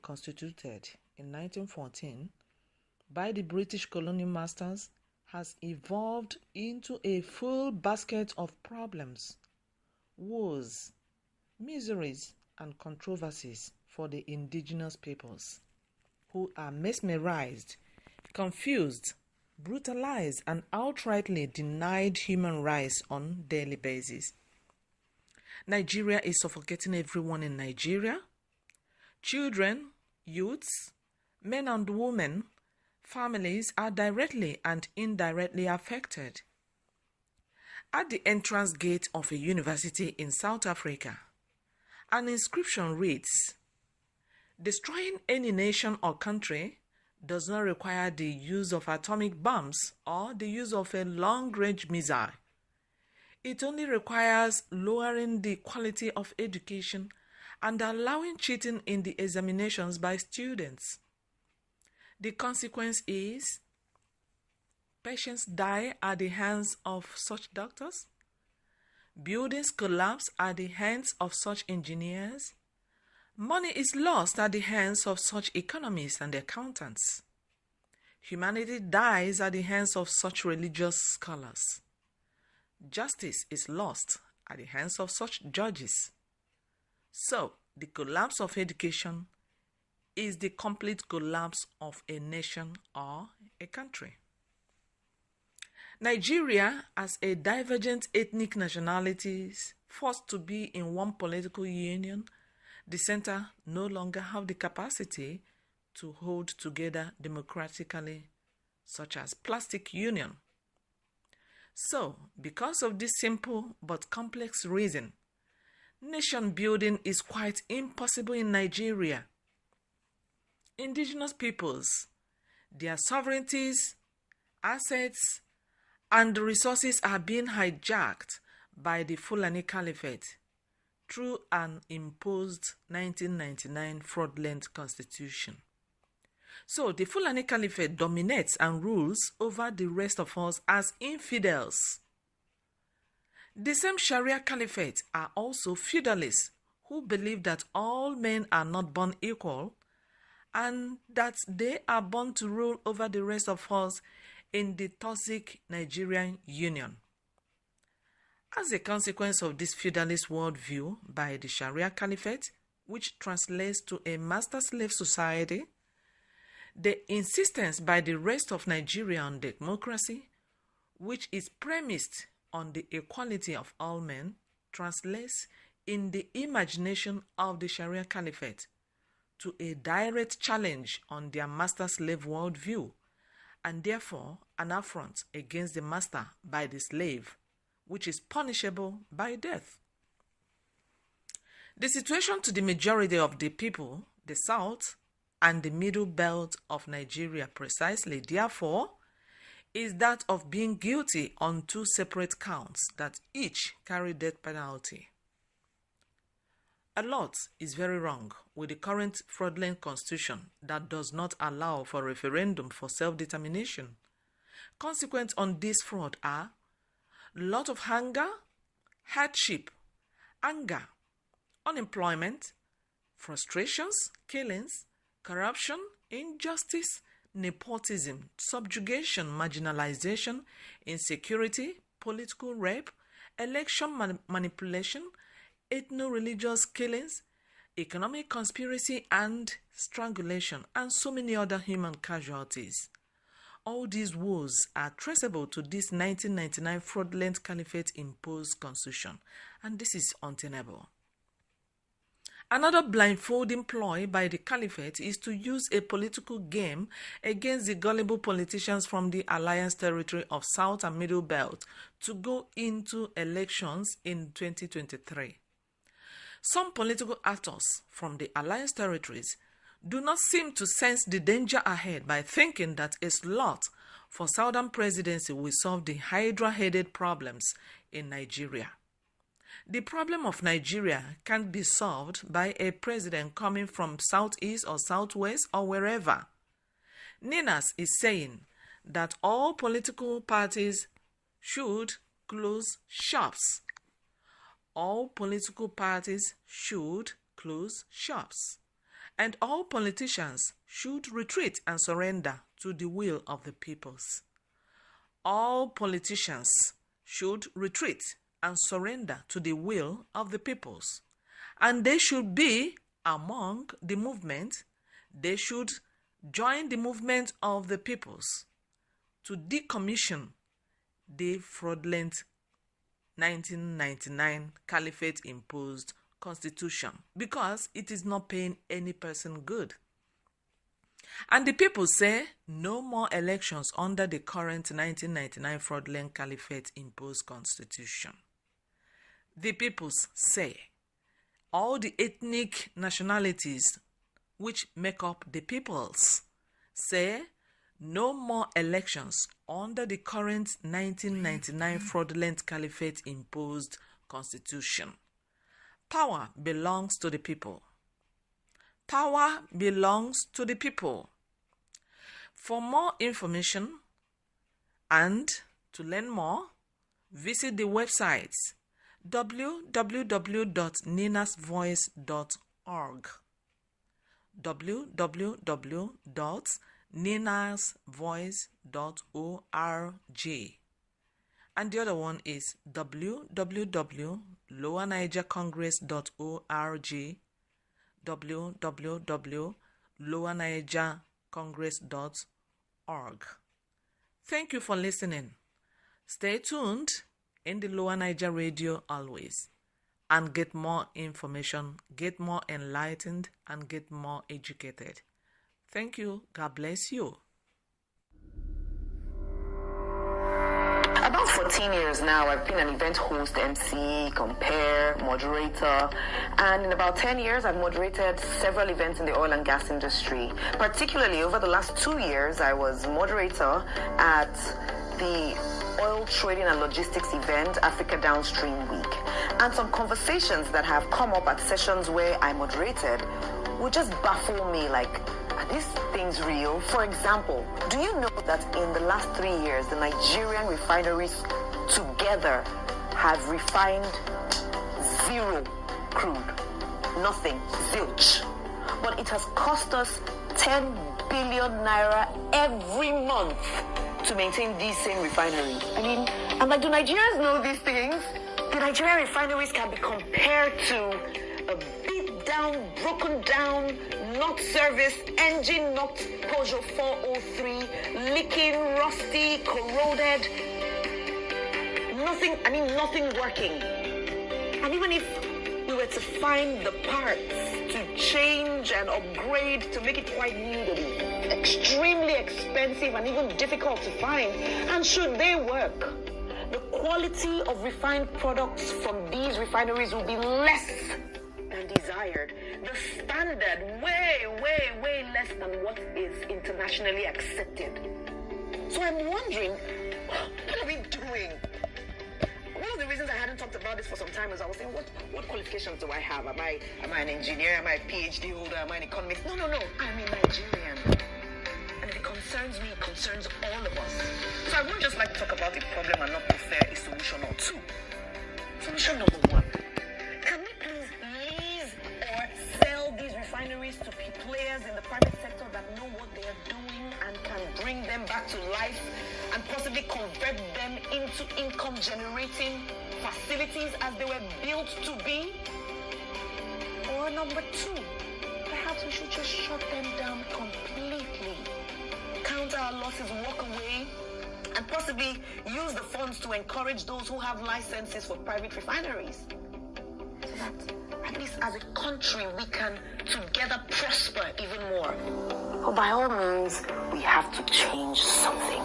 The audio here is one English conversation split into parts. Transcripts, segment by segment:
constituted in 1914 by the British colonial masters has evolved into a full basket of problems, woes, miseries, and controversies for the indigenous peoples, who are mesmerized, confused, brutalized, and outrightly denied human rights on a daily basis. Nigeria is suffocating everyone in Nigeria. Children, youths, men and women, families are directly and indirectly affected. At the entrance gate of a university in South Africa, an inscription reads, "Destroying any nation or country does not require the use of atomic bombs or the use of a long-range missile. It only requires lowering the quality of education and allowing cheating in the examinations by students. The consequence is patients die at the hands of such doctors, buildings collapse at the hands of such engineers, money is lost at the hands of such economists and accountants. Humanity dies at the hands of such religious scholars. Justice is lost at the hands of such judges. So, the collapse of education is the complete collapse of a nation or a country." Nigeria, as a divergent ethnic nationalities forced to be in one political union, the center no longer have the capacity to hold together democratically, such as plastic union. So, because of this simple but complex reason, nation building is quite impossible in Nigeria. Indigenous peoples, their sovereignties, assets, and resources are being hijacked by the Fulani Caliphate through an imposed 1999 fraudulent constitution. So the Fulani Caliphate dominates and rules over the rest of us as infidels. The same Sharia Caliphate are also feudalists who believe that all men are not born equal and that they are born to rule over the rest of us in the toxic Nigerian Union. As a consequence of this feudalist worldview by the Sharia Caliphate, which translates to a master-slave society, the insistence by the rest of Nigeria on democracy, which is premised on the equality of all men, translates in the imagination of the Sharia Caliphate to a direct challenge on their master-slave worldview, and therefore an affront against the master by the slave, which is punishable by death. The situation to the majority of the people, the South and the middle belt of Nigeria precisely, therefore, is that of being guilty on two separate counts that each carry death penalty. A lot is very wrong with the current fraudulent constitution that does not allow for referendum for self-determination. Consequent on this fraud are a lot of hunger, hardship, anger, unemployment, frustrations, killings, corruption, injustice, nepotism, subjugation, marginalization, insecurity, political rape, election manipulation, ethno-religious killings, economic conspiracy and strangulation, and so many other human casualties. All these woes are traceable to this 1999 fraudulent Caliphate imposed constitution, and this is untenable. Another blindfolding ploy by the Caliphate is to use a political game against the gullible politicians from the Alliance territory of South and Middle Belt to go into elections in 2023. Some political actors from the Alliance territories do not seem to sense the danger ahead by thinking that a slot for Southern presidency will solve the Hydra-headed problems in Nigeria. The problem of Nigeria can't be solved by a president coming from Southeast or Southwest or wherever. Ninas is saying that all political parties should close shops. All political parties should close shops. and all politicians should retreat and surrender to the will of the peoples. All politicians should retreat and surrender to the will of the peoples, and they should be among the movement. They should join the movement of the peoples to decommission the fraudulent 1999 Caliphate imposed constitution, because it is not paying any person good. And the people say no more elections under the current 1999 fraudulent Caliphate imposed constitution. The peoples say all the ethnic nationalities which make up the peoples say no more elections under the current 1999 fraudulent Caliphate imposed constitution. Power belongs to the people. Power belongs to the people. For more information and to learn more, visit the websites www.ninasvoice.org, www.ninasvoice.org, and the other one is www.lowernigercongress.org, www.lowernigercongress.org. Thank you for listening. Stay tuned in the Lower Niger Radio always, and get more information, get more enlightened, and get more educated. Thank you. God bless you. About 14 years now, I've been an event host, MC, compare, moderator, and in about 10 years, I've moderated several events in the oil and gas industry. Particularly over the last 2 years, I was moderator at the Oil Trading and Logistics event, Africa Downstream Week. And some conversations that have come up at sessions where I moderated would just baffle me, like, are these things real? For example, do you know that in the last 3 years, the Nigerian refineries together have refined zero crude? Nothing, zilch. But it has cost us 10 billion naira every month to maintain these same refineries. I mean, I'm like, do Nigerians know these things? The Nigerian refineries can be compared to a beat down, broken down, not serviced, engine not Peugeot 403, leaking, rusty, corroded. Nothing working. And even if we were to find the parts to change and upgrade to make it quite new, they'll be extremely expensive and even difficult to find. And should they work, the quality of refined products from these refineries will be less than desired. The standard way less than what is internationally accepted. So I'm wondering, what are we doing? One of the reasons I hadn't talked about this for some time is I was saying, what qualifications do I have? Am I an engineer? Am I a PhD holder? Am I an economist? No. I'm a Nigerian. And if it concerns me, it concerns all of us. So I wouldn't just like to talk about a problem and not prefer a solution or two. Solution number one. Can we please lease or sell these refineries to players in the private sector that know what they are doing and can bring them back to life and possibly convert them into income-generating facilities as they were built to be? Or number two, perhaps we should just shut them down completely, count our losses, walk away, and possibly use the funds to encourage those who have licenses for private refineries, so that at least as a country we can together prosper even more. Well, by all means, we have to change something.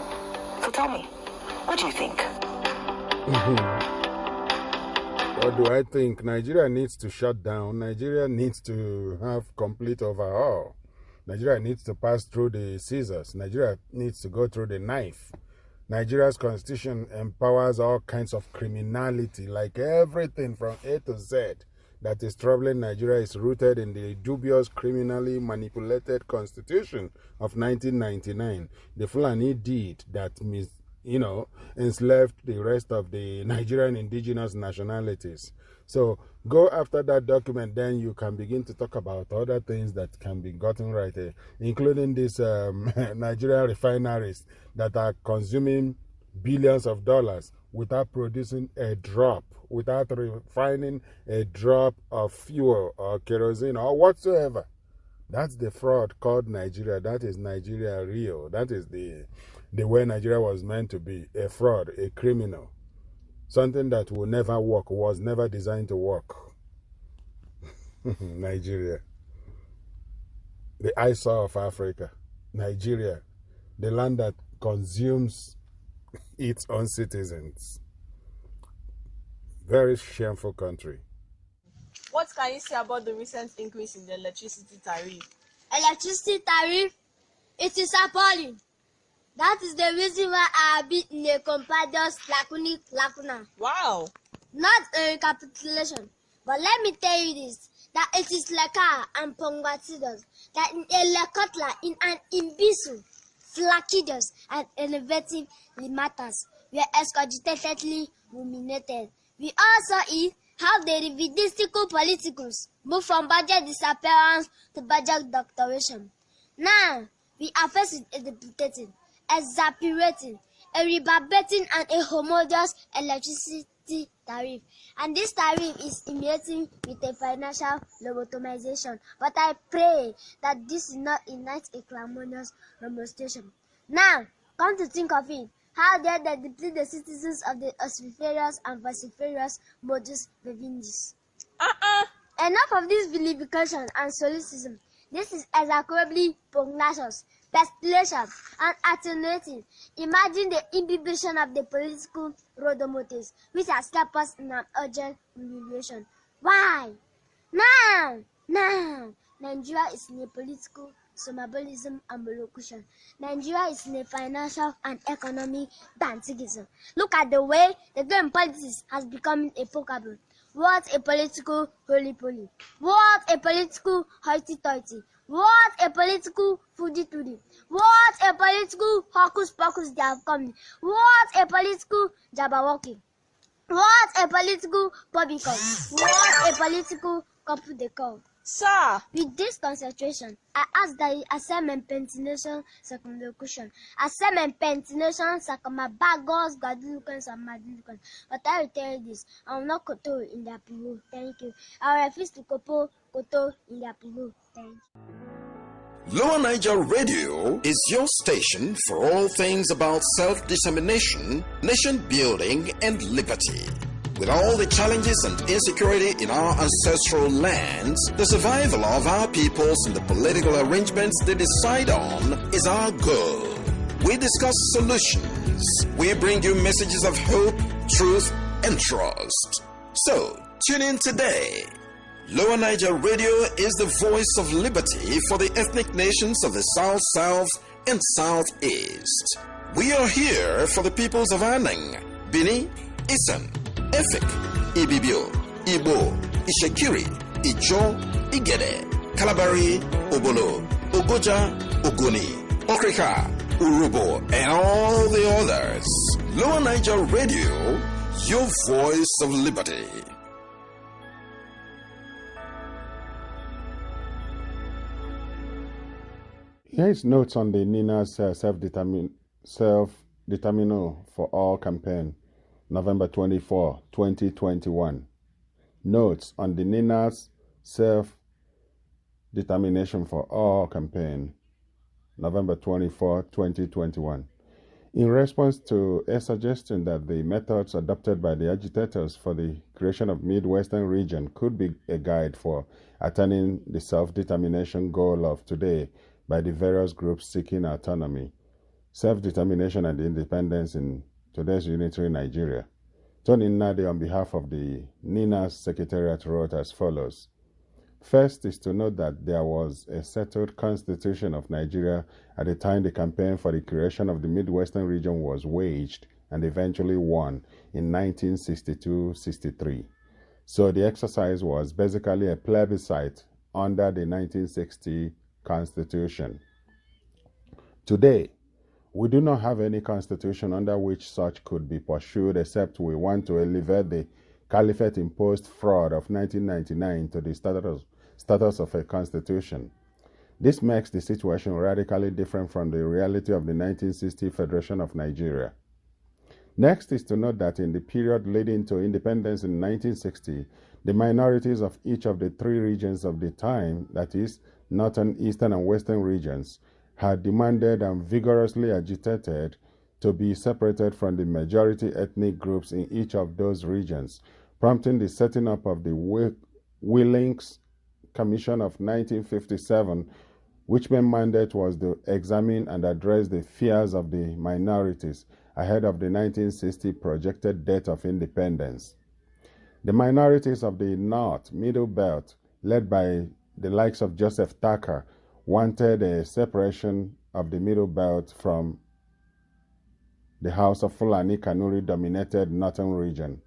So tell me, what do you think? What do I think? Nigeria needs to shut down. Nigeria needs to have complete overhaul. Nigeria needs to pass through the scissors. Nigeria needs to go through the knife. Nigeria's constitution empowers all kinds of criminality, like everything from A to Z that is troubling Nigeria is rooted in the dubious, criminally manipulated constitution of 1999. The Fulani deed that enslaved the rest of the Nigerian indigenous nationalities. So go after that document, then you can begin to talk about other things that can be gotten right, including these Nigerian refineries that are consuming billions of dollars without producing a drop, without refining a drop of fuel or kerosene or whatsoever. That's the fraud called Nigeria. That is Nigeria real. That is the way Nigeria was meant to be, a fraud, a criminal. Something that will never work, was never designed to work. Nigeria. The eyesore of Africa. Nigeria. The land that consumes its own citizens. Very shameful country. What can you say about the recent increase in the electricity tariff? Electricity tariff? It is appalling. That is the reason why I have been in a companions lacuna. Wow. Not a recapitulation. But let me tell you this, that it is Leka and Pongwatidos, that in a Lekotla, in an imbecile, flacidious, and innovative matters were excogitatedly ruminated. We also see how the revidistical politicals move from budget disappearance to budget doctoration. Now, we are faced with a debilitating, exasperating, a reverberating, and a homogeneous electricity tariff. And this tariff is emulating with a financial lobotomization. But I pray that this is not ignite a clamorous demonstration. Now, come to think of it, how dare they deplete the citizens of the ossiferous and vociferous modus vivendi? Enough of this vilification and solecism. This is execrably pugnacious, pestilential, and attenuating. Imagine the imbibition of the political rodomotives, which has kept us in an urgent humiliation. Why? Now, Nigeria is in a political somnambulism and molocution. Nigeria is in a financial and economic bantigism. Look at the way the game politics has become a vocabulary. What a political holy-poly. What a political hoity-toity. What a political foodie-toodie. What a political hocus-pocus they have come. What a political jabberwocky. What a political publicon. What a political couple de corps. Sir! With this concentration, I ask that you accept my pentination circumlocution. Accept my pentination circumabagos, gadulukans, and madulukans. But I will tell you this, I will not koto in their puru. Thank you. I will refuse to koto in their puru. Thank you. Lower Niger Radio is your station for all things about self-determination, nation building, and liberty. With all the challenges and insecurity in our ancestral lands, the survival of our peoples and the political arrangements they decide on is our goal. We discuss solutions. We bring you messages of hope, truth, and trust. So, tune in today. Lower Niger Radio is the voice of liberty for the ethnic nations of the South, South, and Southeast. We are here for the peoples of Anang, Bini, Isan, Efik, Ibibio, Igbo, Ishekiri, Ijo, Igede, Kalabari, Obolo, Ogoja, Ogoni, Okrika, Urubo, and all the others. Lower Niger Radio, your voice of liberty. Here is notes on the Nina's self-determinal for all campaign, November 24, 2021. Notes on the Nina's self-determination for all campaign, November 24, 2021. In response to a suggestion that the methods adopted by the agitators for the creation of Midwestern region could be a guide for attaining the self-determination goal of today by the various groups seeking autonomy, self-determination and independence in today's unitary Nigeria. Tony Nnadi, on behalf of the NINA's Secretariat, wrote as follows. First is to note that there was a settled constitution of Nigeria at the time the campaign for the creation of the Midwestern region was waged and eventually won in 1962-63. So the exercise was basically a plebiscite under the 1960 Constitution. Today, we do not have any constitution under which such could be pursued, except we want to elevate the Caliphate imposed fraud of 1999 to the status of a constitution. This makes the situation radically different from the reality of the 1960 Federation of Nigeria. Next is to note that in the period leading to independence in 1960, the minorities of each of the three regions of the time, that is, northern, eastern, and western regions, had demanded and vigorously agitated to be separated from the majority ethnic groups in each of those regions, prompting the setting up of the Willings Commission of 1957, which main mandate was to examine and address the fears of the minorities ahead of the 1960 projected date of independence. The minorities of the North Middle Belt, led by the likes of Joseph Tucker, wanted a separation of the Middle Belt from the House of Fulani Kanuri-dominated northern region.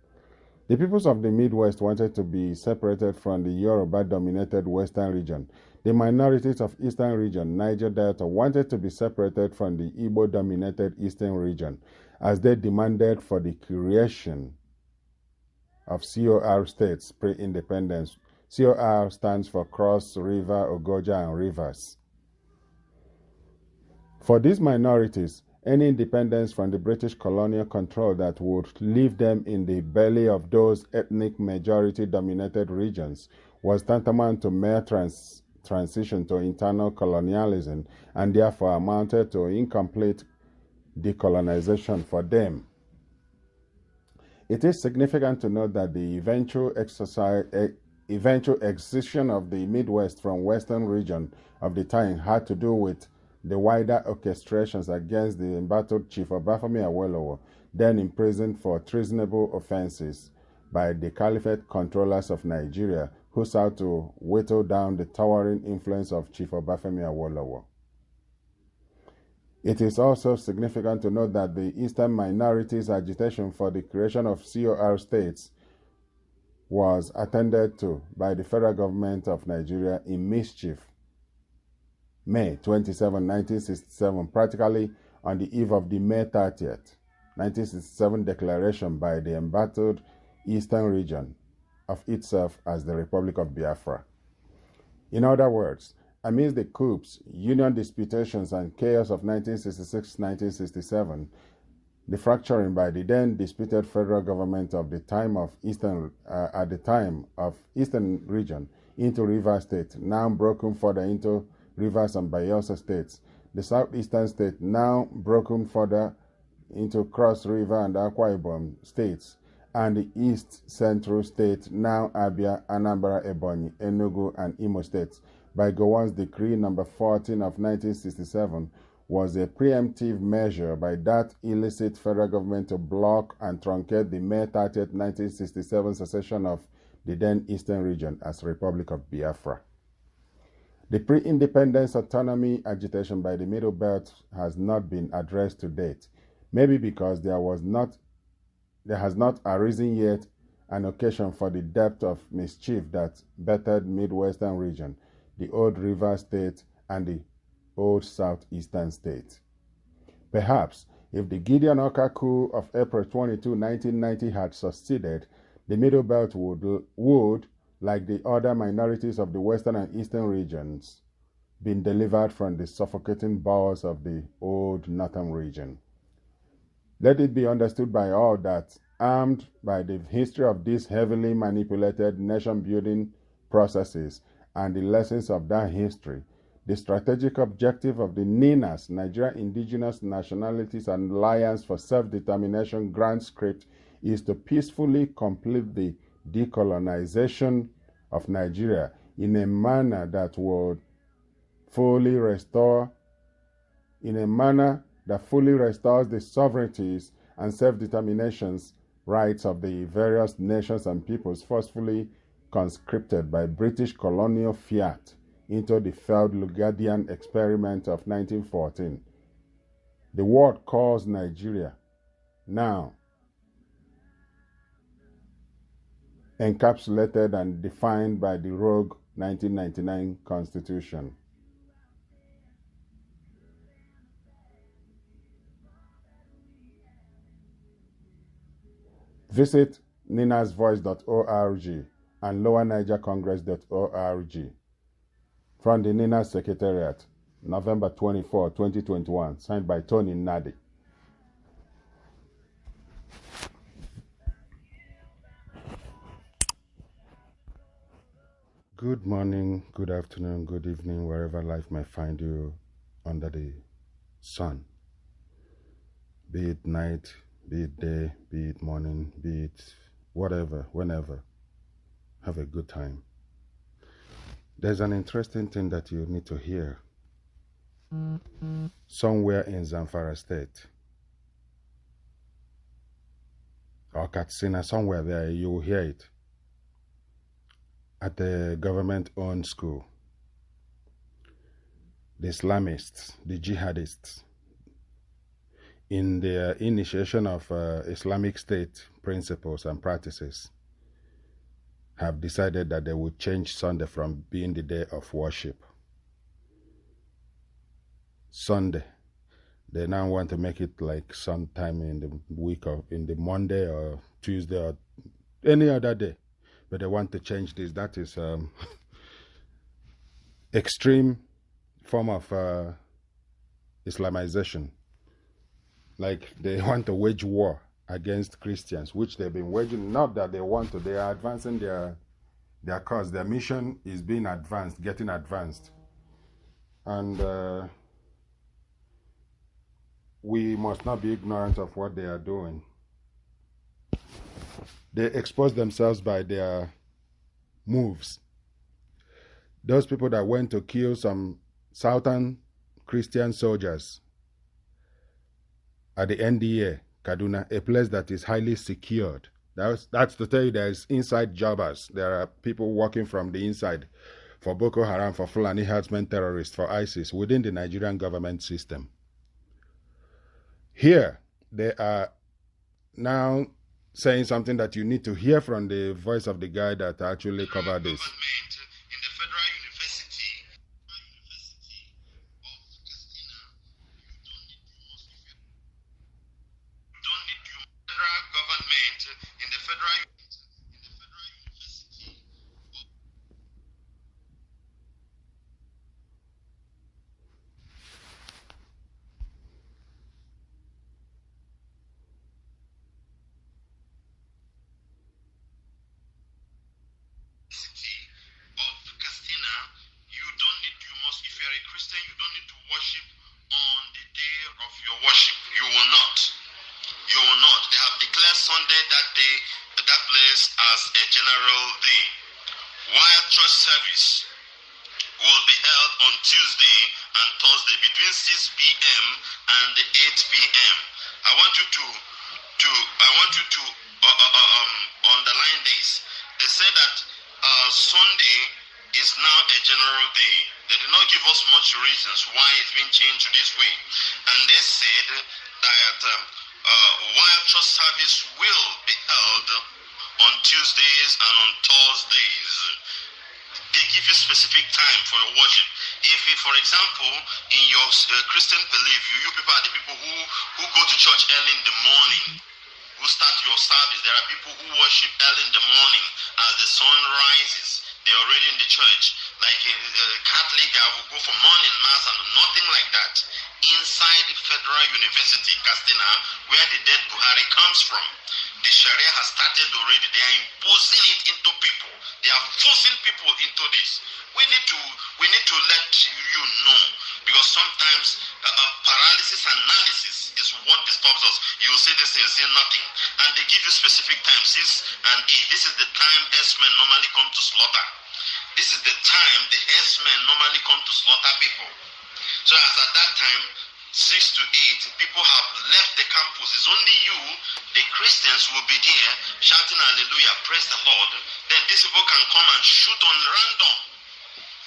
The peoples of the Midwest wanted to be separated from the Yoruba-dominated western region. The minorities of eastern region, Niger Delta, wanted to be separated from the Igbo-dominated eastern region, as they demanded for the creation of COR states pre-independence. COR stands for Cross River, Ogoja, and Rivers. For these minorities, any independence from the British colonial control that would leave them in the belly of those ethnic majority-dominated regions was tantamount to mere transition to internal colonialism, and therefore amounted to incomplete decolonization for them. It is significant to note that the eventual excision of the Midwest from Western region of the time had to do with the wider orchestrations against the embattled Chief Obafemi Awolowo, then imprisoned for treasonable offenses by the Caliphate controllers of Nigeria, who sought to whittle down the towering influence of Chief Obafemi Awolowo. It is also significant to note that the Eastern minorities' agitation for the creation of COR states was attended to by the federal government of Nigeria in mischief, May 27, 1967, practically on the eve of the May 30th, 1967 declaration by the embattled Eastern region of itself as the Republic of Biafra. In other words, amidst the coups, union disputations, and chaos of 1966-1967, the fracturing by the then disputed federal government of the time of Eastern region into Rivers State, now broken further into Rivers and Bayelsa states, the southeastern state now broken further into Cross River and Akwa Ibom states, and the east central state now Abia, Anambra, Ebonyi, Enugu, and Imo states by Gowon's decree number 14 of 1967 was a preemptive measure by that illicit federal government to block and truncate the May 30, 1967 secession of the then eastern region as Republic of Biafra. The pre-independence autonomy agitation by the Middle Belt has not been addressed to date, maybe because there has not arisen yet an occasion for the depth of mischief that bettered Midwestern region, the old River State, and the old Southeastern State. Perhaps, if the Gideon Oka coup of April 22, 1990 had succeeded, the Middle Belt would, like the other minorities of the Western and Eastern regions, been delivered from the suffocating bowels of the old Northern region. Let it be understood by all that, armed by the history of these heavily manipulated nation-building processes and the lessons of that history, the strategic objective of the NINAS, Nigeria Indigenous Nationalities and Alliance for Self-Determination grant script, is to peacefully complete the decolonization of Nigeria in a manner that would fully restores the sovereignties and self-determinations rights of the various nations and peoples forcefully conscripted by British colonial fiat into the failed Lugadian experiment of 1914. The world calls Nigeria now encapsulated and defined by the rogue 1999 Constitution. Visit ninasvoice.org, and lowernigercongress.org. From the Ninas Secretariat, November 24, 2021, signed by Tony Nadi. Good morning, good afternoon, good evening, wherever life may find you under the sun. Be it night, be it day, be it morning, be it whatever, whenever. Have a good time. There's an interesting thing that you need to hear. Somewhere in Zamfara State, or Katsina, somewhere there, you will hear it. At the government-owned school, the Islamists, the jihadists, in their initiation of Islamic State principles and practices, have decided that they would change Sunday from being the day of worship. Sunday, they now want to make it like sometime in the week of, in the Monday or Tuesday or any other day. But they want to change this. That is extreme form of Islamization. Like they want to wage war against Christians, which they've been waging. Not that they want to, they are advancing their cause. Their mission is being advanced, getting advanced. And we must not be ignorant of what they are doing. They expose themselves by their moves. Those people that went to kill some southern Christian soldiers at the NDA, Kaduna, a place that is highly secured. That's to tell you there's inside jobbers. There are people working from the inside for Boko Haram, for Fulani herdsmen terrorists, for ISIS within the Nigerian government system. Here, they are now saying something that you need to hear from the voice of the guy that actually covered this. Sunday that day, that place as a general day. While church service will be held on Tuesday and Thursday between 6 p.m. and 8 p.m. I want you to underline this. They say that Sunday is now a general day. They did not give us much reasons why it's been changed to this way. And they said that while church service will be held on Tuesdays and on Thursdays, they give you specific time for your worship. If, for example, in your Christian belief, you people are the people who go to church early in the morning, who start your service. There are people who worship early in the morning as the sun rises. They're already in the church. Like a Catholic guy will go for morning mass and nothing like that. Inside the Federal University, Castina, where the dead Buhari comes from, the Sharia has started already. They are imposing it into people. They are forcing people into this. We need to let you know, because sometimes paralysis analysis is what disturbs us. You will say this and say nothing, and they give you specific time, 6 and 8. This is the time herdsmen normally come to slaughter. This is the time the herdsmen normally come to slaughter people. So as at that time, 6 to 8, people have left the campus. It's only you, the Christians, will be there shouting hallelujah, praise the Lord. Then these people can come and shoot on random,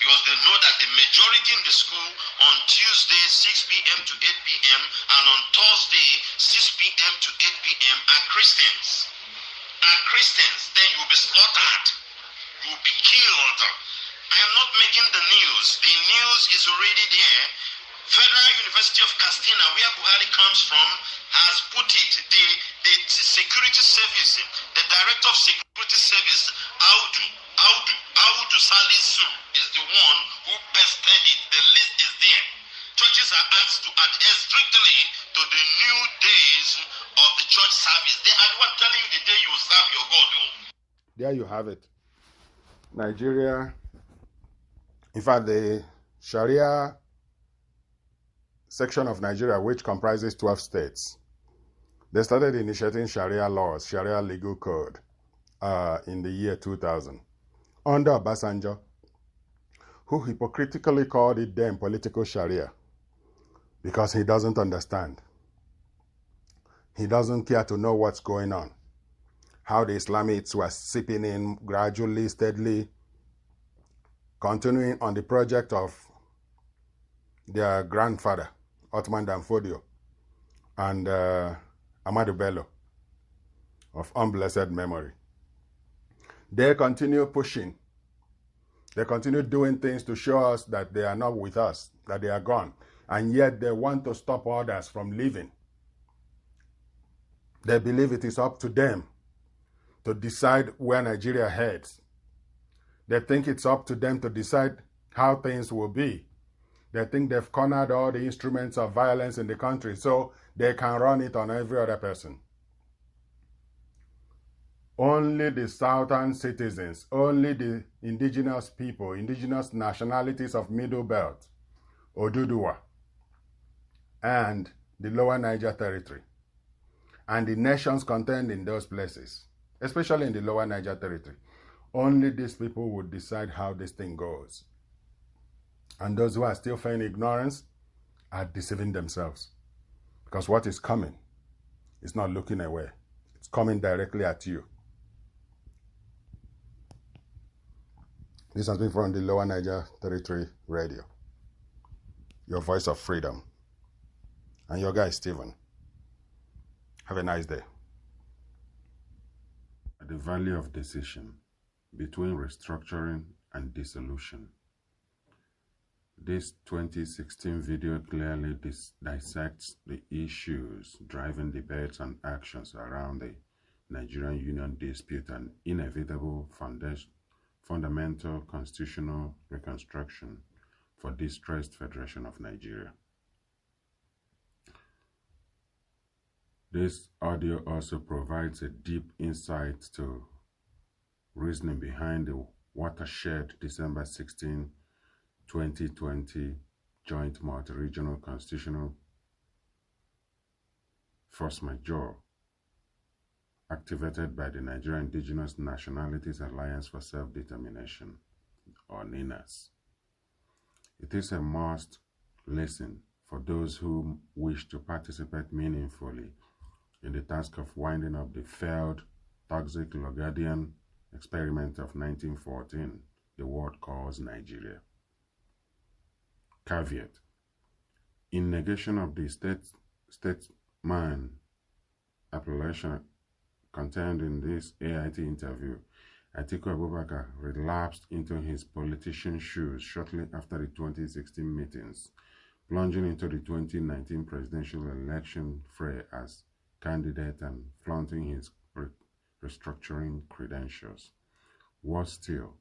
because they know that the majority in the school on Tuesday 6 p.m. to 8 p.m. and on Thursday 6 p.m. to 8 p.m. are Christians. Then you will be slaughtered. You will be killed. I am not making the news. The news is already there. Federal University University of Castina, where Buhari comes from, has put it. The security service, the director of security service, Audu Salisu, is the one who bested it. The list is there. Churches are asked to adhere strictly to the new days of the church service. They are the one telling you the day you serve your God. There you have it. Nigeria, in fact, the Sharia section of Nigeria, which comprises 12 states, they started initiating Sharia laws, Sharia legal code, in the year 2000 under Obasanjo, who hypocritically called it then political Sharia because he doesn't understand. He doesn't care to know what's going on, how the Islamists were seeping in gradually, steadily, continuing on the project of their grandfather, Ottoman Danfodio, and Ahmadu Bello, of unblessed memory. They continue pushing. They continue doing things to show us that they are not with us, that they are gone. And yet they want to stop others from leaving. They believe it is up to them to decide where Nigeria heads. They think it's up to them to decide how things will be. They think they've cornered all the instruments of violence in the country, so they can run it on every other person. Only the southern citizens, only the indigenous people, indigenous nationalities of Middle Belt, Oduduwa, and the lower Niger Territory, and the nations contained in those places, especially in the lower Niger Territory, only these people would decide how this thing goes. And those who are still feigning ignorance are deceiving themselves. Because what is coming is not looking away. It's coming directly at you. This has been from the Lower Niger Territory Radio, your voice of freedom. And your guy, Stephen. Have a nice day. The valley of decision between restructuring and dissolution. This 2016 video clearly dissects the issues driving debates and actions around the Nigerian Union dispute and inevitable fundamental constitutional reconstruction for distressed Federation of Nigeria. This audio also provides a deep insight to reasoning behind the watershed December 16, 2020 joint multi-regional constitutional force majeure activated by the Nigerian Indigenous Nationalities Alliance for Self-Determination, or NINAS. It is a must listen for those who wish to participate meaningfully in the task of winding up the failed toxic Lagadian experiment of 1914 the world calls Nigeria. Caveat: in negation of the statesman appellation contained in this AIT interview, Atiku Abubakar relapsed into his politician shoes shortly after the 2016 meetings, plunging into the 2019 presidential election fray as candidate and flaunting his restructuring credentials. Worse still,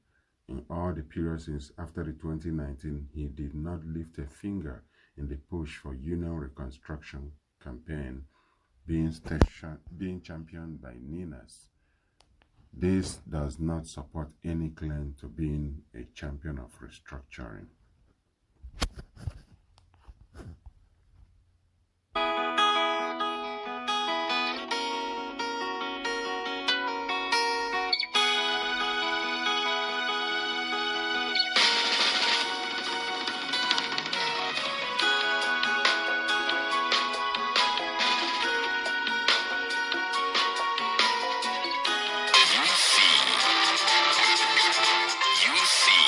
in all the periods since after the 2019, he did not lift a finger in the push for union reconstruction campaign being championed by NINAS. This does not support any claim to being a champion of restructuring. You see,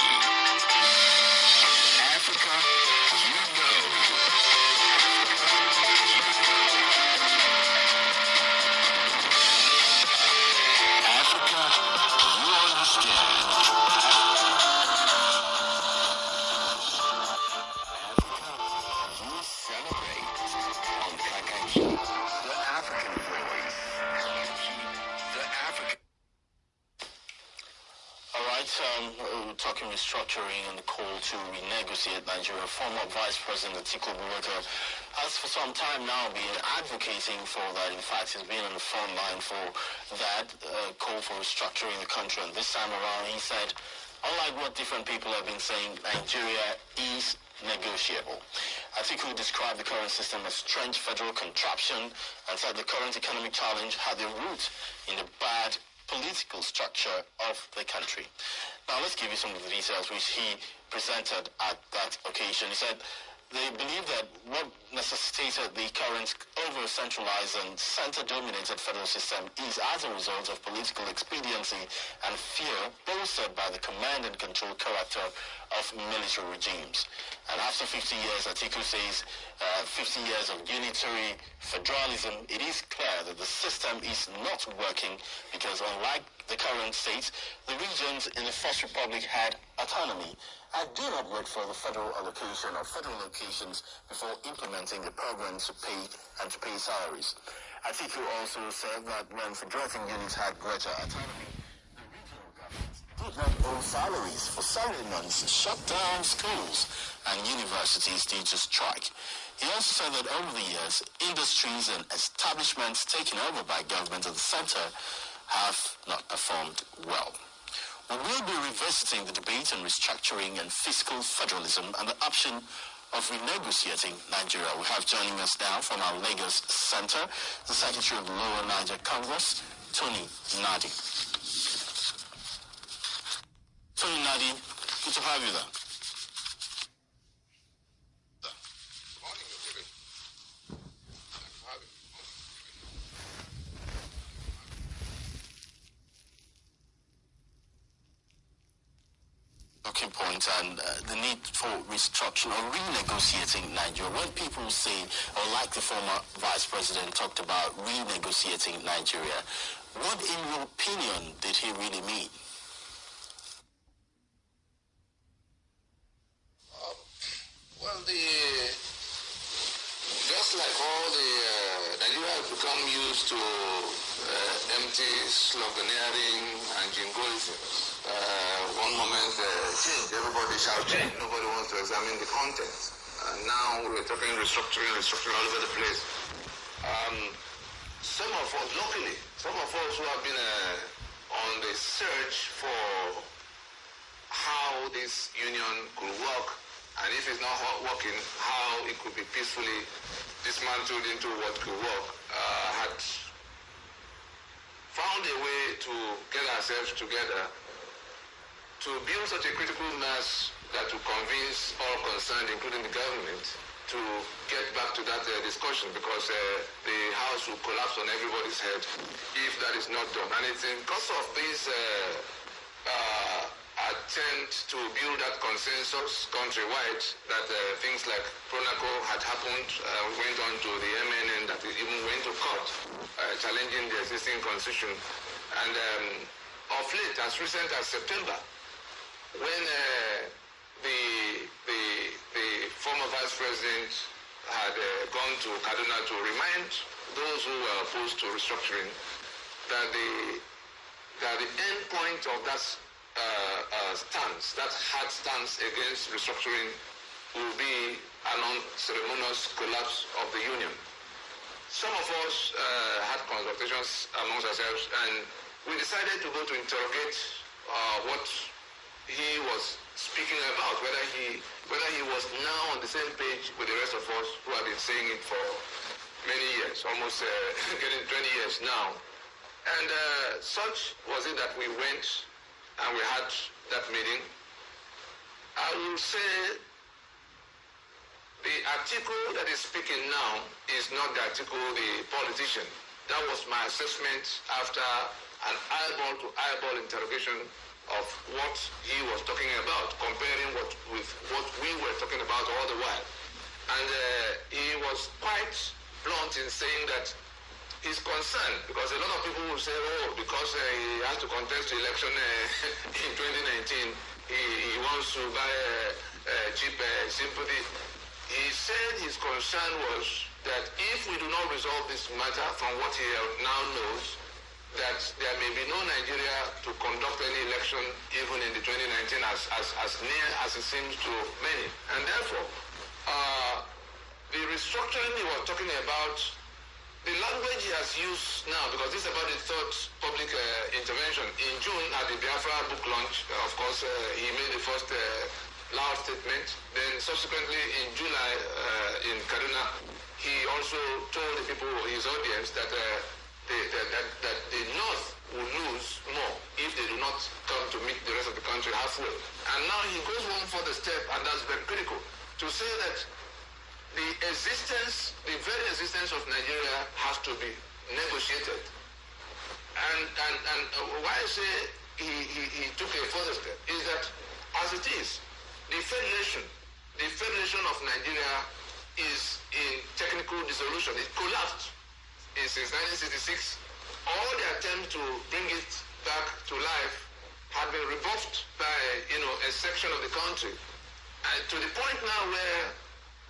Africa backing restructuring and the call to renegotiate Nigeria, former Vice President Atiku Abubakar has for some time now been advocating for that. In fact, he's been on the front line for that call for restructuring the country. And this time around, he said, unlike what different people have been saying, Nigeria is negotiable. Atiku described the current system as strange federal contraption and said the current economic challenge had a root in the bad political structure of the country. Now let's give you some of the details which he presented at that occasion. He said they believe that what necessitated the current over-centralized and center-dominated federal system is as a result of political expediency and fear bolstered by the command and control character of military regimes. And after 50 years, Atiku says, 50 years of unitary federalism, it is clear that the system is not working because unlike the current states, the regions in the First Republic had autonomy and do not wait for the federal allocation or federal locations before implementing the programs to pay salaries. Atiku also said that when federating units had greater autonomy, the regional governments did not owe salaries for several months, shut down schools and universities due to strike. He also said that over the years, industries and establishments taken over by government of the center have not performed well. We will be revisiting the debate on restructuring and fiscal federalism and the option of renegotiating Nigeria. We have joining us now from our Lagos Center, the Secretary of the Lower Niger Congress, Tony Nadi. Tony Nadi, good to have you there. Point and the need for restructuring or renegotiating Nigeria. When people say, or like the former Vice President talked about renegotiating Nigeria, what in your opinion did he really mean? Well, just like all the Nigeria has become used to empty sloganeering and jingoism. One moment change, everybody shout change. Nobody wants to examine the content. Now we're talking restructuring all over the place. Some of us, luckily, some of us who have been on the search for how this union could work, and if it's not working, how it could be peacefully dismantled into what could work, had found a way to get ourselves together to build such a critical mass that will convince all concerned, including the government, to get back to that discussion, because the house will collapse on everybody's head if that is not done. And it's because of this attempt to build that consensus countrywide that things like Pronaco had happened, went on to the MNN, that it even went to court, challenging the existing constitution. And of late, as recent as September, when the former Vice President had gone to Kaduna to remind those who were opposed to restructuring that the end point of that stance, that hard stance against restructuring, will be an unceremonious collapse of the union. Some of us had consultations amongst ourselves, and we decided to go to interrogate what he was speaking about, whether he was now on the same page with the rest of us who have been saying it for many years, almost getting 20 years now. And such was it that we went and we had that meeting. I will say the article that is speaking now is not the article, the politician. That was my assessment after an eyeball-to-eyeball interrogation of what he was talking about, comparing with what we were talking about all the while. And he was quite blunt in saying that he's concerned, because a lot of people will say, oh, because he has to contest the election in 2019, he wants to buy cheap sympathy. He said his concern was that if we do not resolve this matter from what he now knows, that there may be no Nigeria to conduct any election even in the 2019 as near as it seems to many. And therefore, the restructuring he was talking about, the language he has used now, because this is about the third public intervention. In June at the Biafra book launch, of course, he made the first loud statement. Then subsequently in July in Kaduna, he also told the people, his audience, that that the North will lose more if they do not come to meet the rest of the country halfway. And now he goes one further step, and that's very critical, to say that the very existence of Nigeria has to be negotiated. And why I say he took a further step is that, as it is, the federation of Nigeria is in technical dissolution. It collapsed since 1966. All the attempts to bring it back to life have been rebuffed by a section of the country, and to the point now where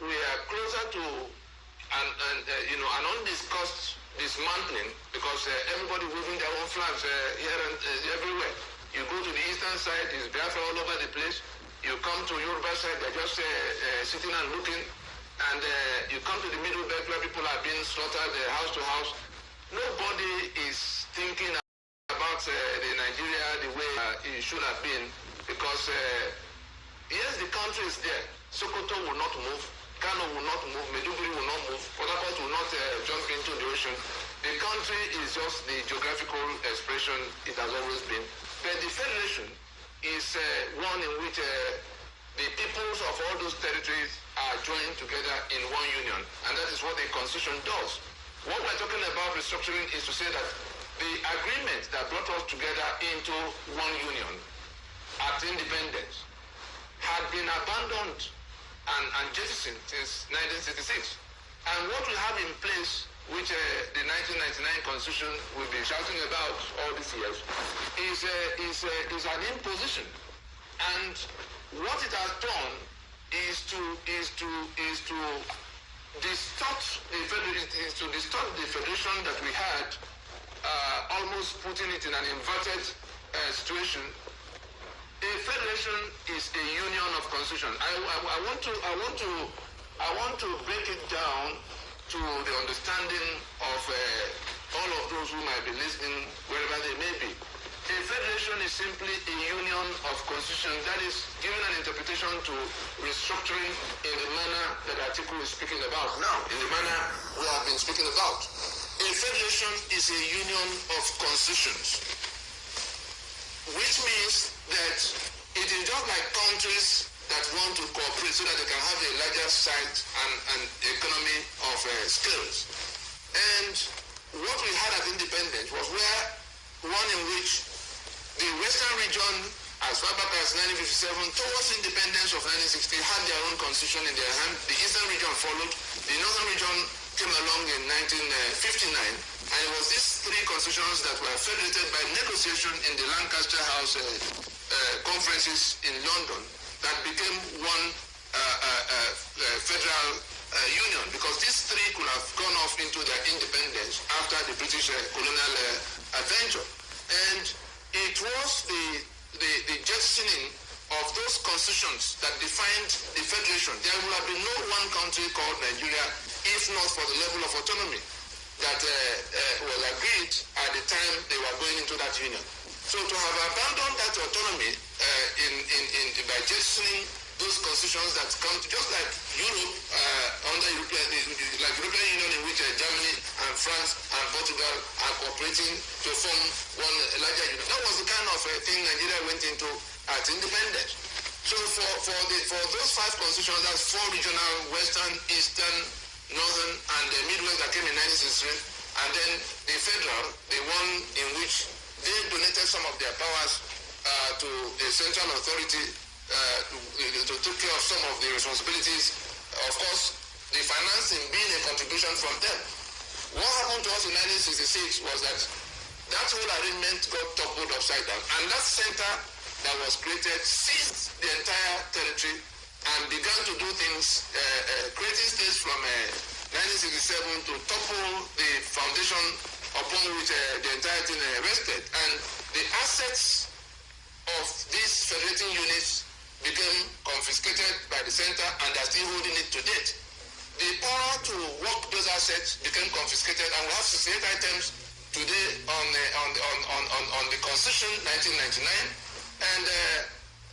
we are closer to an undiscussed dismantling, because everybody waving their own flags here and everywhere. You go to the eastern side, it's Biafra all over the place. You come to Yoruba side, they're just sitting and looking. And you come to the middle belt where people are being slaughtered house to house. Nobody is thinking about the Nigeria the way it should have been, because yes, the country is there. Sokoto will not move, Kano will not move, Maiduguri will not move, Port Harcourt will not jump into the ocean. The country is just the geographical expression it has always been. But the federation is one in which the peoples of all those territories are joined together in one union, and that is what the Constitution does. What we're talking about restructuring is to say that the agreement that brought us together into one union at independence had been abandoned and jettisoned since 1966. And what we have in place, which the 1999 Constitution will be shouting about all these years, is an imposition. And what it has done is to distort the federation that we had, almost putting it in an inverted situation. A federation is a union of constitution. I want to break it down to the understanding of all of those who might be listening, wherever they may be. A federation is simply a union of constitution that is giving an interpretation to restructuring in the manner that the article is speaking about now, in the manner we have been speaking about. A federation is a union of constitutions, which means that it is just like countries that want to cooperate so that they can have a larger site and economy of skills. And what we had at independence was one in which the Western region, as far back as 1957, towards independence of 1960, had their own constitution in their hand. The Eastern region followed. The Northern region came along in 1959. And it was these three constitutions that were federated by negotiation in the Lancaster House conferences in London that became one federal union, because these three could have gone off into their independence after the British colonial adventure. And it was the jettisoning of those constitutions that defined the federation. There would have been no one country called Nigeria if not for the level of autonomy that was agreed at the time they were going into that union. So to have abandoned that autonomy by jettisoning those constitutions that come to, just like Europe under like European Union, in which Germany and France and Portugal are cooperating to form one larger union. That was the kind of thing Nigeria went into at independence. So for those five constitutions, that's four regional, Western, Eastern, Northern, and the Midwest that came in 1963, and then the federal, the one in which they donated some of their powers to the central authority to take care of some of the responsibilities. Of course, the financing being a contribution from them. What happened to us in 1966 was that whole arrangement got toppled upside down, and that center that was created seized the entire territory and began to do things, creating states from 1967 to topple the foundation upon which the entire thing rested. And the assets of these federating units became confiscated by the center, and they're still holding it to date. The power to work those assets became confiscated, and we have 68 items today on the Constitution 1999. And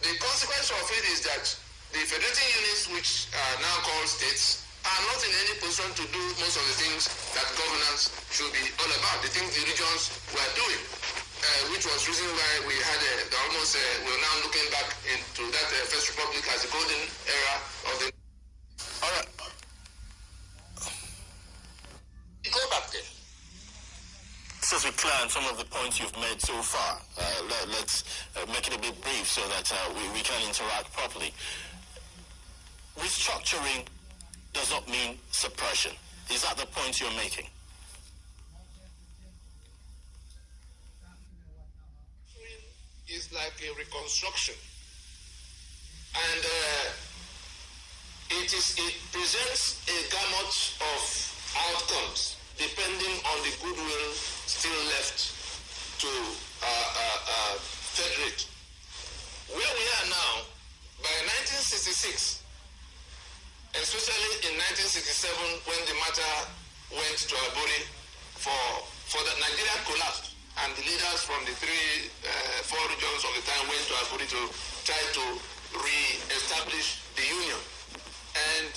the consequence of it is that the federating units, which are now called states, are not in any position to do most of the things that governance should be all about, the things the regions were doing, which was the reason why we had we're now looking back into that First Republic as the golden era of the... All right. Go back there. Just to be clear on some of the points you've made so far, let's make it a bit brief so that we can interact properly. Restructuring does not mean suppression. Is that the point you're making? It's like a reconstruction, and it presents a gamut of outcomes depending on the goodwill still left to federate. Where we are now, by 1966, especially in 1967, when the matter went to Aburi for the Nigeria collapsed, and the leaders from the four regions of the time went to Aburi to try to re-establish the union. And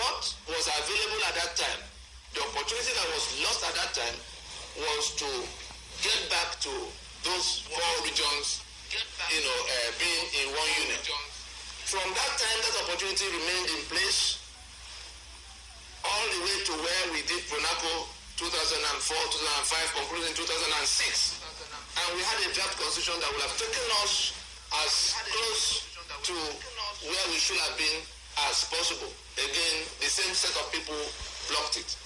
what was available at that time, the opportunity that was lost at that time, was to get back to those four regions, being in one unit. From that time, that opportunity remained in place all the way to where we did PRONACO 2004, 2005, concluding 2006. And we had a draft constitution that would have taken us as close to where we should have been as possible. Again, the same set of people blocked it.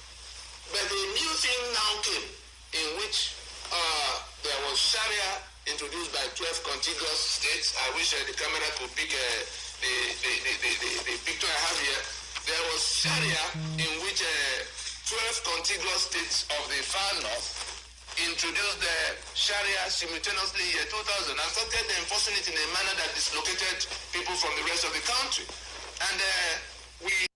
But a new thing now came, in which there was Sharia introduced by 12 contiguous states. I wish the camera could pick the picture I have here. There was Sharia in which 12 contiguous states of the far north introduced the Sharia simultaneously in 2000 and started enforcing it in a manner that dislocated people from the rest of the country. And we...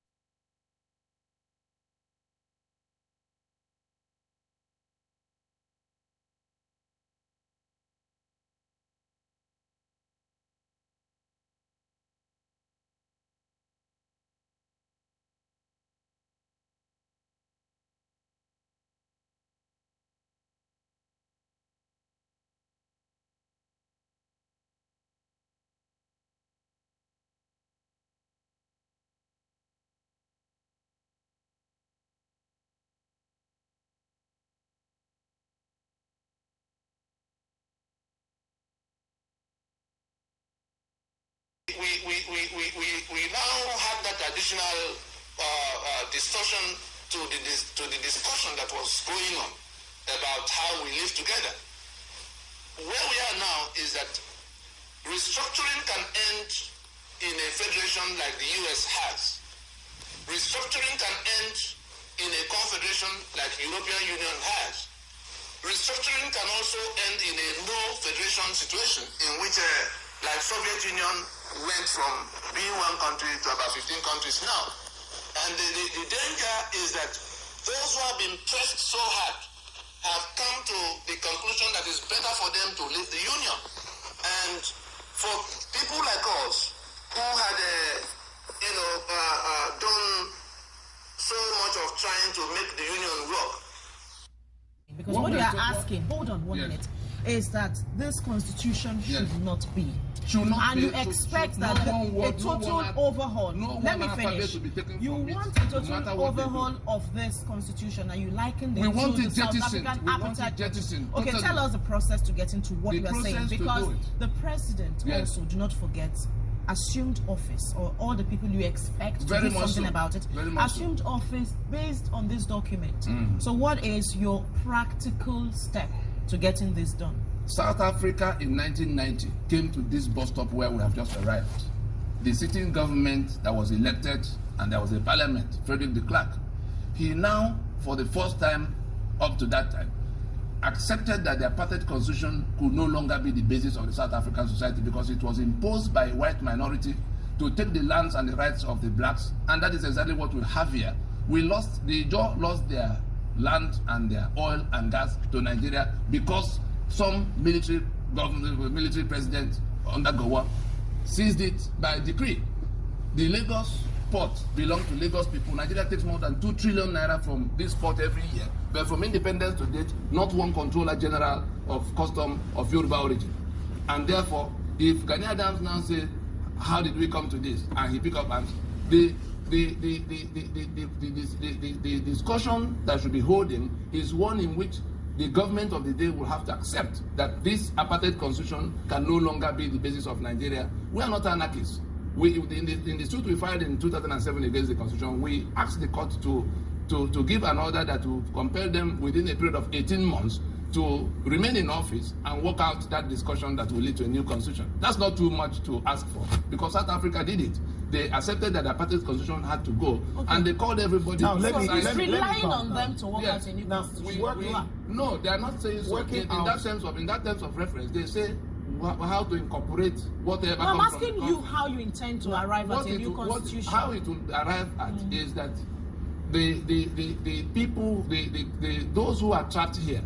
We now have that additional distortion to the discussion that was going on about how we live together. Where we are now is that restructuring can end in a federation like the US has. Restructuring can end in a confederation like the European Union has. Restructuring can also end in a no federation situation in which like Soviet Union went from being one country to about 15 countries now. And the danger is that those who have been pressed so hard have come to the conclusion that it's better for them to leave the union. And for people like us who had done so much of trying to make the union work. Because what they are asking, hold on one minute, is that this constitution should not be. And you expect that a total overhaul. Let me finish. You want a total overhaul of this constitution, and you liken it to the South African apartheid. Okay, tell us the process to get into what you are saying, because the president also, do not forget, assumed office, or all the people you expect to do something about it, assumed office based on this document. So what is your practical step to getting this done? South Africa in 1990 came to this bus stop where we have just arrived. The sitting government that was elected, and there was a parliament, Frederick de Klerk. He now, for the first time, up to that time accepted that the apartheid constitution could no longer be the basis of the South African society because it was imposed by a white minority to take the lands and the rights of the blacks, and that is exactly what we have here. The Ijaw lost their land and their oil and gas to Nigeria because some military president under Gowa seized it by decree. The Lagos port belongs to Lagos people. Nigeria takes more than 2 trillion naira from this port every year. But from independence to date, not one controller general of custom of Yoruba origin. And therefore, if Gani Adams now say, how did we come to this? And he pick up arms, the discussion that should be holding is one in which the government of the day will have to accept that this apartheid constitution can no longer be the basis of Nigeria. We are not anarchists. In the suit we filed in 2007 against the constitution, we asked the court to give an order that will compel them within a period of 18 months to remain in office and work out that discussion that will lead to a new constitution. That's not too much to ask for because South Africa did it. They accepted that the apartheid constitution had to go, and they called everybody. Now, he's relying on them to work out a new constitution. No, they are not saying so. In that terms of reference, they say how to incorporate whatever. No, I'm asking you how you intend to arrive at a new constitution. How it will arrive at is that the people, those who are trapped here,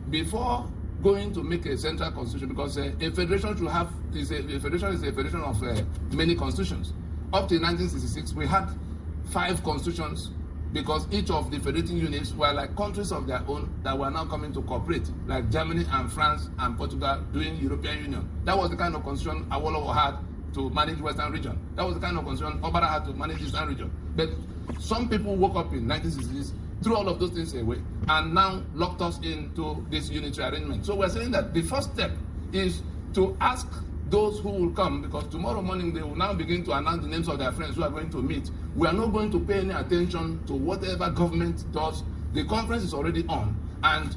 before going to make a central constitution, because a federation should have a federation of many constitutions. Up to 1966, we had 5 constitutions because each of the federating units were like countries of their own that were now coming to cooperate, like Germany and France and Portugal doing European Union. That was the kind of constitution Awolowo had to manage Western region. That was the kind of constitution Obara had to manage Eastern region. But some people woke up in 1960s, threw all of those things away, and now locked us into this unitary arrangement. So we're saying that the first step is to ask those who will come, because tomorrow morning they will now begin to announce the names of their friends who are going to meet. We are not going to pay any attention to whatever government does. The conference is already on, and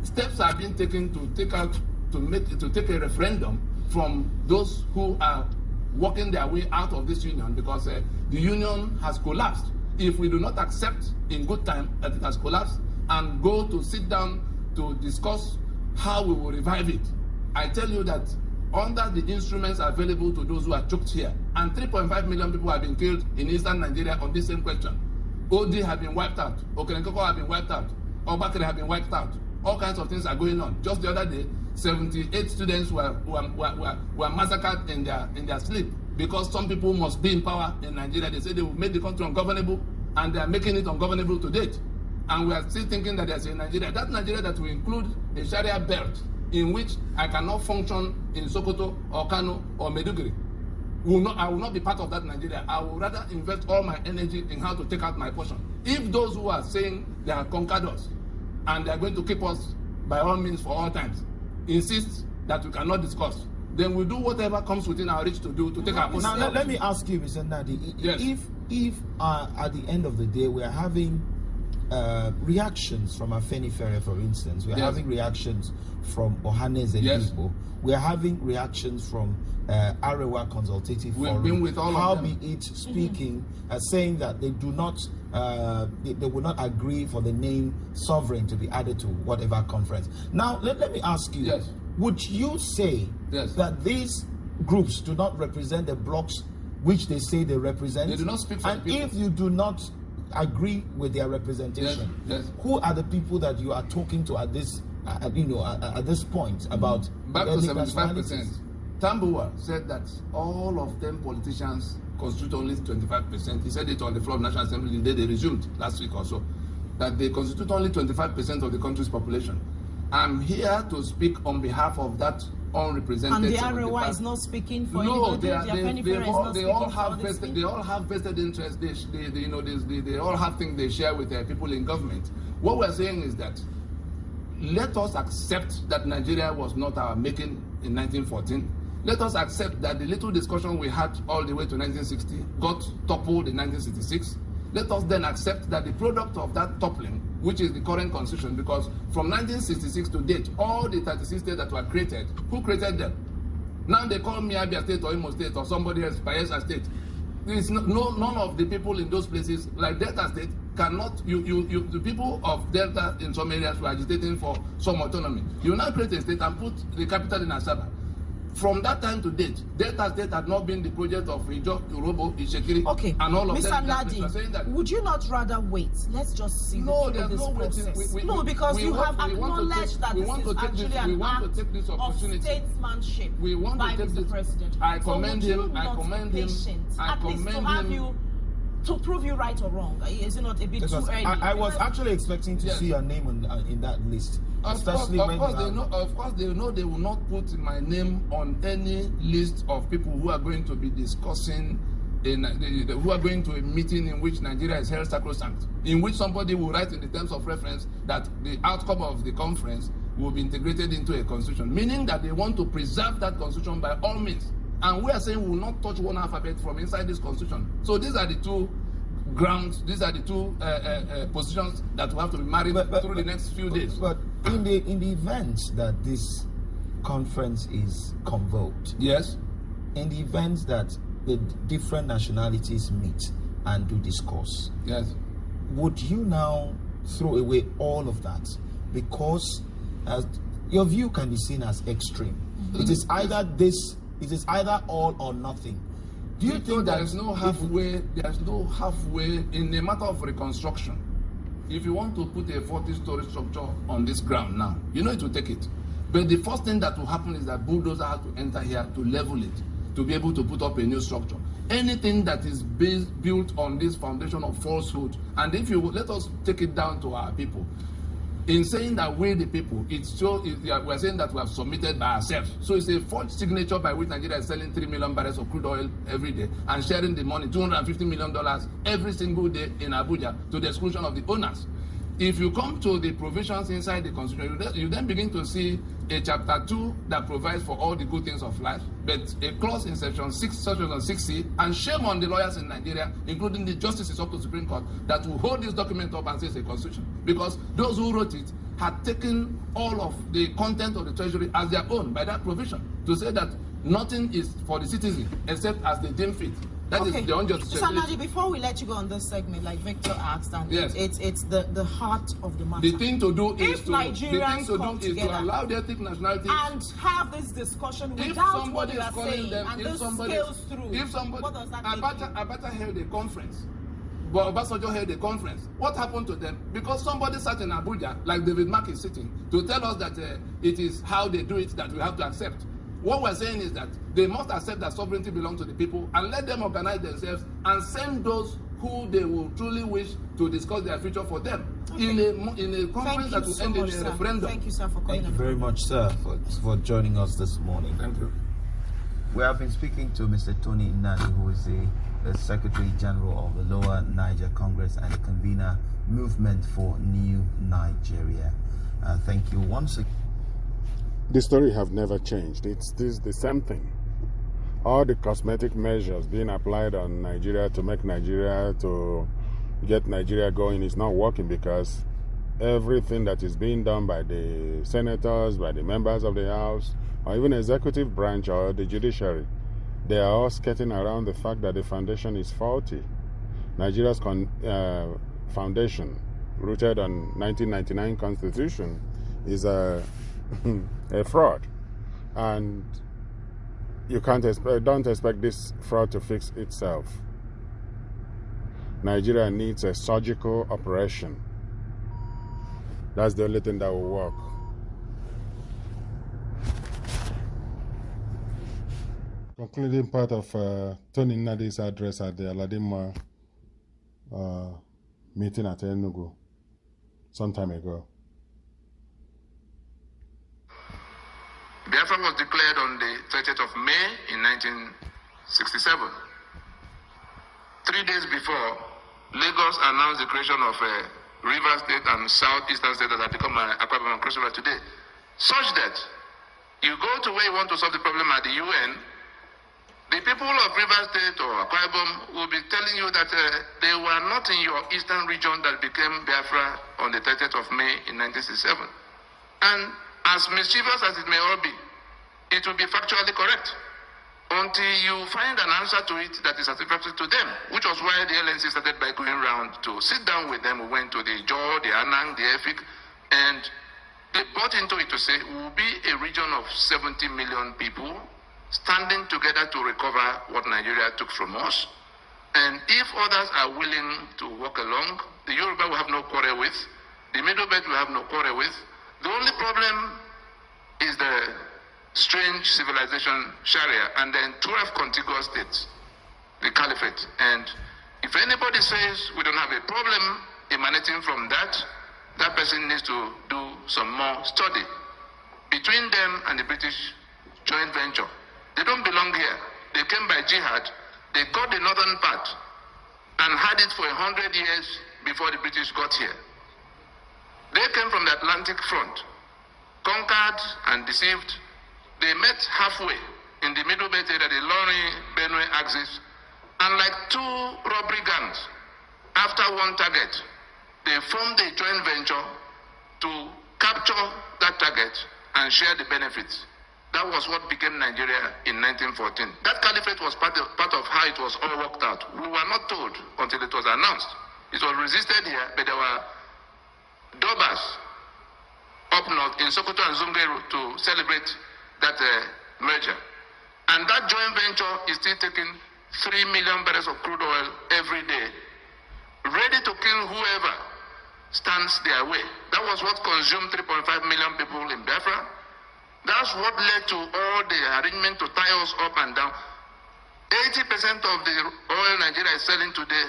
steps are being taken to take a referendum from those who are working their way out of this union, because the union has collapsed. If we do not accept in good time that it has collapsed and go to sit down to discuss how we will revive it, I tell you that under the instruments available to those who are choked here, and 3.5 million people have been killed in eastern Nigeria on this same question. OD have been wiped out, Okerenkoko have been wiped out, Obakere have been wiped out. All kinds of things are going on. Just the other day, 78 students were massacred in their sleep because some people must be in power in Nigeria. They say they will make the country ungovernable, and they are making it ungovernable to date. And we are still thinking that there's a Nigeria. That Nigeria that will include a Sharia belt in which I cannot function in Sokoto or Kano or Meduguri. I will not be part of that Nigeria. I will rather invest all my energy in how to take out my portion. If those who are saying they have conquered us and they are going to keep us by all means for all times insist that we cannot discuss, then we do whatever comes within our reach to do to take our portion. Now, let me ask you, Mr. Nadi, yes. if at the end of the day we are having reactions from Afenifere, for instance, we are having reactions from Ohaneze people, we are having reactions from Arewa Consultative Forum, been with all how of them. be it speaking, saying that they do not, they will not agree for the name sovereign to be added to whatever conference. Now, let me ask you, would you say that these groups do not represent the blocks which they say they represent? They do not speak for and the people. If you do not agree with their representation, who are the people that you are talking to at this at this point about back to 75%? Tambuwa said that all of them politicians constitute only 25%. He said it on the floor of National Assembly the day they resumed last week or so, that they constitute only 25% of the country's population. I'm here to speak on behalf of that unrepresented. And the Arewa is not speaking for anybody. No, they all have vested interests. They all have things they share with people in government. What we're saying is that let us accept that Nigeria was not our making in 1914. Let us accept that the little discussion we had all the way to 1960 got toppled in 1966. Let us then accept that the product of that toppling, which is the current constitution, because from 1966 to date, all the 36 states that were created, who created them? Now they call me Abia State or Imo State or somebody else, Bayelsa State. none of the people in those places, like Delta State, cannot, the people of Delta in some areas were agitating for some autonomy. You now create a state and put the capital in Asaba. From that time to date, Delta State had not been the project of Ijo, Urobo, Ishekiri, and all of Mr. them. Nadi, would you not rather wait? Let's just see this process. No, because you have acknowledged that this is actually an act of statesmanship by Mr. President. I commend him. I commend him. At least to have you, to prove you right or wrong. Is it not a bit too early? I was actually expecting to see your name in that list. Of course, they know they will not put my name on any list of people who are going to be discussing, who are going to a meeting in which Nigeria is held sacrosanct, in which somebody will write in the terms of reference that the outcome of the conference will be integrated into a constitution, meaning that they want to preserve that constitution by all means. And we are saying we will not touch one alphabet from inside this constitution. So these are the two grounds, these are the two positions that will have to be married through the next few days. But in the event that this conference is convoked, yes, in the event that the different nationalities meet and do discourse, yes, would you now throw away all of that? Because your view can be seen as extreme. It is either this, it is either all or nothing. Do you think there is no halfway? There is no halfway in a matter of reconstruction. If you want to put a 40-story structure on this ground now, you know it will take it. But the first thing that will happen is that bulldozer has to enter here to level it, to be able to put up a new structure. Anything that is built on this foundation of falsehood, and if you let us take it down to our people, in saying that we the people, we are saying that we have submitted by ourselves. So it's a forged signature by which Nigeria is selling 3 million barrels of crude oil every day and sharing the money, $250 million every single day in Abuja, to the exclusion of the owners. If you come to the provisions inside the Constitution, you then begin to see a chapter 2 that provides for all the good things of life, but a clause in section 6C, and shame on the lawyers in Nigeria, including the justices of the Supreme Court, that will hold this document up and say it's a constitution. Because those who wrote it had taken all of the content of the Treasury as their own by that provision, to say that nothing is for the citizen except as they deem fit. That is the unjust. Mr. Nadi, before we let you go on this segment, like Victor asked, and yes, it's the heart of the matter. The thing to do is to allow the ethnic nationality and have this discussion without what you are saying, and this scales through. If somebody, what does that Abacha held a conference, but Obasanjo held a conference. What happened to them? Because somebody sat in Abuja, like David Mark is sitting, to tell us that it is how they do it that we have to accept. What we're saying is that they must accept that sovereignty belongs to the people and let them organize themselves and send those who they will truly wish to discuss their future for them in a conference that will end in a referendum. Thank you, sir, for coming. Thank you very much, sir, for joining us this morning. Thank you. We have been speaking to Mr. Tony Nadi, who is the Secretary General of the Lower Niger Congress and the convener Movement for New Nigeria. Thank you once again. The story have never changed. It's the same thing. All the cosmetic measures being applied on Nigeria to make Nigeria, to get Nigeria going, is not working, because everything that is being done by the senators, by the members of the House, or even executive branch or the judiciary, they are all skirting around the fact that the foundation is faulty. Nigeria's foundation, rooted on 1999 Constitution, is a fraud, and you don't expect this fraud to fix itself. Nigeria needs a surgical operation. That's the only thing that will work. Concluding part of Tony Nadi's address at the Aladima meeting at Enugu some time ago. Biafra was declared on the 30th of May in 1967. 3 days before, Lagos announced the creation of a river state and southeastern state that have become Akwa Ibom and Cross River today, such that you go to where you want to solve the problem at the UN, the people of River State or Akwa Ibom will be telling you that they were not in your eastern region that became Biafra on the 30th of May in 1967. And as mischievous as it may all be, it will be factually correct. until you find an answer to it that is satisfactory to them, which was why the LNC started by going around to sit down with them. We went to the Jaw, the Anang, the EFIC, and they bought into it to say we will be a region of 70 million people standing together to recover what Nigeria took from us. And if others are willing to walk along, the Yoruba will have no quarrel with, the Middle Belt will have no quarrel with. The only problem is the strange civilization Sharia and then 12 contiguous states, the Caliphate. And if anybody says we don't have a problem emanating from that, that person needs to do some more study. Between them and the British joint venture, they don't belong here. They came by jihad. They got the northern part and had it for 100 years before the British got here. They came from the Atlantic front, conquered and deceived. They met halfway in the Middle Belt area, the Lorry-Benue axis, and like two robbery gangs, after one target, they formed a joint venture to capture that target and share the benefits. That was what became Nigeria in 1914. That caliphate was part of how it was all worked out. We were not told until it was announced. It was resisted here, but there were Dobas up north in Sokoto and Zungeru to celebrate that merger. And that joint venture is still taking 3 million barrels of crude oil every day, ready to kill whoever stands their way. That was what consumed 3.5 million people in Biafra. That's what led to all the arrangement to tie us up and down. 80% of the oil Nigeria is selling today,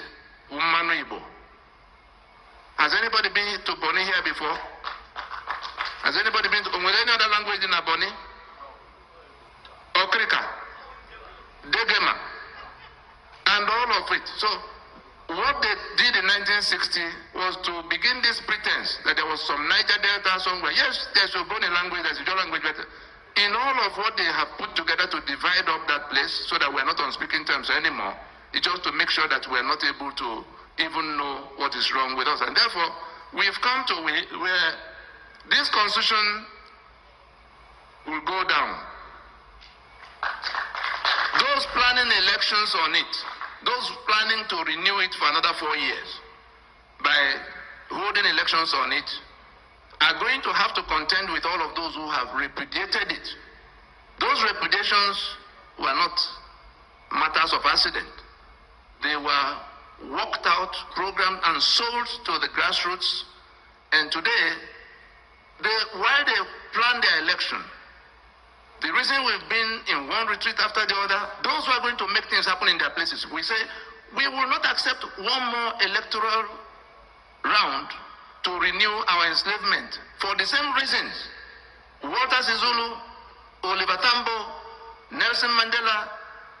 Umanu Igbo. Has anybody been to Boni here before? Has anybody been to with any other language in Boni? Okrika, Degema, and all of it. So what they did in 1960 was to begin this pretense that there was some Niger Delta somewhere. Yes, there's a Boni language, there's a Jaw language, but in all of what they have put together to divide up that place so that we're not on speaking terms anymore, it's just to make sure that we're not able to even know what is wrong with us. And therefore, we've come to where this constitution will go down. Those planning elections on it, those planning to renew it for another 4 years by holding elections on it, are going to have to contend with all of those who have repudiated it. Those repudiations were not matters of accident. They were worked out, programmed, and sold to the grassroots. And today, while they plan their election, the reason we've been in one retreat after the other, those who are going to make things happen in their places, we say, we will not accept one more electoral round to renew our enslavement for the same reasons. Walter Sisulu, Oliver Tambo, Nelson Mandela,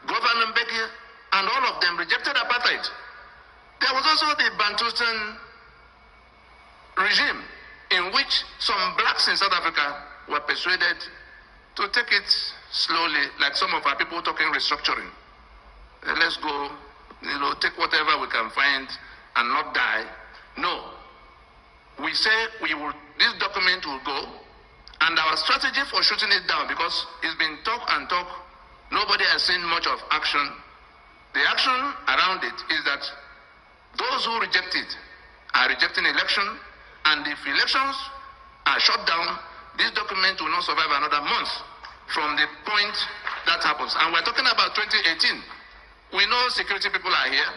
Governor Mbeki, and all of them rejected apartheid. There was also the Bantustan regime in which some blacks in South Africa were persuaded to take it slowly, like some of our people talking restructuring. Let's go, take whatever we can find and not die. No. We say this document will go, and our strategy for shooting it down, because it's been talk and talk, nobody has seen much of action. The action around it is that those who reject it are rejecting election, and if elections are shut down, this document will not survive another month from the point that happens. And we're talking about 2018. We know security people are here.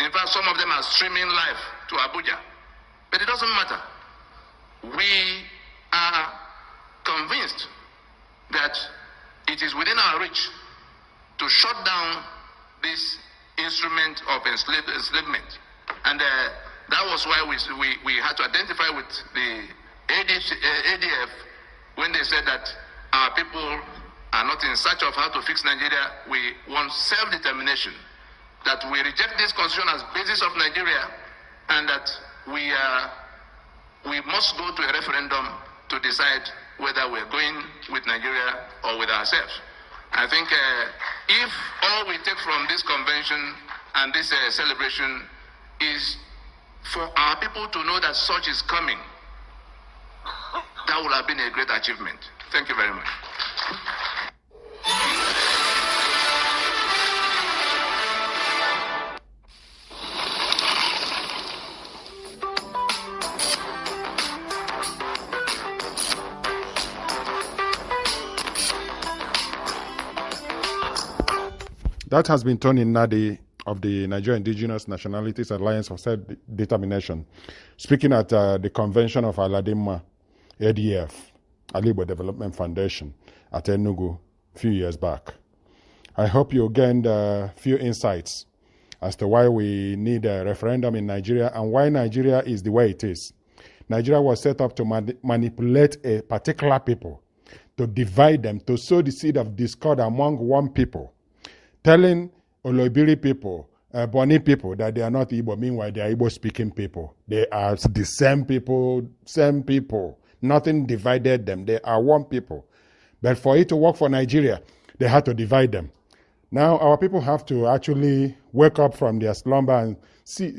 In fact, some of them are streaming live to Abuja. But it doesn't matter. We are convinced that it is within our reach to shut down this instrument of enslavement. And that was why we had to identify with the ADF when they said that our people are not in search of how to fix Nigeria. We want self-determination, that we reject this constitution as basis of Nigeria, and that we must go to a referendum to decide whether we're going with Nigeria or with ourselves. I think if all we take from this convention and this celebration is for our people to know that such is coming, that would have been a great achievement. Thank you very much. That has been Tony Nadi of the Nigerian Indigenous Nationalities Alliance of Self-Determination, speaking at the convention of Aladima, ADF, Alibo Development Foundation, at Enugu a few years back. I hope you gained a few insights as to why we need a referendum in Nigeria and why Nigeria is the way it is. Nigeria was set up to manipulate a particular people, to divide them, to sow the seed of discord among one people, telling Olobiri people, Boni people that they are not Igbo. Meanwhile, they are Igbo-speaking people. They are the same people. Nothing divided them. They are one people. But for it to work for Nigeria, they had to divide them. Now, our people have to actually wake up from their slumber and see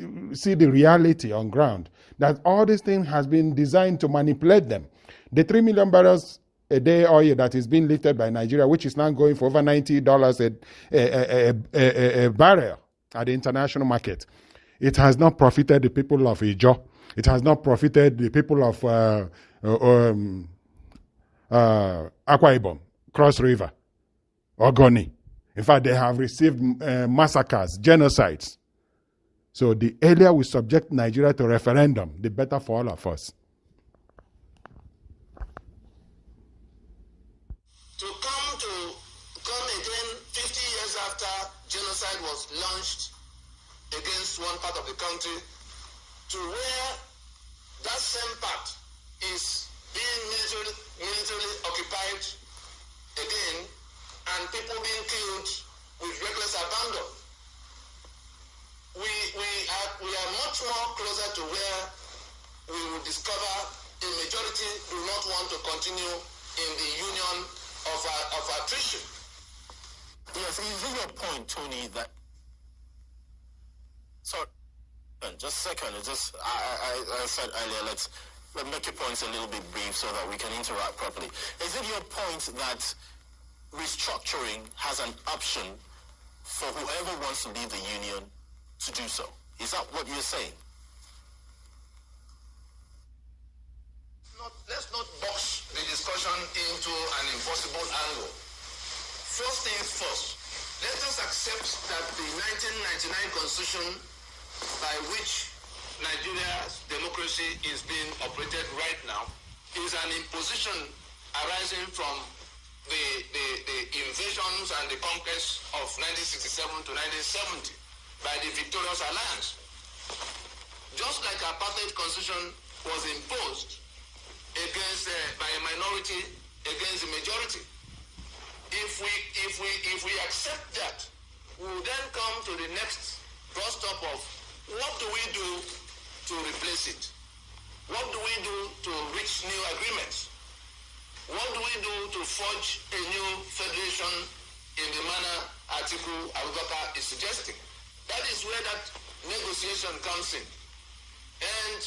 the reality on ground, that all this thing has been designed to manipulate them. The 3 million barrels a day oil that is being lifted by Nigeria, which is now going for over $90 a barrel at the international market, it has not profited the people of Ijo. It has not profited the people of Akwa Ibom, Cross River, Ogoni. In fact, they have received massacres, genocides. So the earlier we subject Nigeria to referendum, the better for all of us. To come again 50 years after genocide was launched against one part of the country, to where that same part is being militarily occupied again, and people being killed with reckless abandon. We are much more closer to where we will discover a majority do not want to continue in the union of attrition. Yes, is it your point, Tony, that... Sorry, just a second. I said earlier, let's make your points a little bit brief so that we can interact properly. Is it your point that restructuring has an option for whoever wants to leave the union to do so? Is that what you're saying? Let's not box the discussion into an impossible angle. First things first, let us accept that the 1999 constitution by which Nigeria's democracy is being operated right now is an imposition arising from the invasions and the conquests of 1967 to 1970 by the Victorious Alliance. Just like apartheid constitution was imposed against by a minority against the majority. If we accept that, we will then come to the next bus stop of what do we do to replace it? What do we do to reach new agreements? What do we do to forge a new federation in the manner Article Abubakar is suggesting? That is where that negotiation comes in. And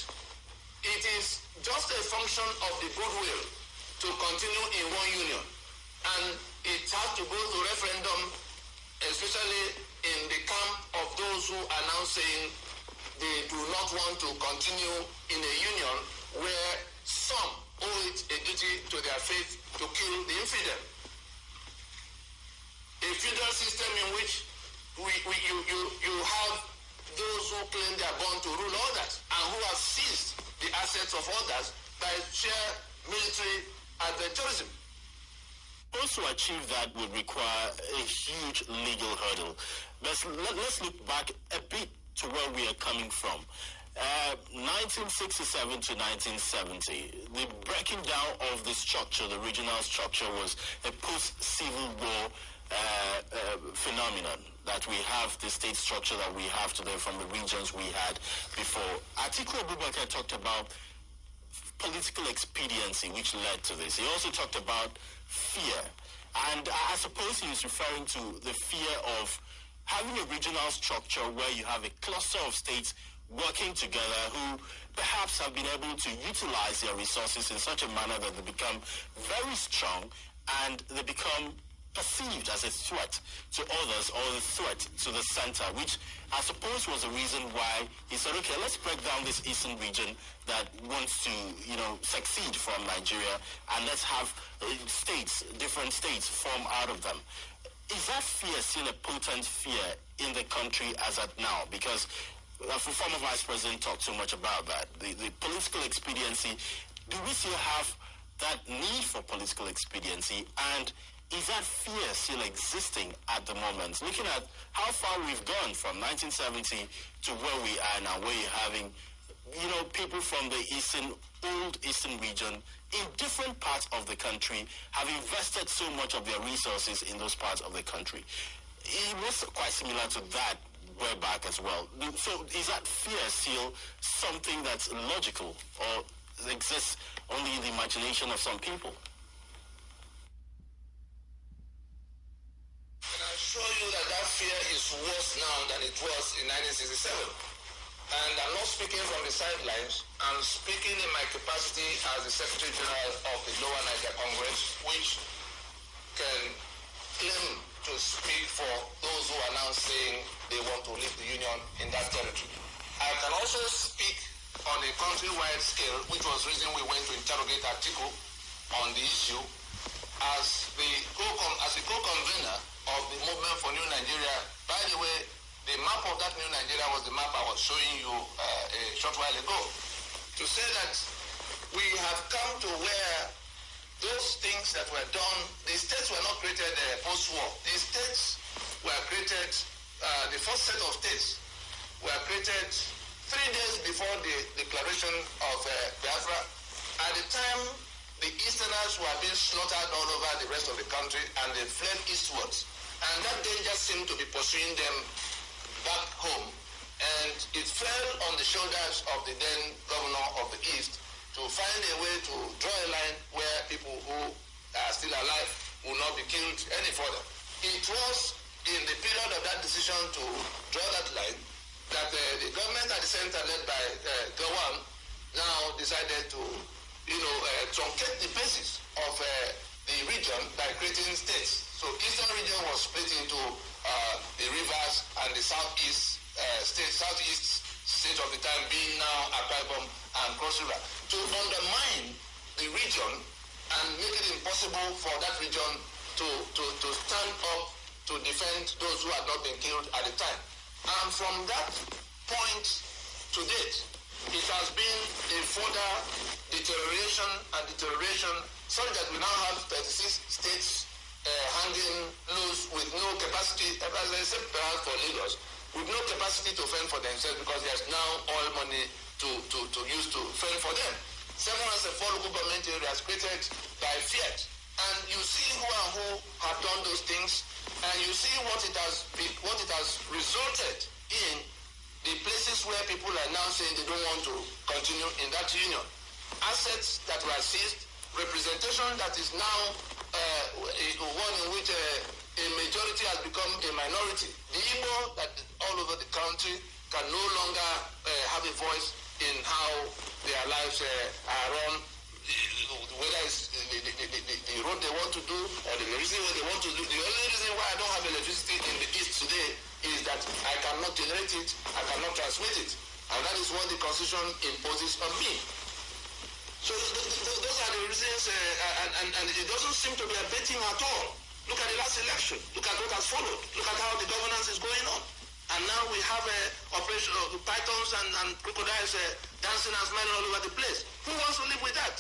it is just a function of the goodwill to continue in one union. And it has to go to referendum, especially in the camp of those who are now saying they do not want to continue in a union where some owe it a duty to their faith to kill the infidel. A feudal system in which you have those who claim they are born to rule others and who have seized the assets of others by sheer military adventurism. Also, to achieve that would require a huge legal hurdle. But let's look back a bit to where we are coming from. 1967 to 1970, the breaking down of the structure, the regional structure, was a post-Civil War phenomenon, that we have the state structure that we have today from the regions we had before. Atiku Abubakar talked about political expediency, which led to this. He also talked about fear. And I suppose he was referring to the fear of having a regional structure where you have a cluster of states working together who perhaps have been able to utilize their resources in such a manner that they become very strong and they become perceived as a threat to others or a threat to the center, which I suppose was the reason why he said, okay, let's break down this eastern region that wants to, succeed from Nigeria, and let's have states, different states form out of them. is that fear still a potent fear in the country as at now? Because the former Vice President talked so much about that. The political expediency, do we still have that need for political expediency? And is that fear still existing at the moment? Looking at how far we've gone from 1970 to where we are now, where you're having, people from the old eastern region in different parts of the country have invested so much of their resources in those parts of the country. It was quite similar to that way back as well. So is that fear still something that's logical or exists only in the imagination of some people? And I assure you that fear is worse now than it was in 1967. And I'm not speaking from the sidelines. I'm speaking in my capacity as the Secretary General of the Lower Niger Congress, which can claim to speak for those who are now saying they want to leave the Union in that territory. I can also speak on a countrywide scale, which was the reason we went to interrogate Atiku on the issue, as the co-convener of the Movement for New Nigeria. By the way, the map of that new Nigeria was the map I was showing you a short while ago. To say that we have come to where those things that were done, the states were not created post-war. The states were created, the first set of states were created 3 days before the declaration of Biafra. At the time, the Easterners were being slaughtered all over the rest of the country, and they fled eastwards. And that danger seemed to be pursuing them back home, and it fell on the shoulders of the then governor of the East to find a way to draw a line where people who are still alive will not be killed any further. It was in the period of that decision to draw that line that the government at the center, led by Gowon, now decided to truncate the basis of the region by creating states. So Eastern region was split into the rivers and the southeast state of the time being now Akwa Ibom and Cross River, to undermine the region and make it impossible for that region to stand up to defend those who had not been killed at the time. And from that point to date, it has been a further deterioration such that we now have 36 states hanging loose with no capacity, except perhaps for Lagos, with no capacity to fend for themselves because there's now oil money to use to fend for them. 704 local government areas created by Fiat. And you see who and who have done those things, and you see what it has resulted in the places where people are now saying they don't want to continue in that union. Assets that were seized, representation that is now one in which a majority has become a minority. The Igbo that all over the country can no longer have a voice in how their lives are run, whether it's the road they want to do or the reason what they want to do. The only reason why I don't have electricity in the East today is that I cannot generate it, I cannot transmit it. And that is what the Constitution imposes on me. So those are the reasons, and it doesn't seem to be abating at all. Look at the last election. Look at what has followed. Look at how the governance is going on. And now we have operation pythons and crocodiles dancing and smiling all over the place. Who wants to live with that?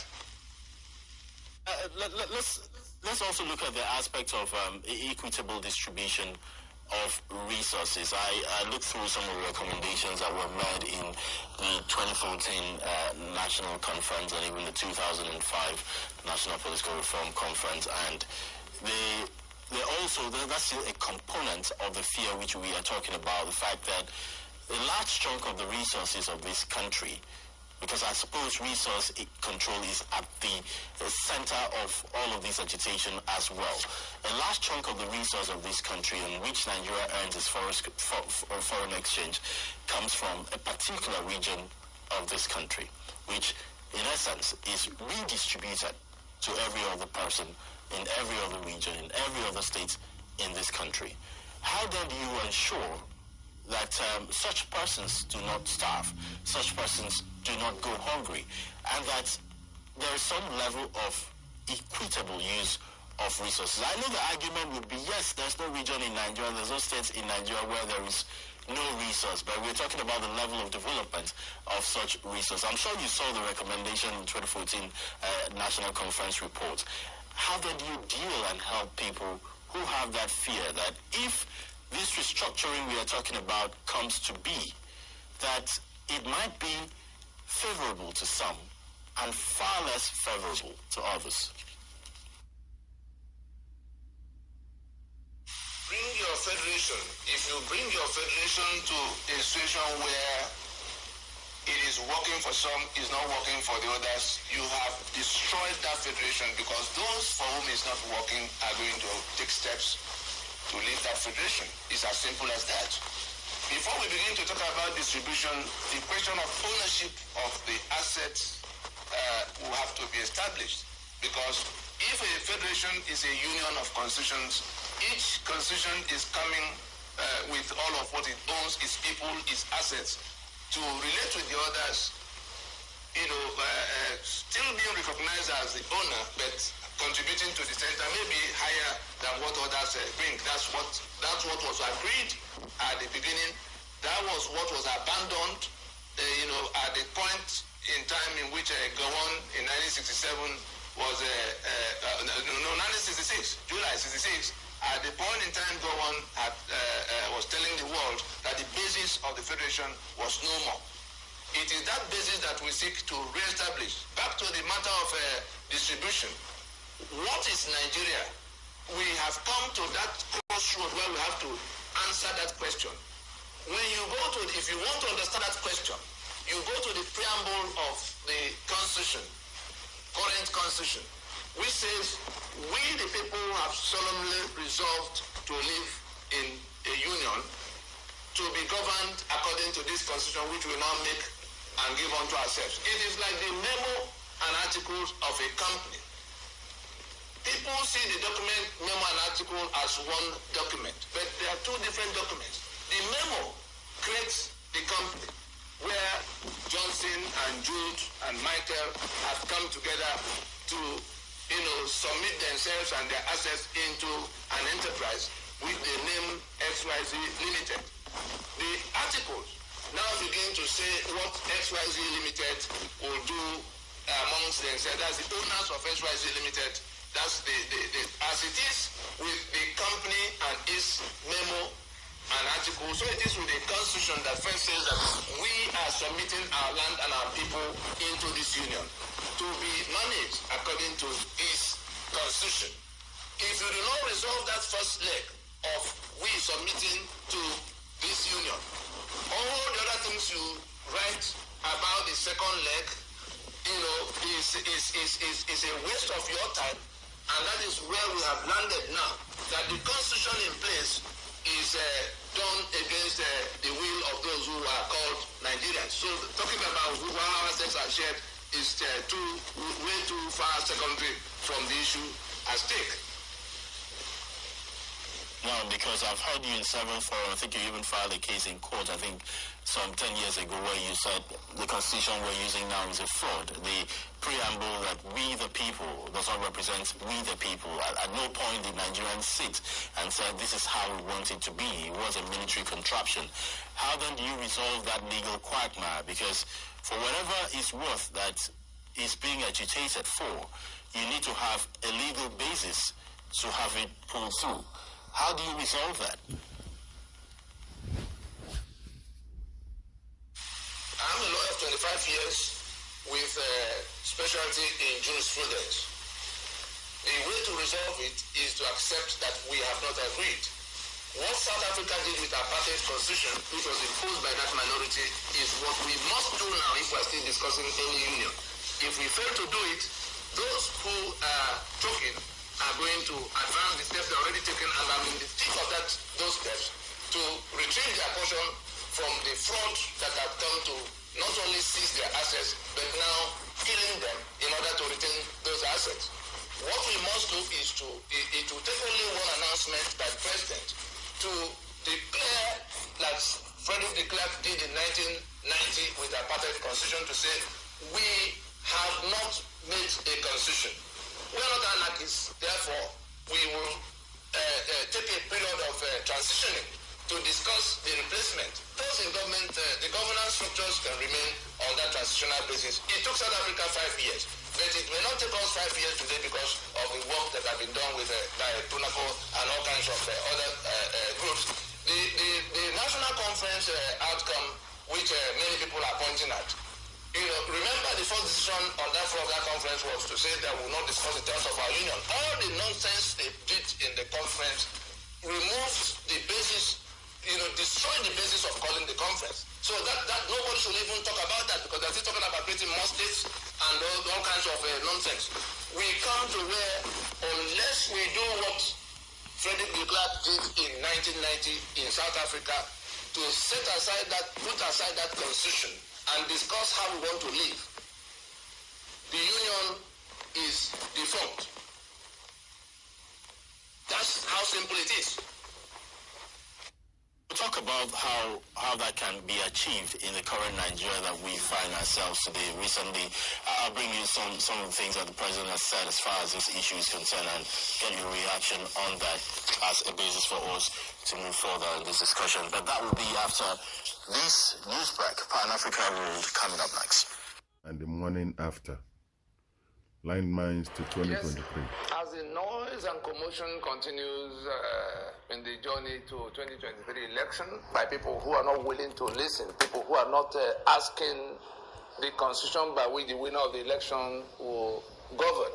Let's also look at the aspect of equitable distribution of resources. I looked through some of the recommendations that were made in the 2014 National Conference and even the 2005 National Political Reform Conference, and that's still a component of the fear which we are talking about, the fact that a large chunk of the resources of this country, because I suppose resource control is at the center of all of this agitation as well. A large chunk of the resource of this country in which Nigeria earns its foreign exchange comes from a particular region of this country, which in essence is redistributed to every other person in every other region, in every other state in this country. How then do you ensure that such persons do not starve, such persons do not go hungry, and that there is some level of equitable use of resources. I know the argument would be, yes, there's no region in Nigeria, there's no state in Nigeria where there is no resource, but we're talking about the level of development of such resource. I'm sure you saw the recommendation in 2014 National Conference report. How then do you deal and help people who have that fear that if this restructuring we are talking about comes to be, that it might be favorable to some and far less favorable to others? Bring your federation. If you bring your federation to a situation where it is working for some, is not working for the others, you have destroyed that federation, because those for whom it's not working are going to take steps to leave that federation. It's as simple as that. Before we begin to talk about distribution, the question of ownership of the assets will have to be established, because if a federation is a union of constitutions, each constitution is coming with all of what it owns, its people, its assets, to relate with the others, still being recognized as the owner, but contributing to the center maybe higher than what others bring. That's what was agreed at the beginning. That was what was abandoned, at the point in time in which Gowon in 1967 was 1966, July 66. At the point in time, Gowon was telling the world that the basis of the federation was no more. It is that basis that we seek to re-establish. Back to the matter of distribution. What is Nigeria? We have come to that crossroad where we have to answer that question. When you go to, if you want to understand that question, you go to the preamble of the Constitution, current Constitution, which says, we the people have solemnly resolved to live in a union to be governed according to this constitution, which we now make and give unto ourselves. It is like the memo and articles of a company. People see the document, memo and article, as one document, but there are two different documents. The memo creates the company, where Johnson and Jude and Michael have come together to submit themselves and their assets into an enterprise with the name XYZ Limited. The articles now begin to say what XYZ Limited will do amongst themselves. That's the owners of XYZ Limited. That's as it is with the company and its memo and article. So it is with the constitution that first says that we are submitting our land and our people into this union to be managed according to this constitution. If you do not resolve that first leg of we submitting to this union, all the other things you write about the second leg, is a waste of your time, and that is where we have landed now. That the constitution in place is done against the will of those who are called Nigerians. So talking about how our assets are shared is way too far secondary from the issue at stake. No, because I've heard you in several forums. I think you even filed a case in court, I think some 10 years ago, where you said the constitution we're using now is a fraud. The preamble that we the people does not represent we the people. At no point did Nigerians sit and said this is how we want it to be. It was a military contraption. How then do you resolve that legal quagmire? Because for whatever it's worth that is being agitated for, you need to have a legal basis to have it pulled through. How do you resolve that? I'm a lawyer of 25 years with a specialty in jurisprudence. The way to resolve it is to accept that we have not agreed. What South Africa did with apartheid constitution, which was imposed by that minority, is what we must do now if we're still discussing any union. If we fail to do it, those who are talking are going to advance the steps they're already taken, and I'm in the thick of those steps to retrieve their portion from the fraud that have come to not only seize their assets, but now killing them in order to retain those assets. What we must do is to take only one announcement by the president to declare, like Frederick de Klerk did in 1990 with the apartheid constitution, to say we have not made a constitution. We are not anarchists, therefore we will take a period of transitioning to discuss the replacement. Those in government, the governance structures can remain on that transitional basis. It took South Africa 5 years, but it may not take us 5 years today because of the work that have been done with by PUNACO and all kinds of other groups. The national conference outcome, which many people are pointing at, remember the first decision on that floor of that conference was to say that we will not discuss the terms of our union. All the nonsense they did in the conference removed the basis, destroyed the basis of calling the conference. So that nobody should even talk about that because they're still talking about creating more states and all kinds of nonsense. We come to where unless we do what Frederick de Klerk did in 1990 in South Africa to put aside that constitution and discuss how we want to live, the union is defunct. That's how simple it is. We'll talk about how that can be achieved in the current Nigeria that we find ourselves today. Recently, I'll bring you some of the things that the president has said as far as this issue is concerned and get your reaction on that as a basis for us to move further in this discussion. But that will be after this news break. Pan-Africa Road coming up next. And the morning after. Landmines to 2023. Yes, as the noise and commotion continues in the journey to 2023 election by people who are not willing to listen, people who are not asking the constitution by which the winner of the election will govern,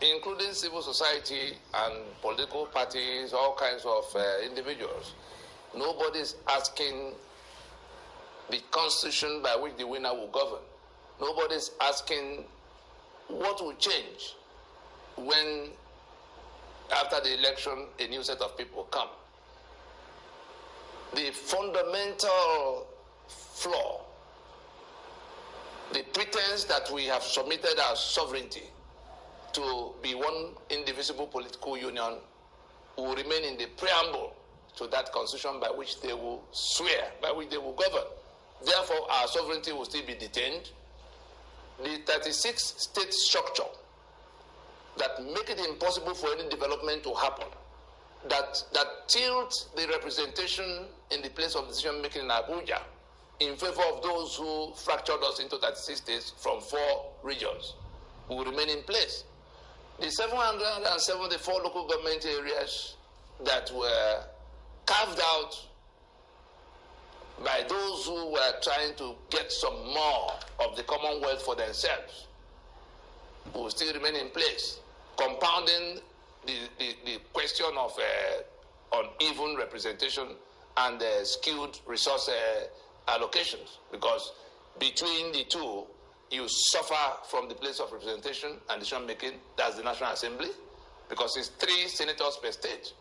including civil society and political parties, all kinds of individuals. Nobody is asking the constitution by which the winner will govern. Nobody is asking what will change when, after the election, a new set of people come. The fundamental flaw, the pretense that we have submitted our sovereignty to be one indivisible political union will remain in the preamble to that constitution by which they will swear, by which they will govern. Therefore, our sovereignty will still be detained. The 36-state structure that make it impossible for any development to happen, that tilts the representation in the place of decision-making in Abuja in favor of those who fractured us into 36 states from 4 regions, will remain in place. The 774 local government areas that were carved out by those who were trying to get some more of the Commonwealth for themselves will still remain in place, compounding the question of uneven representation and skewed resource allocations, because between the two, you suffer from the place of representation and decision making. That's the National Assembly, because it's 3 senators per state.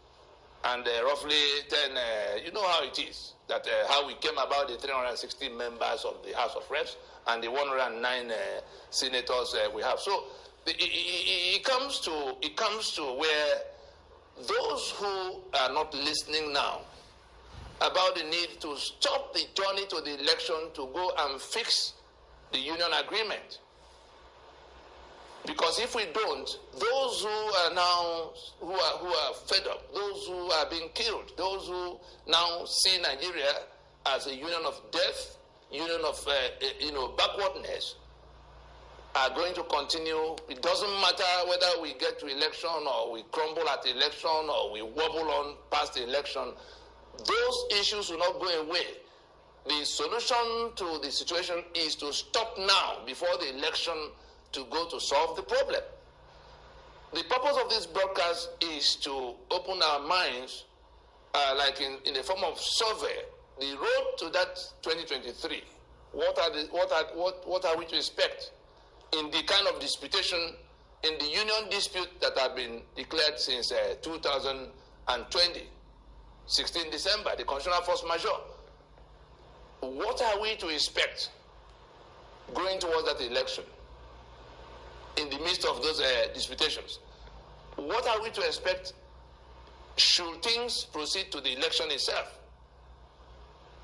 And roughly 10, you know how it is, that how we came about the 360 members of the House of Reps and the 109 senators we have. So it comes to where those who are not listening now about the need to stop the journey to the election to go and fix the union agreement. Because if we don't, those who are now who are fed up, those who are being killed, those who now see Nigeria as a union of death, union of backwardness, are going to continue. It doesn't matter whether we get to election or we crumble at election or we wobble on past the election. Those issues will not go away. The solution to the situation is to stop now before the election to go to solve the problem. The purpose of this broadcast is to open our minds, like in the form of survey, the road to that 2023. What are we to expect in the kind of disputation, in the union dispute that have been declared since 2020, 16 December, the constitutional force majeure? What are we to expect going towards that election? In the midst of those disputations, what are we to expect should things proceed to the election itself?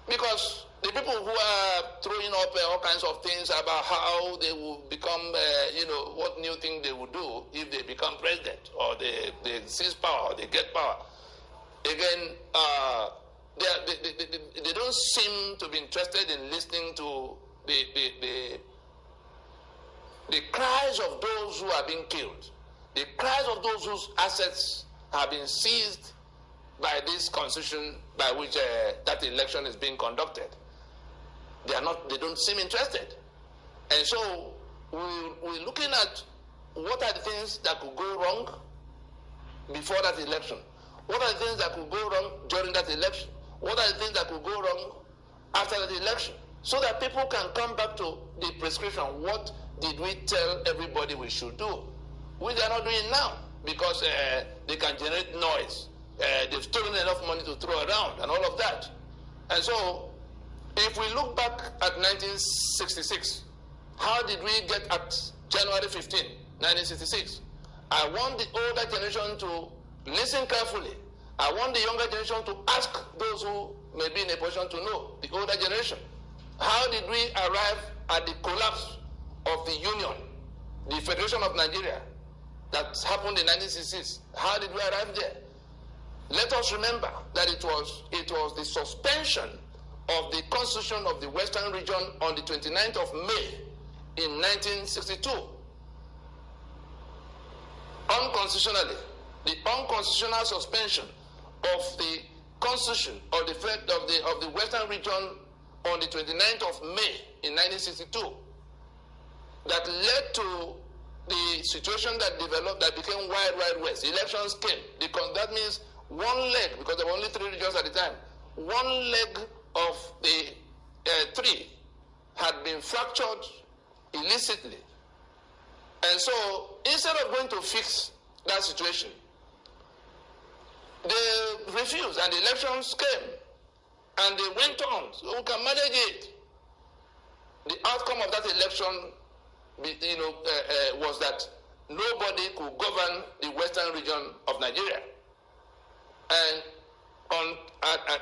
Because the people who are throwing up all kinds of things about how they will become, what new thing they will do if they become president, or they seize power, or they get power. Again, they don't seem to be interested in listening to the cries of those who are being killed, the cries of those whose assets have been seized by this constitution by which that election is being conducted. They don't seem interested. And so we're looking at what are the things that could go wrong before that election. What are the things that could go wrong during that election? What are the things that could go wrong after the election? So that people can come back to the prescription. What did we tell everybody we should do? Which they are not doing now, because they can generate noise. They've stolen enough money to throw around and all of that. And so, if we look back at 1966, how did we get at January 15, 1966? I want the older generation to listen carefully. I want the younger generation to ask those who may be in a position to know, the older generation. How did we arrive at the collapse of the Union, the Federation of Nigeria, that happened in 1966? How did we arrive there? Let us remember that it was the suspension of the Constitution of the Western Region on the 29th of May in 1962. Unconstitutionally, the unconstitutional suspension of the Constitution of the Western Region on the 29th of May in 1962, that led to the situation that developed, that became Wild West. Elections came. That means one leg, because there were only 3 regions at the time, one leg of the 3 had been fractured illicitly. And so, instead of going to fix that situation, they refused, and the elections came, and they went on. So we can manage it. The outcome of that election, was that nobody could govern the Western region of Nigeria. And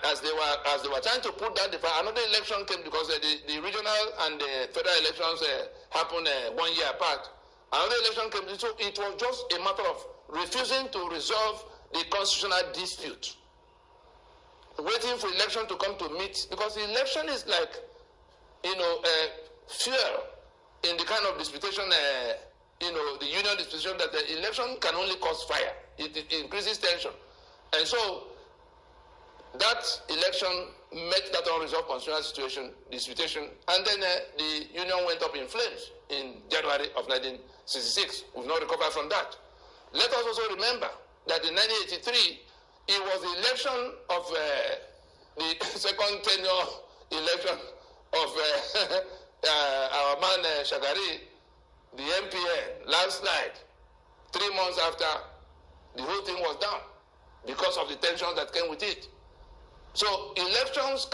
as they were trying to put that, another election came, because the regional and the federal elections happened 1 year apart. Another election came, so it was just a matter of refusing to resolve the constitutional dispute, waiting for election to come to meet, because the election is like, fuel in the kind of disputation, the union disputation, that the election can only cause fire. It increases tension. And so that election met that unresolved constitutional disputation, and then the union went up in flames in January of 1966. We've not recovered from that. Let us also remember that in 1983, it was the election of the second tenure election of our man Shagari, the MPN, landslide, 3 months after the whole thing was down, because of the tension that came with it. So elections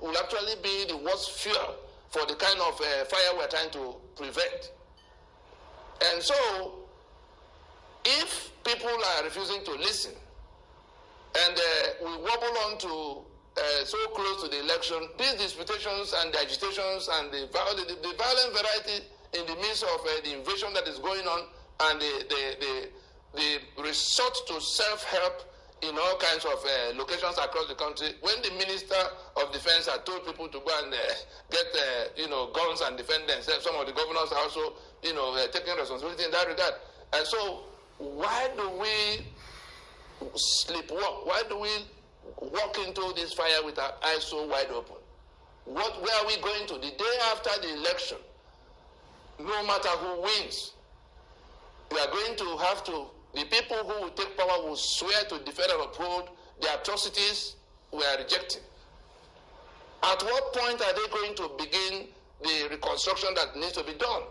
will actually be the worst fuel for the kind of fire we're trying to prevent. And so, if people are refusing to listen, and we wobble on to so close to the election, these disputations and the agitations and the violent variety in the midst of the invasion that is going on, and the resort to self-help in all kinds of locations across the country, when the Minister of Defense had told people to go and get guns and defend themselves, some of the governors are also taking responsibility in that regard. And so, why do we sleepwalk? Why do we walk into this fire with our eyes so wide open? Where are we going to? The day after the election, no matter who wins, we are going to have to, the people who will take power will swear to defend and uphold the atrocities we are rejecting. At what point are they going to begin the reconstruction that needs to be done?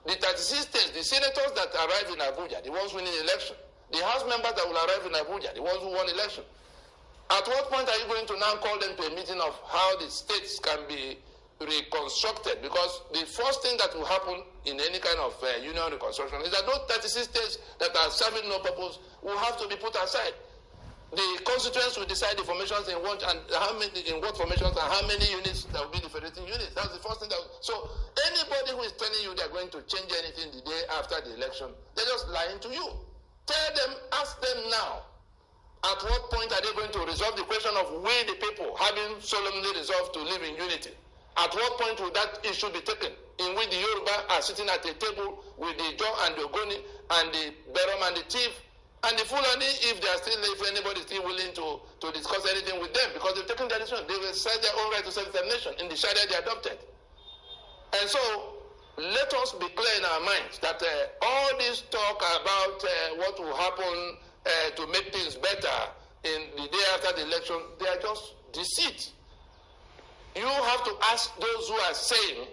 The 36 states, the senators that arrive in Abuja, the ones winning the election, the House members that will arrive in Abuja, the ones who won election. At what point are you going to now call them to a meeting of how the states can be reconstructed? Because the first thing that will happen in any kind of union reconstruction is that those 36 states that are serving no purpose will have to be put aside. the constituents will decide the formations in what and how many in what formations and how many units that will be the federating units. That's the first thing. So anybody who is telling you they're going to change anything the day after the election, they're just lying to you. Tell them, ask them now, at what point are they going to resolve the question of we the people having solemnly resolved to live in unity? At what point will that issue be taken, in which the Yoruba are sitting at a table with the Jaw and the Ogoni and the Berom and the Thief and the Fulani, if anybody is still willing to discuss anything with them, because they've taken their decision. They will set their own right to self-determination in the Sharia they adopted. And so, let us be clear in our minds that all this talk about what will happen to make things better in the day after the election, they are just deceit. You have to ask those who are saying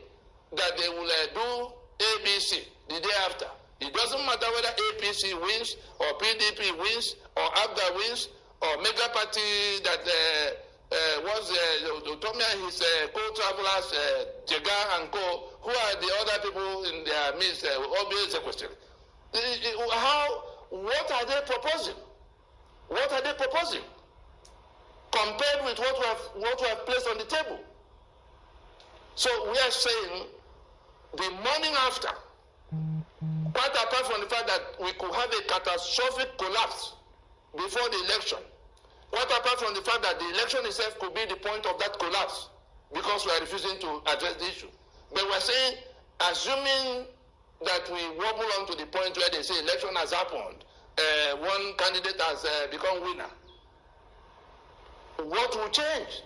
that they will do ABC the day after. It doesn't matter whether APC wins or PDP wins or ABDA wins or Mega Party that was Tomia and his co-travelers, Jega and co, who are the other people in their midst, obvious sequestered. What are they proposing? What are they proposing? Compared with what we have placed on the table. So we are saying the morning after, quite apart from the fact that we could have a catastrophic collapse before the election, quite apart from the fact that the election itself could be the point of that collapse because we are refusing to address the issue. But we are saying, assuming that we wobble on to the point where they say election has happened, one candidate has become winner, what will change?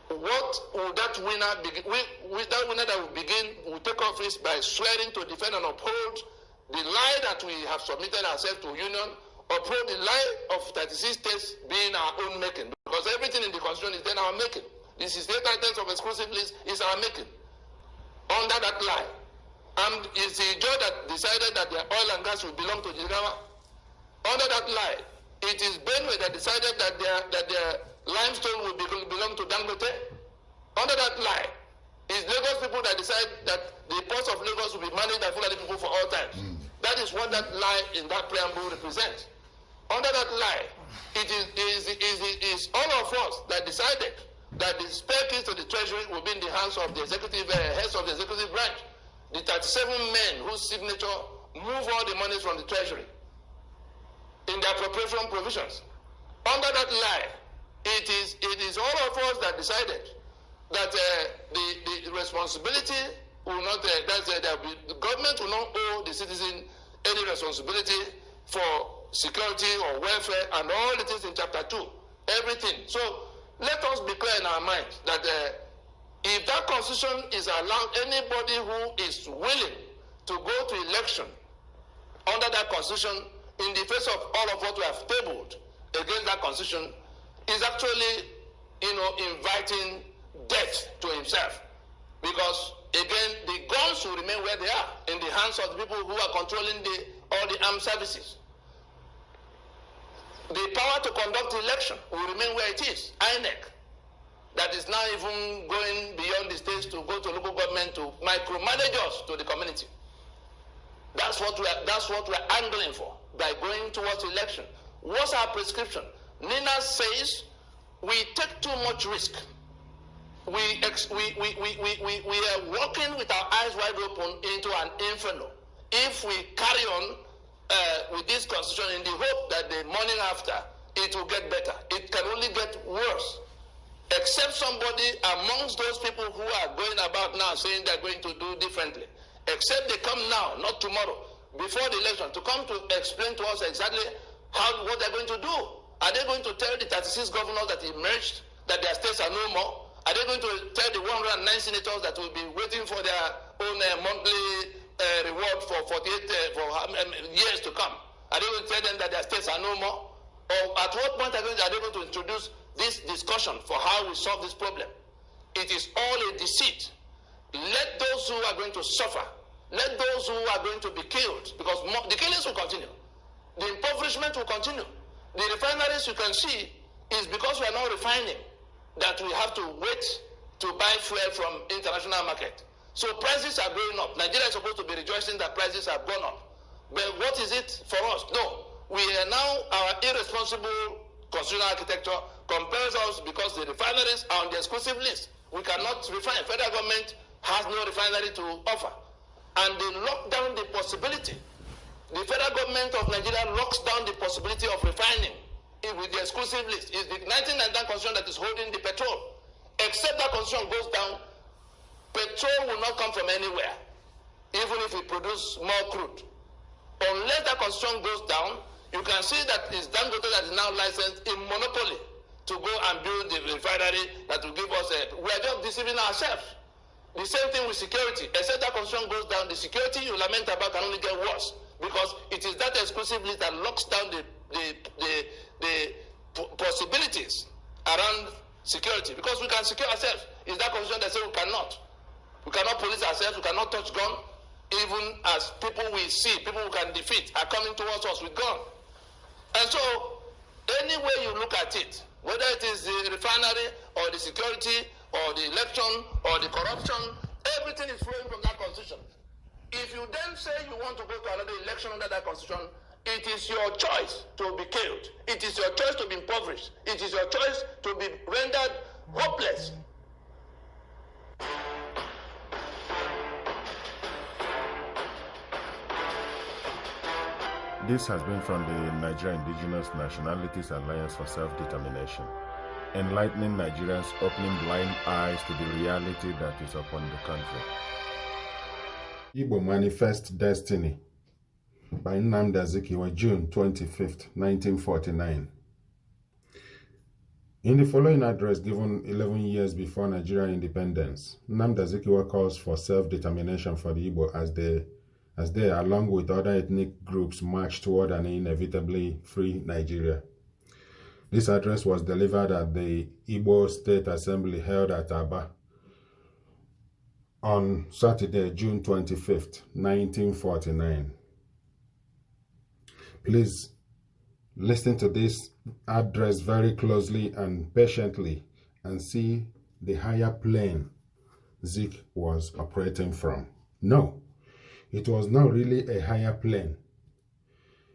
What will that winner begin? That winner that will begin will take office by swearing to defend and uphold the lie that we have submitted ourselves to union, uphold the lie of 36 states being our own making, because everything in the constitution is then our making. This is 8 items of exclusive list is our making. Under that lie, and it's the judge that decided that the oil and gas will belong to Jigawa. Under that lie, it is Benue that decided that their limestone will belong to Dangote. Under that lie, it's Lagos people that decide that the ports of Lagos will be managed by Fulani people for all times. That is what that lie in that preamble represents. Under that lie, it is all of us that decided that the spare keys to the treasury will be in the hands of the executive heads of the executive branch, the 37 men whose signature move all the monies from the treasury in the appropriation provisions. Under that lie, it is all of us that decided that the responsibility will not, the government will not owe the citizen any responsibility for security or welfare and all the things in chapter 2, everything. So let us be clear in our minds that if that constitution is allowed, anybody who is willing to go to election under that constitution in the face of all of what we have tabled against that constitution is actually, inviting death to himself. Because, again, the guns will remain where they are, in the hands of the people who are controlling all the armed services. The power to conduct the election will remain where it is, INEC. That is now even going beyond the states to go to local government to micromanage us to the community. That's what we're angling for by going towards election. What's our prescription? Nina says we take too much risk. We are walking with our eyes wide open into an inferno if we carry on with this constitution in the hope that the morning after it will get better. It can only get worse, except somebody amongst those people who are going about now saying they're going to do differently, except they come now, not tomorrow, before the election, to come to explain to us exactly what they're going to do. Are they going to tell the 36 governors that emerged that their states are no more? Are they going to tell the 109 senators that will be waiting for their own monthly reward for 48 years to come? Are they going to tell them that their states are no more? Or at what point are they going to introduce this discussion for how we solve this problem? It is all a deceit. Let those who are going to suffer, let those who are going to be killed, because the killings will continue. The impoverishment will continue. The refineries you can see is because we are not refining that we have to wait to buy fuel from international market. So prices are going up. Nigeria is supposed to be rejoicing that prices have gone up. But what is it for us? No. We are now, our irresponsible constitutional architecture compels us, because the refineries are on the exclusive list. We cannot refine. Federal government has no refinery to offer. And they lock down the possibility. The federal government of Nigeria locks down the possibility of refining with the exclusive list. It's the 1999 constitution that is holding the petrol. Except that constitution goes down, petrol will not come from anywhere, even if we produce more crude. Unless that constitution goes down, you can see that it's Dangote that is now licensed in monopoly to go and build the refinery that will give us a... We are just deceiving ourselves. The same thing with security. Except that constitution goes down, the security you lament about can only get worse, because it is that exclusive list that locks down the possibilities around security, because we can secure ourselves. It's that constitution that says we cannot. We cannot police ourselves, we cannot touch gun, even as people we see, people we can defeat, are coming towards us with gun. And so, any way you look at it, whether it is the refinery or the security or the election or the corruption, everything is flowing from that constitution. If you then say you want to go to another election under that constitution, it is your choice to be killed. It is your choice to be impoverished. It is your choice to be rendered hopeless. This has been from the Nigeria Indigenous Nationalities Alliance for Self-Determination, enlightening Nigerians, opening blind eyes to the reality that is upon the country. Igbo Manifest Destiny by Nnamdi Azikiwe, June 25th, 1949. In the following address given 11 years before Nigerian independence, Nnamdi Azikiwe calls for self-determination for the Igbo as they, along with other ethnic groups, march toward an inevitably free Nigeria. This address was delivered at the Igbo State Assembly held at Aba on Saturday, June 25th, 1949. Please listen to this address very closely and patiently and see the higher plane Zik was operating from. No, it was not really a higher plane.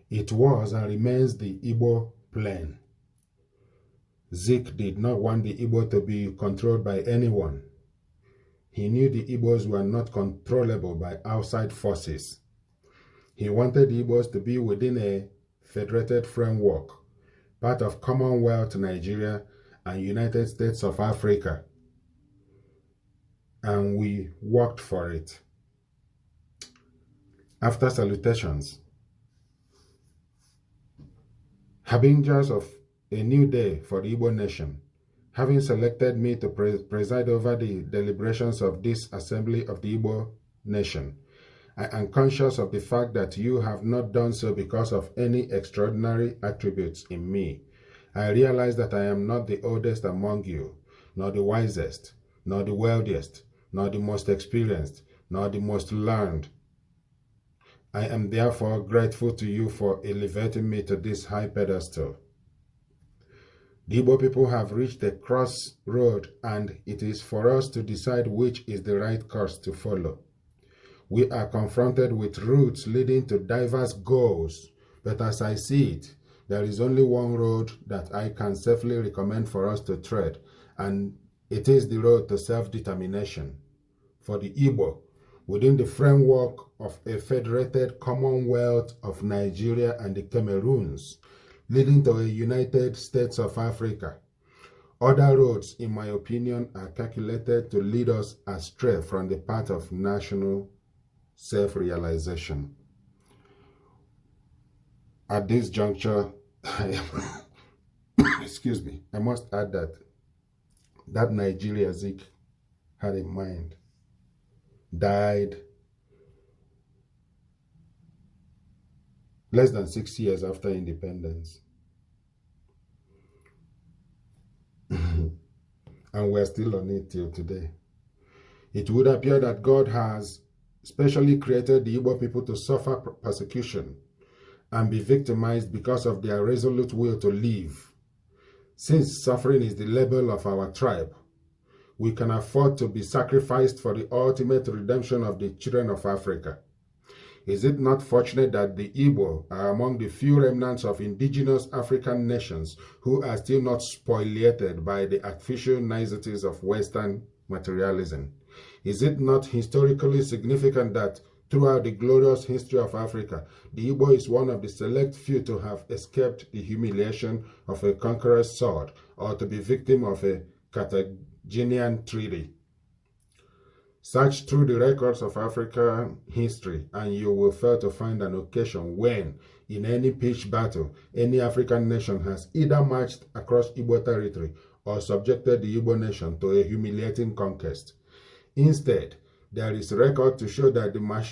It was and remains the Igbo plane. Zik did not want the Igbo to be controlled by anyone. He knew the Igbos were not controllable by outside forces. He wanted the Igbos to be within a federated framework, part of Commonwealth Nigeria and United States of Africa. And we worked for it. After salutations, harbingers of a new day for the Igbo nation, having selected me to preside over the deliberations of this assembly of the Igbo nation, I am conscious of the fact that you have not done so because of any extraordinary attributes in me. I realize that I am not the oldest among you, nor the wisest, nor the wealthiest, nor the most experienced, nor the most learned. I am therefore grateful to you for elevating me to this high pedestal. The Igbo people have reached a crossroad, and it is for us to decide which is the right course to follow. We are confronted with routes leading to diverse goals, but as I see it, there is only one road that I can safely recommend for us to tread, and it is the road to self-determination. For the Igbo, within the framework of a federated Commonwealth of Nigeria and the Cameroons, leading to a United States of Africa. Other roads, in my opinion, are calculated to lead us astray from the path of national self-realization. At this juncture, excuse me, I must add that Nigeria Zik had in mind died less than 6 years after independence. And we're still on it till today. It would appear that God has specially created the Igbo people to suffer persecution and be victimized because of their resolute will to live. Since suffering is the label of our tribe, we can afford to be sacrificed for the ultimate redemption of the children of Africa. Is it not fortunate that the Igbo are among the few remnants of indigenous African nations who are still not spoliated by the artificial niceties of Western materialism? Is it not historically significant that throughout the glorious history of Africa, the Igbo is one of the select few to have escaped the humiliation of a conqueror's sword or to be victim of a Carthaginian treaty? Search through the records of African history and you will fail to find an occasion when, in any pitched battle, any African nation has either marched across Igbo territory or subjected the Igbo nation to a humiliating conquest. Instead, there is record to show that the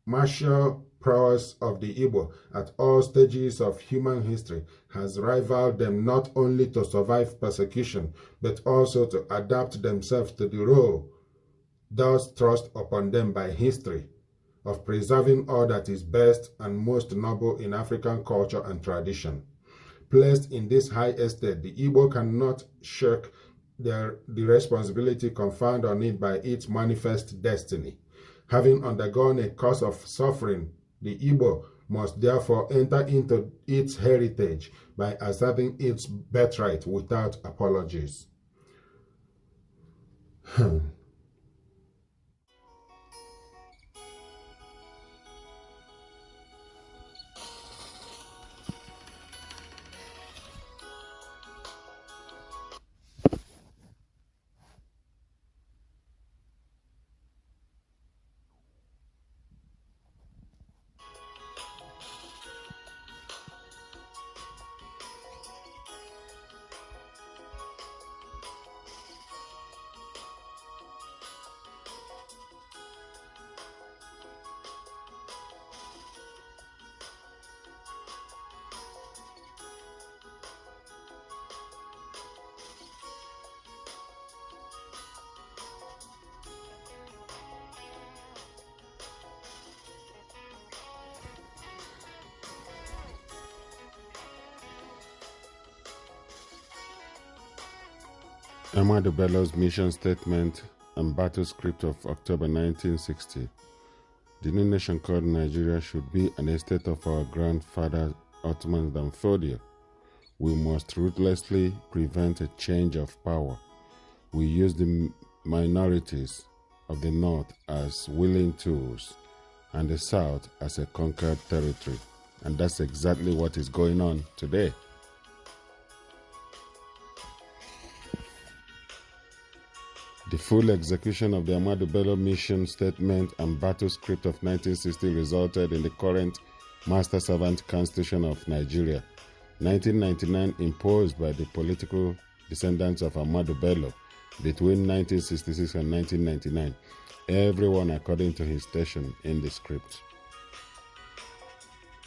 martial prowess of the Igbo at all stages of human history has rivaled them not only to survive persecution, but also to adapt themselves to the role thus thrust upon them by history of preserving all that is best and most noble in African culture and tradition. Placed in this high estate, the Igbo cannot shirk the responsibility conferred on it by its manifest destiny. Having undergone a course of suffering, the Igbo must therefore enter into its heritage by asserting its birthright without apologies. Ahmadu Bello's mission statement and battle script of October 1960. The new nation called Nigeria should be an estate of our grandfather Ottoman Dan Fodio. We must ruthlessly prevent a change of power. We use the minorities of the North as willing tools and the South as a conquered territory. And that's exactly what is going on today. The full execution of the Ahmadu Bello mission statement and battle script of 1960 resulted in the current master-servant constitution of Nigeria, 1999, imposed by the political descendants of Ahmadu Bello between 1966 and 1999, everyone according to his station in the script.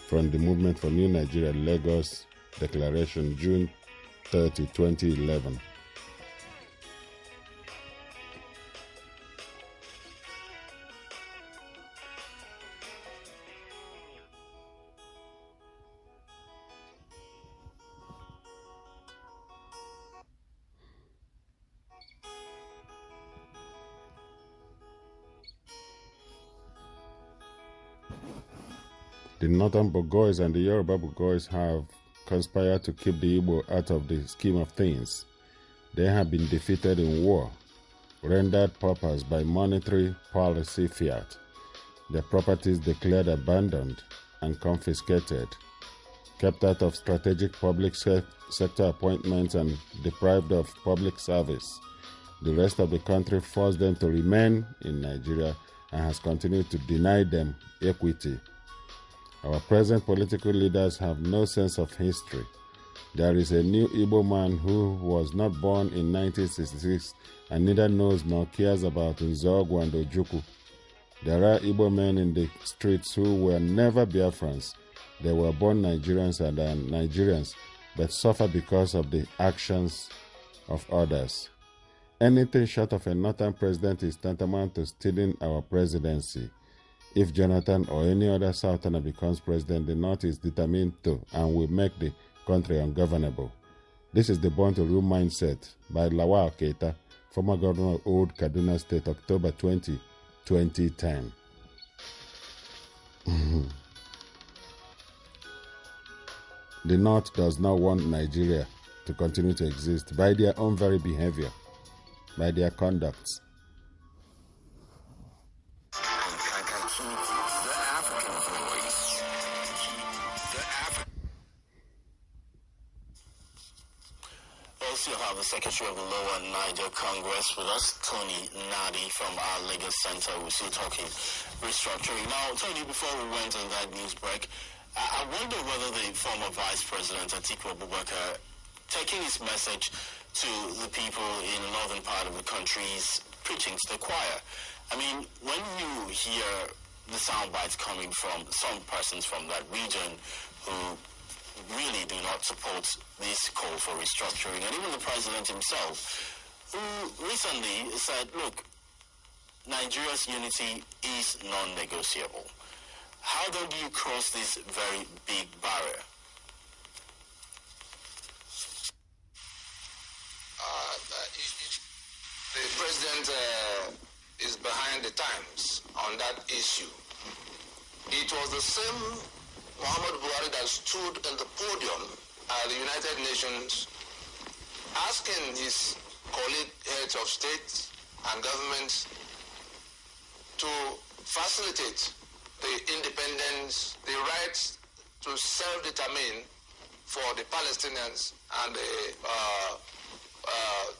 From the Movement for New Nigeria, Lagos Declaration, June 30, 2011. The Northern Bogoys and the Yoruba Bogoys have conspired to keep the Igbo out of the scheme of things. They have been defeated in war, rendered paupers by monetary policy fiat, their properties declared abandoned and confiscated, kept out of strategic public sector appointments and deprived of public service. The rest of the country forced them to remain in Nigeria and has continued to deny them equity. Our present political leaders have no sense of history. There is a new Igbo man who was not born in 1966 and neither knows nor cares about Nzogwu and Ojukwu. There are Igbo men in the streets who were never Biafrans. They were born Nigerians and are Nigerians, but suffer because of the actions of others. Anything short of a northern president is tantamount to stealing our presidency. If Jonathan or any other southerner becomes president, the North is determined to and will make the country ungovernable. This is the born to rule mindset by Lawal Keita, former governor of Old Kaduna State, October 20, 2010. The North does not want Nigeria to continue to exist by their own very behavior, by their conducts. Also have the Secretary of the Lower Niger Congress with us, Tony Nadi from our Lagos Center. We're still talking restructuring. Now, Tony, before we went on that news break, I wonder whether the former Vice President Atiku Abubakar, taking his message to the people in the northern part of the country, is preaching to the choir. I mean, when you hear the sound bites coming from some persons from that region who really do not support this call for restructuring, and even the president himself, who recently said, look, Nigeria's unity is non-negotiable. How then do you cross this very big barrier? The president is behind the times on that issue. It was the same Muhammad Buhari that stood on the podium at the United Nations asking his colleague heads of state and governments to facilitate the independence, the rights to self-determine for the Palestinians and the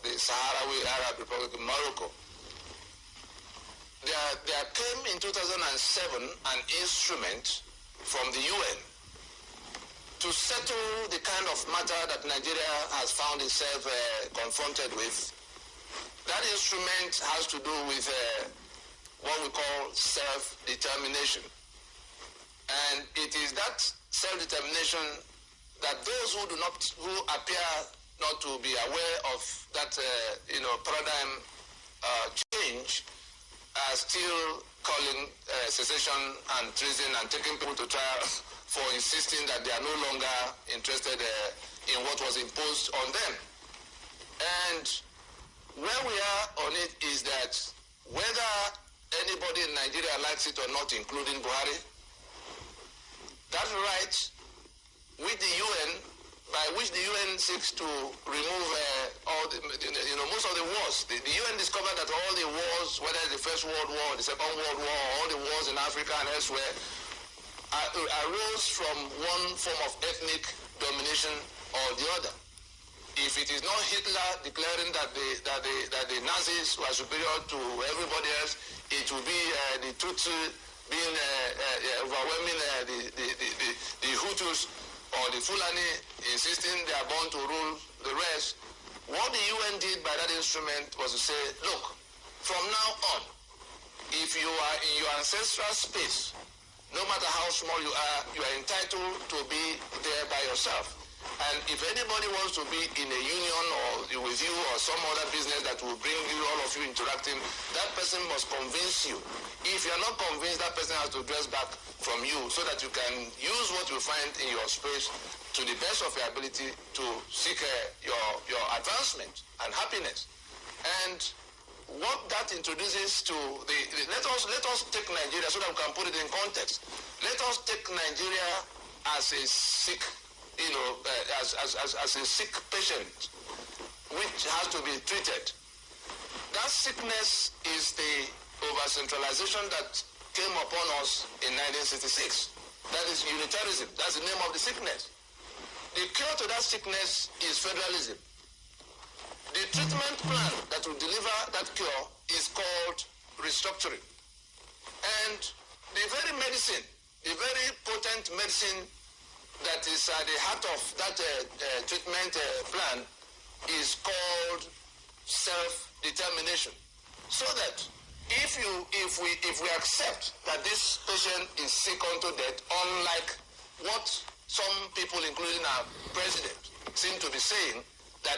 Sahrawi Arab Republic of Morocco. There came in 2007 an instrument from the UN to settle the kind of matter that Nigeria has found itself confronted with. That instrument has to do with what we call self-determination. And it is that self-determination that those who appear not to be aware of that, paradigm change are still calling secession and treason and taking people to trial for insisting that they are no longer interested in what was imposed on them. And where we are on it is that whether anybody in Nigeria likes it or not, including Buhari, that right with the UN, by which the UN seeks to remove most of the wars. The UN discovered that all the wars, whether the First World War, the Second World War, all the wars in Africa and elsewhere, arose from one form of ethnic domination or the other. If it is not Hitler declaring that the Nazis were superior to everybody else, it will be the Tutsi being overwhelming the Hutus, or the Fulani insisting they are born to rule the rest. What the UN did by that instrument was to say, look, from now on, if you are in your ancestral space, no matter how small you are entitled to be there by yourself. And if anybody wants to be in a union or with you or some other business that will bring you, all of you interacting, that person must convince you. If you're not convinced, that person has to dress back from you so that you can use what you find in your space to the best of your ability to seek your advancement and happiness. And what that introduces to let us take Nigeria so that we can put it in context. Let us take Nigeria as a sick, as a sick patient which has to be treated. That sickness is the over-centralization that came upon us in 1966. That is unitarism. That's the name of the sickness. The cure to that sickness is federalism. The treatment plan that will deliver that cure is called restructuring. And the very medicine, the very potent medicine that is at the heart of that treatment plan is called self-determination. So that if we accept that this patient is sick unto death, unlike what some people, including our president, seem to be saying, that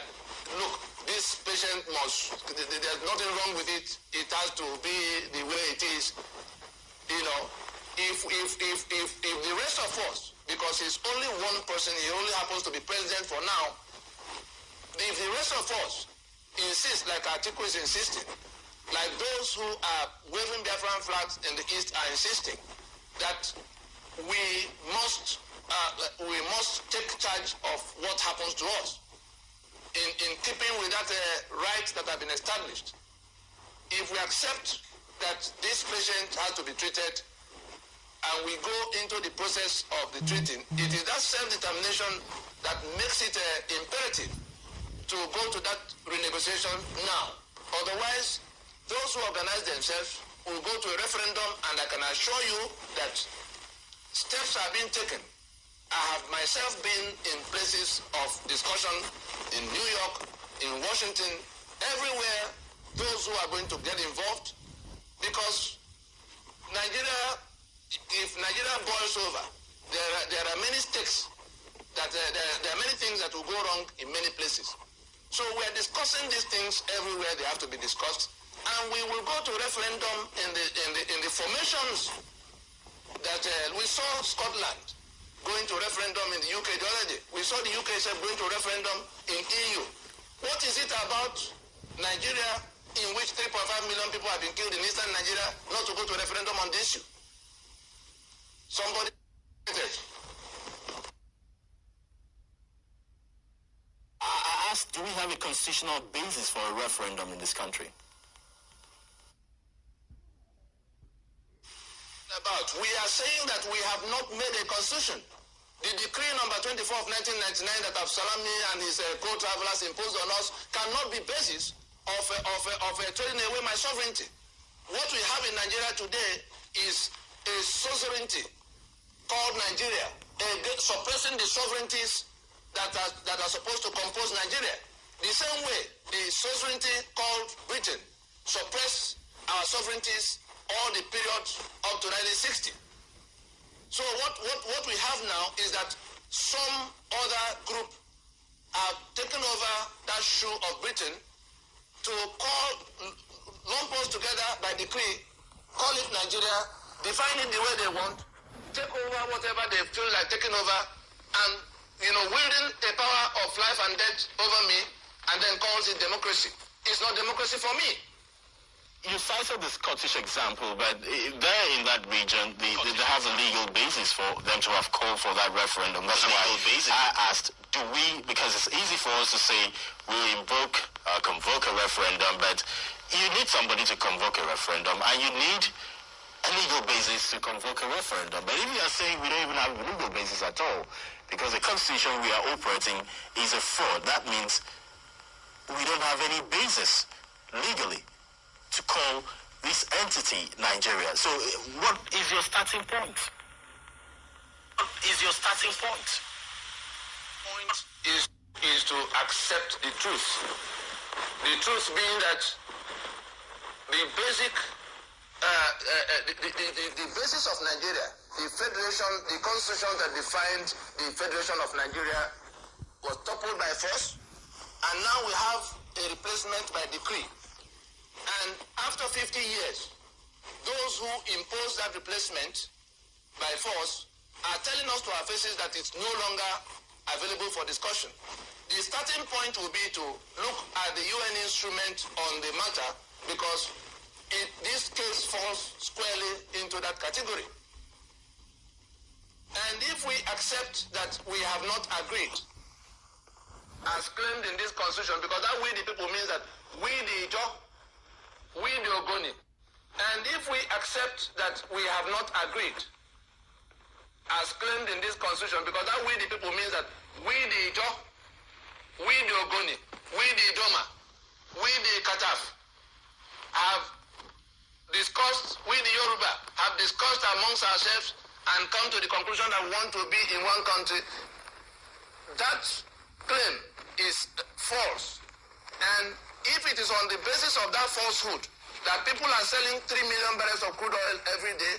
look, this patient there's nothing wrong with it, it has to be the way it is. If the rest of us, because he's only one person, he only happens to be president for now, if the rest of us insist, like Atiku is insisting, like those who are waving Biafran flags in the East are insisting, that we must we must take charge of what happens to us in keeping with that right that have been established. If we accept that this patient has to be treated and we go into the process of the treating, it is that self-determination that makes it imperative to go to that renegotiation now. Otherwise, those who organize themselves will go to a referendum, and I can assure you that steps are being taken. I have myself been in places of discussion in New York, in Washington, everywhere, those who are going to get involved, because Nigeria, if Nigeria boils over, there are many stakes, that there are many things that will go wrong in many places. So we are discussing these things everywhere they have to be discussed, and we will go to referendum in the formations that we saw Scotland going to referendum in the UK the other day. We saw the UK going to referendum in EU. What is it about Nigeria, in which 3.5 million people have been killed in eastern Nigeria, not to go to referendum on this issue? Somebody. I asked, do we have a constitutional basis for a referendum in this country? We are saying that we have not made a constitution. The decree number 24 of 1999 that Absalami and his co-travelers imposed on us cannot be basis of trading away my sovereignty. What we have in Nigeria today is a suzerainty called Nigeria, suppressing the sovereignties that are supposed to compose Nigeria. The same way the sovereignty called Britain suppressed our sovereignties all the period up to 1960. So what we have now is that some other group have taken over that shoe of Britain to lump us together by decree, call it Nigeria, define it the way they want, take over whatever they feel like taking over, and wielding a power of life and death over me, and then calls it democracy. It's not democracy for me. You cited the Scottish example, but there in that region, they have a legal basis for them to have called for that referendum. That's why I asked, do we, because it's easy for us to say we'll convoke a referendum, but you need somebody to convoke a referendum, and you need a legal basis to convoke a referendum. But if you are saying we don't even have a legal basis at all, because the constitution we are operating is a fraud, that means we don't have any basis legally to call this entity Nigeria. So what is your starting point? What is your starting point? Point is to accept the truth. The truth being that the basic, the basis of Nigeria, the federation, the constitution that defined the federation of Nigeria was toppled by force, and now we have a replacement by decree. And after 50 years, those who imposed that replacement by force are telling us to our faces that it's no longer available for discussion. The starting point will be to look at the UN instrument on the matter, because this case falls squarely into that category. And if we accept that we have not agreed, as claimed in this constitution, because that we the people means that we the Ijo, we the Ogoni. And if we accept that we have not agreed, as claimed in this constitution, because that we the people means that we the Ijo, we the Ogoni, we the Idoma, we the Kataf have discussed, we the Yoruba have discussed amongst ourselves and come to the conclusion that we want to be in one country. That claim is false. And if it is on the basis of that falsehood that people are selling 3 million barrels of crude oil every day,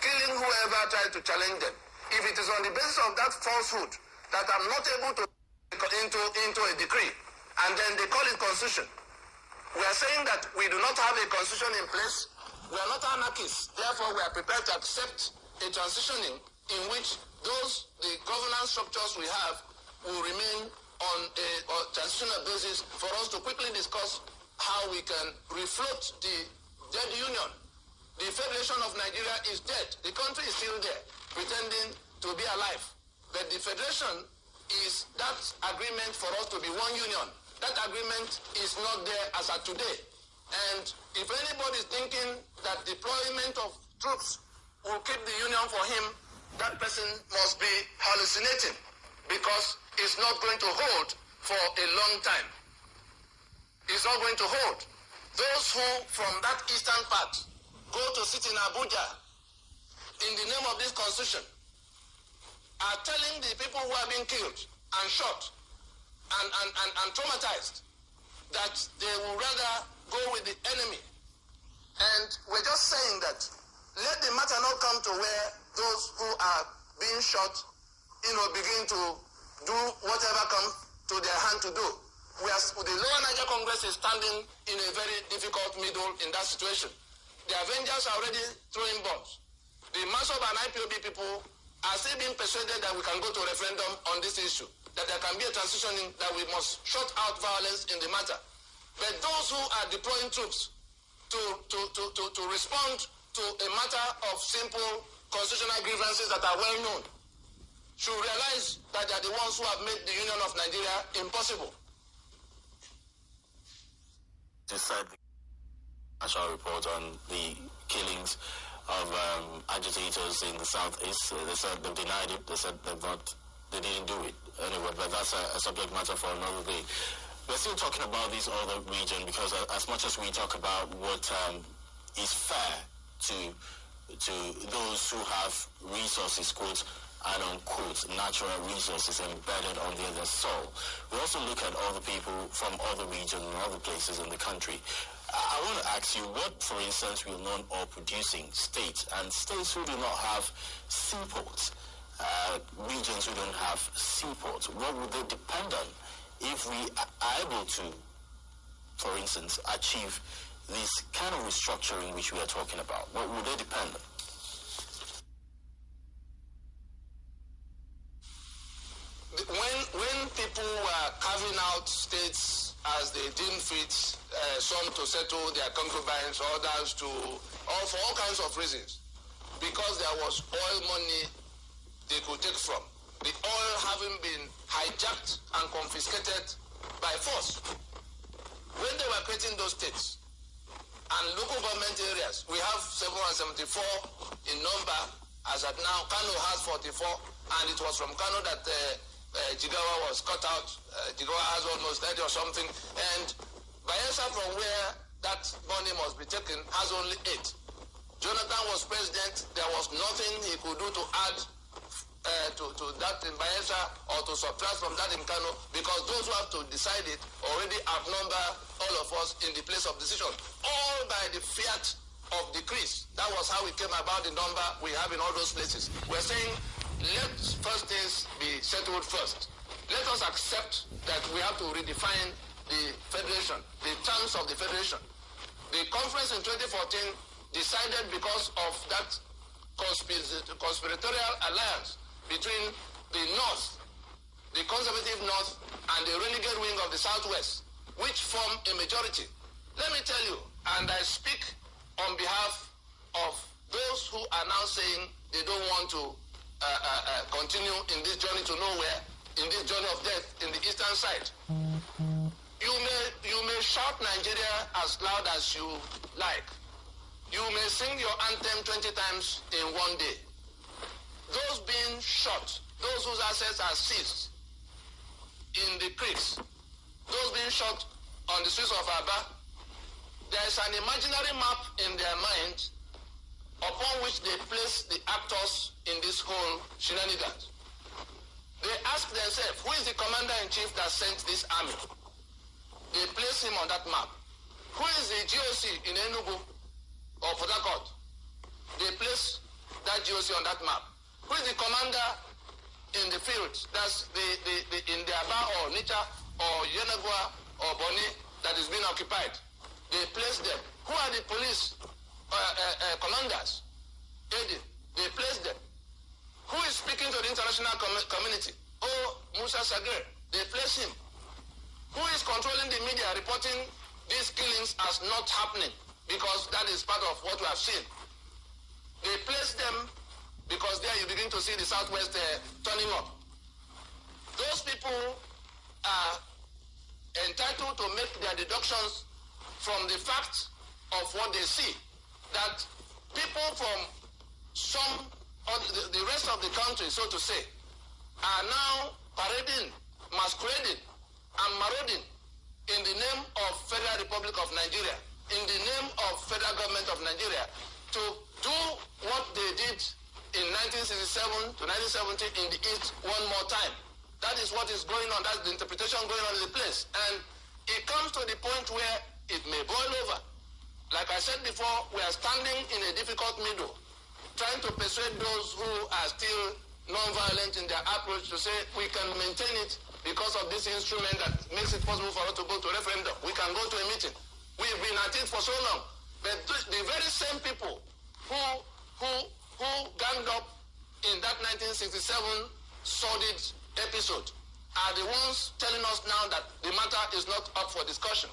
killing whoever tries to challenge them, if it is on the basis of that falsehood that I'm not able to into a decree, and then they call it constitution, we are saying that we do not have a constitution in place. We are not anarchists. Therefore, we are prepared to accept a transitioning in which the governance structures we have will remain on a transitional basis for us to quickly discuss how we can refloat the dead union. The Federation of Nigeria is dead. The country is still there, pretending to be alive. But the federation is that agreement for us to be one union. That agreement is not there as of today. And if anybody is thinking that deployment of troops will keep the union for him, that person must be hallucinating, because it's not going to hold for a long time. It's not going to hold. Those who from that eastern part go to sit in Abuja in the name of this constitution are telling the people who are being killed and shot and traumatized that they will rather go with the enemy. And we're just saying that let the matter not come to where those who are being shot, begin to do whatever comes to their hand to do. The Lower Niger Congress is standing in a very difficult middle in that situation. The Avengers are already throwing bombs. The MASOB and IPOB people are still being persuaded that we can go to referendum on this issue, that there can be a transitioning, that we must shut out violence in the matter. But those who are deploying troops to respond to a matter of simple constitutional grievances that are well known should realize that they are the ones who have made the Union of Nigeria impossible. This said, I shall report on the killings of agitators in the southeast. They said they've denied it. They said they didn't do it anyway. But that's a subject matter for another day. We're still talking about this other region because as much as we talk about what is fair to those who have resources, quote and unquote, natural resources embedded under their soul, we also look at other people from other regions and other places in the country. I want to ask you, what, for instance, will non-oil producing states and states who do not have seaports, regions who don't have seaports, what would they depend on if we are able to, for instance, achieve this kind of restructuring which we are talking about? What would they depend on? When people were carving out states as they deemed fit, some to settle their concubines, others for all kinds of reasons, because there was oil money they could take from, the oil having been hijacked and confiscated by force. When they were creating those states and local government areas, we have 774 in number. As at now, Kano has 44, and it was from Kano that Jigawa was cut out. Jigawa has almost 90 or something, and Bayelsa, from where that money must be taken, has only 8. Jonathan was president. There was nothing he could do to add to that in Bayelsa or to subtract from that in Kano, because those who have to decide it already outnumber all of us in the place of decision, all by the fiat of decrees. That was how we came about the number we have in all those places. We're saying, let first things be settled first. Let us accept that we have to redefine the federation, the terms of the federation. The conference in 2014 decided, because of that conspiratorial alliance between the North, the conservative North, and the renegade wing of the Southwest, which form a majority. Let me tell you, and I speak on behalf of those who are now saying they don't want to continue in this journey to nowhere, in this journey of death in the eastern side. You may shout Nigeria as loud as you like. You may sing your anthem 20 times in one day. Those being shot, those whose assets are seized in the creeks, those being shot on the streets of Aba, there is an imaginary map in their mind upon which they place the actors in this whole shenanigans. They ask themselves, who is the commander-in-chief that sent this army? They place him on that map. Who is the GOC in Enugu or Port Harcourt? They place that GOC on that map. Who is the commander in the field? That's in the Aba or Nicha or Yenagua or Boni that is being occupied. They place them. Who are the police commanders? They place them. Who is speaking to the international community? Oh, Musa Sagir. They place him. Who is controlling the media, reporting these killings as not happening? Because that is part of what we have seen. They place them because there you begin to see the Southwest turning up. those people are entitled to make their deductions from the fact of what they see. That people from some of the rest of the country, so to say, are now parading, masquerading, and marauding in the name of Federal Republic of Nigeria, in the name of Federal Government of Nigeria, to do what they did in 1967 to 1970 in the East one more time. That is what is going on. That's the interpretation going on in the place. And it comes to the point where it may boil over. Like I said before, we are standing in a difficult middle, trying to persuade those who are still non-violent in their approach to say we can maintain it because of this instrument that makes it possible for us to go to referendum. We can go to a meeting. We've been at it for so long. But the very same people who ganged up in that 1967 sordid episode are the ones telling us now that the matter is not up for discussion.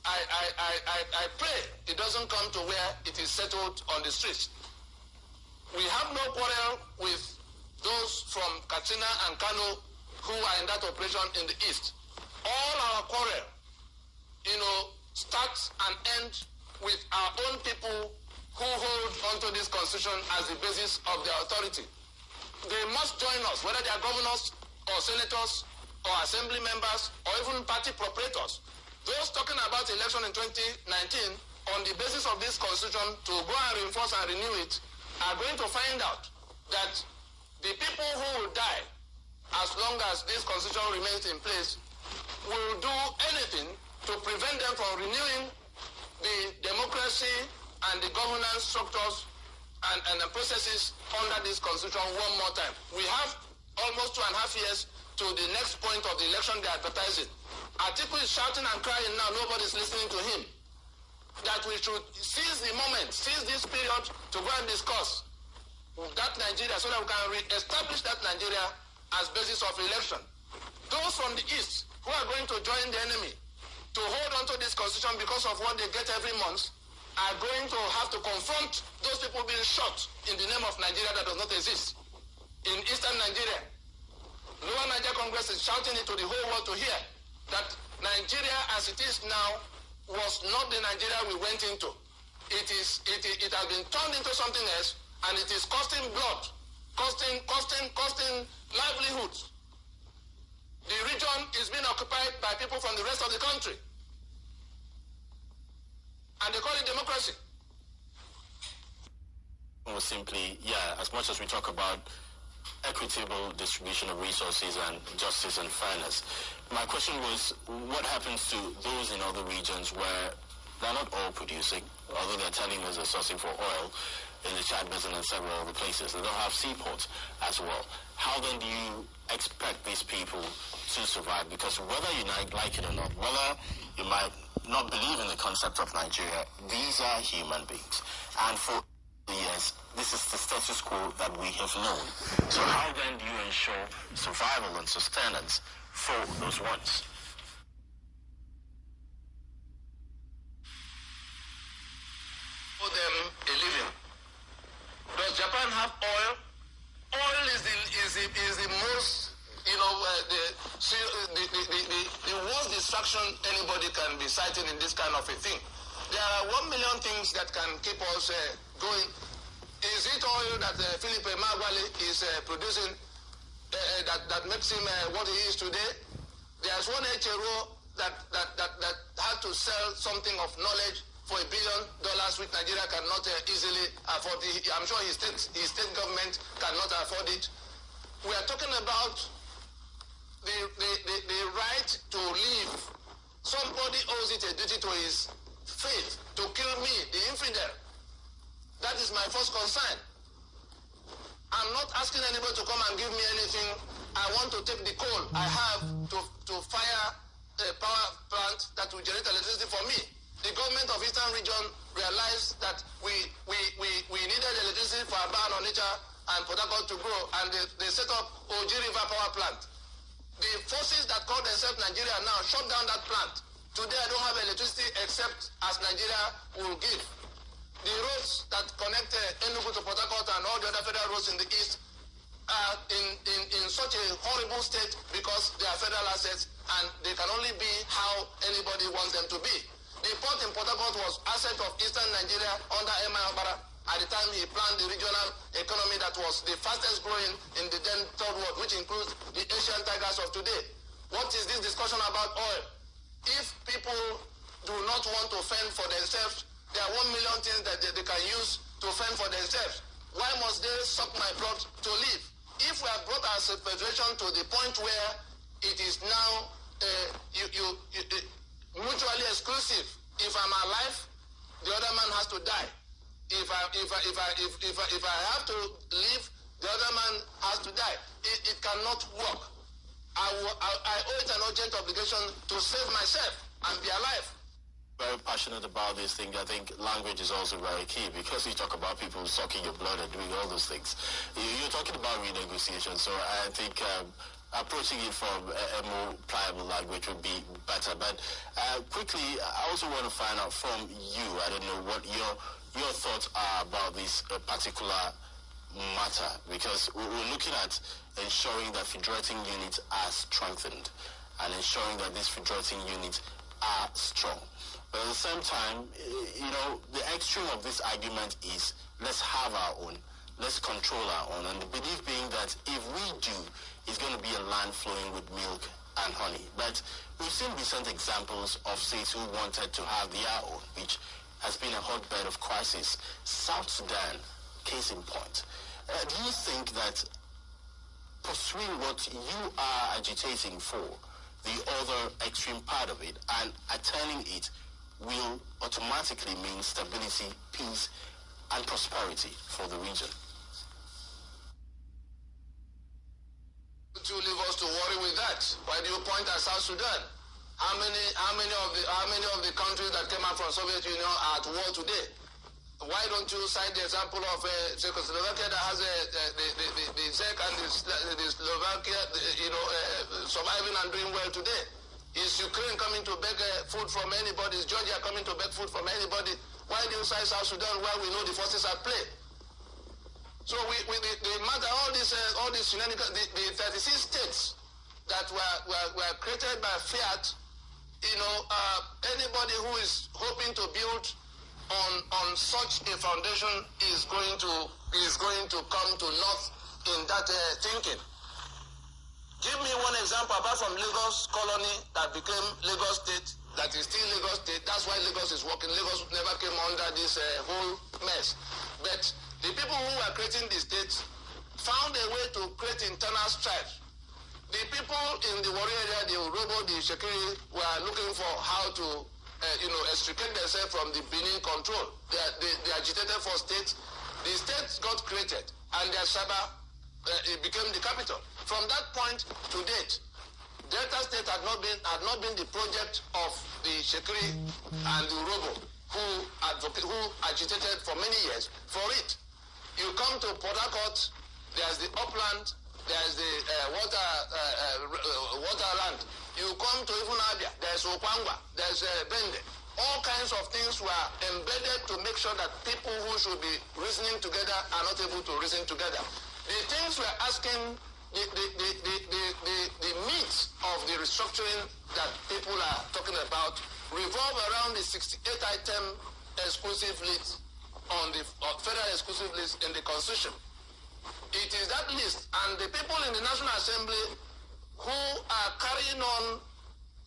I pray it doesn't come to where it is settled on the streets. We have no quarrel with those from Katsina and Kano who are in that operation in the East. All our quarrel, starts and ends with our own people who hold onto this constitution as the basis of their authority. They must join us, whether they are governors or senators or assembly members or even party proprietors. Those talking about election in 2019 on the basis of this constitution to go and reinforce and renew it are going to find out that the people who will die as long as this constitution remains in place will do anything to prevent them from renewing the democracy and the governance structures and the processes under this constitution one more time. We have almost 2.5 years to the next point of the election they are advertising. Atiku is shouting and crying now, nobody's listening to him. That we should seize the moment, seize this period to go and discuss that Nigeria so that we can re-establish that Nigeria as basis of election. Those from the East who are going to join the enemy to hold on to this constitution because of what they get every month are going to have to confront those people being shot in the name of Nigeria that does not exist. In Eastern Nigeria, Lower Niger Congress is shouting it to the whole world to hear that Nigeria as it is now was not the Nigeria we went into. It has been turned into something else, and it is costing blood, costing livelihoods. The region is being occupied by people from the rest of the country. And they call it democracy. Or simply, as much as we talk about equitable distribution of resources and justice and fairness, my question was, what happens to those in other regions where they're not oil producing, although they're telling us they're sourcing for oil in the Chad Basin and several other places. They don't have seaports as well. How then do you expect these people to survive? Because whether you like it or not, whether you might not believe in the concept of Nigeria, these are human beings. And for years, this is the status quo that we have known. So how then do you ensure survival and sustenance for those ones? For them a living. Does Japan have oil? Oil is the most, the worst distraction anybody can be citing in this kind of a thing. There are 1 million things that can keep us going. Is it oil that Philip Emeagwali is producing that makes him what he is today? There's one HRO that had to sell something of knowledge for $1 billion, which Nigeria cannot easily afford. I'm sure his state government cannot afford it. We are talking about the right to live. Somebody owes it a duty to his faith to kill me, the infidel. That is my first concern. I'm not asking anybody to come and give me anything. I want to take the coal I have to fire a power plant that will generate electricity for me. The government of Eastern Region realized that we needed electricity for Aba, Onitsha, and Port Harcourt to grow, and they set up Oji River Power Plant. The forces that call themselves Nigeria now shut down that plant. Today I don't have electricity except as Nigeria will give. The roads that connect Enugu to Port Harcourt and all the other federal roads in the east, are in such a horrible state because they are federal assets and they can only be how anybody wants them to be. The port in Port Harcourt was asset of Eastern Nigeria under M.I. Obara. At the time he planned the regional economy that was the fastest growing in the then third world, which includes the Asian tigers of today. What is this discussion about oil? If people do not want to fend for themselves, there are 1 million things that they can use to fend for themselves. Why must they suck my blood to live? If we have brought our federation to the point where it is now mutually exclusive, if I'm alive, the other man has to die. If I have to live, the other man has to die. It cannot work. I owe it an urgent obligation to save myself and be alive. Very passionate about this thing. I think language is also very key, because you talk about people sucking your blood and doing all those things. You're talking about renegotiation, so I think approaching it from a more pliable language would be better. But quickly, I also want to find out from you, I don't know what your thoughts are about this particular matter, because we're looking at ensuring that federating units are strengthened and ensuring that these federating units are strong. But at the same time, the extreme of this argument is let's have our own, let's control our own, and the belief being that if we do, it's going to be a land flowing with milk and honey. But we've seen recent examples of states who wanted to have their own, which has been a hotbed of crisis. South Sudan, case in point. Do you think that pursuing what you are agitating for, the other extreme part of it, and attaining it will automatically mean stability, peace, and prosperity for the region? To leave us to worry with that. Why do you point at South Sudan? How many of the countries that came out from Soviet Union are at war today? Why don't you cite the example of Czechoslovakia that has the Czech and the Slovakia, surviving and doing well today? Is Ukraine coming to beg food from anybody? Is Georgia coming to beg food from anybody? Why do you cite South Sudan where we know the forces at play? So the matter, all these shenanigans, the 36 states that were created by fiat, anybody who is hoping to build on such a foundation is going to come to naught in that thinking. Give me one example apart from Lagos colony that became Lagos state, that is still Lagos state. That's why Lagos is working. Lagos never came under this whole mess. But the people who were creating the states found a way to create internal strife. The people in the warrior area, the Urobo, the Shekiri, were looking for how to extricate themselves from the Benin control. They agitated for states. The states got created, and their Shaba it became the capital. From that point to date, Delta State had not been the project of the Shekiri and the Urobo, who agitated for many years for it. You come to Port Harcourt, there's the upland, there's the waterland. You come to even Abia, there's Okwangwa, there's Bende. All kinds of things were embedded to make sure that people who should be reasoning together are not able to reason together. The things we're asking, the meat of the restructuring that people are talking about revolve around the 68-item exclusive list on the federal exclusive list in the Constitution. It is that list, and the people in the National Assembly who are carrying on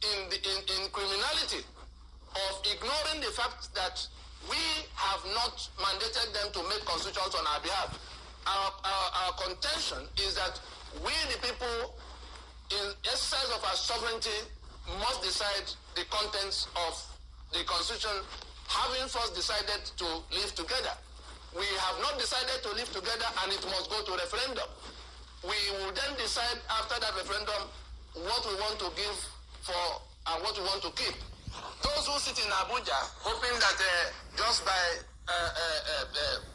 in criminality of ignoring the fact that we have not mandated them to make constitutions on our behalf. Our contention is that we, the people, in exercise of our sovereignty, must decide the contents of the Constitution, having first decided to live together. We have not decided to live together, and it must go to referendum. We will then decide after that referendum what we want to give for and what we want to keep. Those who sit in Abuja hoping that just by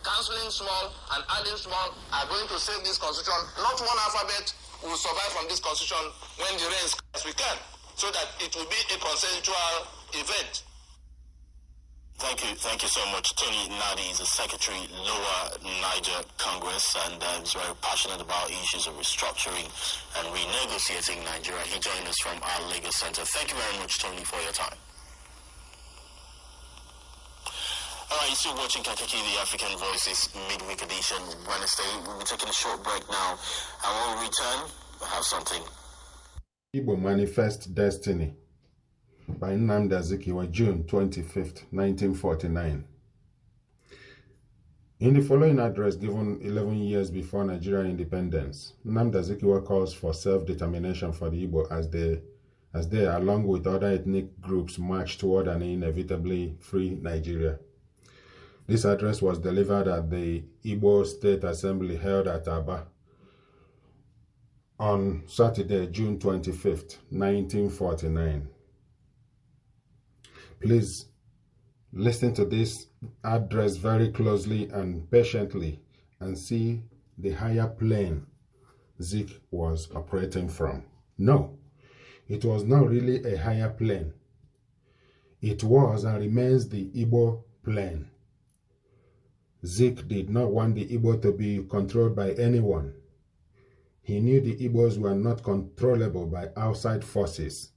cancelling small and adding small are going to save this constitution, not one alphabet will survive from this constitution when the rains as we can, so that it will be a consensual event. Thank you so much. Tony Nadi is the Secretary, Lower Niger Congress, and is very passionate about issues of restructuring and renegotiating Nigeria. He joined us from our Lagos Center. Thank you very much, Tony, for your time. All right, you're still watching Kakaki, the African Voices Midweek Edition, Wednesday. We'll be taking a short break now. And when we return, we'll have something. Igbo Manifest Destiny by Nnamdi Azikiwe, June 25th, 1949. In the following address given 11 years before Nigeria independence, Nnamdi Azikiwe calls for self-determination for the Igbo as they, along with other ethnic groups, march toward an inevitably free Nigeria. This address was delivered at the Igbo State Assembly held at Aba on Saturday, June 25th, 1949. Please listen to this address very closely and patiently and see the higher plane Zik was operating from. No, it was not really a higher plane. It was and remains the Igbo plane. Zik did not want the Igbo to be controlled by anyone. He knew the Igbos were not controllable by outside forces.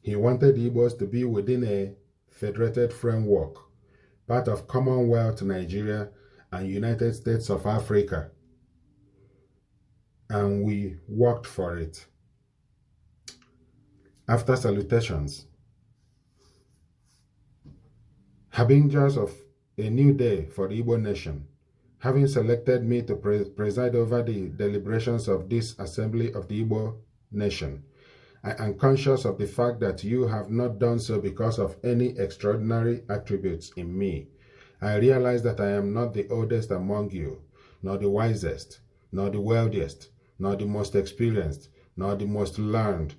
He wanted the Igbos to be within a federated framework, part of Commonwealth Nigeria and United States of Africa. And we worked for it. After salutations, harbingers of a new day for the Igbo nation, having selected me to preside over the deliberations of this assembly of the Igbo nation, I am conscious of the fact that you have not done so because of any extraordinary attributes in me. I realize that I am not the oldest among you, nor the wisest, nor the wealthiest, nor the most experienced, nor the most learned.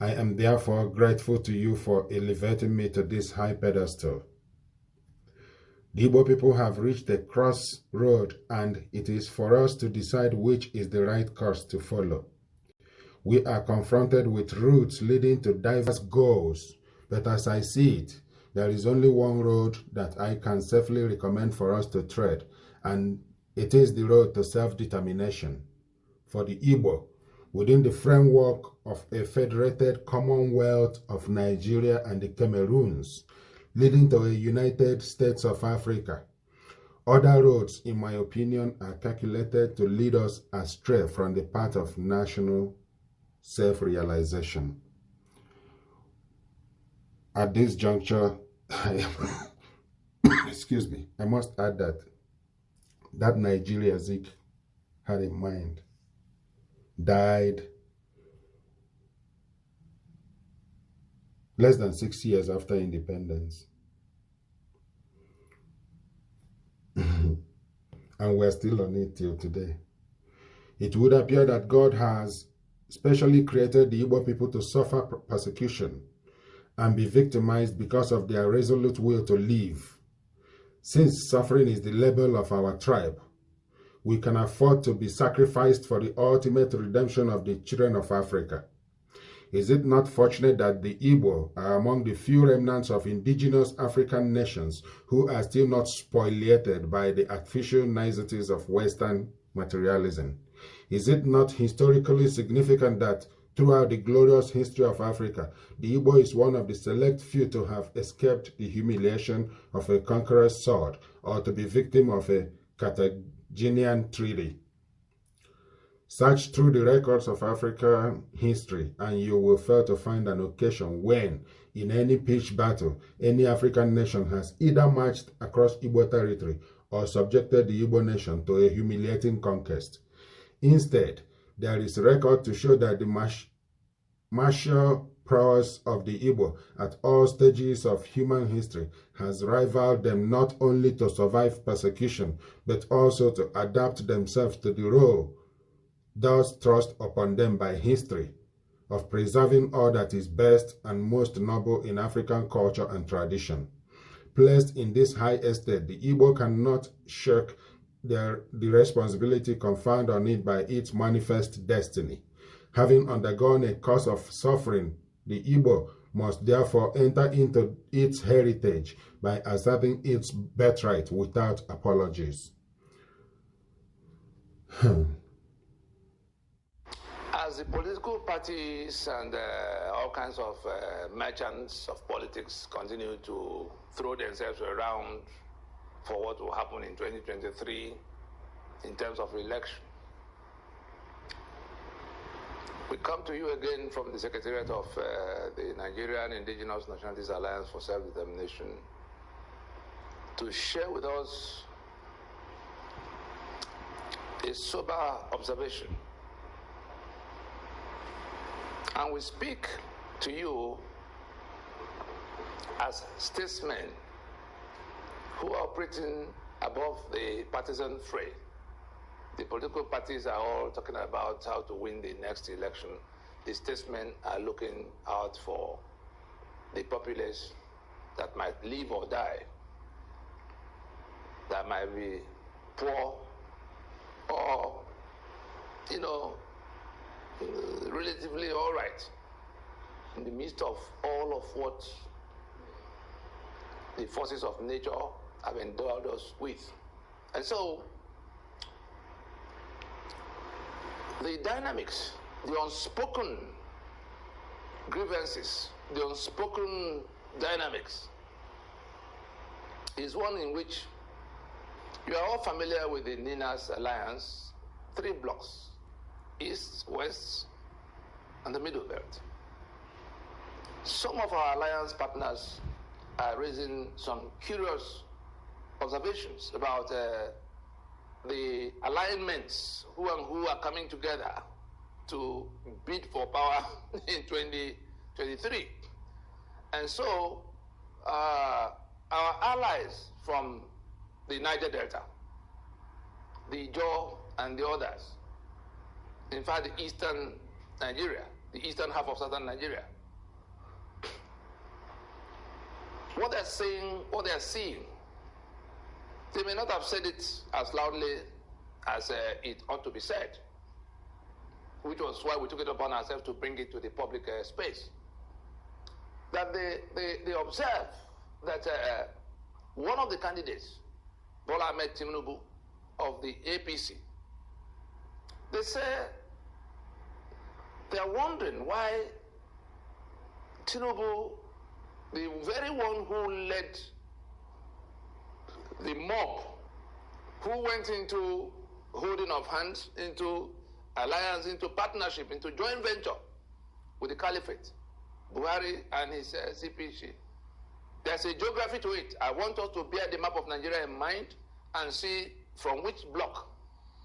I am therefore grateful to you for elevating me to this high pedestal. The Igbo people have reached a crossroad, and it is for us to decide which is the right course to follow. We are confronted with routes leading to diverse goals, but as I see it, there is only one road that I can safely recommend for us to tread, and it is the road to self-determination. For the Igbo, within the framework of a federated Commonwealth of Nigeria and the Cameroons, leading to a United States of Africa. Other roads, in my opinion, are calculated to lead us astray from the path of national self-realization. At this juncture, excuse me, I must add that Nigeria Zik had in mind died less than 6 years after independence. And we're still on it till today. It would appear that God has specially created the Igbo people to suffer persecution and be victimized because of their resolute will to live. Since suffering is the label of our tribe, we can afford to be sacrificed for the ultimate redemption of the children of Africa. Is it not fortunate that the Igbo are among the few remnants of indigenous African nations who are still not spoliated by the artificial niceties of Western materialism? Is it not historically significant that throughout the glorious history of Africa, the Igbo is one of the select few to have escaped the humiliation of a conqueror's sword or to be victim of a Carthaginian treaty? Search through the records of African history and you will fail to find an occasion when, in any pitched battle, any African nation has either marched across Igbo territory or subjected the Igbo nation to a humiliating conquest. Instead, there is record to show that the martial prowess of the Igbo at all stages of human history has rivaled them not only to survive persecution, but also to adapt themselves to the role thus thrust upon them by history of preserving all that is best and most noble in African culture and tradition. Placed in this high estate, the Igbo cannot shirk the responsibility conferred on it by its manifest destiny. Having undergone a course of suffering, the Igbo must therefore enter into its heritage by asserting its birthright without apologies. As the political parties and all kinds of merchants of politics continue to throw themselves around for what will happen in 2023 in terms of election, we come to you again from the Secretariat of the Nigerian Indigenous Nationalities Alliance for Self-Determination to share with us a sober observation. And we speak to you as statesmen who are operating above the partisan fray. The political parties are all talking about how to win the next election. The statesmen are looking out for the populace that might live or die, that might be poor or, you know, relatively all right in the midst of all of what the forces of nature have endowed us with. And so the dynamics, the unspoken grievances, the unspoken dynamics is one in which you are all familiar with the NINA's alliance, 3 blocks: East, West, and the Middle Belt. Some of our alliance partners are raising some curious observations about the alignments, who and who are coming together to bid for power in 2023. And so our allies from the Niger Delta, the Ijaw and the others, in fact, the eastern Nigeria, the eastern half of southern Nigeria, what they're saying, what they're seeing, they may not have said it as loudly as it ought to be said, which was why we took it upon ourselves to bring it to the public space. That they observe that one of the candidates, Bola Ahmed Tinubu of the APC, they say they are wondering why Tinubu, the very one who led the mob, who went into holding of hands, into alliance, into partnership, into joint venture with the Caliphate, Buhari and his CPC. There's a geography to it. I want us to bear the map of Nigeria in mind and see from which block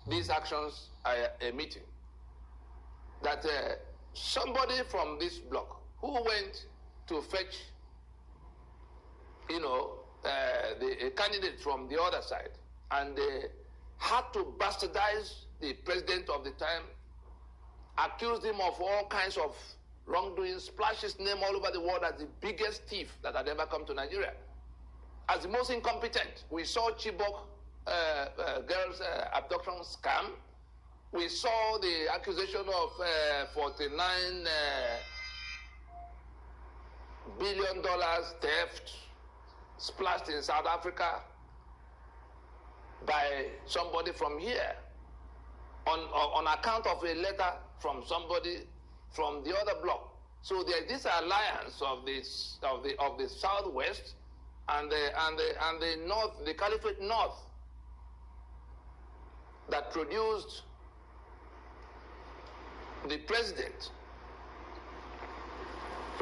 these actions are emitting. That somebody from this block who went to fetch, you know, a candidate from the other side, and had to bastardize the president of the time, accused him of all kinds of wrongdoing, splashed his name all over the world as the biggest thief that had ever come to Nigeria, as the most incompetent. We saw Chibok girls' abduction scam. We saw the accusation of $49 billion theft splashed in South Africa by somebody from here on account of a letter from somebody from the other block. So there's this alliance of the Southwest and the North, the Caliphate North, that produced the president.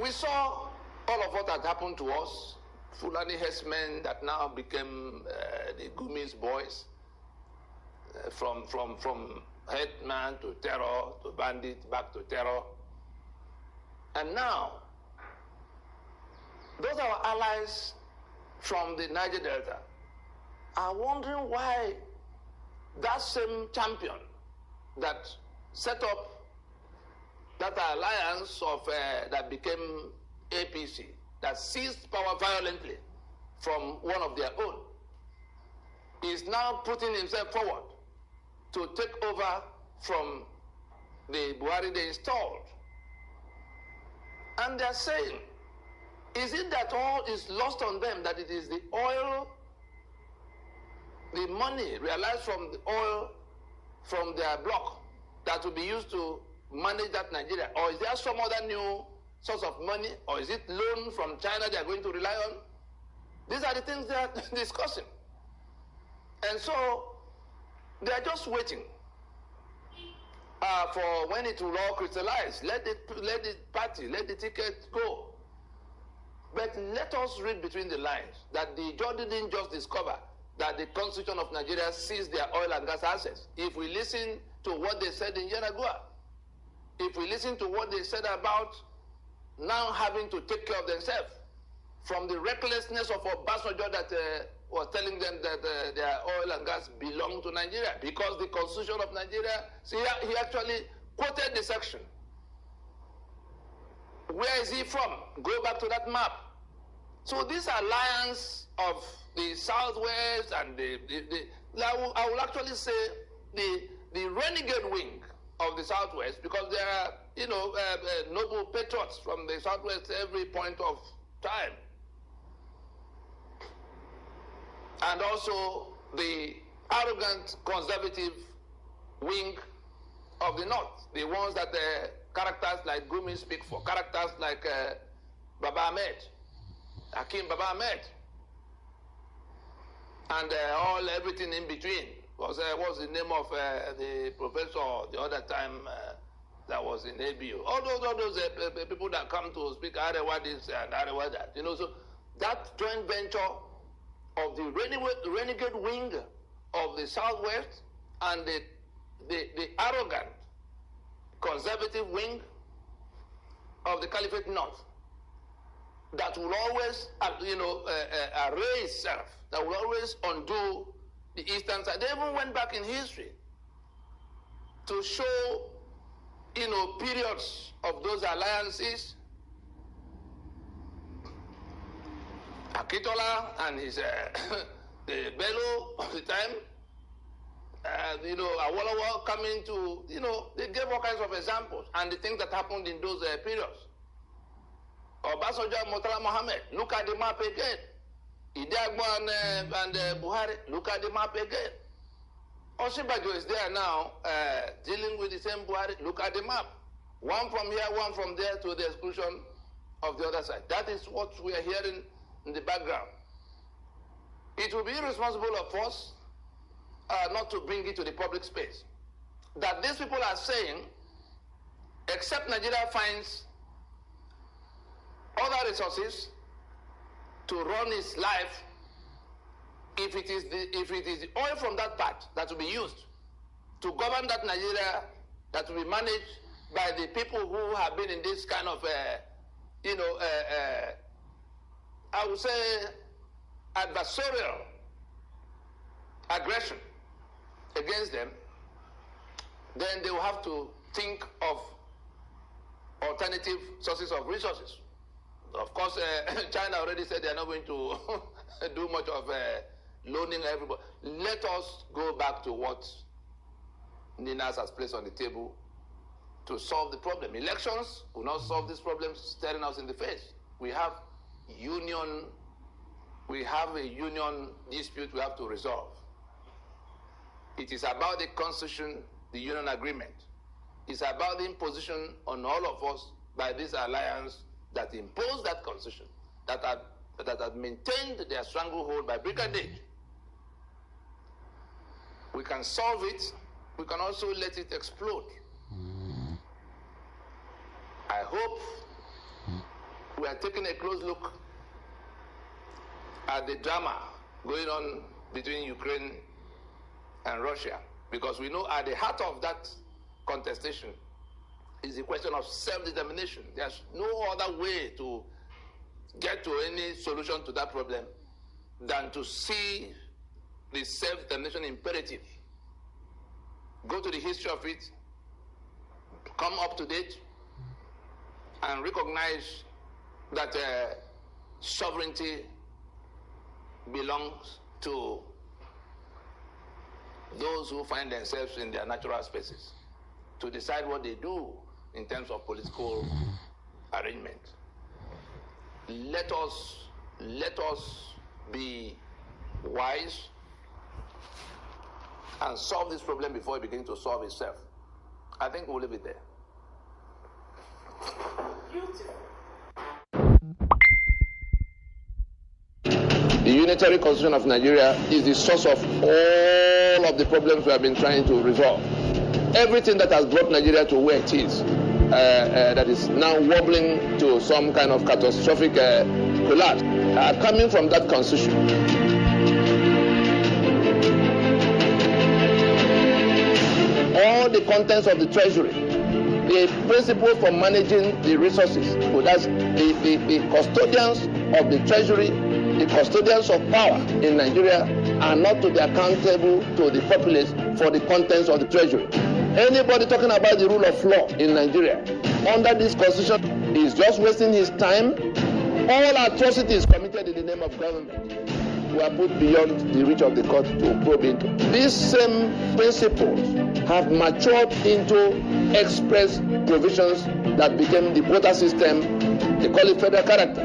We saw all of what had happened to us, Fulani herdsmen that now became the Gumi's boys, from headman to terror to bandit back to terror. And now, those are our allies from the Niger Delta are wondering why that same champion that set up that alliance of that became APC, that seized power violently from one of their own, is now putting himself forward to take over from the Buhari they installed. And they're saying Is it that all is lost on them, that it is the oil, the money realized from the oil from their block that will be used to manage that Nigeria? Or is there some other new source of money? Or is it loan from China they are going to rely on? These are the things they are discussing. And so they are just waiting for when it will all crystallize. Let the party, let the ticket go. But let us read between the lines that the judge didn't just discover that the Constitution of Nigeria sees their oil and gas assets. If we listen to what they said in Yanagua, if we listen to what they said about now having to take care of themselves, from the recklessness of Obasanjo that was telling them that their oil and gas belong to Nigeria, because the Constitution of Nigeria, see, he actually quoted the section. Where is he from? Go back to that map. So this alliance of the Southwest and I will actually say the renegade wing of the Southwest, because there are, noble patriots from the Southwest every point of time. And also the arrogant conservative wing of the North, the ones that characters like Gumi speak for, characters like Baba Ahmed, Hakim Baba Ahmed, and everything in between. What's the name of the professor the other time that was in ABU? All those people that come to speak Arewa this and Arewa that. So that joint venture of the renegade wing of the Southwest and the arrogant conservative wing of the Caliphate North, that will always, array itself, that will always undo the Eastern side. They even went back in history to show, periods of those alliances. Akitola and his the Bello of the time, Awolowo coming to, they gave all kinds of examples and the things that happened in those periods. Obasanjo, Murtala Mohammed, look at the map again. Idagbo and Buhari, look at the map again. Osinbajo is there now, dealing with the same Buhari, look at the map. One from here, one from there, to the exclusion of the other side. That is what we are hearing in the background. It will be irresponsible of us not to bring it to the public space. That these people are saying, except Nigeria finds other resources to run its life, if it is the oil from that part that will be used to govern that Nigeria, that will be managed by the people who have been in this kind of, I would say, adversarial aggression against them, then they will have to think of alternative sources of resources. Of course, China already said they are not going to do much of loaning everybody. Let us go back to what Ninas has placed on the table to solve the problem. Elections will not solve this problem staring us in the face. We have a union dispute we have to resolve. It is about the Constitution, the Union Agreement. It's about the imposition on all of us by this alliance that imposed that Constitution, that have maintained their stranglehold by brigandage. We can solve it. We can also let it explode. I hope we are taking a close look at the drama going on between Ukraine and Russia, because we know at the heart of that contestation is the question of self-determination. There's no other way to get to any solution to that problem than to see the self-determination imperative. Go to the history of it, come up to date, and recognize that sovereignty belongs to those who find themselves in their natural spaces to decide what they do in terms of political arrangement. let us be wise and solve this problem before it begins to solve itself. I think we'll leave it there. The unitary constitution of Nigeria is the source of all of the problems we have been trying to resolve. Everything that has brought Nigeria to where it is, that is now wobbling to some kind of catastrophic collapse, are coming from that constitution. All the contents of the treasury, the principle for managing the resources, so that's the custodians of the treasury, the custodians of power in Nigeria are not to be accountable to the populace for the contents of the treasury. Anybody talking about the rule of law in Nigeria under this constitution is just wasting his time. All atrocities committed in the name of government were put beyond the reach of the court to probe into. These same principles have matured into express provisions that became the quota system. They call it federal character.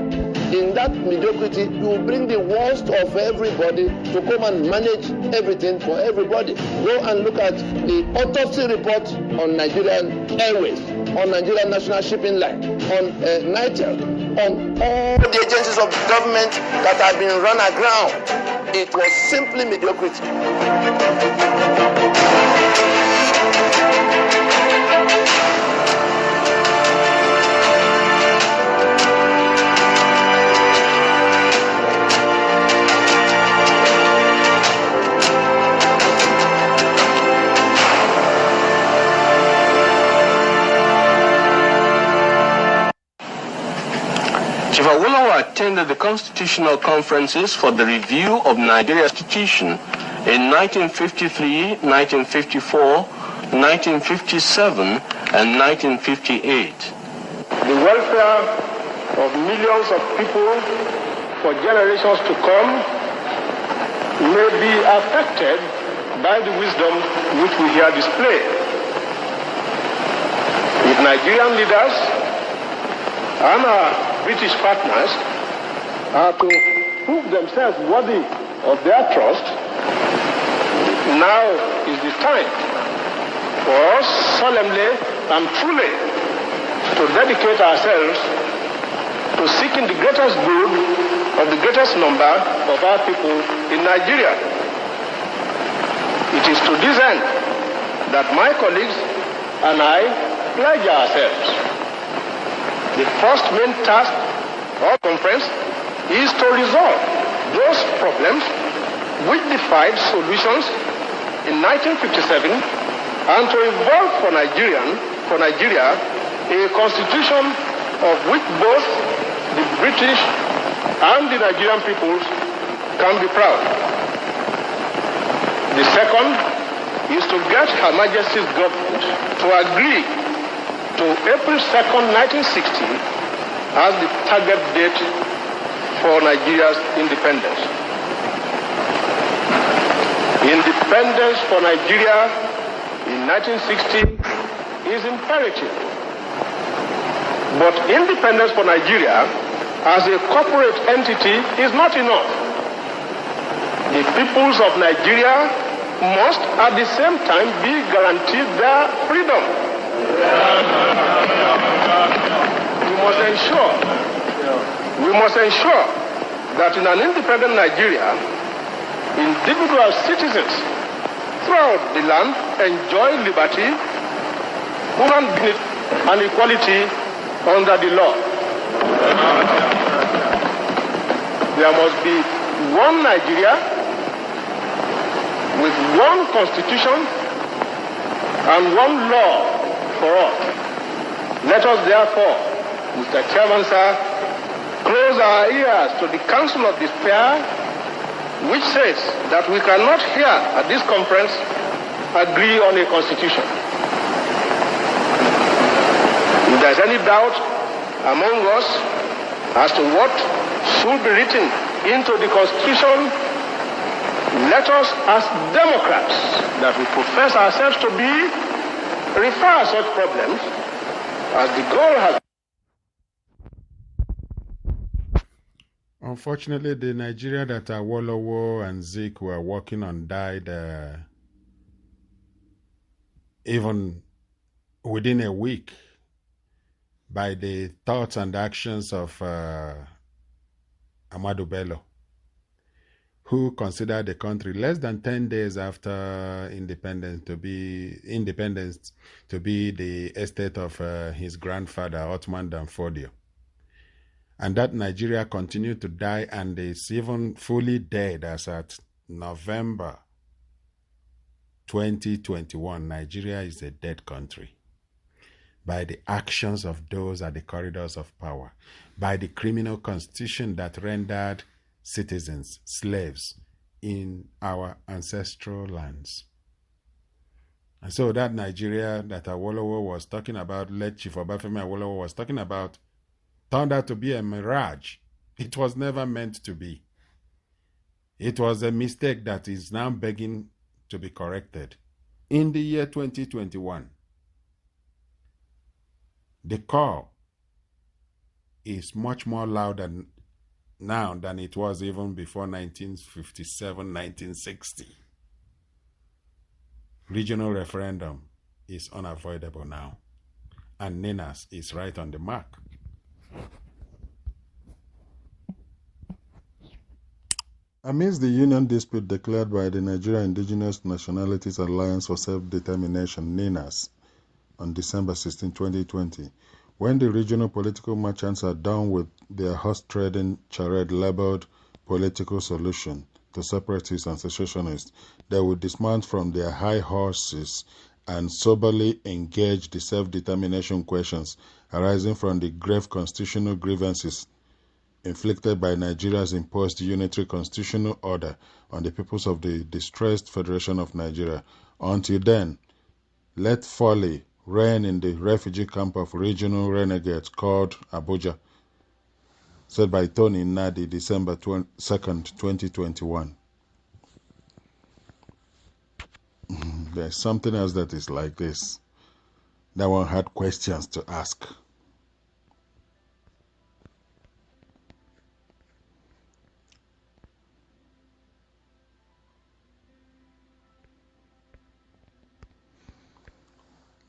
In that mediocrity, you bring the worst of everybody to come and manage everything for everybody. Go and look at the autopsy report on Nigerian Airways, on Nigerian National Shipping Line, on NITEL, on all the agencies of government that have been run aground. It was simply mediocrity. Chief Awolowo attended the constitutional conferences for the review of Nigeria's constitution in 1953, 1954, 1957, and 1958. The welfare of millions of people for generations to come may be affected by the wisdom which we here display. If Nigerian leaders and our British partners are to prove themselves worthy of their trust, now is the time for us solemnly and truly to dedicate ourselves to seeking the greatest good of the greatest number of our people in Nigeria. It is to this end that my colleagues and I pledge ourselves. The first main task of the conference is to resolve those problems which defied solutions in 1957 and to evolve for Nigeria a constitution of which both the British and the Nigerian peoples can be proud. The second is to get Her Majesty's government to agree to April 2nd, 1960 as the target date for Nigeria's independence. Independence for Nigeria in 1960 is imperative. But independence for Nigeria as a corporate entity is not enough. The peoples of Nigeria must at the same time be guaranteed their freedom. We must ensure that in an independent Nigeria, individual citizens throughout the land enjoy liberty, human dignity, and equality under the law. There must be one Nigeria with one constitution and one law for all. Let us therefore, Mr. Chairman, sir, close our ears to the counsel of despair, which says that we cannot here at this conference agree on a constitution. If there's any doubt among us as to what should be written into the constitution, let us, as Democrats that we profess ourselves to be, refer such problems as the goal has Unfortunately, the Nigeria that Awolowo and Zik were working on died even within a week by the thoughts and actions of Ahmadu Bello, who considered the country less than 10 days after independence to be the estate of his grandfather, Ottoman Danfodio. And that Nigeria continued to die and is even fully dead as at November 2021. Nigeria is a dead country by the actions of those at the corridors of power, by the criminal constitution that rendered citizens slaves in our ancestral lands. And so that Nigeria that Awolowo was talking about, late Chief Obafemi Awolowo was talking about, turned out to be a mirage. It was never meant to be. It was a mistake that is now begging to be corrected. In the year 2021, the call is much more louder now than it was even before 1957, 1960. Regional referendum is unavoidable now, and NINAS is right on the mark. Amidst the union dispute declared by the Nigeria Indigenous Nationalities Alliance for Self-Determination, NINAS, on December 16, 2020, when the regional political merchants are done with their horse-trading charade labeled political solution to separatists and secessionists, they will dismount from their high horses and soberly engage the self-determination questions arising from the grave constitutional grievances inflicted by Nigeria's imposed unitary constitutional order on the peoples of the distressed Federation of Nigeria. Until then, let folly reign in the refugee camp of regional renegades called Abuja, said by Tony Nadi, December 2nd, 2021. There's something else that is like this. That one had questions to ask.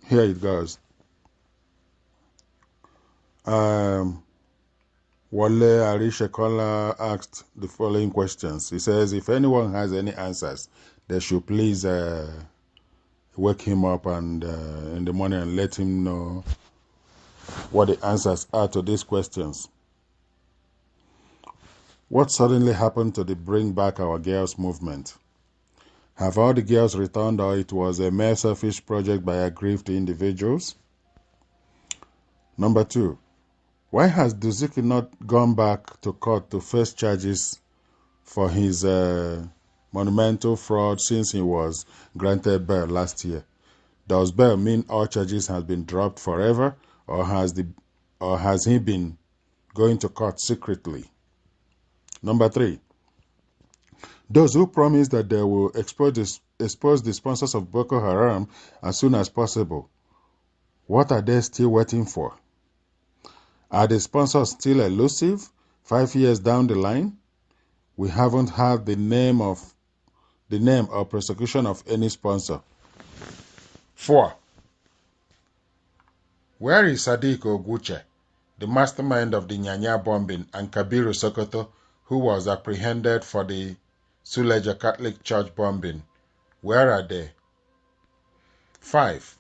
Here it goes. Wale Arishekola asked the following questions. He says, if anyone has any answers, they should please wake him up and in the morning and let him know what the answers are to these questions. What suddenly happened to the Bring Back Our Girls movement? Have all the girls returned, or it was a mere selfish project by aggrieved individuals? Number 2, why has Duziki not gone back to court to face charges for his monumental fraud since he was granted bail last year? Does bail mean all charges have been dropped forever, or has he been going to court secretly? Number 3, those who promise that they will expose the sponsors of Boko Haram as soon as possible, what are they still waiting for? Are the sponsors still elusive 5 years down the line? We haven't had the name or prosecution of any sponsor. 4, where is Sadiq Oguche, the mastermind of the Nyanya bombing, and Kabiru Sokoto, who was apprehended for the Suleja Catholic Church bombing? Where are they? 5,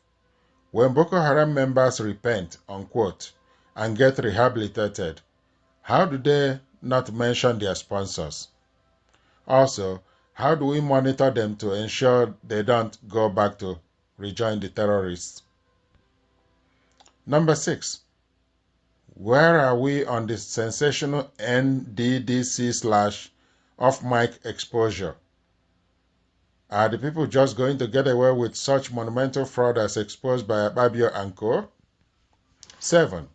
when Boko Haram members repent, unquote, and get rehabilitated, how do they not mention their sponsors? Also, how do we monitor them to ensure they don't go back to rejoin the terrorists? Number 6, where are we on the sensational NDDC/off-mic exposure? Are the people just going to get away with such monumental fraud as exposed by Babio and Co? 7,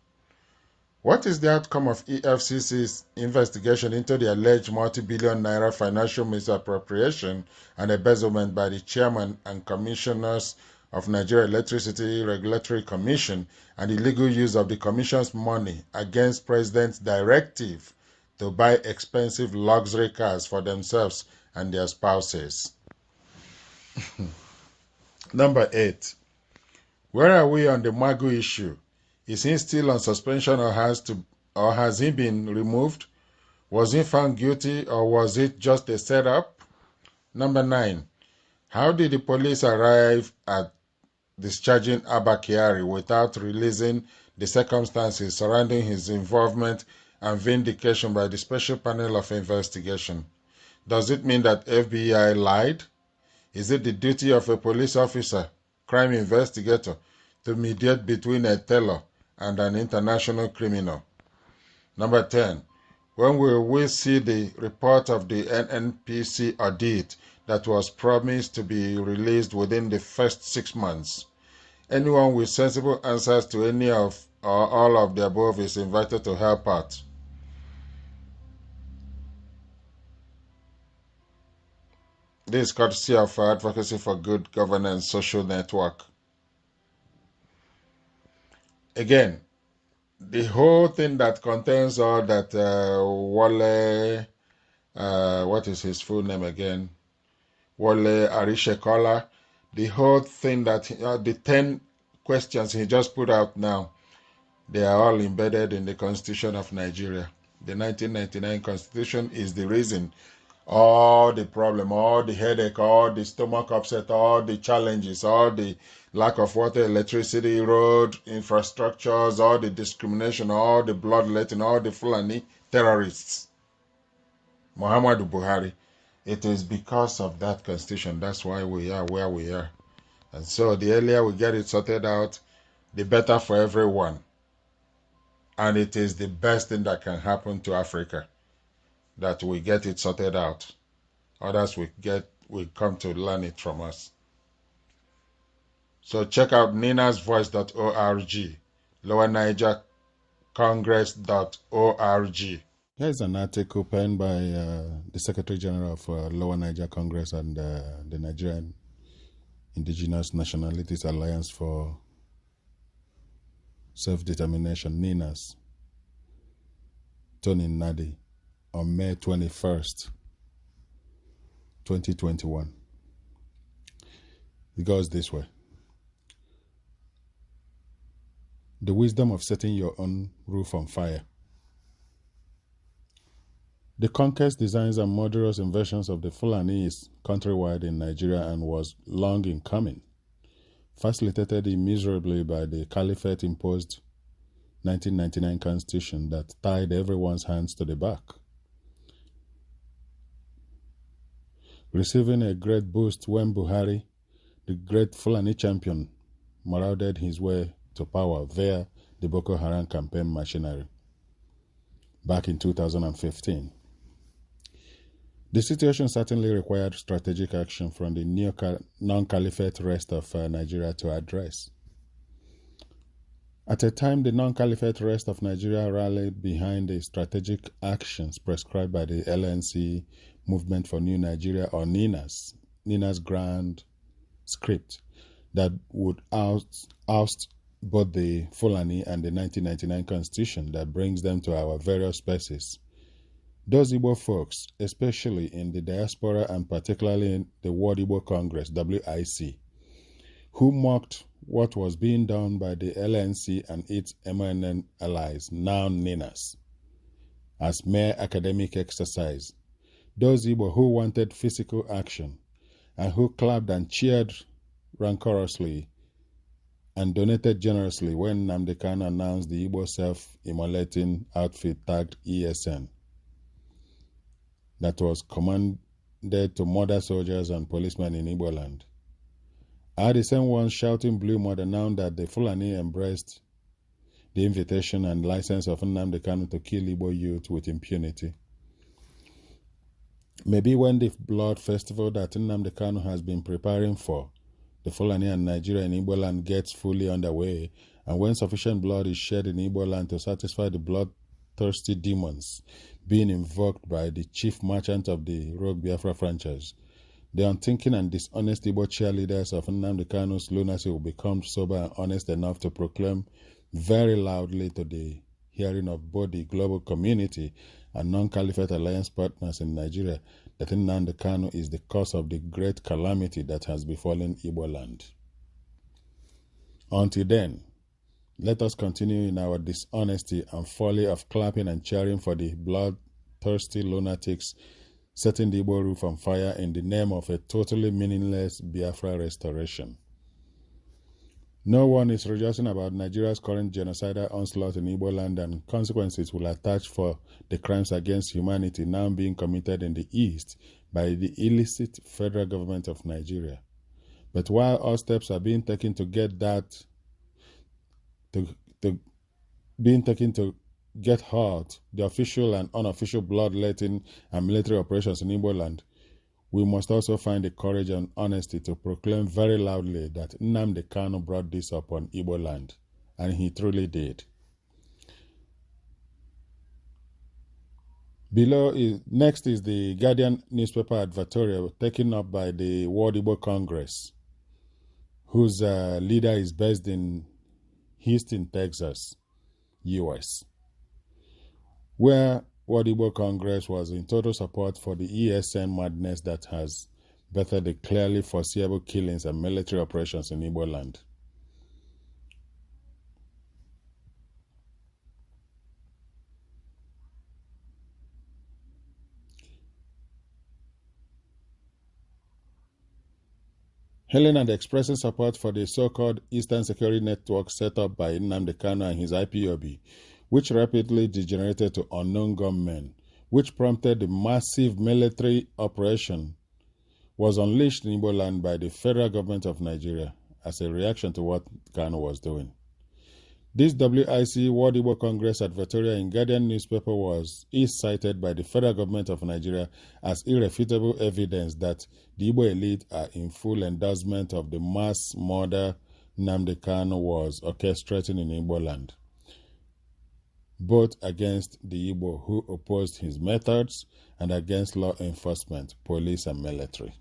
what is the outcome of EFCC's investigation into the alleged multi-billion naira financial misappropriation and embezzlement by the chairman and commissioners of Nigeria Electricity Regulatory Commission and illegal use of the commission's money against President's directive to buy expensive luxury cars for themselves and their spouses. Number 8. Where are we on the Magu issue? Is he still on suspension or has he been removed? Was he found guilty or was it just a setup? Number 9. How did the police arrive at discharging Abba Kyari without releasing the circumstances surrounding his involvement and vindication by the Special Panel of Investigation? Does it mean that FBI lied? Is it the duty of a police officer, crime investigator, to mediate between a teller and an international criminal? Number 10. When will we see the report of the NNPC audit that was promised to be released within the first 6 months? Anyone with sensible answers to any of or all of the above is invited to help out. This is courtesy of Advocacy for Good Governance Social Network. Again, the whole thing that contains all that Wale, what is his full name again? Wale Arishekola, the whole thing that, the 10 questions he just put out now, they are all embedded in the Constitution of Nigeria. The 1999 Constitution is the reason all the problem, all the headache, all the stomach upset, all the challenges, all the lack of water, electricity, road, infrastructures, all the discrimination, all the bloodletting, all the Fulani terrorists. Muhammadu Buhari. It is because of that constitution. That's why we are where we are. And so the earlier we get it sorted out, the better for everyone. And it is the best thing that can happen to Africa, that we get it sorted out. Others will come to learn it from us. So check out ninasvoice.org, lowernigercongress.org. Here's an article penned by the Secretary General of Lower Niger Congress and the Nigerian Indigenous Nationalities Alliance for Self-Determination, NINAS, Tony Nadi, on May 21st, 2021. It goes this way. The wisdom of setting your own roof on fire. The conquest, designs, and murderous invasions of the Fulani is countrywide in Nigeria and was long in coming, facilitated immeasurably by the Caliphate imposed 1999 constitution that tied everyone's hands to the back. Receiving a great boost when Buhari, the great Fulani champion, marauded his way to power via the Boko Haram campaign machinery back in 2015. The situation certainly required strategic action from the non-caliphate rest of Nigeria to address. At a time, the non-caliphate rest of Nigeria rallied behind the strategic actions prescribed by the LNC Movement for New Nigeria, or NINAS grand script that would oust both the Fulani and the 1999 Constitution that brings them to our various spaces. Those Igbo folks, especially in the diaspora and particularly in the World Igbo Congress, WIC, who mocked what was being done by the LNC and its MNN allies, now NINAS, as mere academic exercise. Those Igbo who wanted physical action and who clapped and cheered rancorously and donated generously when Nnamdi Kanu announced the Igbo self-immolating outfit tagged ESN that was commanded to murder soldiers and policemen in Igbo land. Are the same ones shouting blue murder now that the Fulani embraced the invitation and license of Nnamdi Kanu to kill Igbo youth with impunity? Maybe when the blood festival that Nnamdi Kanu has been preparing for the Fulani and Nigeria in Igbo land gets fully underway, and when sufficient blood is shed in Igbo land to satisfy the bloodthirsty demons being invoked by the chief merchant of the Rogue Biafra franchise, the unthinking and dishonest Igbo cheerleaders of Nnamdi Kanu's lunacy will become sober and honest enough to proclaim very loudly to the hearing of both the global community and non-Caliphate alliance partners in Nigeria that Nnamdi Kanu is the cause of the great calamity that has befallen Igbo land. Until then, let us continue in our dishonesty and folly of clapping and cheering for the bloodthirsty lunatics setting the Igbo roof on fire in the name of a totally meaningless Biafra restoration. No one is rejoicing about Nigeria's current genocidal onslaught in Igbo land and consequences will attach for the crimes against humanity now being committed in the East by the illicit federal government of Nigeria. But while all steps are being taken to get that, to get halt the official and unofficial bloodletting and military operations in Igbo land, we must also find the courage and honesty to proclaim very loudly that Nnamdi Kanu brought this upon Igbo land, and he truly did. Next is the Guardian newspaper advertorial taken up by the World Igbo Congress, whose leader is based in Houston, Texas, U.S., where World Igbo Congress was in total support for the ESN madness that has bettered the clearly foreseeable killings and military operations in Igbo land. Hailing and expressing support for the so-called Eastern Security Network set up by Nnamdi Kanu and his IPOB, which rapidly degenerated to unknown gunmen, which prompted the massive military operation, was unleashed in Igbo land by the federal government of Nigeria as a reaction to what Kanu was doing. This WIC World Igbo Congress advertorial in Guardian newspaper is cited by the federal government of Nigeria as irrefutable evidence that the Igbo elite are in full endorsement of the mass murder Nnamdi Kanu was orchestrating in Igbo land, both against the Igbo who opposed his methods and against law enforcement, police and military.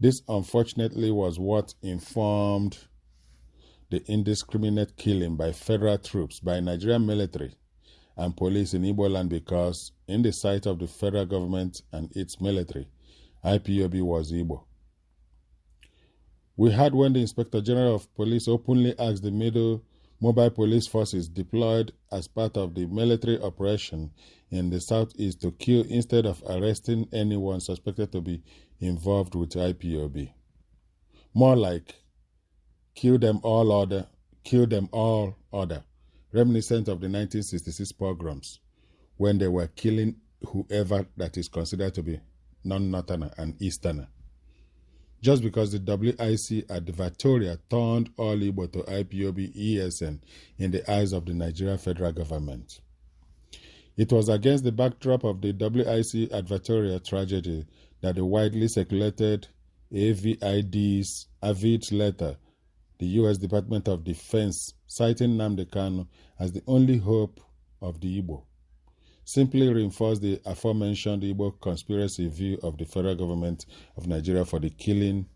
This unfortunately was what informed the indiscriminate killing by federal troops, by Nigerian military and police in Igbo land, because in the sight of the federal government and its military, IPOB was Igbo. We heard when the Inspector General of Police openly asked the mobile police forces deployed as part of the military operation in the southeast to kill instead of arresting anyone suspected to be involved with IPOB. More like kill them all order, reminiscent of the 1966 pogroms, when they were killing whoever that is considered to be non-Northerner and Easterner. Just because the WIC advertorial turned all Igbo to IPOB ESN in the eyes of the Nigeria federal government. It was against the backdrop of the WIC advertorial tragedy that the widely circulated AVID's letter, the U.S. Department of Defense, citing Nnamdi Kanu as the only hope of the Igbo, simply reinforced the aforementioned Igbo conspiracy view of the federal government of Nigeria for the killing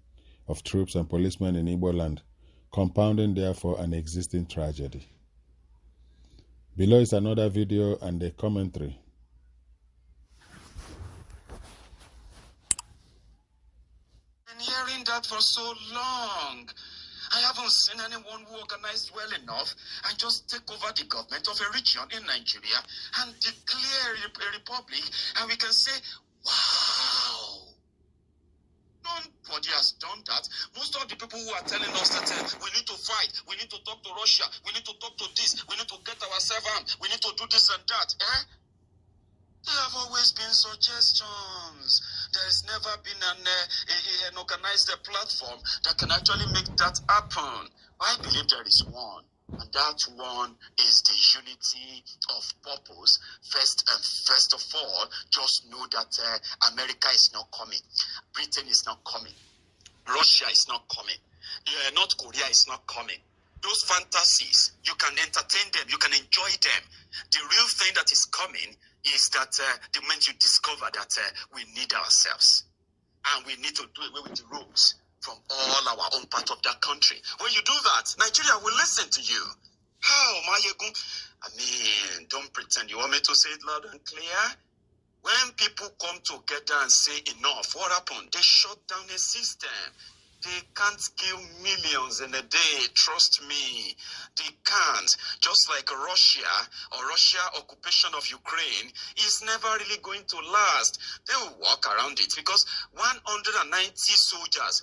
of troops and policemen in Igbo land, compounding therefore an existing tragedy. Below is another video and a commentary. Been hearing that for so long. I haven't seen anyone who organized well enough and just take over the government of a region in Nigeria and declare a republic, and we can say, wow. Nobody has done that. Most of the people who are telling us that we need to fight, we need to talk to Russia, we need to talk to this, we need to get ourselves armed, we need to do this and that. There have always been suggestions. There has never been an organized platform that can actually make that happen. I believe there is one, and that one is the unity of purpose. First of all, just know that America is not coming, Britain is not coming, Russia is not coming, North Korea is not coming. Those fantasies, you can entertain them, you can enjoy them. The real thing that is coming is that the moment you discover that we need ourselves and we need to do away with the rules from all our own part of that country. When you do that, Nigeria will listen to you. How, Mayegun? I mean, don't pretend. You want me to say it loud and clear? When people come together and say enough, what happened? They shut down a system. They can't kill millions in a day. Trust me. They can't. Just like Russia occupation of Ukraine is never really going to last. They will walk around it because 190,000 soldiers,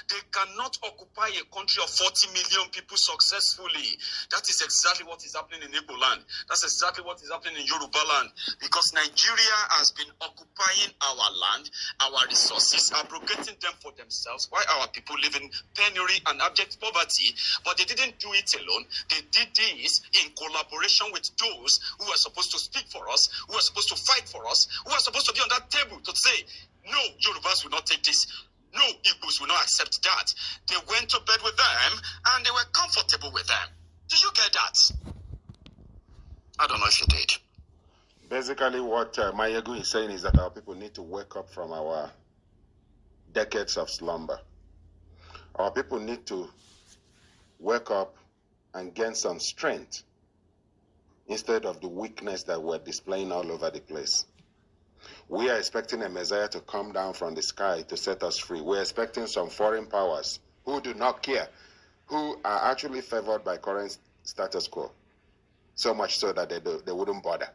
they cannot occupy a country of 40 million people successfully. That is exactly what is happening in Igbo land. That's exactly what is happening in Yoruba land. Because Nigeria has been occupying our land, our resources, abrogating them for themselves, while our people live in penury and abject poverty. But they didn't do it alone. They did this in collaboration with those who were supposed to speak for us, who were supposed to fight for us, who were supposed to be on that table to say, no, Yorubas will not take this. No, Igbos will not accept that. They went to bed with them and they were comfortable with them. Did you get that? I don't know if you did. Basically, what Mayegu is saying is that our people need to wake up from our decades of slumber. Our people need to wake up and gain some strength instead of the weakness that we're displaying all over the place. We are expecting a Messiah to come down from the sky to set us free. We're expecting some foreign powers who do not care, who are actually favored by current status quo, so much so that they wouldn't bother.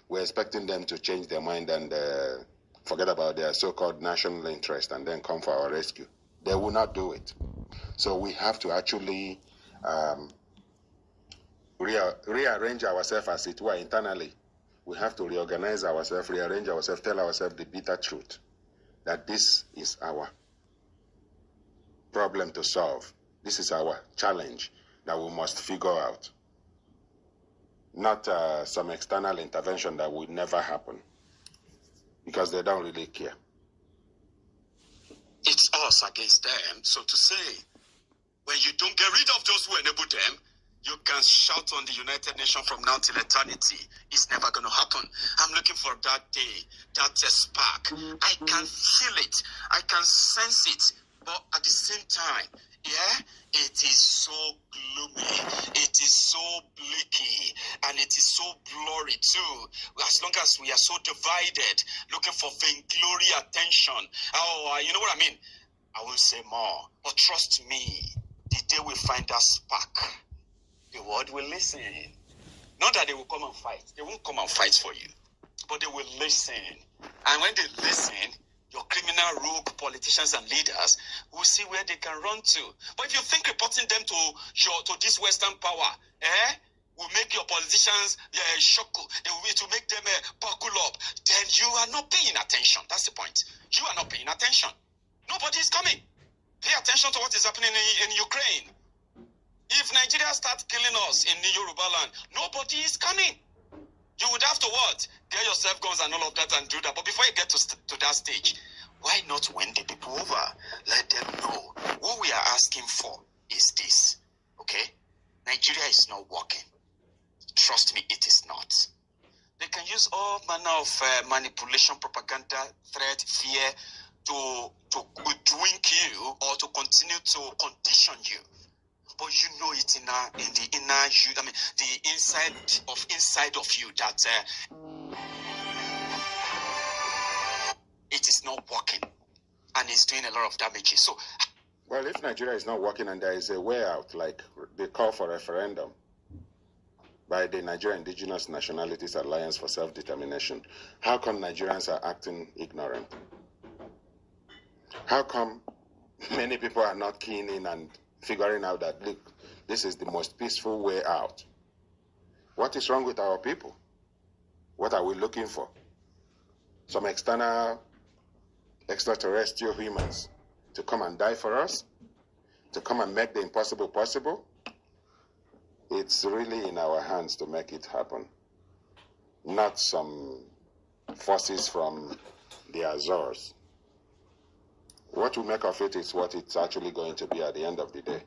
We're expecting them to change their mind and forget about their so-called national interest and then come for our rescue. They will not do it. So we have to actually rearrange ourselves, as it were, internally. We have to reorganize ourselves, rearrange ourselves, tell ourselves the bitter truth, that this is our problem to solve. This is our challenge that we must figure out. Not some external intervention that would never happen, because they don't really care. It's us against them, so to say. When you don't get rid of those who enable them, you can shout on the United Nations from now till eternity. It's never going to happen. I'm looking for that day, that spark. I can feel it. I can sense it. But at the same time, yeah, it is so gloomy, it is so bleaky, and it is so blurry too. As long as we are so divided, looking for vainglory attention. Oh, you know what I mean? I won't say more, but trust me, the day we find that spark, the world will listen. Not that they will come and fight. They won't come and fight for you, but they will listen. And when they listen, your criminal rogue politicians and leaders will see where they can run to. But if you think reporting them to this Western power, will make your politicians shock, it will make them buckle up, then you are not paying attention. That's the point. You are not paying attention. Nobody is coming. Pay attention to what is happening in Ukraine. If Nigeria starts killing us in Yoruba land, nobody is coming. You would have to what? Get yourself guns and all of that and do that. But before you get to that stage, why not win the people over? Let them know what we are asking for is this. Okay? Nigeria is not working. Trust me, it is not. They can use all manner of manipulation, propaganda, threat, fear to drink you or to continue to condition you. But you know it in the inner you, I mean, the inside of you that it is not working and it's doing a lot of damages. So, well, if Nigeria is not working and there is a way out, like the call for referendum by the Nigeria Indigenous Nationalities Alliance for Self-Determination, how come Nigerians are acting ignorant? How come many people are not keen in and figuring out that, look, this is the most peaceful way out? What is wrong with our people? What are we looking for? Some extraterrestrial humans to come and die for us? To come and make the impossible possible? It's really in our hands to make it happen. Not some forces from the Azores. What we make of it is what it's actually going to be at the end of the day.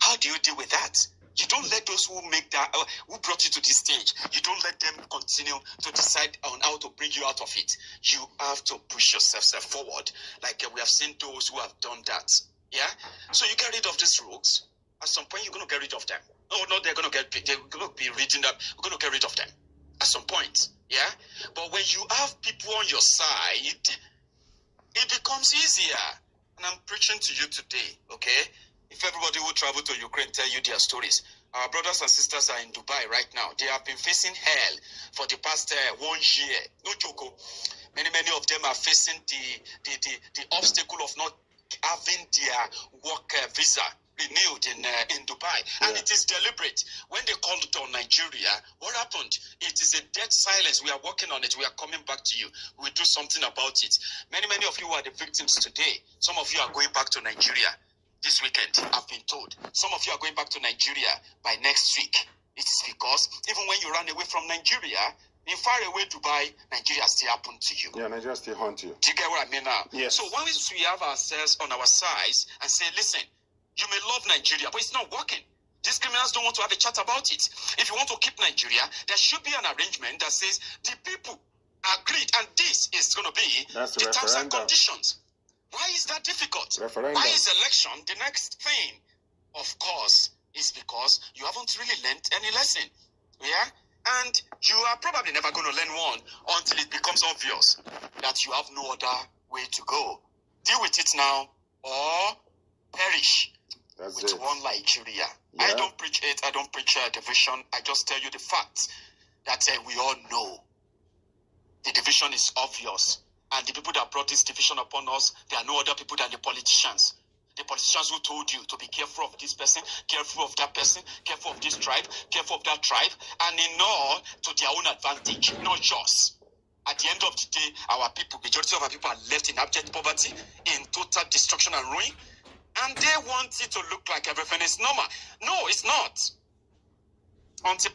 How do you deal with that? You don't let those who make that, who brought you to this stage, you don't let them continue to decide on how to bring you out of it. You have to push yourself forward. Like we have seen those who have done that. Yeah? So you get rid of these rogues. At some point, you're going to get rid of them. Oh, no, they're going to be reading that. We're going to get rid of them at some point. Yeah? But when you have people on your side, it becomes easier. And I'm preaching to you today, okay? If everybody who travel to Ukraine tell you their stories, our brothers and sisters are in Dubai right now. They have been facing hell for the past 1 year. No joke. Many of them are facing the obstacle of not having their work visa renewed in Dubai. And it is deliberate. When they called it on Nigeria, what happened? It is a dead silence. We are working on it. We are coming back to you. We'll do something about it. Many of you are the victims today. Some of you are going back to Nigeria this weekend, I've been told. Some of you are going back to Nigeria by next week. It's because even when you run away from Nigeria, in far away Dubai, Nigeria still happened to you. Yeah, Nigeria still haunt you. Do you get what I mean now? Yes. So once we have ourselves on our sides and say, listen, you may love Nigeria, but it's not working. These criminals don't want to have a chat about it. If you want to keep Nigeria, there should be an arrangement that says the people agreed, and this is going to be the terms and conditions. Why is that difficult? Referendum. Why is election the next thing? Of course, it's because you haven't really learned any lesson. Yeah? And you are probably never going to learn one until it becomes obvious that you have no other way to go. Deal with it now or perish with one Nigeria. Yeah. I don't preach hate, I don't preach division. I just tell you the facts that we all know. The division is obvious. And the people that brought this division upon us, there are no other people than the politicians. The politicians who told you to be careful of this person, careful of that person, careful of this tribe, careful of that tribe, and in all to their own advantage, not yours. At the end of the day, our people, majority of our people are left in abject poverty, in total destruction and ruin, and they want it to look like everything is normal. No, it's not. Until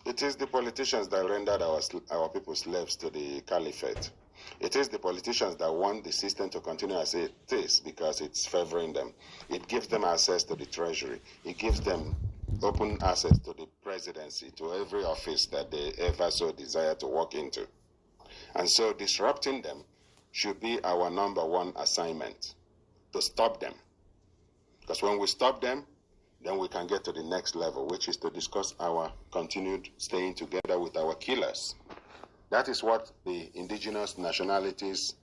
it is the politicians that rendered our people slaves to the Caliphate. It is the politicians that want the system to continue as it is because it's favoring them. It gives them access to the treasury. It gives them open access to the presidency, to every office that they ever so desire to walk into. And so disrupting them should be our number one assignment, to stop them. Because when we stop them, then we can get to the next level, which is to discuss our continued staying together with our killers. That is what the indigenous nationalities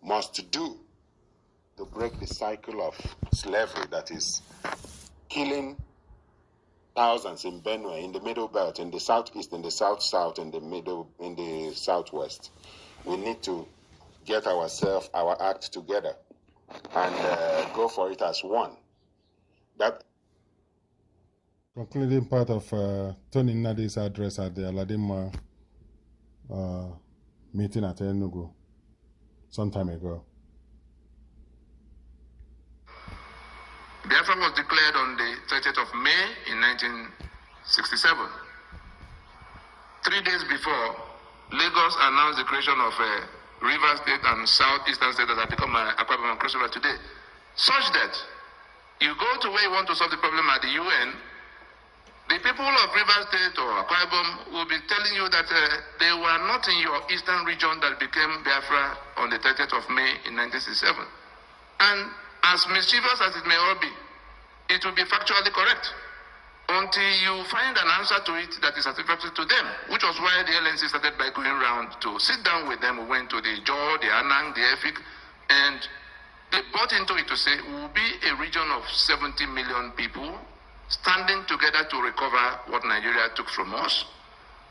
must do to break the cycle of slavery that is killing thousands in Benue, in the Middle Belt, in the Southeast, in the South-South, in the Southwest. We need to get ourselves, our act together and go for it as one. That concluding part of Tony Nadi's address at the Aladima meeting at Enugu some time ago. Biafra was declared on the 30th of May in 1967. 3 days before, Lagos announced the creation of a River State and Southeastern State that have become Akwa Ibom and Cross River today, such that you go to where you want to solve the problem at the UN, the people of River State or Akwa Ibom will be telling you that they were not in your eastern region that became Biafra on the 30th of May in 1967. And as mischievous as it may all be, it will be factually correct until you find an answer to it that is satisfactory to them, which was why the LNC started by going around to sit down with them. We went to the Jaw, the Anang, the Efik, and they bought into it to say we will be a region of 70 million people standing together to recover what Nigeria took from us.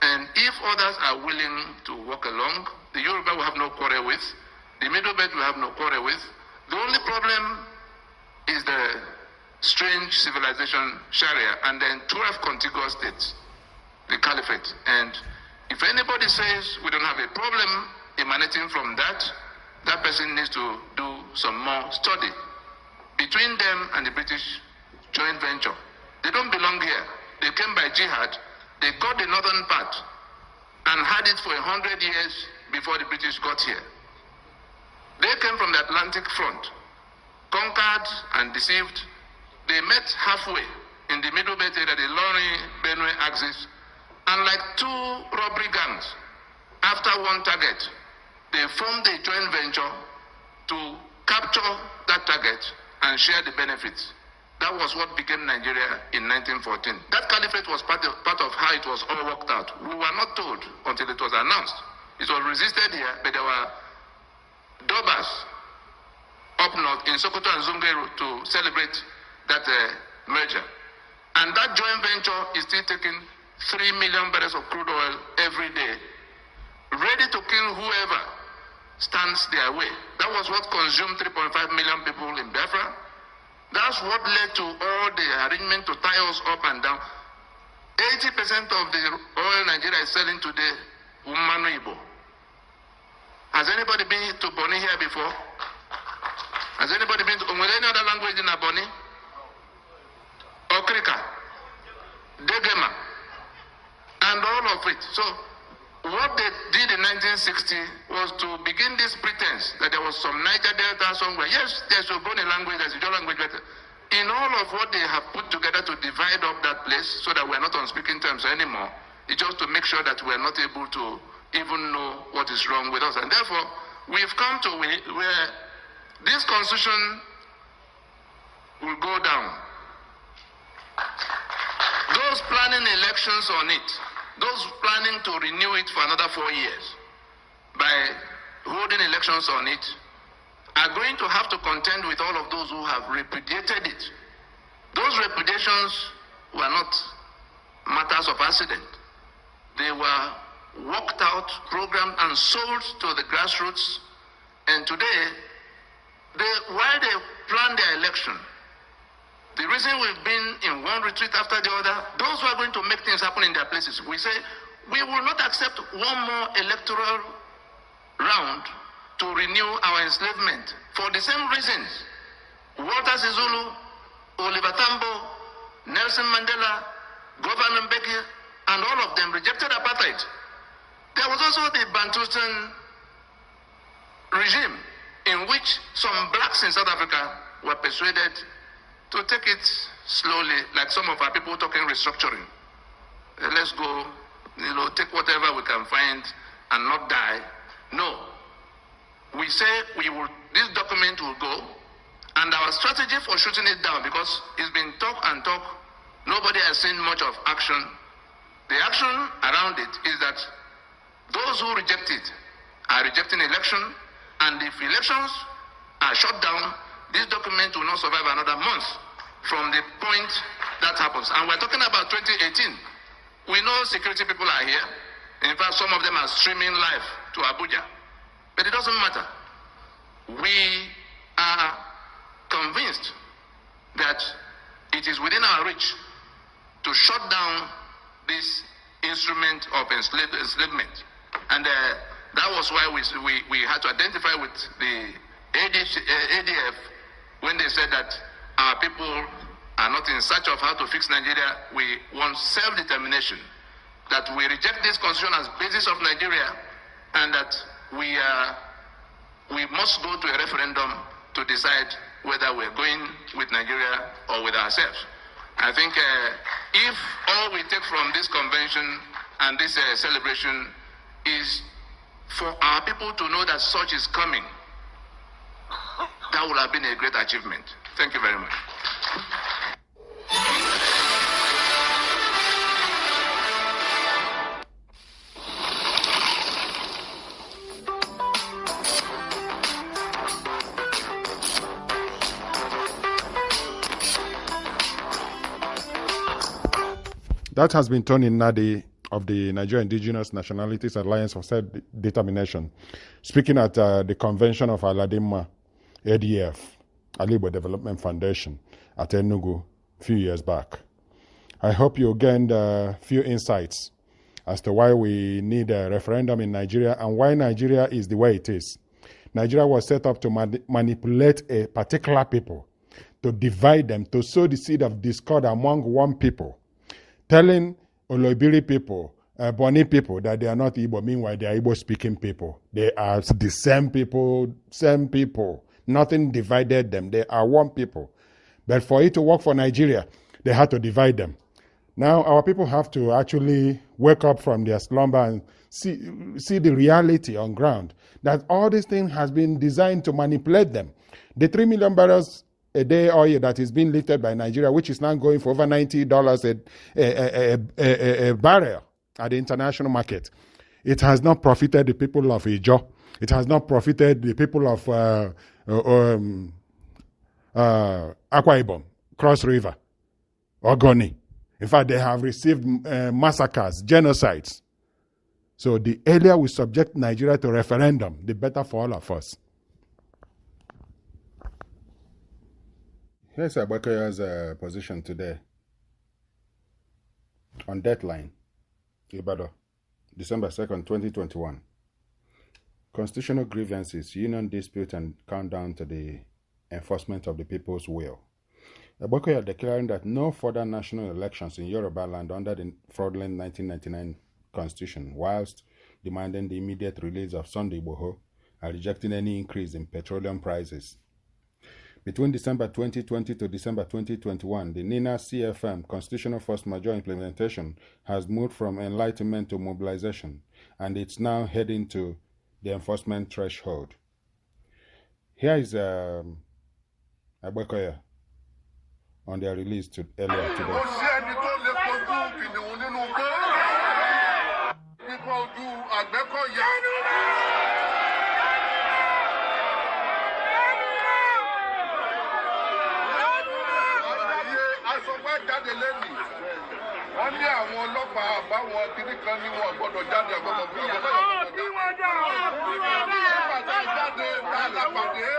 And if others are willing to walk along, the Yoruba will have no quarrel with, the Middle Belt will have no quarrel with. The only problem is the strange civilization Sharia and then 12 contiguous states, the Caliphate. And if anybody says we don't have a problem emanating from that, that person needs to do some more study. Between them and the British joint venture, they don't belong here. They came by jihad. They got the northern part and had it for 100 years before the British got here. They came from the Atlantic front, conquered and deceived. They met halfway in the Middle Belt area, the Lorry-Benue axis, and like two robbery gangs, after one target, they formed a joint venture to capture that target and share the benefits. That was what became Nigeria in 1914. That caliphate was part of how it was all worked out. We were not told until it was announced. It was resisted here, but there were Dobas up north in Sokoto and Zungeru to celebrate that merger. And that joint venture is still taking 3 million barrels of crude oil every day, ready to kill whoever stands their way. That was what consumed 3.5 million people in Biafra. That's what led to all the arrangement to tie us up and down. 80% of the oil Nigeria is selling today, Umano Igbo. Has anybody been to Boni here before? Has anybody been to any other language in Boni? Okrika, Degema, and all of it. So what they did in 1960 was to begin this pretense that there was some Niger Delta somewhere. Yes, there's a Boni language, there's a Joe language, but in all of what they have put together to divide up that place so that we're not on speaking terms anymore, it's just to make sure that we're not able to even know what is wrong with us. And therefore, we've come to where this constitution will go down. Those planning elections on it, those planning to renew it for another 4 years by holding elections on it, are going to have to contend with all of those who have repudiated it. Those repudiations were not matters of accident. They were worked out, programmed, and sold to the grassroots. And today, while they plan their election, the reason we've been in one retreat after the other, those who are going to make things happen in their places, we say, we will not accept one more electoral round to renew our enslavement for the same reasons. Walter Sisulu, Oliver Tambo, Nelson Mandela, Governor Mbeki, and all of them rejected apartheid. There was also the Bantustan regime in which some blacks in South Africa were persuaded to take it slowly, like some of our people talking restructuring. Let's go, take whatever we can find and not die. No. We say this document will go, and our strategy for shooting it down, because it's been talk and talk, nobody has seen much of action. The action around it is that those who reject it are rejecting election, and if elections are shut down, this document will not survive another month from the point that happens. And we're talking about 2018. We know security people are here. In fact, some of them are streaming live to Abuja. But it doesn't matter. We are convinced that it is within our reach to shut down this instrument of enslavement. And that was why we had to identify with the ADF when they said that our people are not in search of how to fix Nigeria. We want self-determination, that we reject this constitution as basis of Nigeria, and that we must go to a referendum to decide whether we're going with Nigeria or with ourselves. I think if all we take from this convention and this celebration is for our people to know that such is coming, that would have been a great achievement. Thank you very much. That has been Tony Nadi of the Nigeria Indigenous Nationalities Alliance for Self-Determination, speaking at the convention of Aladima ADF, Alibo Development Foundation, at Enugu a few years back. I hope you gained a few insights as to why we need a referendum in Nigeria and why Nigeria is the way it is. Nigeria was set up to manipulate a particular people, to divide them, to sow the seed of discord among one people, telling Oloibiri people, Boni people that they are not Igbo, meanwhile they are Igbo-speaking people. They are the same people, same people. Nothing divided them. They are one people. But for it to work for Nigeria, they had to divide them. Now our people have to actually wake up from their slumber and see the reality on ground, that all this thing has been designed to manipulate them. The 3 million barrels a day oil that is being lifted by Nigeria, which is now going for over $90 a barrel at the international market. It has not profited the people of Ijo. It has not profited the people of Akwa Ibom, Cross River, Ogoni. In fact, they have received massacres, genocides. So the earlier we subject Nigeria to referendum, the better for all of us. Here's Abakoya's position today. On deadline, Ibadan, December 2nd, 2021. Constitutional grievances, union dispute, and countdown to the enforcement of the people's will. Abakoya declaring that no further national elections in Yoruba land under the fraudulent 1999 constitution, whilst demanding the immediate release of Sunday Igboho and rejecting any increase in petroleum prices. Between December 2020 to December 2021, the NINA CFM Constitutional Force Majeure implementation has moved from enlightenment to mobilization, and it's now heading to the enforcement threshold. Here is Abakoya on their release earlier today. Wọ́n ní àwọn ọlọ́pàá àbáwọn kiri kan ní wọn gbọ́dọ̀ jáde àgbọ̀dọ̀ bí wọ́n jáde. Alápàdé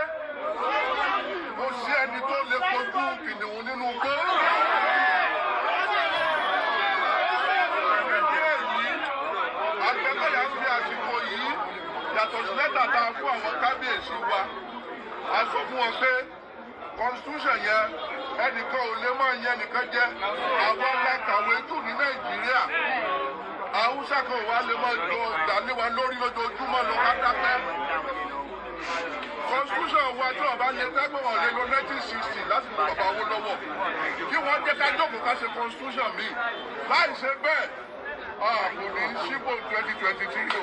kò sí ẹni tó lè kojú kìnìún nínú gbó. Agbẹ́kọ̀yà ń fi àsìkò yìí yàtọ̀ sí lẹ́tà tá a fún àwọn kábíyèsí wa. A sọ fún wọn pé constitution yẹn ẹnìkan ò lè máa yẹn nìkan jẹ àwọn alákàwé jù ní Nàìjíríà Haúsá kan wà lè máa jọ ìdálé wa lórí lójoojúmọ́ lọ ká dápẹ́. Constitution wa tí ọba lè tẹ́gbọ̀n wọn lé lọ 1960 láti lọ bàbá owó lọ́wọ́ kí wọ́n jẹ́ ká jókòó ká ṣe constitution míì láì ṣe bẹ́ẹ̀ kò ní síbò 2023 o.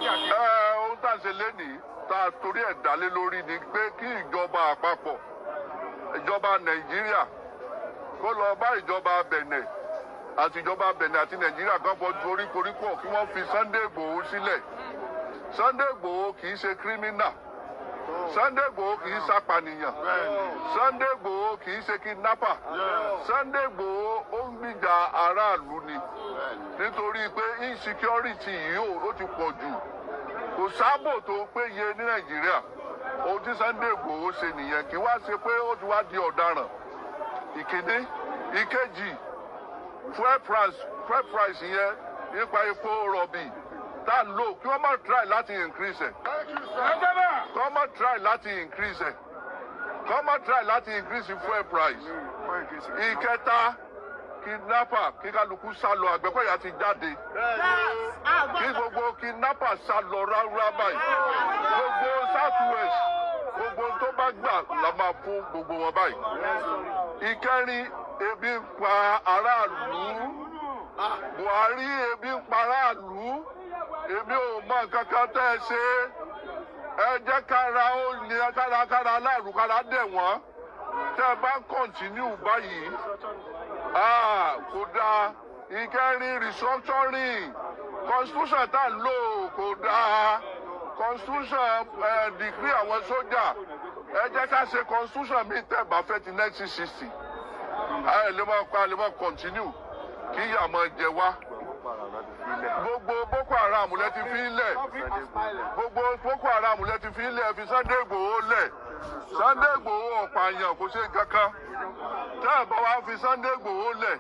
Ohun tá a ṣe lénìí tá a torí ẹ̀ dálé lórí ni pé kí ìjọba àpapọ̀, ìjọba Nàìjíríà kó lọ bá ìjọba Benin àti ìjọba Benin àti Nàìjíríà kan fọ torí koríko kí wọ́n fi Sunday Igboho sílẹ̀. Sunday Igboho kì í ṣe kírímínà. Sunday Igboho kì í ṣapànìyàn. Sunday Igboho kì í ṣe kidnapper. Sunday Igboho ó ń gbìjà aráàlú ni nítorí pé insecurity yìí ó ti pọ̀ jù. Kò sábò tó péye ní Nàìjíríà. Ohun tí Sunday Igboho ṣe nìyẹn kí wá ṣe pé ó ti wá di ọ̀daràn. Ìkíní, ìkejì, fuel price yẹn nípa epo rọ̀bì tá a lò kí wọ́n má try láti increase ẹ̀. Kí wọ́n má try láti increase ẹ̀. Kí wọ́n má try láti increase fuel price. Ìkẹta, kidnapper kí kálukú sá lọ, Àgbẹ̀kọ̀yà ti jáde. Kí gbogbo kidnapper sá lọ ráúrá báyìí. Gbogbo South West, gbogbo tó bá gbà la máa fún gbogbo wọn báyìí. Ìkẹrin, ebi ń pa aráàlú. Buhari, ebi ń pa aráàlú. Èmi ò mọ nǹkan kan tẹ́ ẹ ṣe. Ẹ jẹ́ kára ó lè kárakára aláàrú kára dẹ̀ wọ́n. Tẹ́ ẹ bá ń kọ̀ǹtínú báyìí. Kò dáa. Ìkẹrin, restructuring. Constitution tá a lò kò dáa. Constitution degree àwọn sójà. Ẹ jẹ́ ká ṣe constitution mi tẹ́ bá fẹ́ ti 1960. Ẹ lè máa continue kí ìyà máa jẹ wá. Gbogbo Boko Haram lẹ ti fi lẹ̀. Gbogbo Boko Haram lẹ ti fi lẹ̀ fi Sunday Igboho lẹ̀. Sunday Igboho ọ̀pààyàn kò ṣe kankan. Tẹ́ ẹ̀ bá wá fi Sunday Igboho lẹ̀.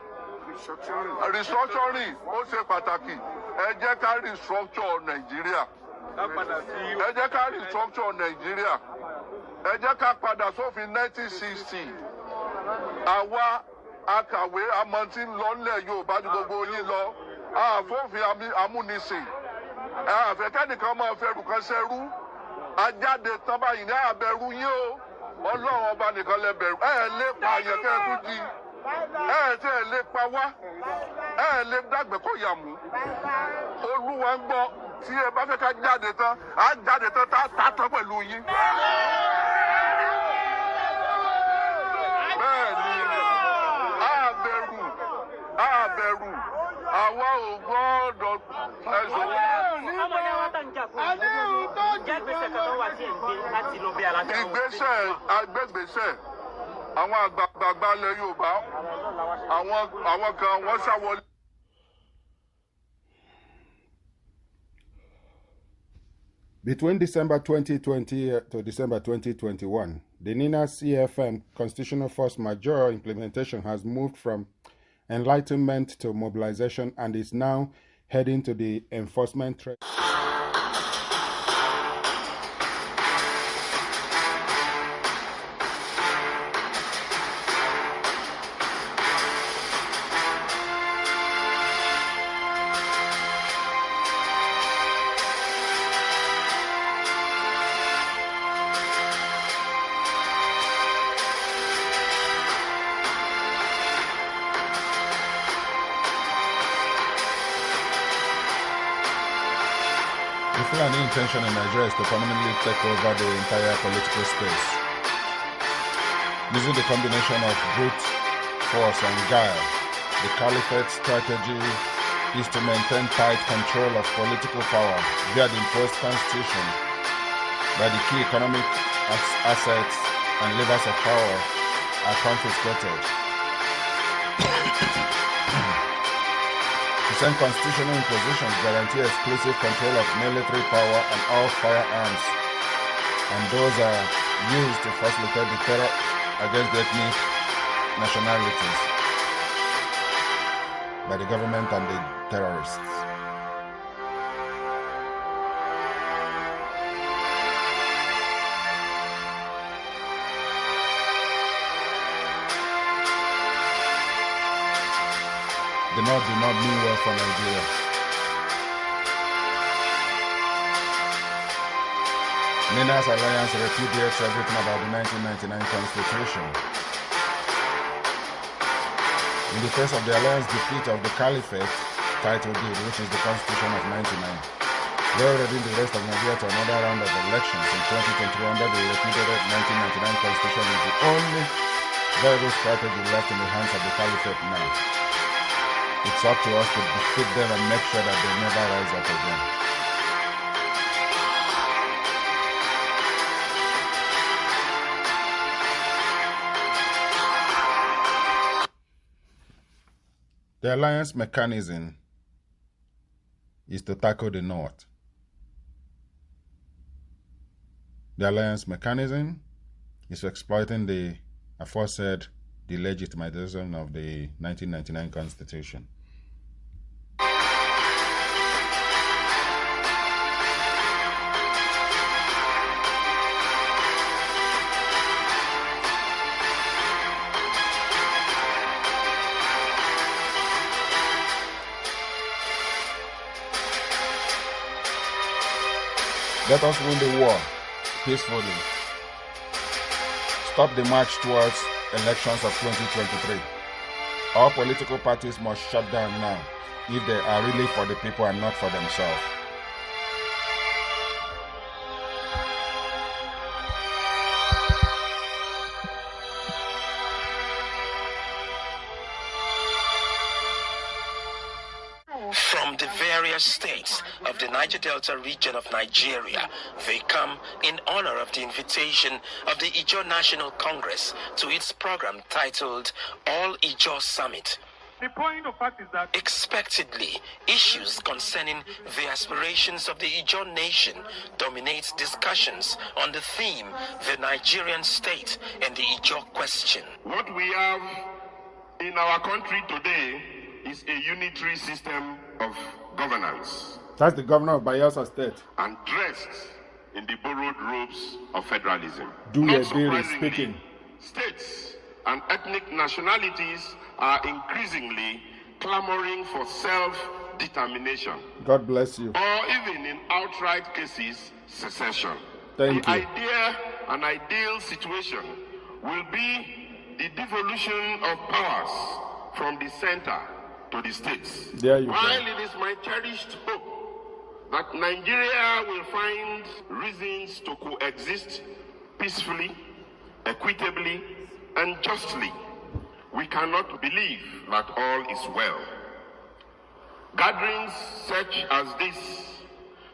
Restructuring ó ṣe pàtàkì. Ẹ jẹ́ ká restructure Nàìjíríà. Ẹ jẹ́ ká restructure Nàìjíríà. Ẹ jẹ́ ká padà sófin 1960. Àwa akàwé amọ̀tí ń lọ nílẹ̀ Yorùbá ju gbogbo yín lọ. Àfófin amúnisìn. Àfẹ́kẹ́nìkan máa fẹ́rù kan ṣẹ́rú. Ajáde tán báyìí ní àbẹ̀rù yín o. Ọlọ́run ọba nìkan lẹ bẹ̀rù. Ẹ lè pa àyàn kẹ́ ẹ tún jí. Tí ẹ lè pa wá. Lè dàgbẹ́kọ̀yà mú. Olúwa ń gbọ́. Tí ẹ bá fẹ́ ká jáde tán, á jáde tán tá a tán pẹ̀lú yín. Bẹ́ẹ̀ni, àbẹ̀rù, àwa ò gbọ́dọ̀ ẹ̀sùn. Ìgbésẹ̀ agbègbèsẹ̀ àwọn àgbààgbà ilẹ̀ Yorùbá, àwọn kan wọ́n ṣàwọlé. Between December 2020 to December 2021, the NINA CFM Constitutional Force Majeure implementation has moved from enlightenment to mobilization and is now heading to the enforcement track. The intention in Nigeria is to permanently take over the entire political space. Using the combination of brute force and guile, the Caliphate strategy is to maintain tight control of political power via the imposed constitution by the key economic assets and levers of power are confiscated. The same constitutional impositions guarantee exclusive control of military power and all firearms, and those are used to facilitate the terror against the ethnic nationalities by the government and the terrorists. The North do not mean well for Nigeria. NINA's alliance repudiates everything about the 1999 Constitution. In the face of the alliance defeat of the Caliphate title deed, which is the Constitution of 99, They already the rest of Nigeria to another round of elections in 2023 under the repeated 1999 constitution is the only viable strategy left in the hands of the Caliphate now. It's up to us to defeat them and make sure that they never rise up again. The alliance mechanism is to tackle the North. The alliance mechanism is exploiting the aforesaid delegitimization of the 1999 Constitution. Let us win the war peacefully. Stop the march towards elections of 2023. All political parties must shut down now if they are really for the people and not for themselves. From the various states of the Niger Delta region of Nigeria, they come in honor of the invitation of the Ijaw National Congress to its program titled All Ijaw Summit. The point of fact is that expectedly, issues concerning the aspirations of the Ijaw nation dominate discussions on the theme, the Nigerian state and the Ijaw question. what we have in our country today is a unitary system of governance. That's the governor of Bayelsa State. And dressed in the borrowed robes of federalism. Do Not your deal surprisingly, speaking. States and ethnic nationalities are increasingly clamoring for self-determination. God bless you. Or even in outright cases, secession. Thank the you. idea, an ideal situation, will be the devolution of powers from the center to the states. There you go. While it is my cherished hope that Nigeria will find reasons to coexist peacefully, equitably, and justly, we cannot believe that all is well. Gatherings such as this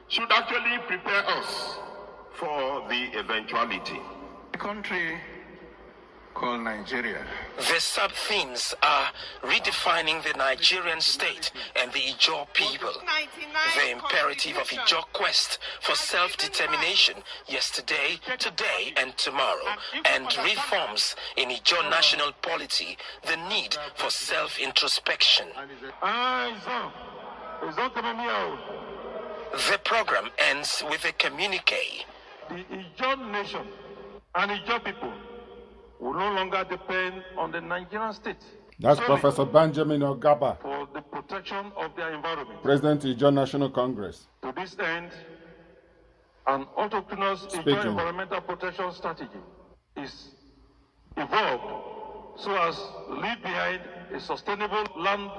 should actually prepare us for the eventuality. A country called Nigeria. The sub-themes are redefining the Nigerian state and the Ijaw people, the imperative of Ijaw quest for self-determination yesterday, today, and tomorrow, and reforms in Ijaw national polity, the need for self-introspection. The program ends with a communique. The Ijaw nation and Ijaw people will no longer depend on the Nigerian state. That's Professor Benjamin Ogaba, For the protection of their environment. President of Ijaw National Congress. To this end, an autochthonous Ijaw environmental protection strategy is evolved so as to leave behind a sustainable land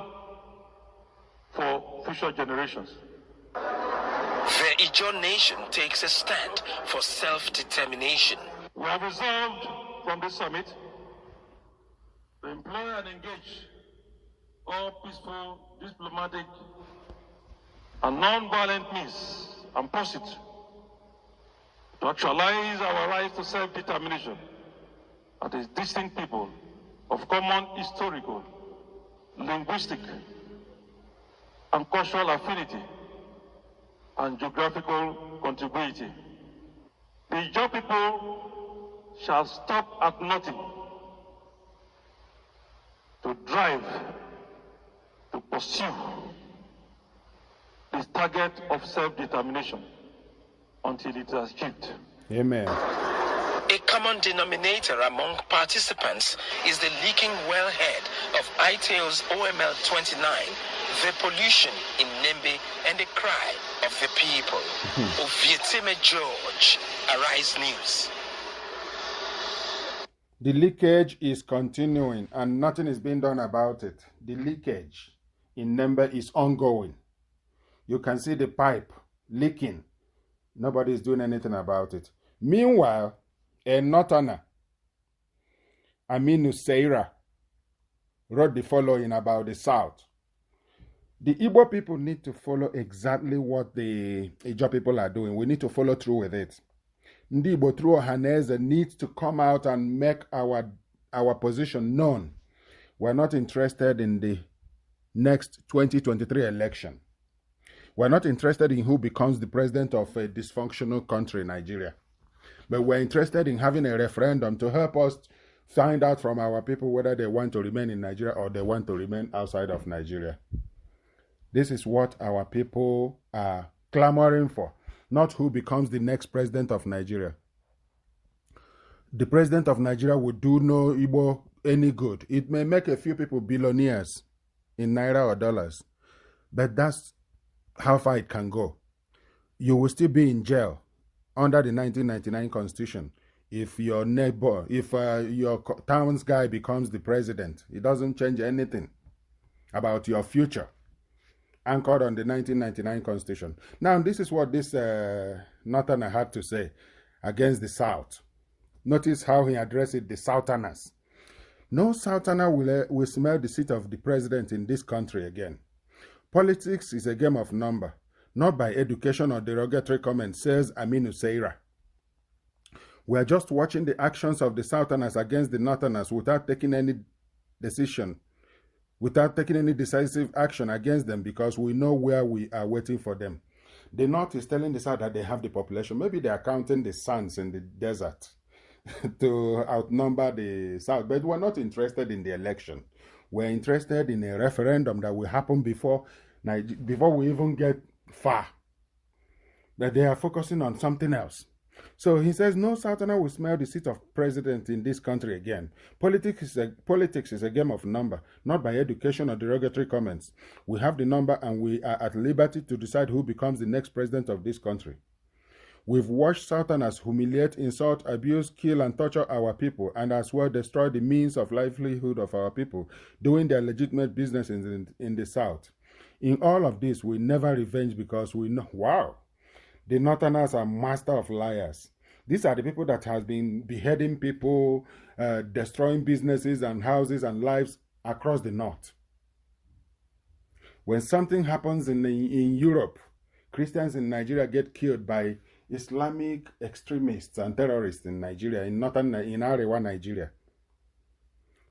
for future generations. The Ijaw nation takes a stand for self-determination. We have resolved from this summit to employ and engage all peaceful, diplomatic, and non-violent means and pursuits to actualize our right to self-determination as a distinct people of common historical, linguistic, and cultural affinity and geographical contiguity. The Ijaw people shall stop at nothing to drive, to pursue this target of self-determination until it is achieved. Amen. A common denominator among participants is the leaking wellhead of ITAO's OML 29, the pollution in Nembe, and the cry of the people. Ovietime George, Arise News. The leakage is continuing and nothing is being done about it. The leakage in Nembe is ongoing. You can see the pipe leaking. Nobody's doing anything about it. Meanwhile, a northerner, Aminu Seira, wrote the following about the South. The Igbo people need to follow exactly what the Ijaw people are doing. We need to follow through with it. Ndi Igbo through Ohaneze needs to come out and make our position known. We're not interested in the next 2023 election. We're not interested in who becomes the president of a dysfunctional country, Nigeria. But we're interested in having a referendum to help us find out from our people whether they want to remain in Nigeria or they want to remain outside of Nigeria. This is what our people are clamoring for, not who becomes the next president of Nigeria. The president of Nigeria would do no Igbo any good. It may make a few people billionaires in naira or dollars, but that's how far it can go. You will still be in jail under the 1999 Constitution if your neighbor, if your town's guy becomes the president. It doesn't change anything about your future, anchored on the 1999 Constitution. Now, this is what this Northerner had to say against the South. Notice how he addressed it, the Southerners. No Southerner will smell the seat of the president in this country again. Politics is a game of number, not by education or derogatory comments, says Aminu Seira. We are just watching the actions of the Southerners against the Northerners without taking any decision, without taking any decisive action against them, because we know where we are waiting for them. The North is telling the South that they have the population. Maybe they are counting the sands in the desert to outnumber the South, but we're not interested in the election. We're interested in a referendum that will happen before we even get far. That they are focusing on something else. So he says no Southerner will smell the seat of president in this country again. Politics is a game of number, not by education or derogatory comments. We have the number and we are at liberty to decide who becomes the next president of this country. We've watched Southerners humiliate, insult, abuse, kill, and torture our people, and as well destroy the means of livelihood of our people, doing their legitimate business in the South. In all of this, we never revenge because we know, wow, the Northerners are master of liars. These are the people that has been beheading people, destroying businesses and houses and lives across the North. When something happens in Europe, Christians in Nigeria get killed by Islamic extremists and terrorists in Nigeria, in Arewa, Nigeria.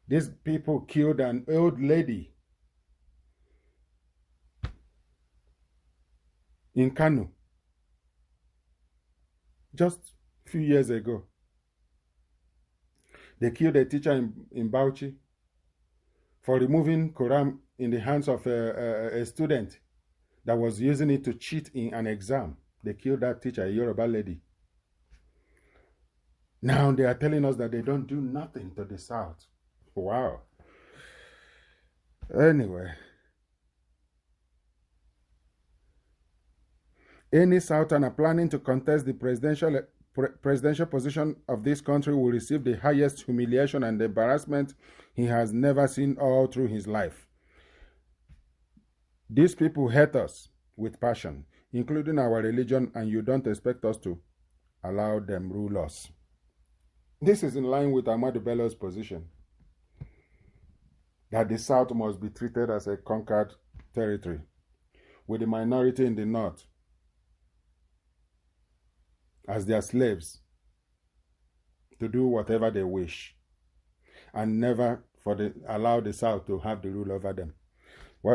These people killed an old lady in Kano just a few years ago. They killed a teacher in Bauchi for removing Quran in the hands of a student that was using it to cheat in an exam. They killed that teacher, a Yoruba lady. Now they are telling us that they don't do nothing to the South. Wow. Anyway. Any Southerner planning to contest the presidential position of this country will receive the highest humiliation and embarrassment he has never seen all through his life. These people hate us with passion, including our religion, and you don't expect us to allow them rule us. This is in line with Ahmadu Bello's position that the South must be treated as a conquered territory, with the minority in the North as their slaves to do whatever they wish, and never allow the South to have the rule over them.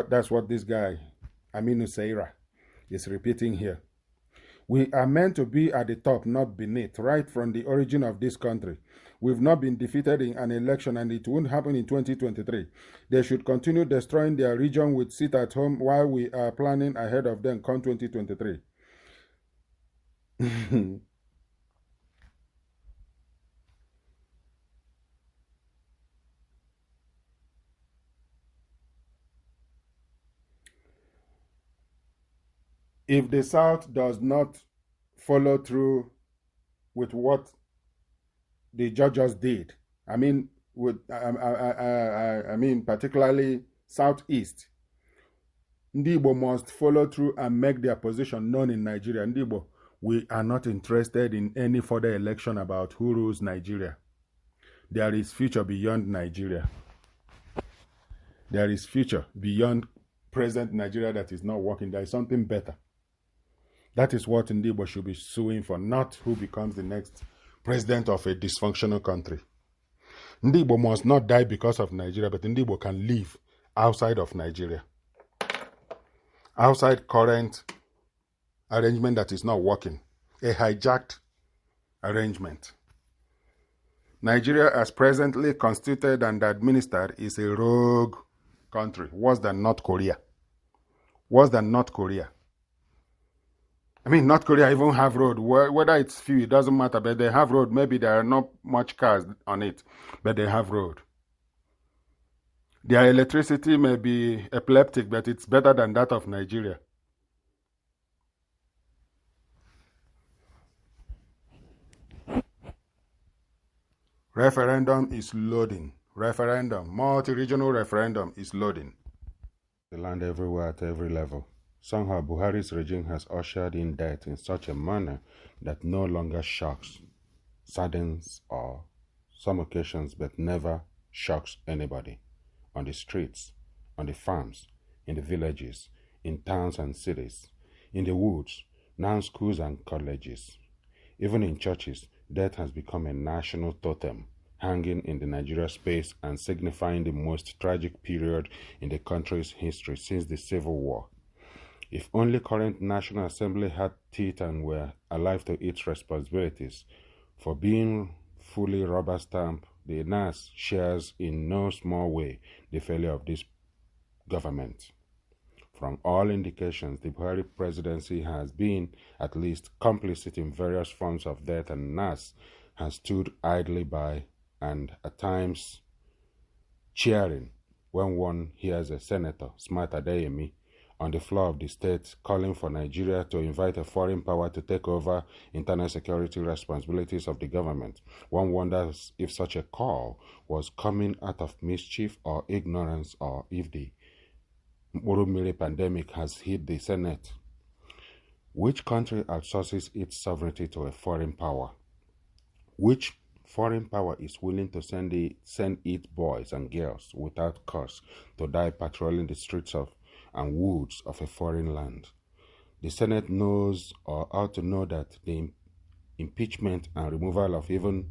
That's what this guy, Aminu Seira, is repeating here. We are meant to be at the top, not beneath, right from the origin of this country. We've not been defeated in an election, and it won't happen in 2023. They should continue destroying their region with sit at home while we are planning ahead of them come 2023. If the South does not follow through with what the judges did, I mean particularly Southeast, Ndi Igbo must follow through and make their position known in Nigeria. Ndi Igbo, we are not interested in any further election about who rules Nigeria. There is future beyond Nigeria. There is future beyond present Nigeria that is not working. There is something better. That is what Ndi Igbo should be suing for, not who becomes the next president of a dysfunctional country. Ndi Igbo must not die because of Nigeria, but Ndi Igbo can live outside of Nigeria. Outside current arrangement that is not working. A hijacked arrangement. Nigeria, as presently constituted and administered, is a rogue country, worse than North Korea. Worse than North Korea. I mean, North Korea even have road. Whether it's few, it doesn't matter, but they have road. Maybe there are not much cars on it, but they have road. Their electricity may be epileptic, but it's better than that of Nigeria. Referendum is loading. Referendum, multi-regional referendum is loading. The land everywhere at every level. Somehow Buhari's regime has ushered in death in such a manner that no longer shocks, saddens, or some occasions, but never shocks anybody. On the streets, on the farms, in the villages, in towns and cities, in the woods, now schools and colleges. Even in churches, death has become a national totem, hanging in the Nigeria space and signifying the most tragic period in the country's history since the Civil War. If only current National Assembly had teeth and were alive to its responsibilities, for being fully rubber-stamped, the NAS shares in no small way the failure of this government. From all indications, the Buhari presidency has been at least complicit in various forms of death, and NAS has stood idly by and at times cheering when one hears a senator, Smart Adeyemi, on the floor of the state calling for Nigeria to invite a foreign power to take over internal security responsibilities of the government. One wonders if such a call was coming out of mischief or ignorance, or if the Murumiri pandemic has hit the Senate. Which country outsources its sovereignty to a foreign power? Which foreign power is willing to send its boys and girls without cost to die patrolling the streets and woods of a foreign land? The Senate knows, or ought to know, that the impeachment and removal of even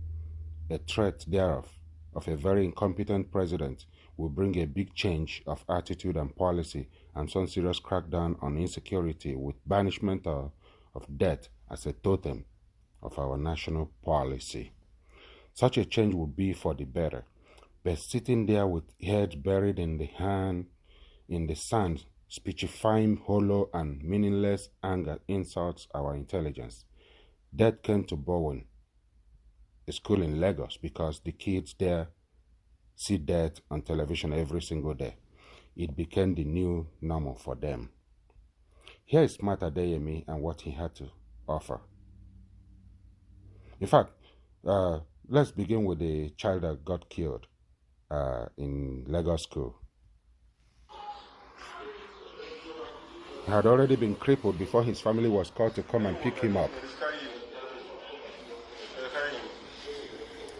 a threat thereof of a very incompetent president will bring a big change of attitude and policy, and some serious crackdown on insecurity with banishment of debt as a totem of our national policy. Such a change would be for the better, but sitting there with heads buried in the sand, speechifying hollow and meaningless anger insults our intelligence. Death came to Bowen, a school in Lagos, because the kids there see death on television every single day. It became the new normal for them. Here is Smart Adeyemi and what he had to offer. In fact, let's begin with the child that got killed in Lagos school. He had already been crippled before his family was called to come and pick him up.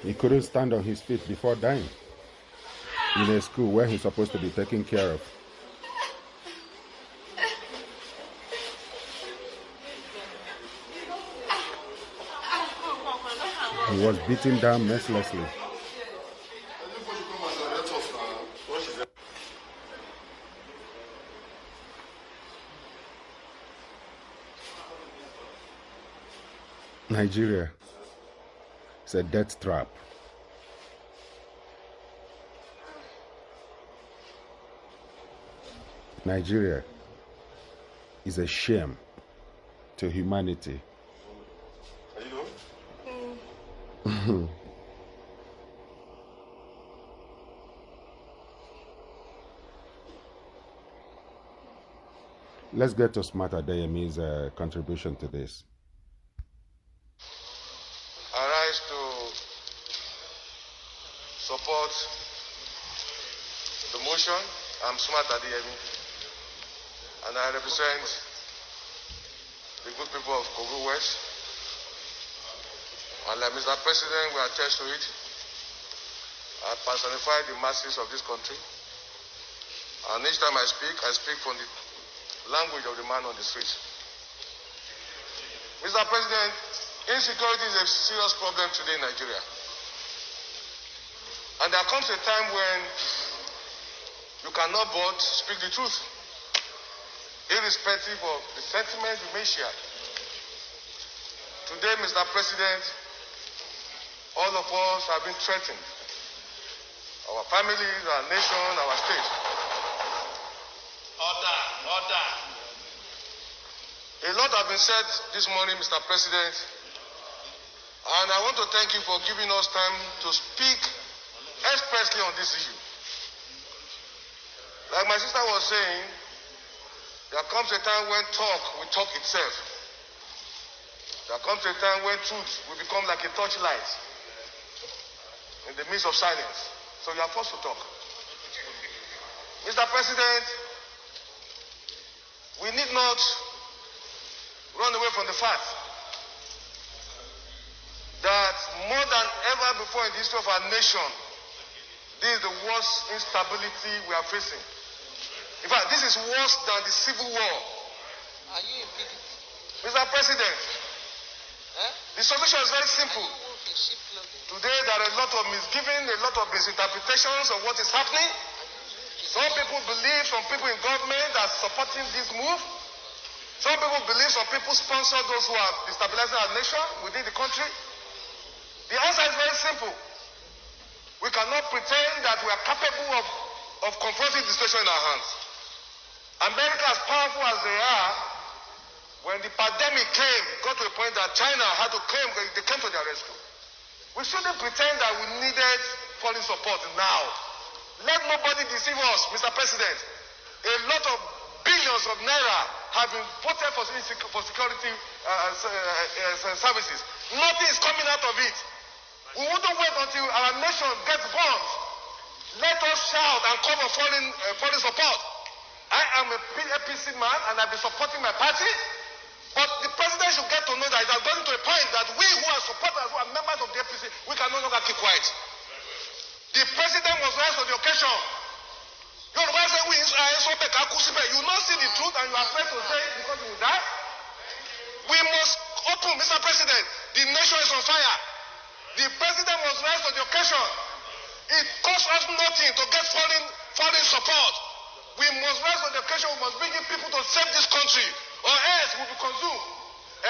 He couldn't stand on his feet before dying in a school where he's supposed to be taken care of. He was beaten down mercilessly. Nigeria is a death trap. Nigeria is a shame to humanity. Let's get to Smart Adeyemi's contribution to this. I rise to support the motion. I'm Smart Adeyemi. and I represent the good people of Kogu West. And like Mr. President, we attest to it. I personify the masses of this country. And each time I speak from the language of the man on the street. Mr. President, insecurity is a serious problem today in Nigeria. And there comes a time when you cannot but speak the truth, irrespective of the sentiments you may share. Today, Mr. President, all of us have been threatened. Our families, our nation, our state. Order, order. A lot have been said this morning, Mr. President, and I want to thank you for giving us time to speak expressly on this issue. Like my sister was saying, there comes a time when talk will talk itself. There comes a time when truth will become like a torchlight in the midst of silence. So you are forced to talk. Mr. President, we need not run away from the fact that more than ever before in the history of our nation, this is the worst instability we are facing. In fact, this is worse than the Civil War. Are you in PDP? Mr. President, the solution is very simple. Today there are a lot of misgiving, a lot of misinterpretations of what is happening. Some people believe, some people in government are supporting this move. Some people believe, some people sponsor those who are destabilizing our nation within the country. The answer is very simple. We cannot pretend that we are capable of confronting the situation in our hands. America, as powerful as they are, when the pandemic came, it got to a point that China had to claim, they came to their rescue. We shouldn't pretend that we needed foreign support now. Let nobody deceive us, Mr. President. A lot of billions of naira have been voted for security services. Nothing is coming out of it. We wouldn't wait until our nation gets bombed. Let us shout and call for foreign support. I am a APC man and I've been supporting my party. But the president should get to know that it has gotten to a point that we who are supporters, who are members of the APC, we can no longer keep quiet. The president must rise to the occasion. You will not see the truth and you are afraid to say it because you will die. We must open, Mr. President. The nation is on fire. The president must rise to the occasion. It costs us nothing to get foreign support. We must rise to the occasion. We must bring in people to save this country, or else we will be consumed.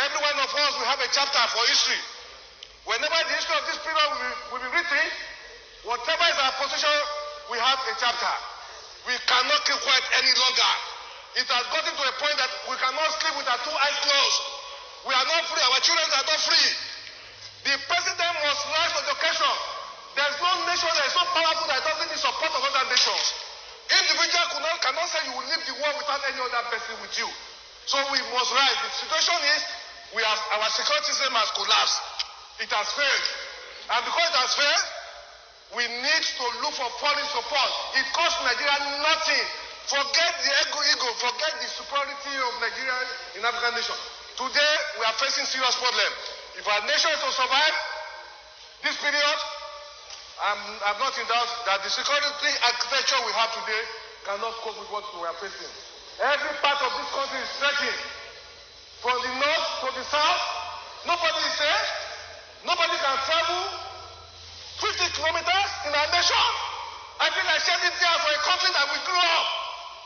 Every one of us will have a chapter for history. Whenever the history of this period will be written, whatever is our position, we have a chapter. We cannot keep quiet any longer. It has gotten to a point that we cannot sleep with our two eyes closed. We are not free. Our children are not free. The president must rise to the occasion. There is no nation that is so powerful that doesn't need support of other nations. Individual cannot say you will leave the war without any other person with you. So we must rise. The situation is our security system has collapsed. It has failed. And because it has failed, we need to look for foreign support. It costs Nigeria nothing. Forget the ego, forget the superiority of Nigeria in African nation. Today, we are facing serious problem. If our nation is to survive this period, I'm not in doubt that the security architecture we have today cannot cope with what we are facing. Every part of this country is threatened. From the north to the south, nobody is safe. Nobody can travel 50 kilometers in our nation. I feel like shedding tears for a country that we grew up,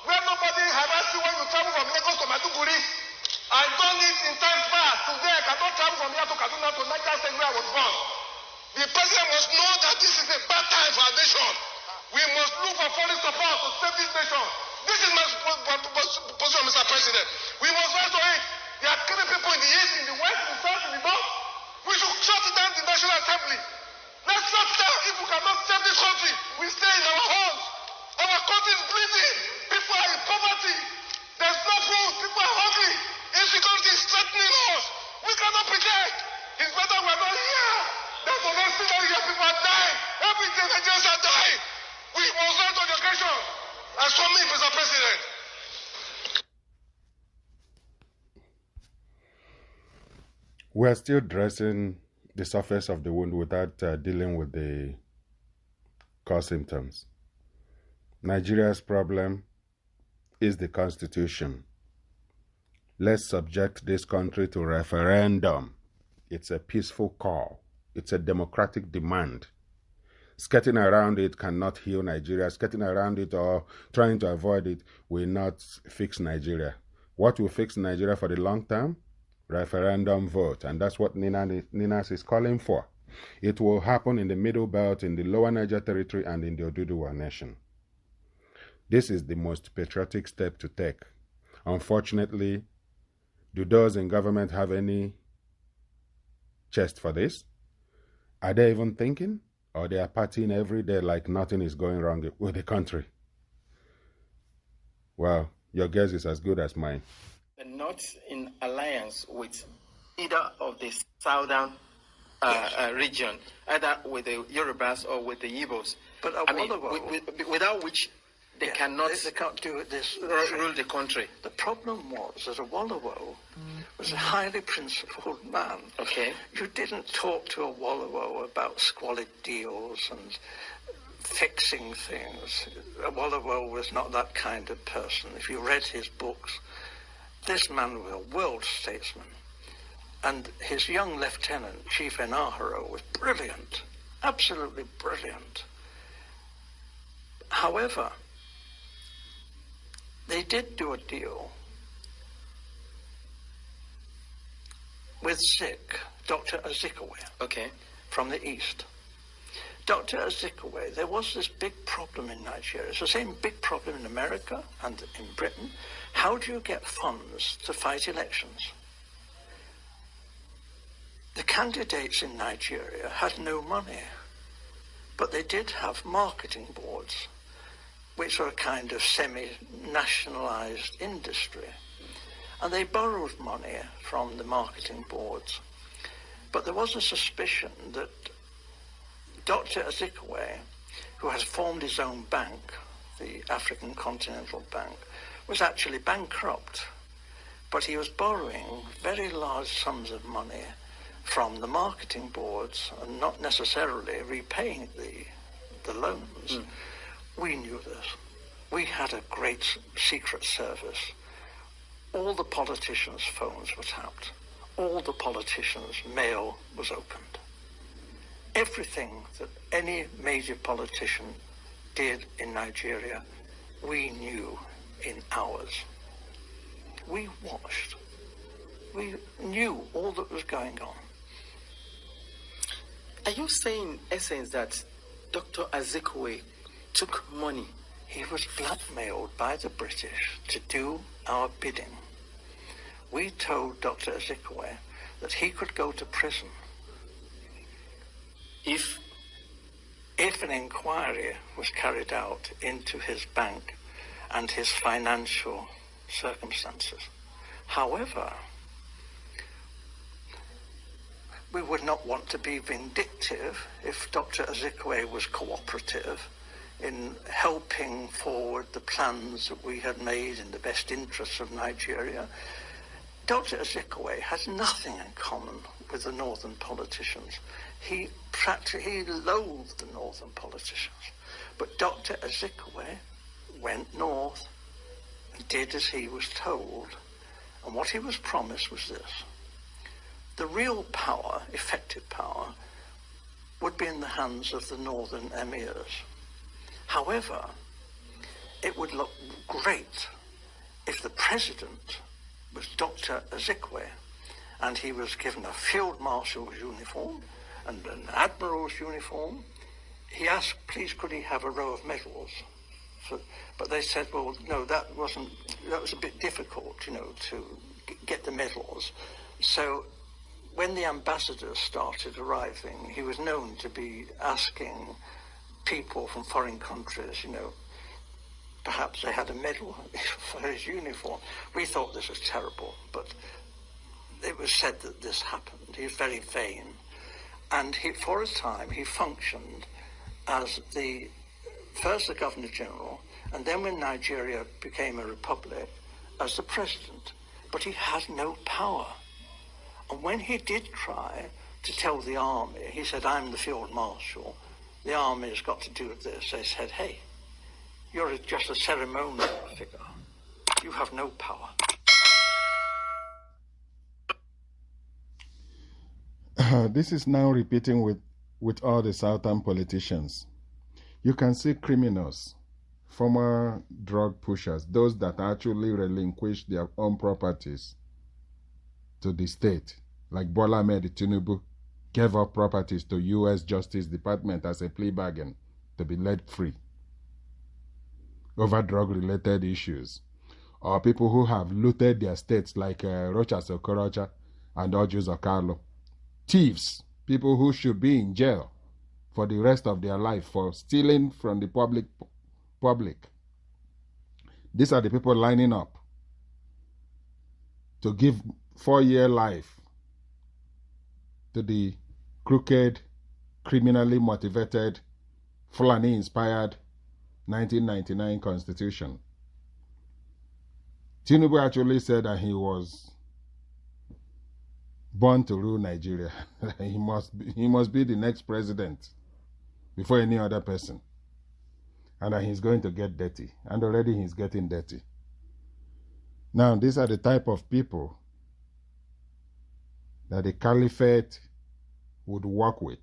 where nobody harassed you when you travel from Lagos to Maiduguri. I done it in time past. Today I cannot travel from here to Kaduna to Niger State where I was born. The president must know that this is a bad time for our nation. We must look for foreign support to save this nation. This is my position, Mr. President. We must rise to it. There are killing people in the east, in the west, in the south, in the north. We should shut down the National Assembly. Let's shut down. If we cannot save this country, we stay in our homes. Our country is bleeding. People are in poverty. There's no food. People are hungry. Insecurity is threatening us. We cannot pretend. It's better we're not here. That's the next thing that here. People are dying. Every day Nigerians are dying. We must rise to the occasion. As for me, Mr. President. We're still dressing the surface of the wound without dealing with the core symptoms. Nigeria's problem is the constitution. Let's subject this country to referendum. It's a peaceful call. It's a democratic demand. Skirting around it cannot heal Nigeria. Skirting around it or trying to avoid it will not fix Nigeria. What will fix Nigeria for the long term? Referendum vote. And that's what Ninas is calling for. It will happen in the Middle Belt, in the Lower Niger Territory, and in the Oduduwa Nation. This is the most patriotic step to take. Unfortunately, do those in government have any chest for this? Are they even thinking? Or they are partying every day like nothing is going wrong with the country? Well, your guess is as good as mine. They're not in alliance with either of the southern region, either with the Yorubas or with the Igbos. But without which they cannot do this, rule the country. The problem was that Awolowo was a highly principled man. Okay. You didn't talk to Awolowo about squalid deals and fixing things. Awolowo was not that kind of person. If you read his books, this man was a world statesman. And his young lieutenant, Chief Enaharo, was brilliant, absolutely brilliant. However, they did do a deal with Zik, Dr. Azikiwe, from the East. Dr. Azikiwe, there was this big problem in Nigeria. It's the same big problem in America and in Britain. How do you get funds to fight elections? The candidates in Nigeria had no money, but they did have marketing boards, which were a kind of semi-nationalized industry. And they borrowed money from the marketing boards. But there was a suspicion that Dr. Azikiwe, who has formed his own bank, the African Continental Bank, was actually bankrupt. But he was borrowing very large sums of money from the marketing boards and not necessarily repaying the loans. We knew this. We had a great secret service. All the politicians' phones were tapped. All the politicians' mail was opened. Everything that any major politician did in Nigeria, we knew in hours. We watched. We knew all that was going on. Are you saying, in essence, that Dr. Azikiwe took money? He was blackmailed by the British to do our bidding. We told Dr. Azikiwe that he could go to prison if an inquiry was carried out into his bank and his financial circumstances. However, we would not want to be vindictive if Dr. Azikiwe was cooperative in helping forward the plans that we had made in the best interests of Nigeria. Dr. Azikiwe had nothing in common with the northern politicians. He loathed the northern politicians. But Dr. Azikiwe went north and did as he was told. And what he was promised was this: the real power, effective power, would be in the hands of the northern emirs. However, it would look great if the president was Dr. Azikiwe and he was given a field marshal's uniform and an admiral's uniform. He asked, please, could he have a row of medals? But they said, well, no, that was a bit difficult, to get the medals. So when the ambassadors started arriving, he was known to be asking people from foreign countries, perhaps they had a medal for his uniform. We thought this was terrible, but it was said that this happened. He was very vain. And for a time, he functioned as first the Governor-General, and then when Nigeria became a republic, as the president. But he had no power. And when he did try to tell the army, he said, I'm the field marshal, the army has got to do this. They said, hey, you're just a ceremonial figure. You have no power. This is now repeating with all the southern politicians. You can see criminals, former drug pushers, those that actually relinquish their own properties to the state, like Bola Ahmed Tinubu gave up properties to U.S. Justice Department as a plea bargain to be let free over drug-related issues, or people who have looted their states like Rochas Okorocha and Ojus Okalo. Thieves, people who should be in jail for the rest of their life for stealing from the public. These are the people lining up to give 4-year life to the crooked, criminally motivated, Fulani-inspired 1999 Constitution. Tinubu actually said that he was born to rule Nigeria. he must be the next president before any other person. And that he's going to get dirty. And already he's getting dirty. Now, these are the type of people that the Caliphate would work with.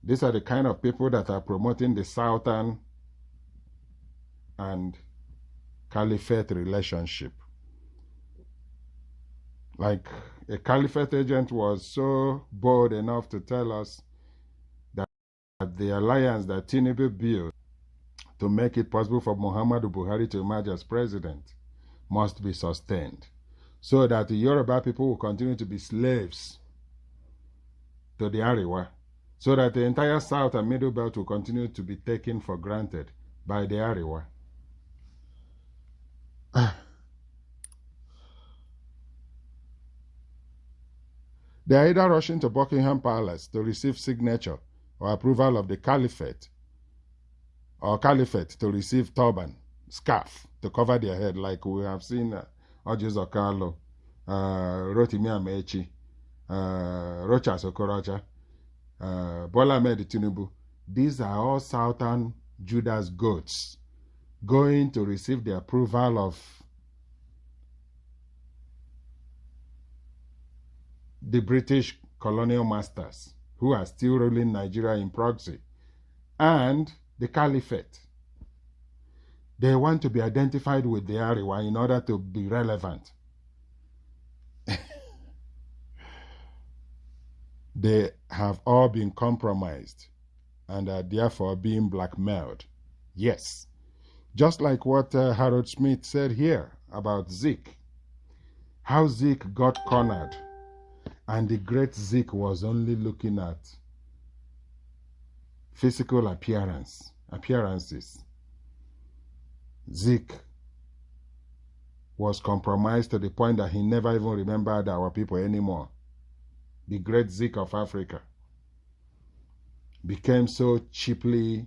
These are the kind of people that are promoting the Southern and Caliphate relationship. Like a Caliphate agent was so bold enough to tell us that the alliance that Tinubu built to make it possible for Muhammadu Buhari to emerge as president must be sustained, so that the Yoruba people will continue to be slaves to the Ariwa, so that the entire South and Middle Belt will continue to be taken for granted by the Ariwa. They are either rushing to Buckingham Palace to receive signature or approval of the Caliphate, or Caliphate to receive turban, scarf to cover their head, like we have seen Ojus Okalo, Rotimi Amechi, Rochas Okorocha, Bola Ahmed Tinubu. These are all Southern Judas goats going to receive the approval of the British colonial masters who are still ruling Nigeria in proxy, and the Caliphate. They want to be identified with the Ariwa in order to be relevant. They have all been compromised and are therefore being blackmailed. Yes. Just like what Harold Smith said here about Zeke. How Zeke got cornered, and the great Zeke was only looking at physical appearances. Zeke was compromised to the point that he never even remembered our people anymore. The great Zeke of Africa became so cheaply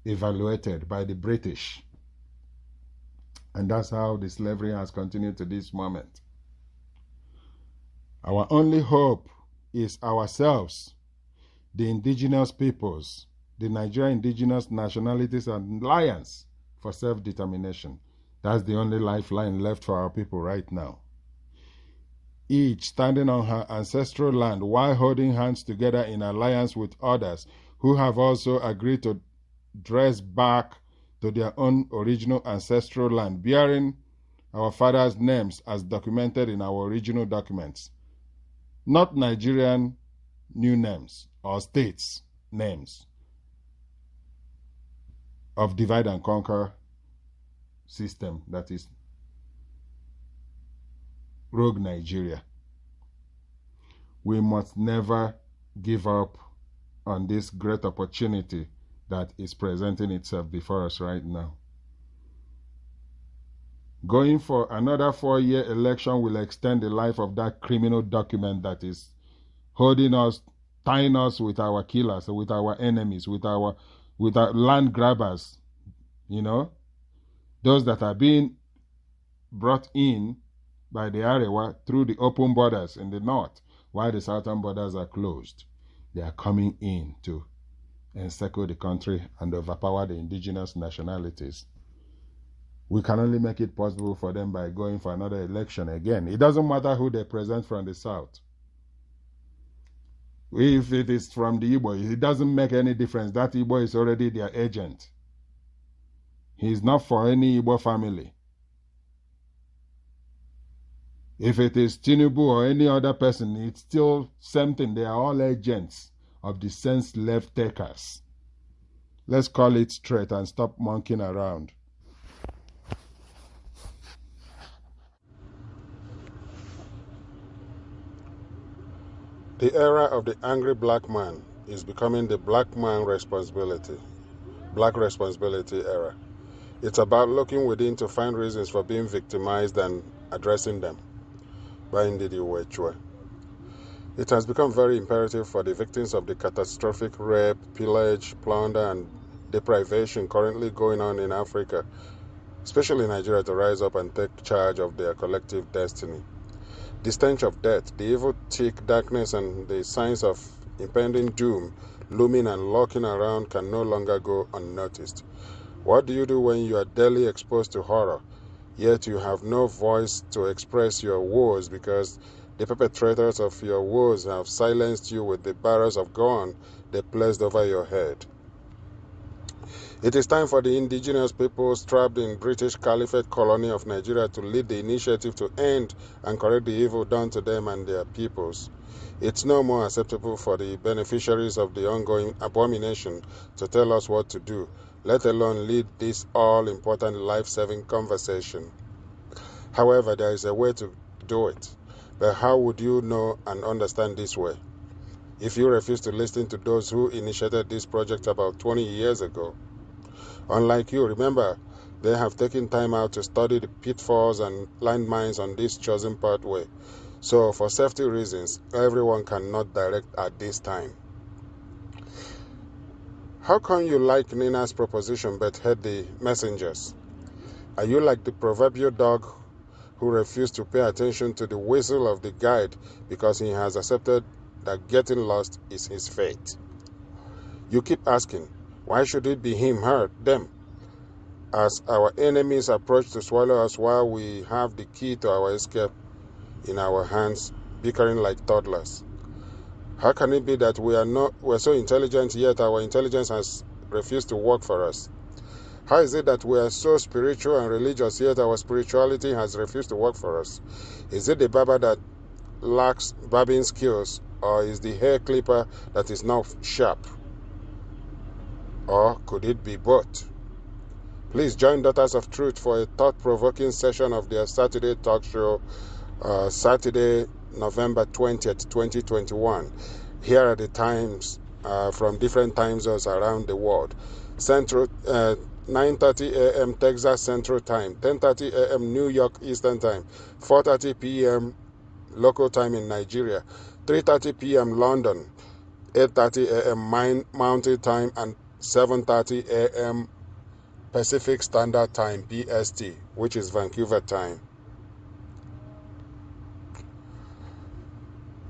evaluated by the British. And that's how the slavery has continued to this moment. Our only hope is ourselves, the indigenous peoples, the Nigerian indigenous nationalities and alliance for self-determination. That's the only lifeline left for our people right now. Each standing on her ancestral land while holding hands together in alliance with others who have also agreed to dress back to their own original ancestral land, bearing our fathers' names as documented in our original documents. Not Nigerian new names or states' names of divide and conquer system, that is rogue Nigeria. We must never give up on this great opportunity that is presenting itself before us right now. Going for another 4-year election will extend the life of that criminal document that is holding us, tying us with our killers, with our enemies, with our land grabbers, you know, those that are being brought in by the Arewa through the open borders in the north, while the southern borders are closed. They are coming in to encircle the country and overpower the indigenous nationalities. We can only make it possible for them by going for another election again. It doesn't matter who they present from the south. If it is from the Igbo, it doesn't make any difference. That Igbo is already their agent. He is not for any Igbo family. If it is Tinubu or any other person, it's still same thing. They are all agents of the sense left takers. Let's call it straight and stop monkeying around. The era of the angry black man is becoming the black responsibility era. It's about looking within to find reasons for being victimized and addressing them. It has become very imperative for the victims of the catastrophic rape, pillage, plunder, and deprivation currently going on in Africa, especially Nigeria, to rise up and take charge of their collective destiny. The stench of death, the evil, thick darkness, and the signs of impending doom looming and lurking around can no longer go unnoticed. What do you do when you are daily exposed to horror, yet you have no voice to express your woes because the perpetrators of your woes have silenced you with the barrels of gun they placed over your head? It is time for the indigenous peoples trapped in British Caliphate colony of Nigeria to lead the initiative to end and correct the evil done to them and their peoples. It's no more acceptable for the beneficiaries of the ongoing abomination to tell us what to do, let alone lead this all-important life-saving conversation. However, there is a way to do it. But how would you know and understand this way? If you refuse to listen to those who initiated this project about 20 years ago. Unlike you, remember, they have taken time out to study the pitfalls and landmines on this chosen pathway. So, for safety reasons, everyone cannot direct at this time. How come you like Nina's proposition but hate the messengers? Are you like the proverbial dog who refused to pay attention to the whistle of the guide because he has accepted that getting lost is his fate? You keep asking, why should it be him, her, them? As our enemies approach to swallow us while we have the key to our escape in our hands, bickering like toddlers. How can it be that we're so intelligent, yet our intelligence has refused to work for us? How is it that we are so spiritual and religious, yet our spirituality has refused to work for us? Is it the barber that lacks barbing skills, or is the hair clipper that is not sharp? Or could it be both? Please join Daughters of Truth for a thought-provoking session of their Saturday talk show, Saturday, November 20th, 2021. Here are the times from different time zones around the world. Central, 9:30 a.m. Texas Central Time, 10:30 a.m. New York Eastern Time, 4:30 p.m. local time in Nigeria, 3:30 p.m. London, 8:30 a.m. Mountain Time, and 7:30 a.m. Pacific Standard Time, PST, which is Vancouver time.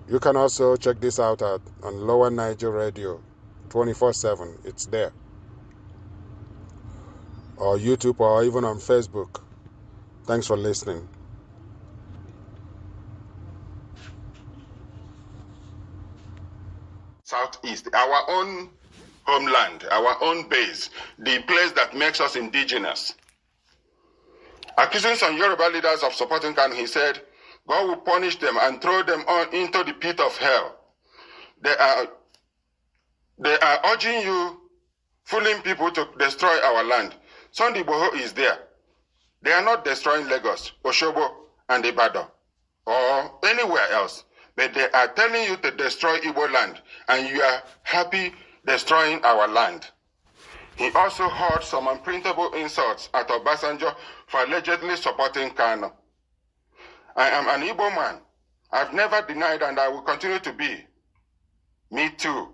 You can also check this out on Lower Niger Radio 24/7. It's there. Or YouTube, or even on Facebook. Thanks for listening. Southeast, our own homeland, our own base, the place that makes us indigenous. Accusing some Yoruba leaders of supporting Kanu, he said, God will punish them and throw them on into the pit of hell. They are urging you, fooling people to destroy our land. Sunday Boho is there. They are not destroying Lagos, Oshobo, and Ibadan, or anywhere else. But they are telling you to destroy Igbo land, and you are happy destroying our land. He also heard some unprintable insults at Obasanjo for allegedly supporting Kanu. I am an Igbo man. I've never denied, and I will continue to be. Me too.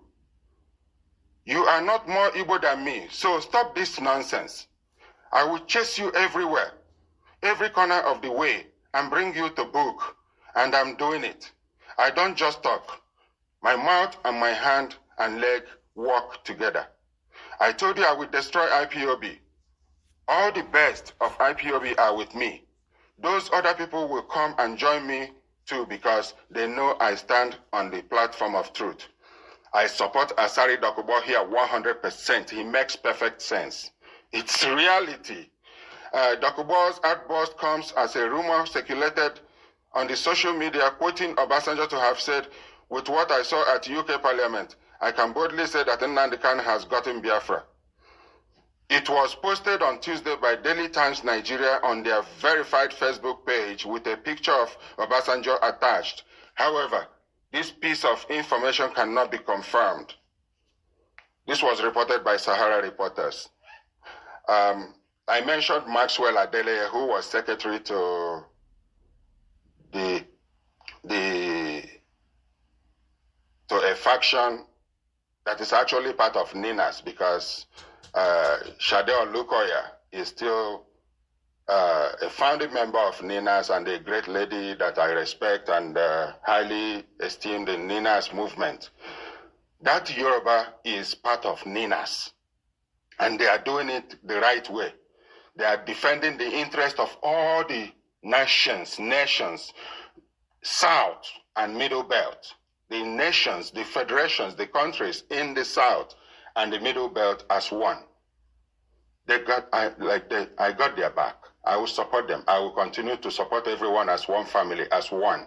You are not more Igbo than me, so stop this nonsense. I will chase you everywhere, every corner of the way, and bring you to book, and I'm doing it. I don't just talk. My mouth and my hand and leg work together. I told you I would destroy IPOB. All the best of IPOB are with me. Those other people will come and join me too because they know I stand on the platform of truth. I support Asari Dokubo here 100%. He makes perfect sense. It's reality. Dokubo's outburst comes as a rumor circulated on the social media quoting Obasanjo to have said, "With what I saw at UK Parliament, I can boldly say that Nnamdi Kanu has gotten Biafra." It was posted on Tuesday by Daily Times Nigeria on their verified Facebook page with a picture of Obasanjo attached. However, this piece of information cannot be confirmed. This was reported by Sahara Reporters. I mentioned Maxwell Adeleye, who was secretary to a faction that is actually part of NINAS, because Shade Olukoya is still a founding member of NINAS and a great lady that I respect and highly esteemed in NINAS movement. That Yoruba is part of NINAS, and they are doing it the right way. They are defending the interest of all the nations, South and Middle Belt, the nations, the federations, the countries in the South and the Middle Belt as one. I got their back. I will support them. I will continue to support everyone as one family, as one.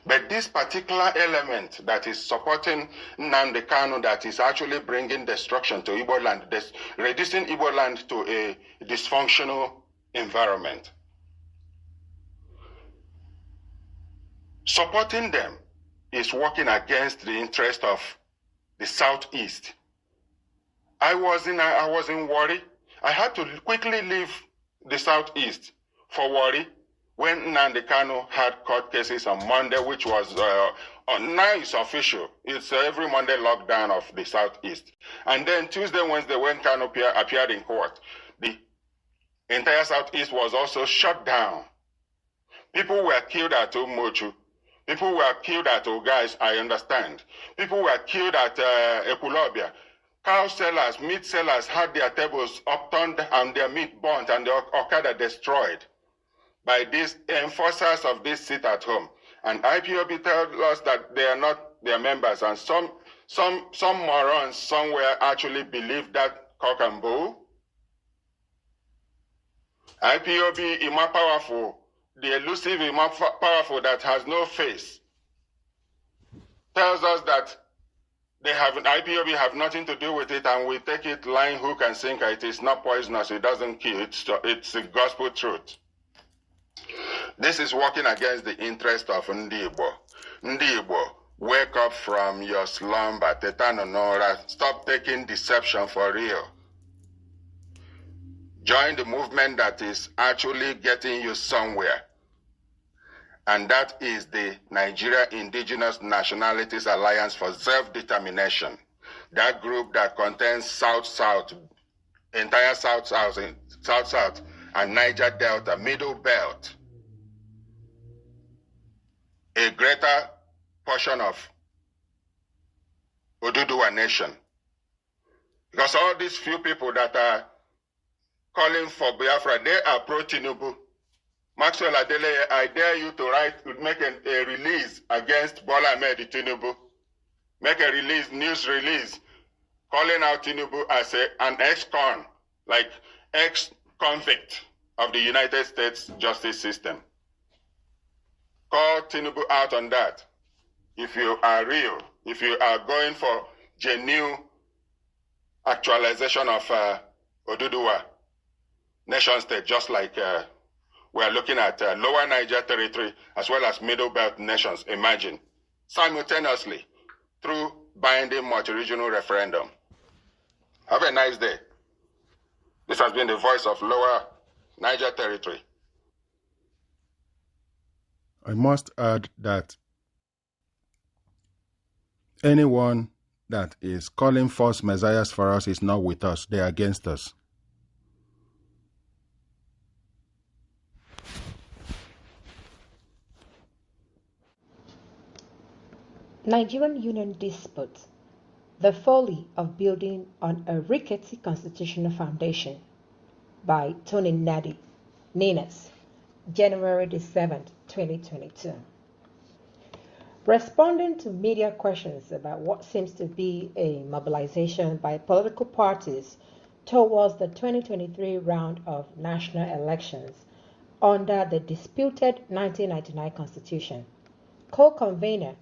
But this particular element that is supporting Nnamdi Kanu, that is actually bringing destruction to Igbo land, reducing Igbo land to a dysfunctional environment. Supporting them is working against the interest of the Southeast. I was in Warri. I had to quickly leave the Southeast for Warri when Nnamdi Kanu had court cases on Monday, which was, now it's official. It's every Monday lockdown of the Southeast. And then Tuesday, Wednesday, when Kanu appeared in court, the entire Southeast was also shut down. People were killed at Umochu. People were killed at Ogais, I understand. People were killed at Ekulobia. Cow sellers, meat sellers had their tables upturned and their meat burnt and the Okada destroyed by these enforcers of this sit at home. And IPOB tells us that they are not their members, and some morons somewhere actually believe that cock and bull. IPOB is more powerful, the elusive is more powerful that has no face, tells us that IPOB have nothing to do with it, and we take it line, hook, and sinker. It is not poisonous, it doesn't kill, it's the gospel truth. This is working against the interest of Ndi Igbo. Ndi Igbo, wake up from your slumber. Tetano Nora, stop taking deception for real. Join the movement that is actually getting you somewhere. And that is the Nigeria Indigenous Nationalities Alliance for Self-Determination. That group that contains South-South, entire South-South, and Niger Delta, Middle Belt. A greater portion of Oduduwa Nation. Because all these few people that are calling for Biafra, they are pro-Tinubu. Maxwell Adeleye, I dare you to make a release against Bola Ahmed Tinubu. Make a news release, calling out Tinubu as an ex-con, like ex-convict of the United States justice system. Call Tinubu out on that. If you are real, if you are going for genuine actualization of Oduduwa nation state, just like we are looking at Lower Niger Territory as well as Middle Belt nations, imagine, simultaneously through binding multi-regional referendum. Have a nice day. This has been the voice of Lower Niger Territory. I must add that anyone that is calling false messiahs for us is not with us. They are against us. Nigerian Union Dispute: The Folly of Building on a Rickety Constitutional Foundation by Tony Nadi, Ninas, January 7, 2022. Responding to media questions about what seems to be a mobilization by political parties towards the 2023 round of national elections under the disputed 1999 Constitution, co-convener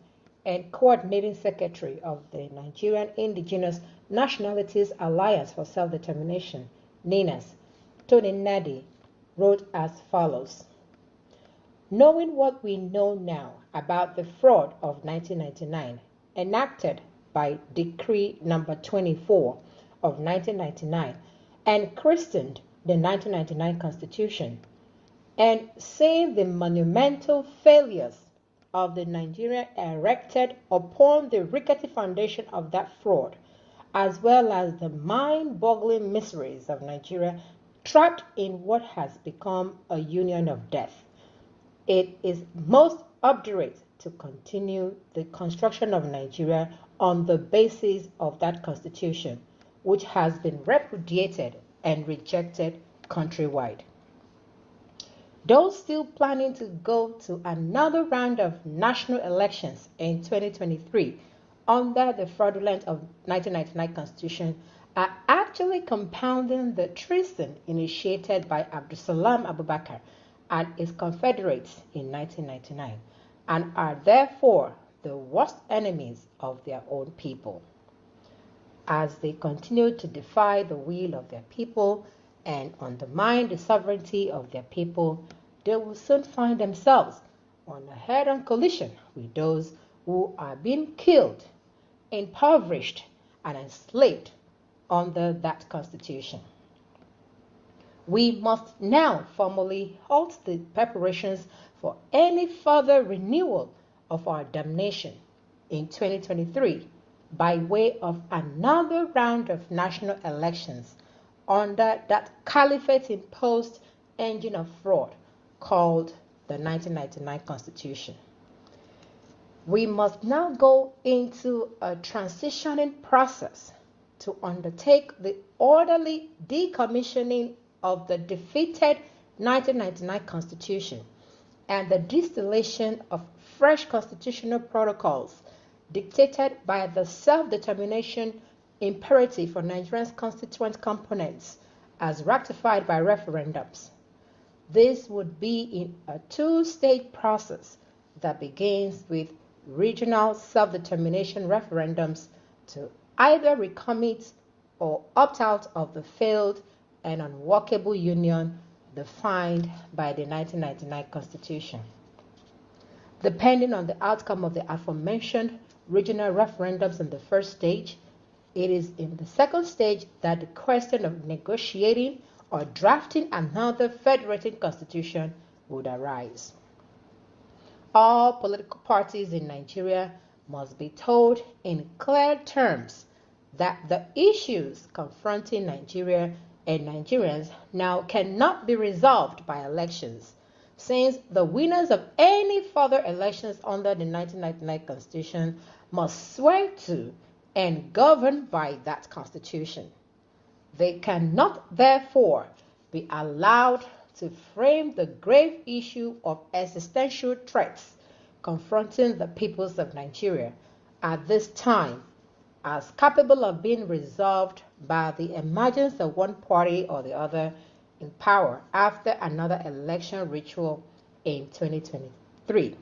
and coordinating secretary of the Nigerian Indigenous Nationalities Alliance for Self-Determination, NINAS, Tony Nadi, wrote as follows. Knowing what we know now about the fraud of 1999, enacted by Decree Number 24 of 1999 and christened the 1999 Constitution, and seeing the monumental failures of the Nigeria erected upon the rickety foundation of that fraud, as well as the mind-boggling miseries of Nigeria trapped in what has become a union of death, it is most obdurate to continue the construction of Nigeria on the basis of that constitution, which has been repudiated and rejected countrywide. Those still planning to go to another round of national elections in 2023 under the fraudulent of 1999 Constitution are actually compounding the treason initiated by Abdulsalam Abubakar and his confederates in 1999, and are therefore the worst enemies of their own people. As they continue to defy the will of their people and undermine the sovereignty of their people, they will soon find themselves on a head-on collision with those who are being killed, impoverished, and enslaved under that constitution. We must now formally halt the preparations for any further renewal of our damnation in 2023 by way of another round of national elections under that Caliphate imposed engine of fraud called the 1999 Constitution. We must now go into a transitioning process to undertake the orderly decommissioning of the defeated 1999 Constitution and the distillation of fresh constitutional protocols dictated by the self-determination imperative for Nigeria's constituent components as ratified by referendums. This would be in a two-stage process that begins with regional self-determination referendums to either recommit or opt out of the failed and unworkable union defined by the 1999 Constitution. Depending on the outcome of the aforementioned regional referendums in the first stage, it is in the second stage that the question of negotiating or drafting another federating constitution would arise. All political parties in Nigeria must be told in clear terms that the issues confronting Nigeria and Nigerians now cannot be resolved by elections, since the winners of any further elections under the 1999 Constitution must swear to and govern by that Constitution. They cannot, therefore, be allowed to frame the grave issue of existential threats confronting the peoples of Nigeria at this time as capable of being resolved by the emergence of one party or the other in power after another election ritual in 2023.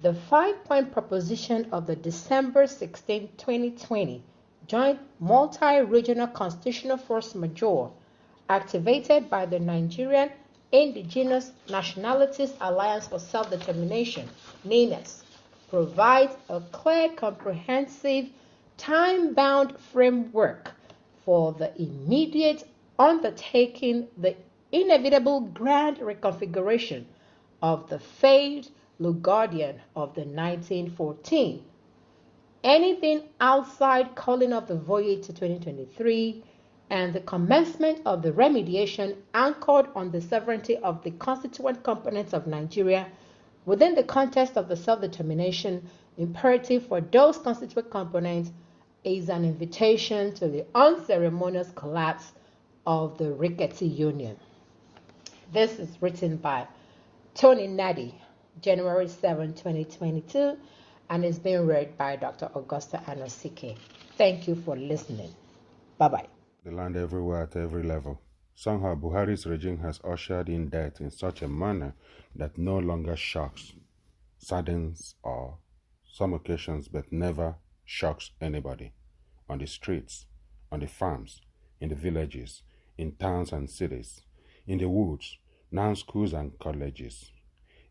The 5-point proposition of the December 16, 2020 Joint Multi-Regional Constitutional Force Majeure, activated by the Nigerian Indigenous Nationalities Alliance for Self-Determination, NINAS, provides a clear, comprehensive, time-bound framework for the immediate undertaking the inevitable grand reconfiguration of the failed Lugodian of the 1914. Anything outside calling off the voyage to 2023 and the commencement of the remediation anchored on the sovereignty of the constituent components of Nigeria within the context of the self-determination Imperative for those constituent components is an invitation to the unceremonious collapse of the rickety union. This is written by Tony Nadi, January 7, 2022, and is being read by Dr. Augusta Anosike. Thank you for listening. Bye-bye. The land everywhere at every level. Somehow Buhari's regime has ushered in death in such a manner that no longer shocks, saddens, or some occasions, but never shocks anybody. On the streets, on the farms, in the villages, in towns and cities, in the woods, now schools and colleges.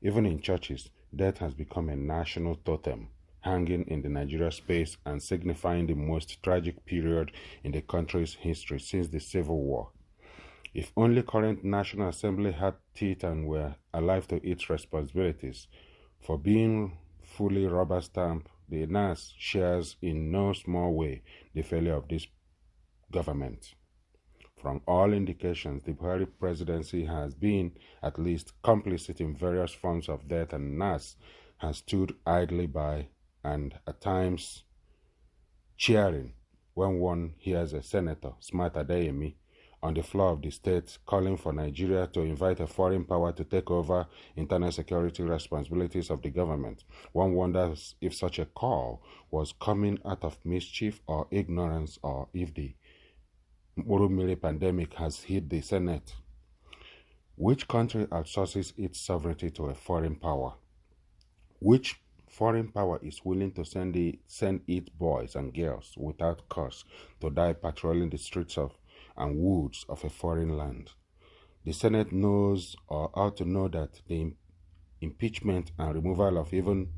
Even in churches, death has become a national totem, hanging in the Nigeria space and signifying the most tragic period in the country's history since the Civil War. If only current National Assembly had teeth and were alive to its responsibilities, for being fully rubber-stamped, the NAS shares in no small way the failure of this government. From all indications, the Buhari presidency has been at least complicit in various forms of death, and NAS has stood idly by and at times cheering when one hears a senator, Smart Adeyemi, on the floor of the state calling for Nigeria to invite a foreign power to take over internal security responsibilities of the government. One wonders if such a call was coming out of mischief or ignorance, or if the Murumiri pandemic has hit the Senate. Which country outsources its sovereignty to a foreign power? Which foreign power is willing to send its boys and girls without cause to die patrolling the streets and woods of a foreign land? The Senate knows, or ought to know, that the impeachment and removal of even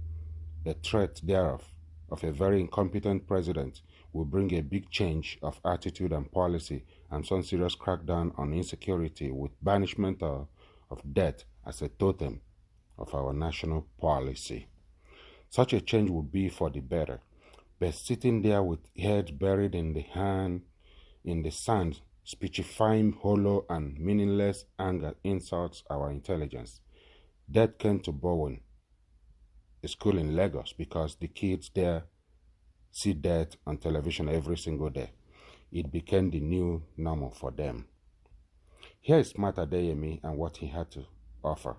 a threat thereof of a very incompetent president will bring a big change of attitude and policy, and some serious crackdown on insecurity with banishment of debt as a totem of our national policy. Such a change would be for the better, but sitting there with heads buried in the sand, speechifying hollow and meaningless anger insults our intelligence. Death came to Bowen, a school in Lagos, because the kids there see death on television every single day. It became the new normal for them. Here is Smart Adeyemi and what he had to offer.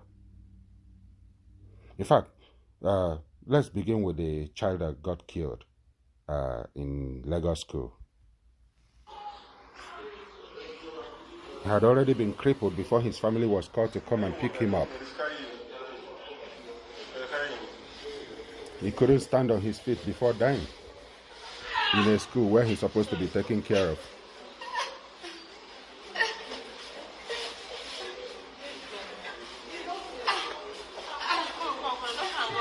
In fact, let's begin with the child that got killed in Lagos school. He had already been crippled before his family was called to come and pick him up. He couldn't stand on his feet before dying in a school where he's supposed to be taken care of.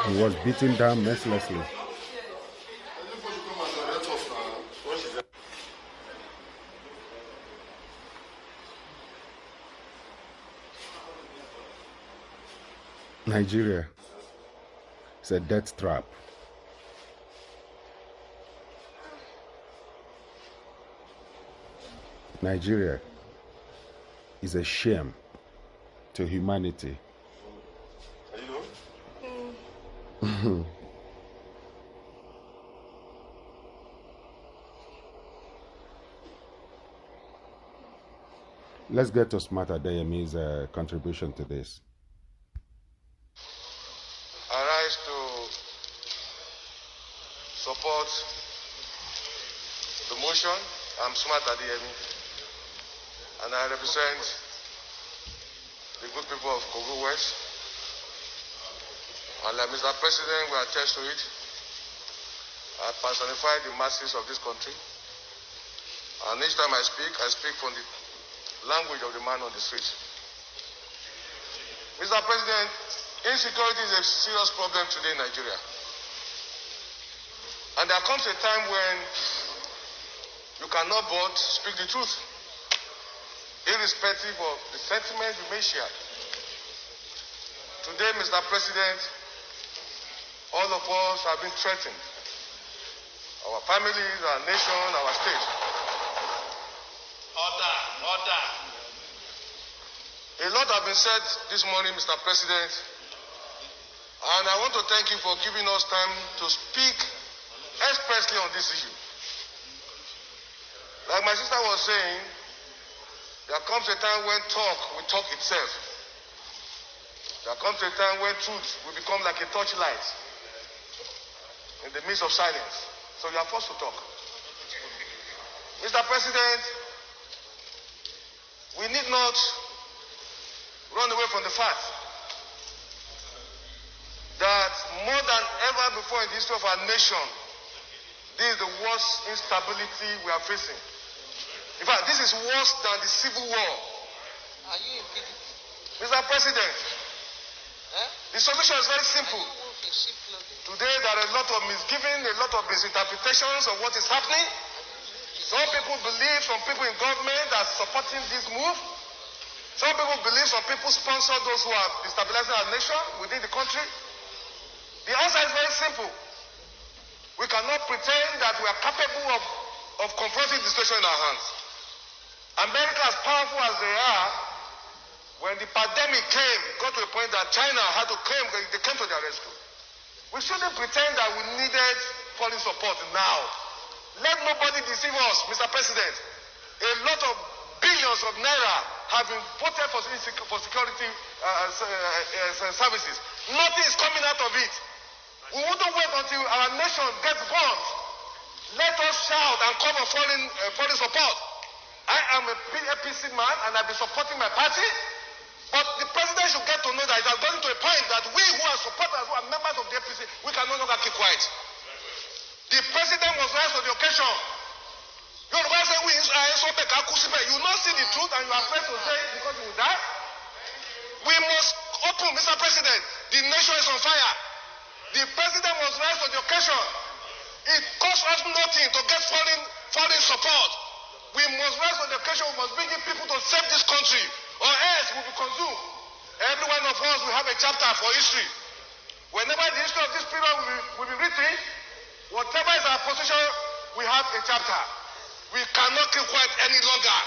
He was beaten down mercilessly. Nigeria is a death trap. Nigeria is a shame to humanity. Let's get to Smart Adeyemi's contribution to this. I rise to support the motion. I'm Smart Adeyemi, and I represent the good people of Kogi West. And like Mr. President will attest to it, I personify the masses of this country. And each time I speak from the language of the man on the street. Mr. President, insecurity is a serious problem today in Nigeria. And there comes a time when you cannot but speak the truth, irrespective of the sentiments you may share. Today, Mr. President, all of us have been threatened. Our families, our nation, our state. Order. A lot have been said this morning, Mr. President, And I want to thank you for giving us time to speak expressly on this issue. Like my sister was saying, there comes a time when talk will talk itself. There comes a time when truth will become like a torchlight in the midst of silence. So you are forced to talk. Mr. President, we need not run away from the fact that more than ever before in the history of our nation, this is the worst instability we are facing. In fact, this is worse than the Civil War. Are you Mr. President, the solution is very simple. Today there are a lot of misgiving, a lot of misinterpretations of what is happening. Some people believe, some people in government are supporting this move. Some people believe, some people sponsor those who are destabilizing our nation within the country. The answer is very simple. We cannot pretend that we are capable of confronting the situation in our hands. America, as powerful as they are, when the pandemic came, got to a point that China had to claim that they came to their rescue. We shouldn't pretend that we needed foreign support now. Let nobody deceive us, Mr. President. A lot of billions of naira have been voted for security services. Nothing is coming out of it. We wouldn't wait until our nation gets bombed. Let us shout and call for foreign support. I am a APC man and I've been supporting my party. But the president should get to know that it has gotten to a point that we who are supporters, who are members of the APC, we can no longer keep quiet. The president must rise to the occasion. You will not see the truth and you are afraid to say it because you will die. We must open, Mr. President. The nation is on fire. The president must rise to the occasion. It costs us nothing to get foreign support. We must rise to the occasion. We must bring in people to save this country, or else we will be consumed. Every one of us will have a chapter for history. Whenever the history of this period will be written, whatever is our position, we have a chapter. We cannot keep quiet any longer.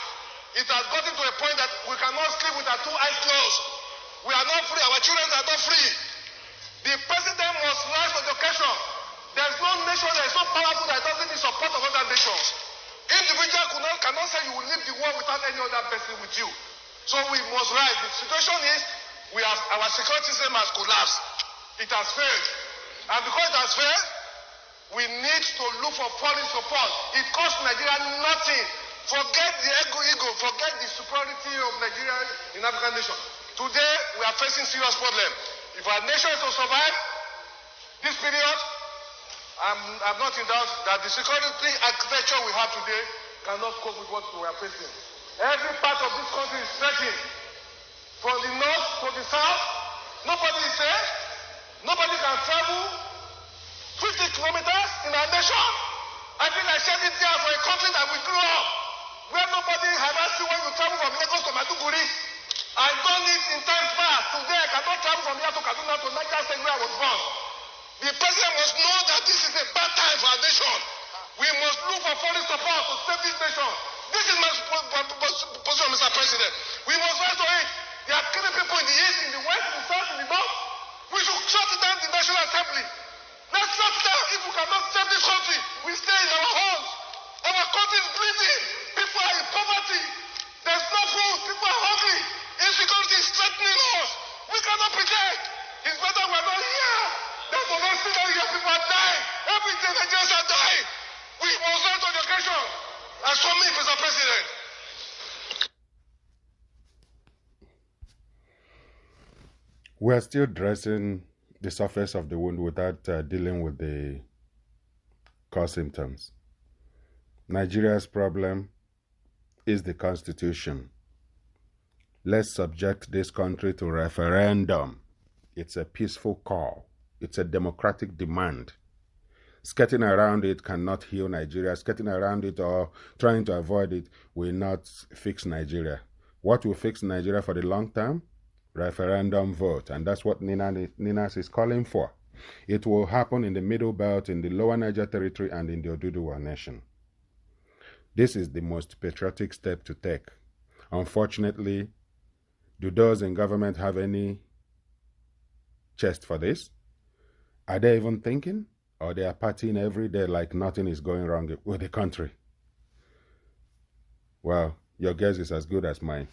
It has gotten to a point that we cannot sleep with our two eyes closed. We are not free. Our children are not free. The president must rise to the occasion. There is no nation that is so powerful that doesn't need support of other nations. Individual cannot say you will leave the war without any other person with you. So we must rise. The situation is our security system has collapsed. It has failed. And because it has failed, we need to look for foreign support. It costs Nigeria nothing. Forget the ego, forget the superiority of Nigeria in African nation. Today, we are facing serious problems. If our nation is to survive this period, I'm not in doubt that the security architecture we have today cannot cope with what we are facing. Every part of this country is threatened. From the north to the south, nobody is safe. Nobody can travel 50 kilometers in our nation. I feel like shedding tears for a country that we grew up, where nobody harasses you when you travel from Lagos to Maiduguri. I've done it in times past. Today I cannot travel from here to Kaduna to Niger State where I was born. The president must know that this is a bad time for our nation. We must look for foreign support to save this nation. This is my position, Mr. President. We must rise to it. They are killing people in the east, in the west, in the south, in the north. We should shut down the National Assembly. Let's shut down. If we cannot save this country, we stay in our homes. Our country is bleeding. People are in poverty. There's no food. People are hungry. Insecurity is threatening us. We cannot pretend. It's better we're not here. That's the next thing that here. People are dying. Every day Nigerians are dying. We must rise to the occasion. As for me, Mr. President. We're still dressing the surface of the wound without dealing with the core symptoms. Nigeria's problem is the constitution. Let's subject this country to referendum. It's a peaceful call. It's a democratic demand. Skirting around it cannot heal Nigeria. Skirting around it or trying to avoid it will not fix Nigeria. What will fix Nigeria for the long term? Referendum vote. And that's what Ninas is calling for. It will happen in the Middle Belt, in the Lower Niger Territory, and in the Oduduwa Nation. This is the most patriotic step to take. Unfortunately, do those in government have any chest for this? Are they even thinking? Or they are partying every day like nothing is going wrong with the country? Well, your guess is as good as mine.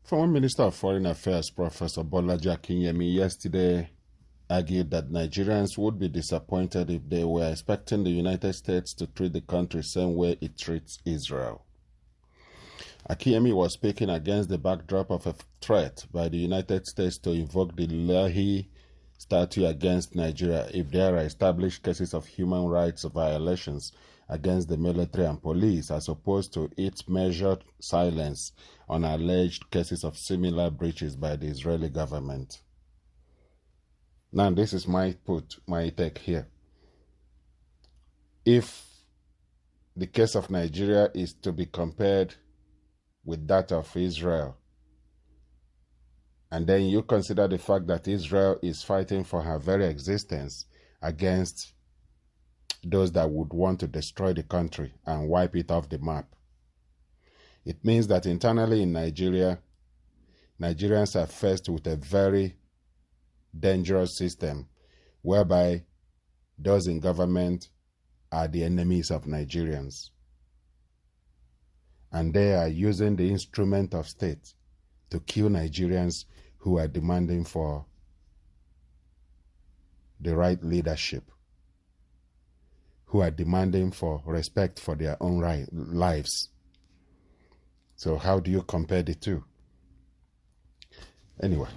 Former Minister of Foreign Affairs, Professor Bolaji Akinyemi, yesterday argued that Nigerians would be disappointed if they were expecting the United States to treat the country the same way it treats Israel. Akinyemi was speaking against the backdrop of a threat by the United States to invoke the Leahy Statute against Nigeria if there are established cases of human rights violations against the military and police, as opposed to its measured silence on alleged cases of similar breaches by the Israeli government. Now, this is my take here. If the case of Nigeria is to be compared with that of Israel, and then you consider the fact that Israel is fighting for her very existence against those that would want to destroy the country and wipe it off the map, it means that internally in Nigeria, Nigerians are faced with a very dangerous system whereby those in government are the enemies of Nigerians. And they are using the instrument of state to kill Nigerians who are demanding for the right leadership, who are demanding for respect for their own lives. So how do you compare the two? Anyway,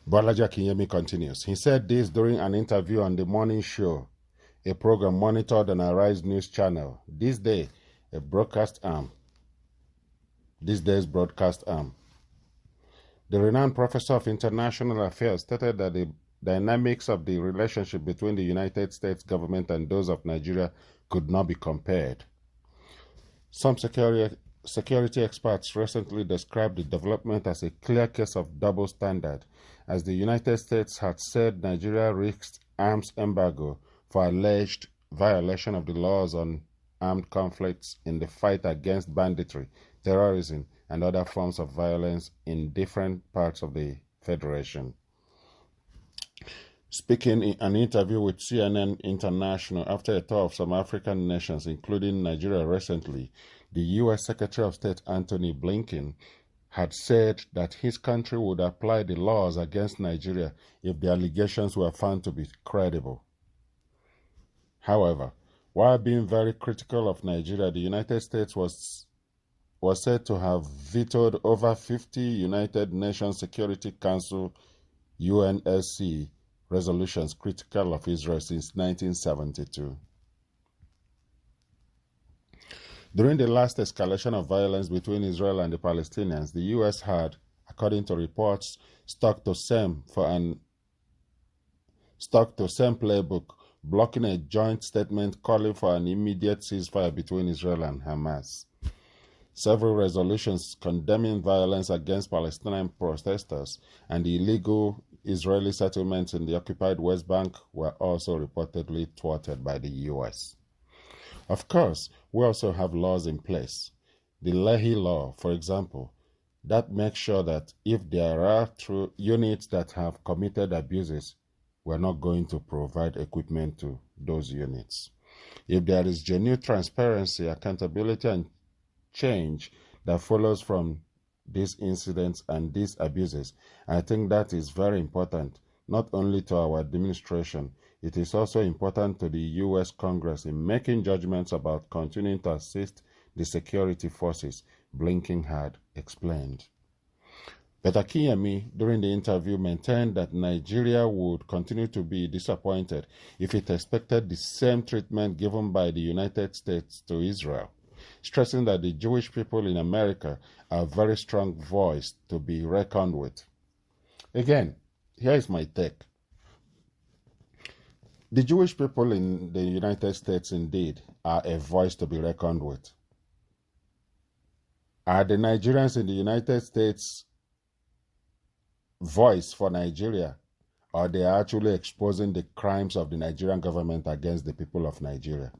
Bolaji Akinyemi continues. He said this during an interview on The Morning Show, a program monitored on Arise News Channel. This day's broadcast arm. The renowned professor of international affairs stated that the dynamics of the relationship between the United States government and those of Nigeria could not be compared. Some security experts recently described the development as a clear case of double standard, as the United States had said Nigeria risked arms embargo for alleged violation of the laws on armed conflicts in the fight against banditry, terrorism, and other forms of violence in different parts of the Federation. Speaking in an interview with CNN International after a tour of some African nations, including Nigeria recently, the U.S. Secretary of State Anthony Blinken had said that his country would apply the laws against Nigeria if the allegations were found to be credible. However, while being very critical of Nigeria, the United States was said to have vetoed over 50 United Nations Security Council UNSC resolutions critical of Israel since 1972. During the last escalation of violence between Israel and the Palestinians, the U.S. had, according to reports, stuck to same playbook, blocking a joint statement calling for an immediate ceasefire between Israel and Hamas. Several resolutions condemning violence against Palestinian protesters and the illegal Israeli settlements in the occupied West Bank were also reportedly thwarted by the U.S. Of course, we also have laws in place. The Leahy Law, for example, that makes sure that if there are units that have committed abuses, we're not going to provide equipment to those units. If there is genuine transparency, accountability, and change that follows from these incidents and these abuses, I think that is very important, not only to our administration, it is also important to the U.S. Congress in making judgments about continuing to assist the security forces, Blinken had explained. But Akinyemi, during the interview, maintained that Nigeria would continue to be disappointed if it expected the same treatment given by the United States to Israel, stressing that the Jewish people in America are a very strong voice to be reckoned with. Again, here is my take. The Jewish people in the United States indeed are a voice to be reckoned with. Are the Nigerians in the United States voice for Nigeria, or they are actually exposing the crimes of the Nigerian government against the people of Nigeria?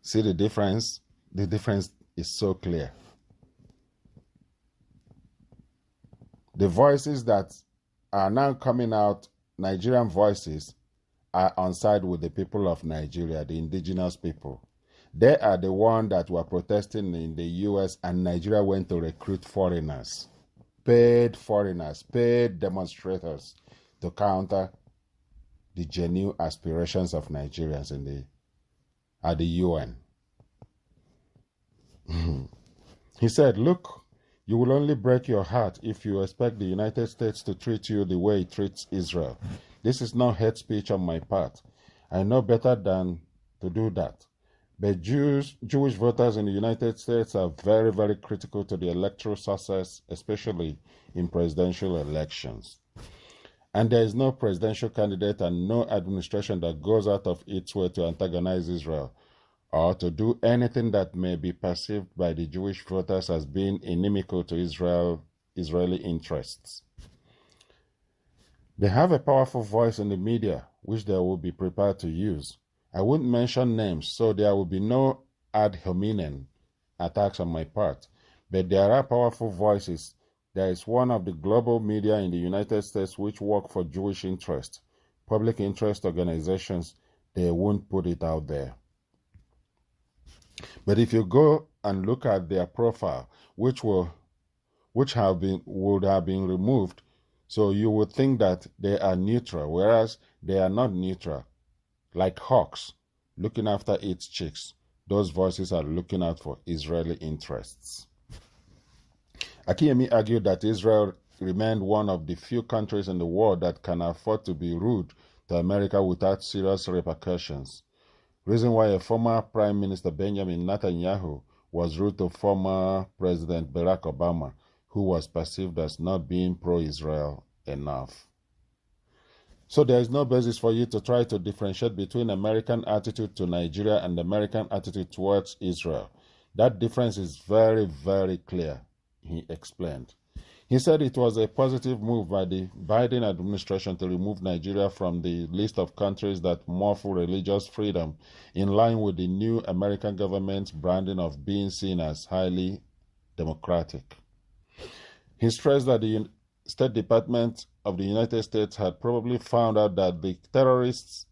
See the difference? The difference is so clear. The voices that are now coming out Nigerian voices are on side with the people of Nigeria, the indigenous people. They are the ones that were protesting in the US, and Nigeria went to recruit foreigners, paid demonstrators to counter the genuine aspirations of Nigerians at the UN. He said, look, you will only break your heart if you expect the United States to treat you the way it treats Israel. This is not hate speech on my part. I know better than to do that. But Jewish voters in the United States are very, very critical to the electoral success, especially in presidential elections. And there is no presidential candidate and no administration that goes out of its way to antagonize Israel or to do anything that may be perceived by the Jewish voters as being inimical to Israeli interests. They have a powerful voice in the media, which they will be prepared to use. I wouldn't mention names, so there will be no ad hominem attacks on my part. But there are powerful voices. There is one of the global media in the United States which work for Jewish interest, public interest organizations. They won't put it out there. But if you go and look at their profile, which would have been removed, so you would think that they are neutral, whereas they are not neutral. Like hawks looking after its chicks, those voices are looking out for Israeli interests. Akiyemi argued that Israel remained one of the few countries in the world that can afford to be rude to America without serious repercussions. Reason why a former Prime Minister Benjamin Netanyahu was rude to former President Barack Obama, who was perceived as not being pro-Israel enough. So there is no basis for you to try to differentiate between American attitude to Nigeria and American attitude towards Israel. That difference is very, very clear, he explained. He said it was a positive move by the Biden administration to remove Nigeria from the list of countries that muffle religious freedom, in line with the new American government's branding of being seen as highly democratic. He stressed that the State Department of the United States had probably found out that the terrorists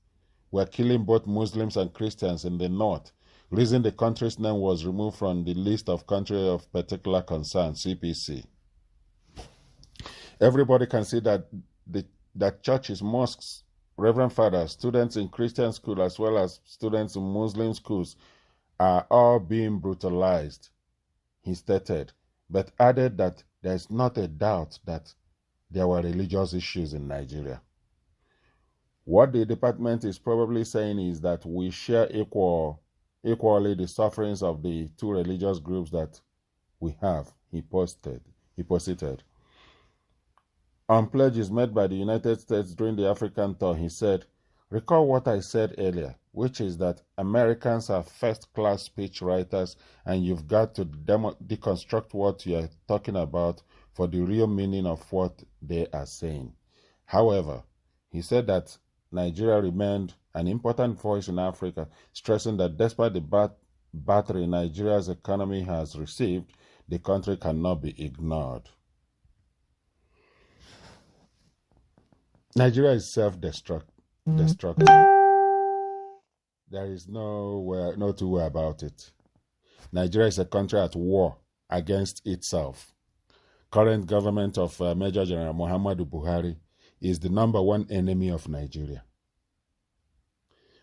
were killing both Muslims and Christians in the north, reason the country's name was removed from the list of countries of particular concern, CPC. Everybody can see that that churches, mosques, reverend fathers, students in Christian schools as well as students in Muslim schools are all being brutalized, he stated, but added that there is not a doubt that there were religious issues in Nigeria. What the department is probably saying is that we share equally the sufferings of the two religious groups that we have, he posited. On pledges made by the United States during the African tour, he said, recall what I said earlier, which is that Americans are first-class speech writers and you've got to deconstruct what you're talking about for the real meaning of what they are saying. However, he said that Nigeria remained an important voice in Africa, stressing that despite the battery Nigeria's economy has received, the country cannot be ignored. Nigeria is self-destructive. There is no two way about it. Nigeria is a country at war against itself. Current government of Major General Muhammadu Buhari is the #1 enemy of Nigeria,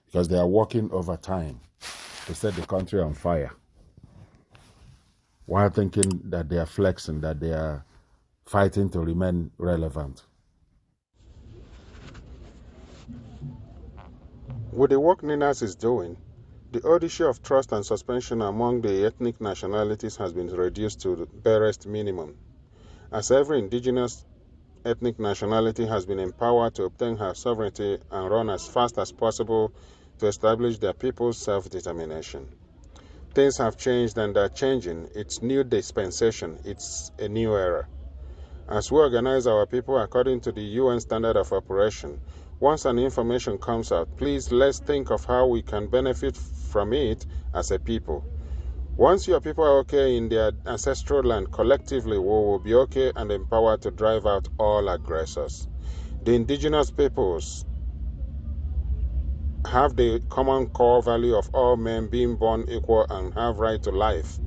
because they are working overtime to set the country on fire, while thinking that they are flexing, that they are fighting to remain relevant. With the work NINAS is doing, the old issue of trust and suspension among the ethnic nationalities has been reduced to the barest minimum, as every indigenous ethnic nationality has been empowered to obtain her sovereignty and run as fast as possible to establish their people's self-determination. Things have changed and are changing. It's new dispensation. It's a new era. As we organize our people according to the UN standard of operation, once an information comes out, please let's think of how we can benefit from it as a people. Once your people are okay in their ancestral land, collectively we will be okay and empowered to drive out all aggressors. The indigenous peoples have the common core value of all men being born equal and have right to life.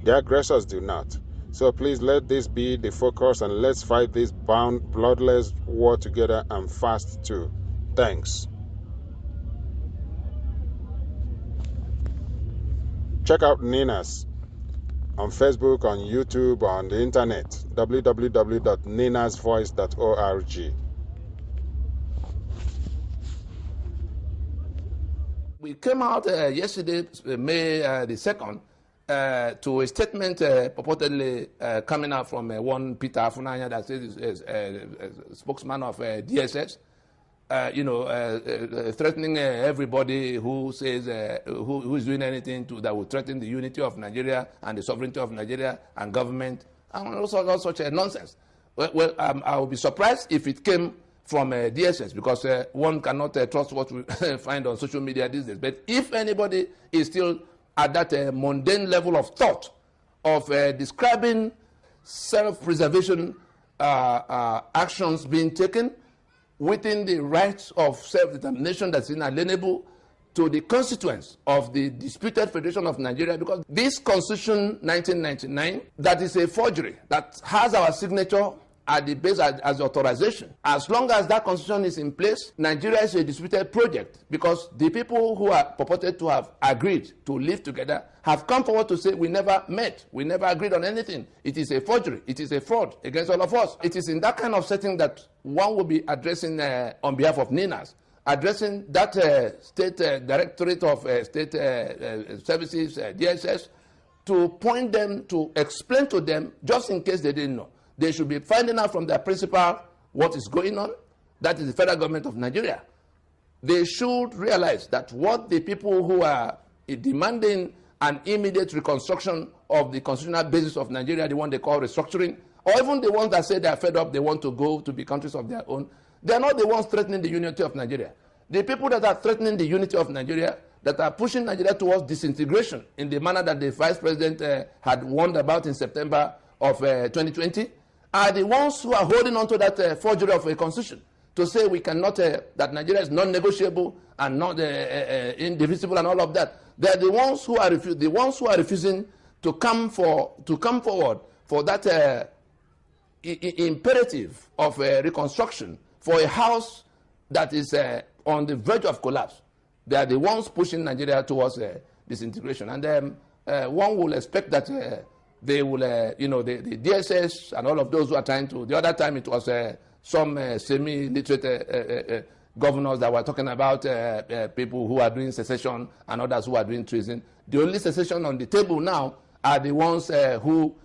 The aggressors do not. So please let this be the focus and let's fight this bloodless war together and fast too. Thanks. Check out Ninas on Facebook, on YouTube, on the internet, www.ninasvoice.org. We came out yesterday, May the 2nd, to a statement purportedly coming out from one Peter Afunanya that says is a spokesman of DSS, threatening everybody who says who is doing anything that will threaten the unity of Nigeria and the sovereignty of Nigeria and government and all such nonsense. Well, I will be surprised if it came from DSS because one cannot trust what we find on social media these days. But if anybody is still at that mundane level of thought of describing self-preservation actions being taken within the rights of self-determination that's inalienable to the constituents of the disputed Federation of Nigeria, because this Constitution 1999, that is a forgery, that has our signature at the base as authorization. As long as that constitution is in place, Nigeria is a disputed project because the people who are purported to have agreed to live together have come forward to say we never met, we never agreed on anything. It is a forgery, it is a fraud against all of us. It is in that kind of setting that one will be addressing on behalf of NINAS, addressing that State Directorate of State Services, DSS, to point them, to explain to them, just in case they didn't know. They should be finding out from their principal what is going on. That is the federal government of Nigeria. They should realize that what the people who are demanding an immediate reconstruction of the constitutional basis of Nigeria, the one they call restructuring, or even the ones that say they are fed up, they want to go to be countries of their own, they are not the ones threatening the unity of Nigeria. The people that are threatening the unity of Nigeria, that are pushing Nigeria towards disintegration in the manner that the Vice President had warned about in September of 2020, are the ones who are holding on to that forgery of a constitution to say we cannot, that Nigeria is non-negotiable and not indivisible and all of that. They are the ones who are refusing to come forward for that imperative of reconstruction for a house that is on the verge of collapse. They are the ones pushing Nigeria towards disintegration, and one will expect that. They will, the DSS and all of those who are trying to. The other time it was some semi-literate governors that were talking about people who are doing secession and others who are doing treason. The only secession on the table now are the ones who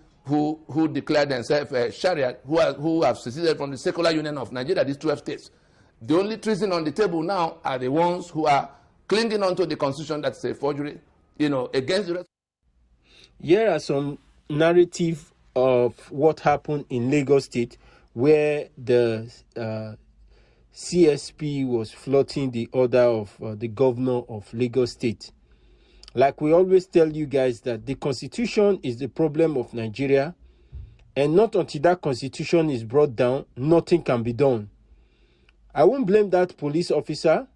declare themselves Sharia, who have seceded from the secular union of Nigeria, these 12 states. The only treason on the table now are the ones who are clinging onto the constitution that's a forgery, against the rest. Here are some narrative of what happened in Lagos State, where the CSP was flouting the order of the governor of Lagos State. Like we always tell you guys that the constitution is the problem of Nigeria, and not until that constitution is brought down, nothing can be done. I won't blame that police officer.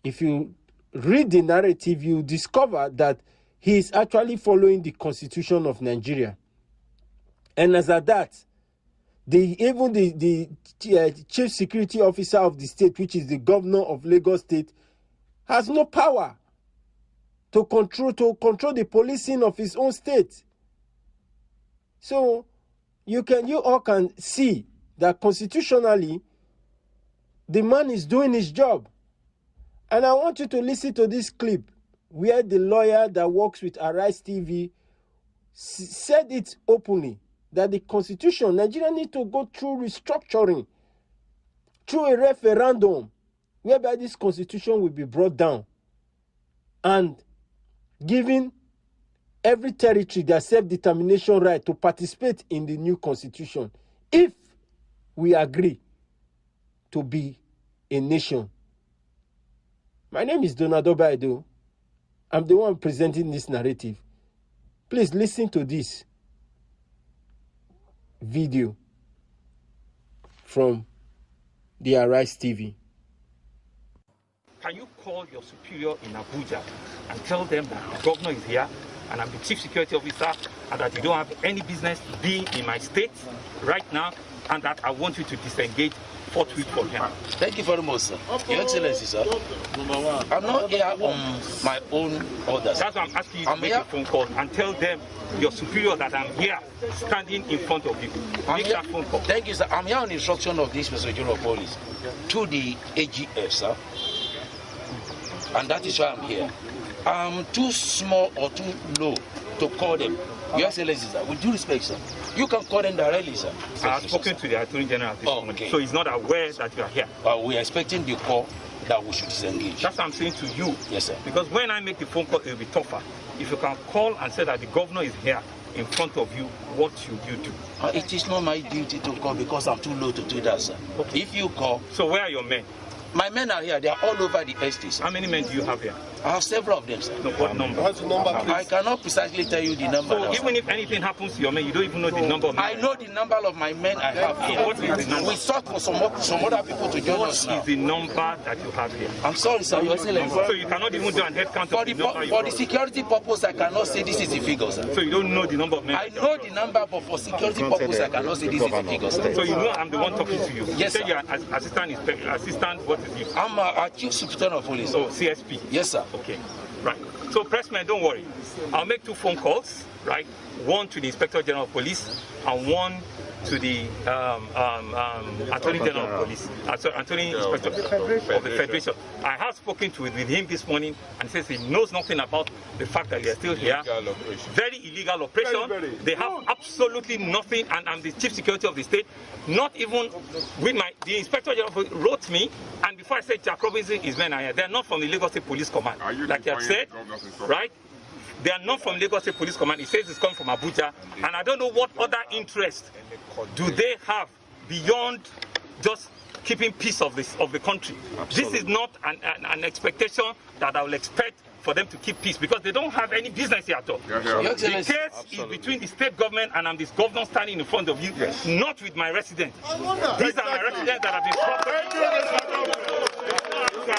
If you read the narrative, you discover that he is actually following the constitution of Nigeria. And as at that, even the chief security officer of the state, which is the governor of Lagos State, has no power to control the policing of his own state. So you all can see that constitutionally, the man is doing his job. And I want you to listen to this clip where the lawyer that works with Arise TV said it openly, that the constitution, Nigeria needs to go through restructuring, through a referendum, whereby this constitution will be brought down and giving every territory their self-determination right to participate in the new constitution, if we agree to be a nation. My name is Donald Obaido. I'm the one presenting this narrative. Please listen to this video from the Arise TV. Can you call your superior in Abuja and tell them that the governor is here and I'm the chief security officer and that you don't have any business being in my state right now and that I want you to disengage forthwith from him? Thank you very much, sir. Your Excellency, sir. I'm not here on my own orders. That's why I'm asking you to make a phone call and tell them, your superior, that I'm here standing in front of you. Make that phone call. Thank you, sir. I'm here on instruction of this Inspector General of Police to the AGF, sir. And that is why I'm here. I'm too small or too low to call them. Your Excellency, sir, with due respect, sir, you can call them directly, sir. I have spoken to the Attorney General this morning, okay. So he's not aware that you are here. We are expecting the call that we should disengage. That's what I'm saying to you. Yes, sir. Because when I make the phone call, it will be tougher. If you can call and say that the governor is here in front of you, what should you do? It is not my duty to call because I'm too low to do that, sir. Okay. If you call... So where are your men? My men are here. They are all over the estate, sir. How many men do you have here? I have several of them, sir. No, what number? What's the number, please? I cannot precisely tell you the number. So now, even if anything happens to your men, you don't even know the number of men? I know the number of my men I have here. What is the number? We sought for some other people to join us now. What is the number that you have here? I'm sorry, sir. Your Excellency. So you cannot even do a head count of the number For the security purpose, I cannot say this is the figure, sir. So you don't know the number of men? I know the number, but for security purpose, I cannot say this is the figure, sir. So you know I'm the one talking to you? Yes, sir. You say you're assistant, what is it? I'm a chief superintendent of police. Oh, CSP? Yes, sir. Okay, right. So, pressman, don't worry. I'll make 2 phone calls, right? One to the Inspector General of Police and one to the Attorney General of Police, Attorney Inspector of the Federation. I have spoken with him this morning and says he knows nothing about the fact that they are still here. Very illegal operation. They have absolutely nothing, and I'm the chief security of the state. Not even with the Inspector General wrote me, and before I said Jack Robinson, his men are here. They're not from the Lagos State Police Command, like you have said, right? They are not from Lagos State Police Command. It says it's coming from Abuja. And I don't know what other interest do they have beyond just keeping peace of the country. Absolutely. This is not an expectation that I will expect for them to keep peace, because they don't have any business here at all. The case is between the state government, and I'm this governor standing in front of you, not with my residents. These are my residents that have been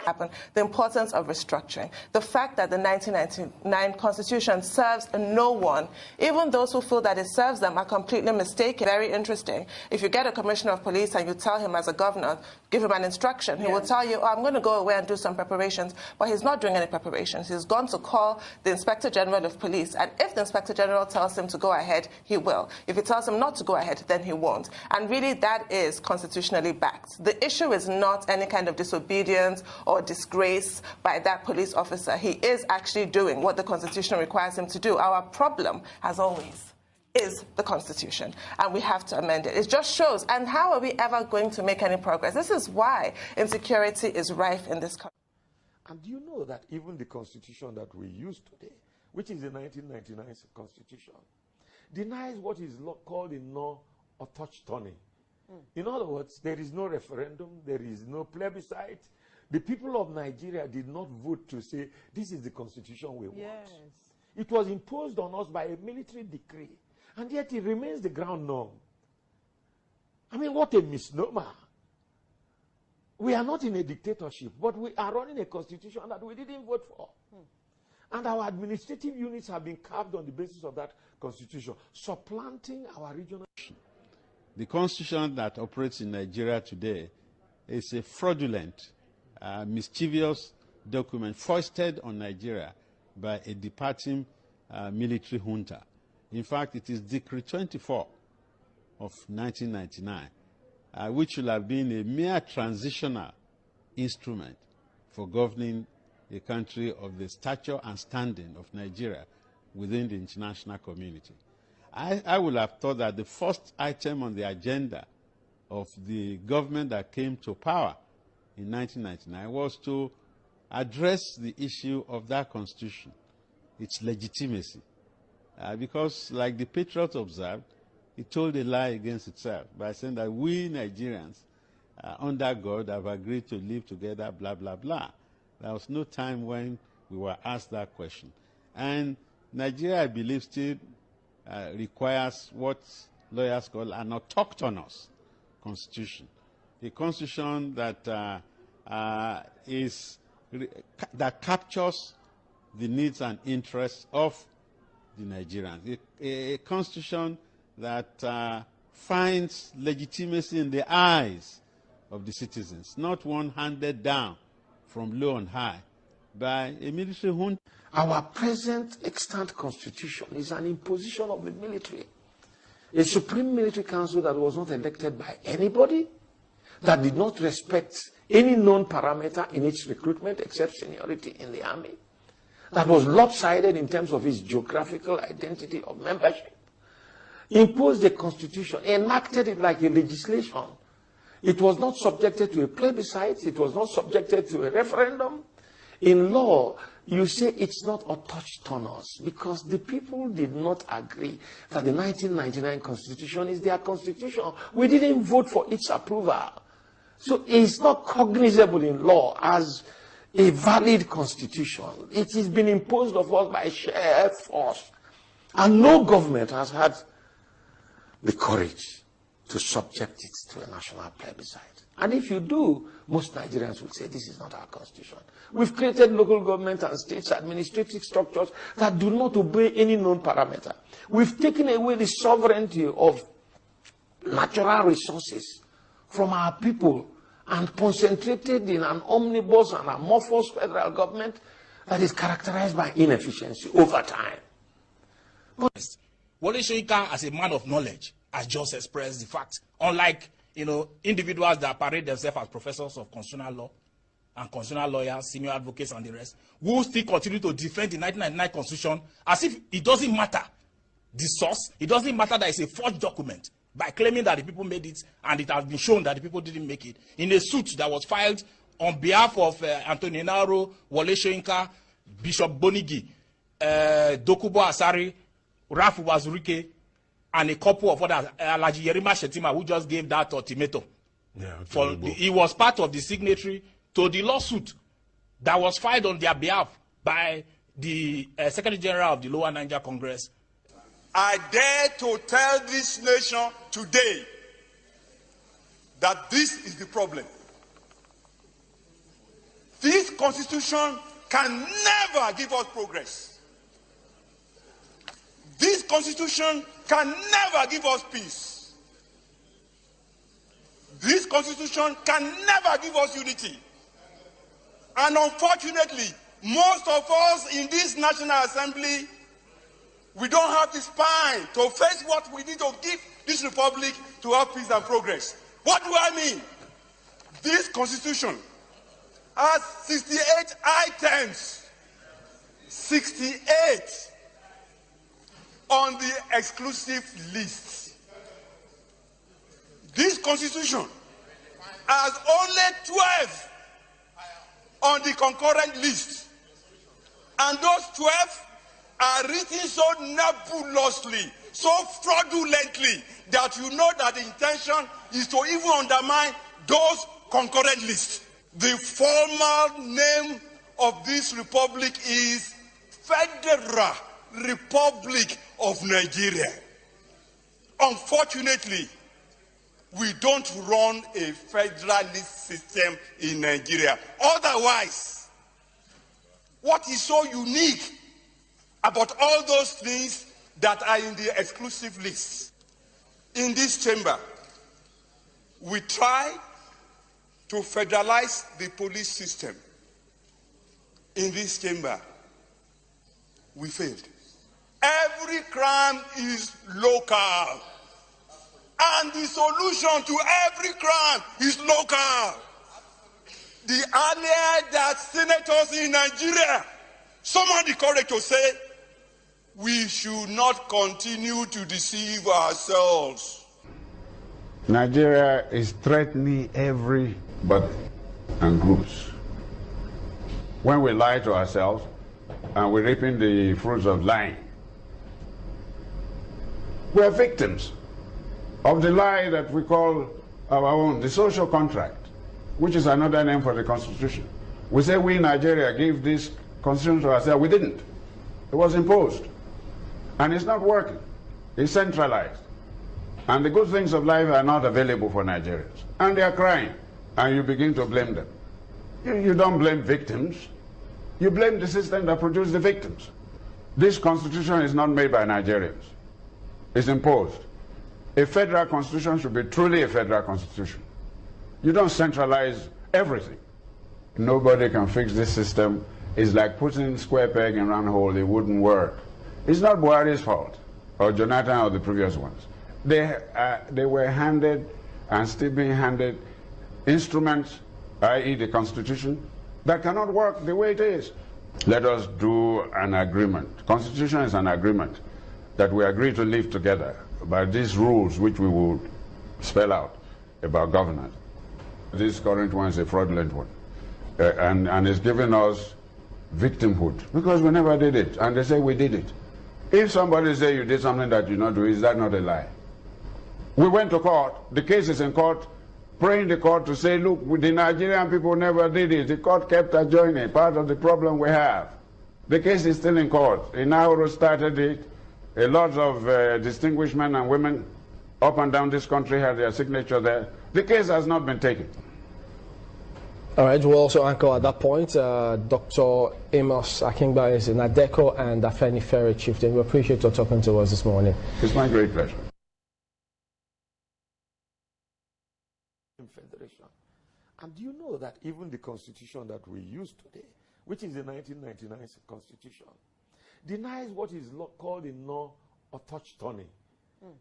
happen. The importance of restructuring. The fact that the 1999 Constitution serves no one, even those who feel that it serves them, are completely mistaken. Very interesting. If you get a commissioner of police and you tell him as a governor, give him an instruction, he will tell you, oh, I'm going to go away and do some preparations, but he's not doing any preparations. He's gone to call the Inspector General of Police, and if the Inspector General tells him to go ahead, he will. If he tells him not to go ahead, then he won't. And really, that is constitutionally backed. The issue is not any kind of disobedience or disgrace by that police officer. He is actually doing what the Constitution requires him to do. Our problem, as always, is the Constitution, and we have to amend it. It just shows, and how are we ever going to make any progress? This is why insecurity is rife in this country. And do you know that even the Constitution that we use today, which is the 1999 Constitution, denies what is called a no-autochthony. In other words, there is no referendum, there is no plebiscite. The people of Nigeria did not vote to say, this is the Constitution we want. It was imposed on us by a military decree, and yet it remains the ground norm. I mean, what a misnomer. We are not in a dictatorship, but we are running a constitution that we didn't vote for. And our administrative units have been carved on the basis of that constitution, supplanting our regional... The constitution that operates in Nigeria today is a fraudulent, mischievous document foisted on Nigeria by a departing military junta. In fact, it is Decree 24 of 1999, which will have been a mere transitional instrument for governing a country of the stature and standing of Nigeria within the international community. I would have thought that the first item on the agenda of the government that came to power in 1999 was to address the issue of that constitution, its legitimacy. Because, like the Patriots observed, it told a lie against itself by saying that we Nigerians, under God, have agreed to live together, blah, blah, blah. There was no time when we were asked that question. And Nigeria, I believe, still requires what lawyers call an autochthonous constitution, a constitution that that captures the needs and interests of the Nigerians. A constitution that finds legitimacy in the eyes of the citizens, not one handed down from low and high by a military junta. Our present extant constitution is an imposition of the military. A supreme military council that was not elected by anybody, that did not respect any known parameter in its recruitment except seniority in the army, that was lopsided in terms of its geographical identity of membership, imposed a constitution, enacted it like a legislation. It was not subjected to a plebiscite. It was not subjected to a referendum. In law, you say it's not autochthonous because the people did not agree that the 1999 Constitution is their constitution. We didn't vote for its approval. So it's not cognizable in law as a valid constitution. It has been imposed of us by sheer force. And no government has had the courage to subject it to a national plebiscite. And if you do, most Nigerians will say this is not our constitution. We've created local government and states administrative structures that do not obey any known parameter. We've taken away the sovereignty of natural resources from our people and concentrated in an omnibus and amorphous federal government that is characterized by inefficiency over time. Wole Soyinka, as a man of knowledge, has just expressed the fact, unlike individuals that parade themselves as professors of constitutional law and constitutional lawyers, senior advocates, and the rest, who still continue to defend the 1999 Constitution as if it doesn't matter the source, it doesn't matter that it's a forged document, by claiming that the people made it and it has been shown that the people didn't make it, in a suit that was filed on behalf of Anthony Naro, Wole Soyinka, Bishop Bonigi, Dokubo Asari, Ralph Wazurike, and a couple of others, Alhaji Yerima Shetima, who just gave that ultimatum. Yeah, he was part of the signatory to the lawsuit that was filed on their behalf by the Secretary General of the Lower Niger Congress. I dare to tell this nation today that this is the problem. This constitution can never give us progress. This constitution can never give us peace. This constitution can never give us unity. And unfortunately, most of us in this National Assembly, we don't have the spine to face what we need to give this republic to have peace and progress. What do I mean? This constitution has 68 items. 68 on the exclusive list. This constitution has only 12 on the concurrent list. And those 12 are written so nebulously, so fraudulently, that you know that the intention is to even undermine those concurrent lists. The formal name of this republic is Federal Republic of Nigeria. Unfortunately, we don't run a federalist system in Nigeria. Otherwise, what is so unique about all those things that are in the exclusive list? In this chamber, we try to federalize the police system. In this chamber, we failed. Every crime is local. And the solution to every crime is local. The earlier that senators in Nigeria summon the courage to say, we should not continue to deceive ourselves. Nigeria is threatening everybody and groups. When we lie to ourselves and we're reaping the fruits of lying, we're victims of the lie that we call our own, the social contract, which is another name for the Constitution. We say we in Nigeria gave this Constitution to ourselves. We didn't. It was imposed. And it's not working. It's centralized. And the good things of life are not available for Nigerians. And they are crying. And you begin to blame them. You don't blame victims. You blame the system that produced the victims. This constitution is not made by Nigerians. It's imposed. A federal constitution should be truly a federal constitution. You don't centralize everything. Nobody can fix this system. It's like putting square peg in round hole. It wouldn't work. It's not Buhari's fault, or Jonathan, or the previous ones. They were handed, and still being handed, instruments, i.e. the Constitution, that cannot work the way it is. Let us do an agreement. Constitution is an agreement that we agree to live together by these rules which we would spell out about governance. This current one is a fraudulent one, and it's giving us victimhood because we never did it, and they say we did it. If somebody says you did something that you not do, is that not a lie? We went to court, the case is in court, praying the court to say, look, the Nigerian people never did it. The court kept adjoining, part of the problem we have. The case is still in court. Inauro started it. A lot of distinguished men and women up and down this country had their signature there. The case has not been taken. All right, we'll also anchor at that point. Dr. Amos Akingba is in Adeko and Afeni Ferry Chieftain. We appreciate your talking to us this morning. It's my great pleasure. Federation. And do you know that even the constitution that we use today, which is the 1999 constitution, denies what is called in law autochthony.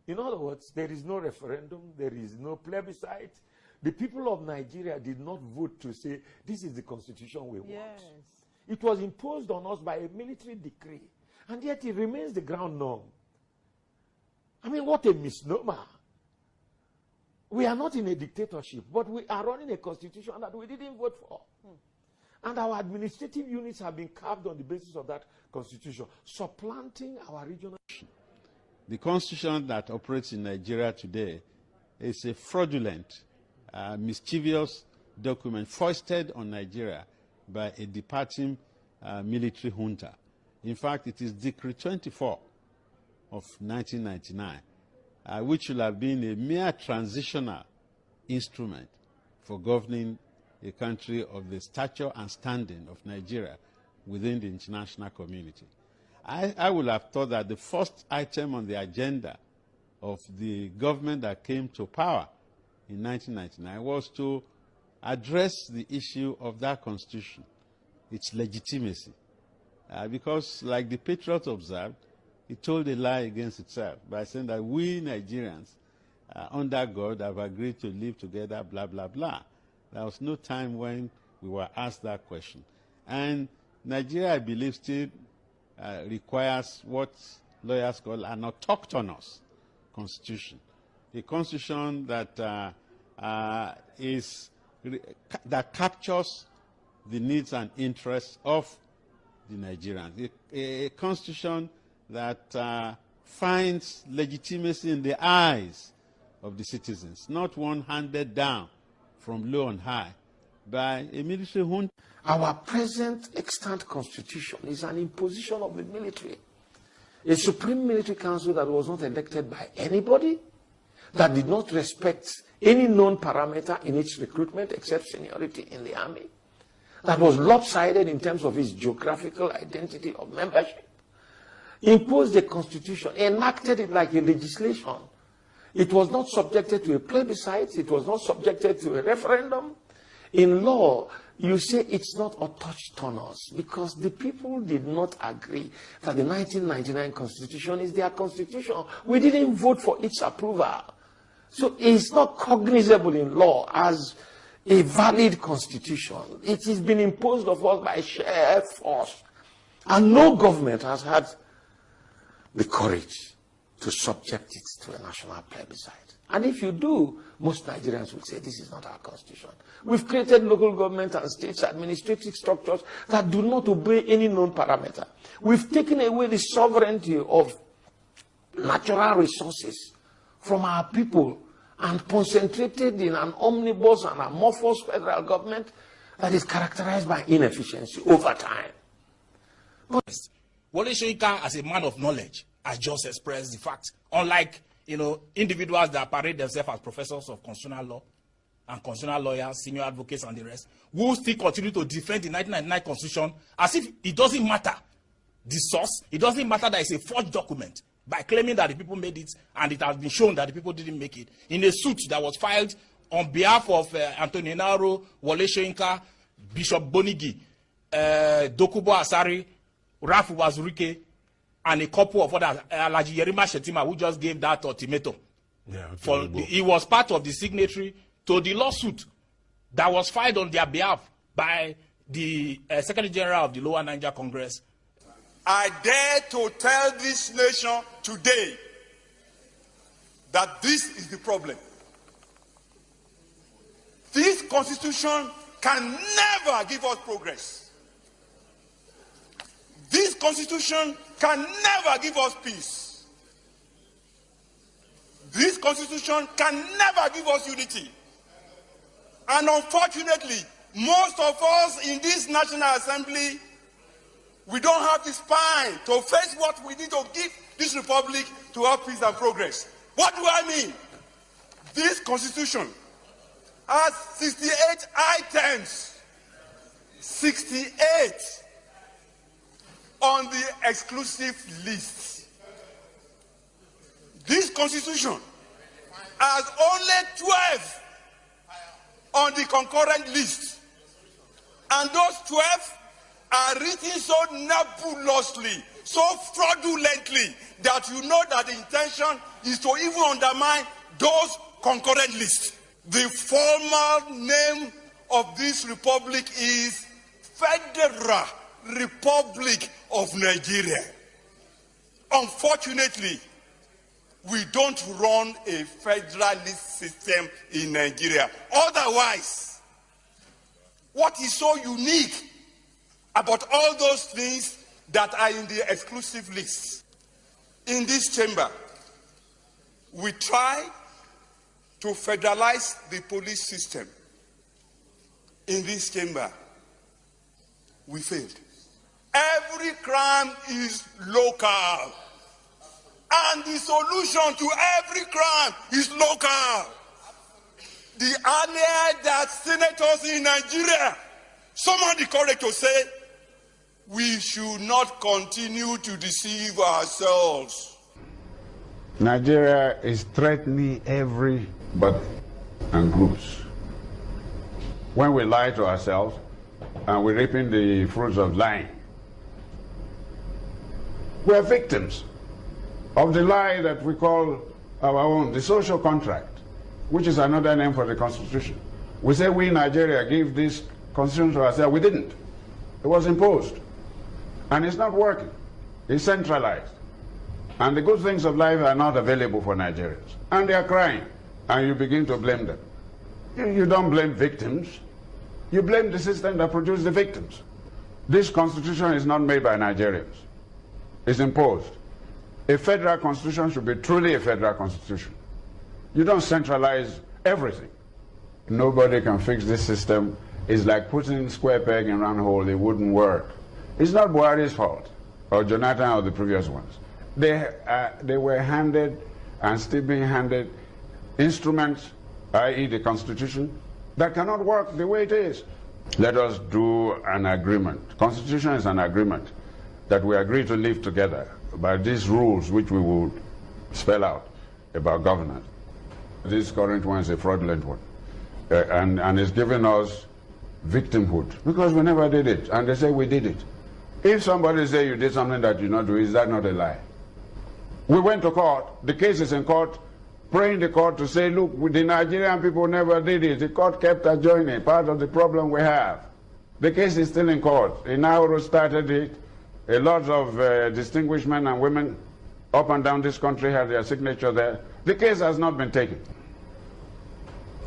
In other words, there is no referendum, there is no plebiscite. The people of Nigeria did not vote to say, this is the constitution we want. It was imposed on us by a military decree, and yet it remains the ground norm. I mean, what a misnomer. We are not in a dictatorship, but we are running a constitution that we didn't vote for. And our administrative units have been carved on the basis of that constitution, supplanting our regional. The constitution that operates in Nigeria today is a fraudulent, mischievous document foisted on Nigeria by a departing military junta. In fact, it is Decree 24 of 1999. Which should have been a mere transitional instrument for governing a country of the stature and standing of Nigeria within the international community. I would have thought that the first item on the agenda of the government that came to power in 1999 was to address the issue of that constitution, its legitimacy. Because, like the Patriots observed, it told a lie against itself by saying that we Nigerians, under God, have agreed to live together, blah, blah, blah. There was no time when we were asked that question. And Nigeria, I believe, still requires what lawyers call an autochthonous constitution. A constitution that, that captures the needs and interests of the Nigerians. A constitution that finds legitimacy in the eyes of the citizens, not one handed down from low and high by a military junta. Our present extant constitution is an imposition of the military. A supreme military council that was not elected by anybody, that did not respect any known parameter in its recruitment except seniority in the army, that was lopsided in terms of its geographical identity of membership, imposed a constitution, enacted it like a legislation. It was not subjected to a plebiscite. It was not subjected to a referendum. In law, you say it's not autochthonous because the people did not agree that the 1999 constitution is their constitution. We didn't vote for its approval. So it's not cognizable in law as a valid constitution. It has been imposed of us by sheer force. And no government has had the courage to subject it to a national plebiscite. And if you do, most Nigerians will say this is not our constitution. We've created local government and states administrative structures that do not obey any known parameter. We've taken away the sovereignty of natural resources from our people and concentrated in an omnibus and amorphous federal government that is characterized by inefficiency over time. Wole Soyinka, as a man of knowledge, has just expressed the fact. Unlike individuals that parade themselves as professors of constitutional law and constitutional lawyers, senior advocates, and the rest, who still continue to defend the 1999 Constitution as if it doesn't matter the source, it doesn't matter that it's a forged document, by claiming that the people made it and it has been shown that the people didn't make it, in a suit that was filed on behalf of Anthony Naro, Wole Soyinka, Bishop Bonigi, Dokubo Asari, Rafu Wazurike, and a couple of others, Alhaji Yerima Shetima, who just gave that ultimatum. Yeah, he was part of the signatory to the lawsuit that was filed on their behalf by the Secretary General of the Lower Niger Congress. I dare to tell this nation today that this is the problem. This constitution can never give us progress. This constitution can never give us peace. This constitution can never give us unity. And unfortunately, most of us in this National Assembly, we don't have the spine to face what we need to give this republic to have peace and progress. What do I mean? This constitution has 68 items. 68 on the exclusive list. This constitution has only 12 on the concurrent list. And those 12 are written so nebulously, so fraudulently, that you know that the intention is to even undermine those concurrent lists. The formal name of this republic is Federal Republic of Nigeria. Unfortunately, we don't run a federalist system in Nigeria. Otherwise, what is so unique about all those things that are in the exclusive list? In this chamber, we try to federalize the police system. In this chamber, we failed. Every crime is local. And the solution to every crime is local. The earlier that senators in Nigeria summon the courage to say, we should not continue to deceive ourselves. Nigeria is threatening everybody and groups. When we lie to ourselves and we're reaping the fruits of lying, we're victims of the lie that we call our own, the social contract, which is another name for the Constitution. We say we in Nigeria give this Constitution to ourselves. We didn't. It was imposed. And it's not working. It's centralized. And the good things of life are not available for Nigerians. And they are crying. And you begin to blame them. You don't blame victims. You blame the system that produced the victims. This Constitution is not made by Nigerians. It's imposed. A federal constitution should be truly a federal constitution. You don't centralize everything. Nobody can fix this system. It's like putting square peg in round hole. It wouldn't work. It's not Buhari's fault, or Jonathan, or the previous ones. They were handed, and still being handed, instruments, i.e. the Constitution, that cannot work the way it is. Let us do an agreement. Constitution is an agreement that we agree to live together by these rules which we will spell out about governance. This current one is a fraudulent one. And it's giving us victimhood because we never did it. And they say we did it. If somebody say you did something that you not do, is that not a lie? We went to court. The case is in court. Praying the court to say, look, the Nigerian people never did it. The court kept adjoining. Part of the problem we have. The case is still in court. Inauro started it. A lot of distinguished men and women up and down this country had their signature there. The case has not been taken.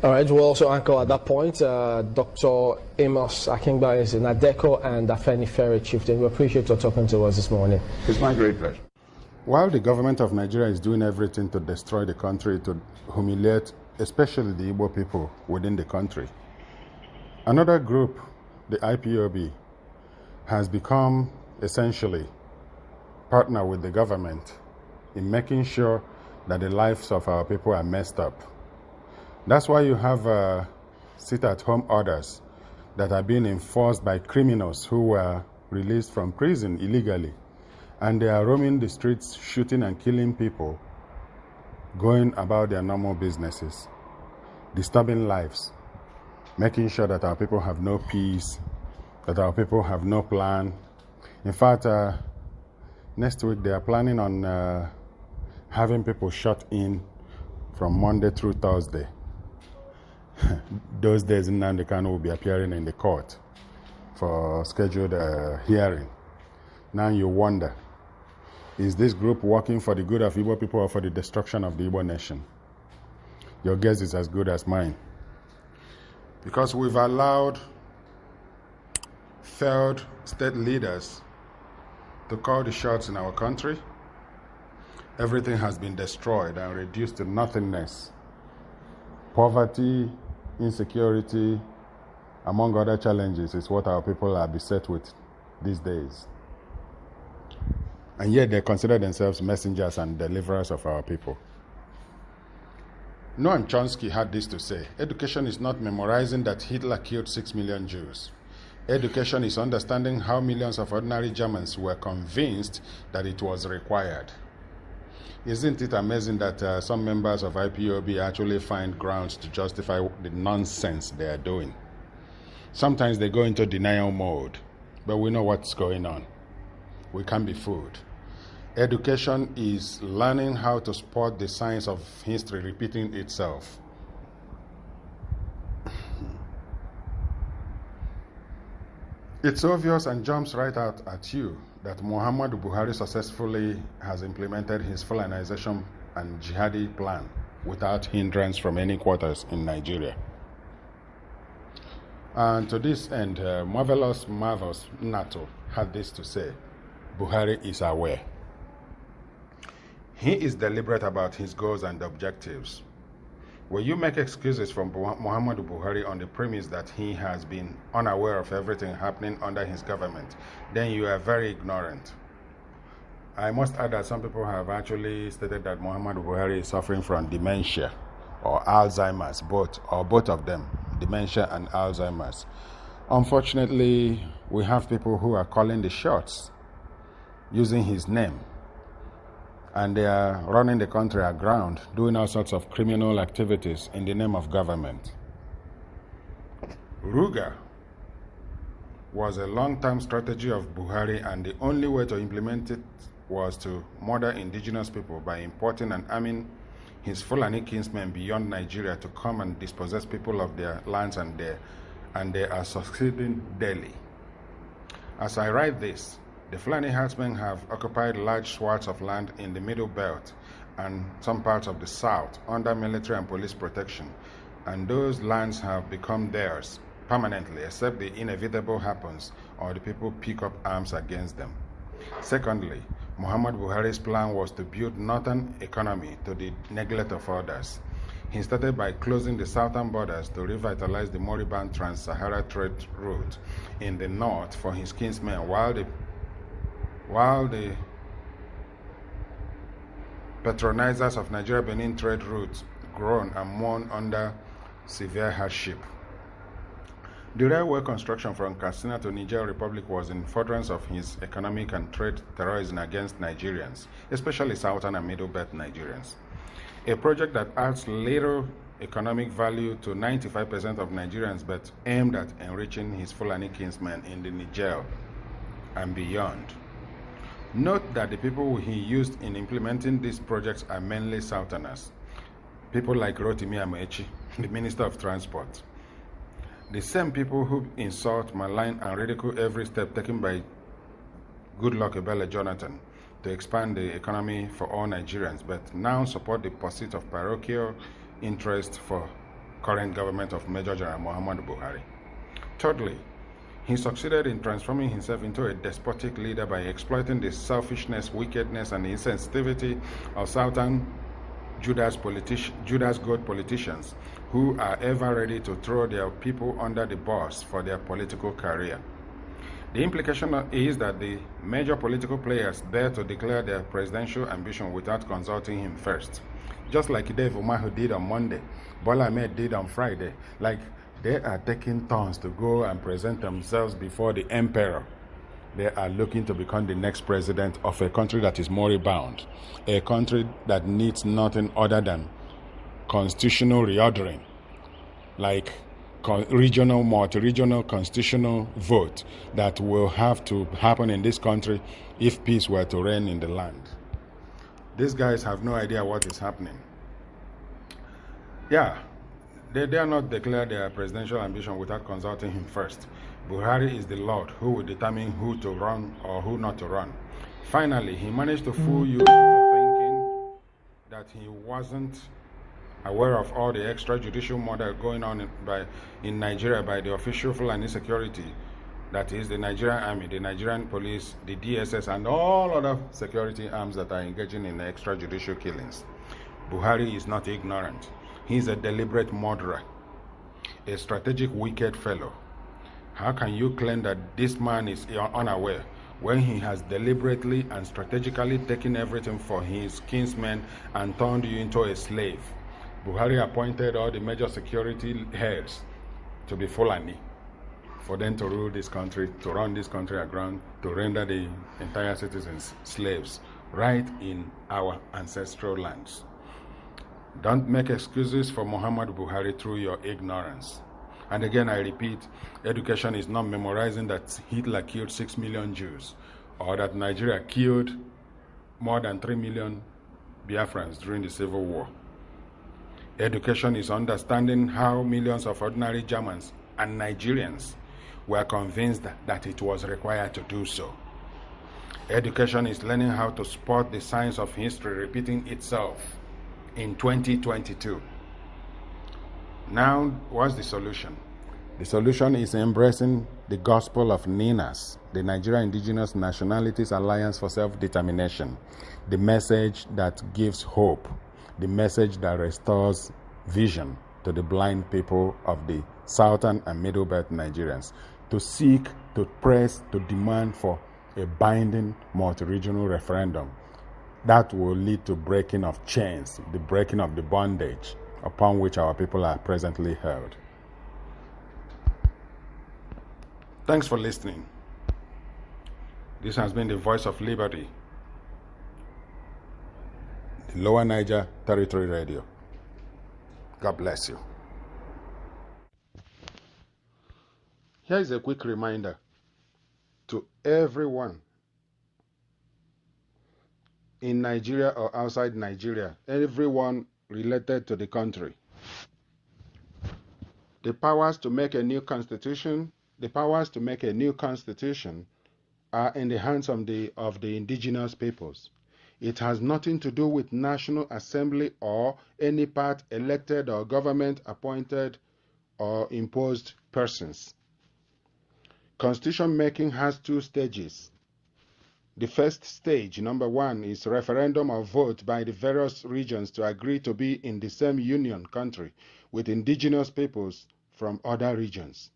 All right, we'll also anchor at that point. Dr. Amos Akingba is in Adeko and Afenifere chieftain. We appreciate your talking to us this morning. It's my great pleasure. While the government of Nigeria is doing everything to destroy the country, to humiliate especially the Igbo people within the country, another group, the IPOB, has become essentially partner with the government in making sure that the lives of our people are messed up. That's why you have sit-at-home orders that are being enforced by criminals who were released from prison illegally. And they are roaming the streets, shooting and killing people, going about their normal businesses, disturbing lives, making sure that our people have no peace, that our people have no plan. In fact, next week they are planning on having people shut in from Monday through Thursday. Those days, Nnamdi Kanu will be appearing in the court for scheduled hearing. Now you wonder, is this group working for the good of Igbo people or for the destruction of the Igbo nation? Your guess is as good as mine. Because we've allowed failed state leaders to call the shots in our country, everything has been destroyed and reduced to nothingness. Poverty, insecurity, among other challenges, is what our people are beset with these days. And yet they consider themselves messengers and deliverers of our people. Noam Chomsky had this to say: education is not memorizing that Hitler killed 6 million Jews. Education is understanding how millions of ordinary Germans were convinced that it was required. Isn't it amazing that some members of IPOB actually find grounds to justify the nonsense they are doing? Sometimes they go into denial mode, but we know what's going on. We can't be fooled. Education is learning how to spot the signs of history repeating itself. It's obvious and jumps right out at you that Muhammadu Buhari successfully has implemented his Fulanization and jihadi plan without hindrance from any quarters in Nigeria. And to this end, Marvelous Marvels Nato had this to say: Buhari is aware. He is deliberate about his goals and objectives. When you make excuses from Muhammadu Buhari on the premise that he has been unaware of everything happening under his government, then you are very ignorant. I must add that some people have actually stated that Muhammadu Buhari is suffering from dementia or Alzheimer's, both of them, dementia and Alzheimer's. Unfortunately, we have people who are calling the shots using his name, and they are running the country aground, doing all sorts of criminal activities in the name of government. Ruga was a long-term strategy of Buhari, and the only way to implement it was to murder indigenous people by importing and arming his Fulani kinsmen beyond Nigeria to come and dispossess people of their lands, and they are succeeding daily. As I write this, the Fulani herdsmen have occupied large swaths of land in the Middle Belt and some parts of the South under military and police protection, and those lands have become theirs permanently, except the inevitable happens or the people pick up arms against them. Secondly, Muhammad Buhari's plan was to build northern economy to the neglect of others. He started by closing the southern borders to revitalize the moribund trans-Sahara trade route in the north for his kinsmen, while the patronizers of Nigeria-Benin trade routes groan and mourn under severe hardship. The railway construction from Katsina to Niger Republic was in furtherance of his economic and trade terrorism against Nigerians, especially southern and middle belt Nigerians. A project that adds little economic value to 95% of Nigerians, but aimed at enriching his Fulani kinsmen in the Niger and beyond. Note that the people he used in implementing these projects are mainly Southerners, people like Rotimi Amaechi, the Minister of Transport. The same people who insult, malign, and ridicule every step taken by Goodluck Ebele Jonathan to expand the economy for all Nigerians, but now support the pursuit of parochial interest for current government of Major General Muhammadu Buhari. Thirdly, he succeeded in transforming himself into a despotic leader by exploiting the selfishness, wickedness, and insensitivity of Southern Judas God politicians who are ever ready to throw their people under the bus for their political career. The implication is that the major political players dare to declare their presidential ambition without consulting him first. just like Dave Umahu did on Monday, Bola Ahmed did on Friday. Like, they are taking turns to go and present themselves before the emperor. They are looking to become the next president of a country that is moribund, a country that needs nothing other than constitutional reordering, like regional, multi-regional constitutional vote that will have to happen in this country if peace were to reign in the land. These guys have no idea what is happening. Yeah, they dare not declare their presidential ambition without consulting him first. Buhari is the Lord who will determine who to run or who not to run. Finally, he managed to fool you into thinking that he wasn't aware of all the extrajudicial murder going on in Nigeria by the official Fulani security, that is the Nigerian army, the Nigerian police, the DSS, and all other security arms that are engaging in extrajudicial killings. Buhari is not ignorant. He is a deliberate murderer, a strategic wicked fellow. How can you claim that this man is unaware when he has deliberately and strategically taken everything for his kinsmen and turned you into a slave? Buhari appointed all the major security heads to be Fulani for them to rule this country, to run this country aground, to render the entire citizens slaves right in our ancestral lands. Don't make excuses for Muhammad Buhari through your ignorance. And again, I repeat, education is not memorizing that Hitler killed 6 million Jews or that Nigeria killed more than 3 million Biafrans during the Civil War. Education is understanding how millions of ordinary Germans and Nigerians were convinced that it was required to do so. Education is learning how to spot the signs of history repeating itself in 2022. Now, what's the solution? The solution is embracing the gospel of NINAS, the Nigeria Indigenous Nationalities Alliance for Self-Determination, the message that gives hope, the message that restores vision to the blind people of the southern and middle belt Nigerians, to seek, to press, to demand for a binding multi-regional referendum that will lead to breaking of chains, the breaking of the bondage upon which our people are presently held. Thanks for listening. This has been the Voice of Liberty, the Lower Niger Territory Radio. God bless you. Here is a quick reminder to everyone in Nigeria or outside Nigeria, everyone related to the country. The powers to make a new constitution, are in the hands of the indigenous peoples. It has nothing to do with National Assembly or any part elected or government appointed or imposed persons. Constitution making has two stages. The first stage, number one, is referendum or vote by the various regions to agree to be in the same union country with indigenous peoples from other regions.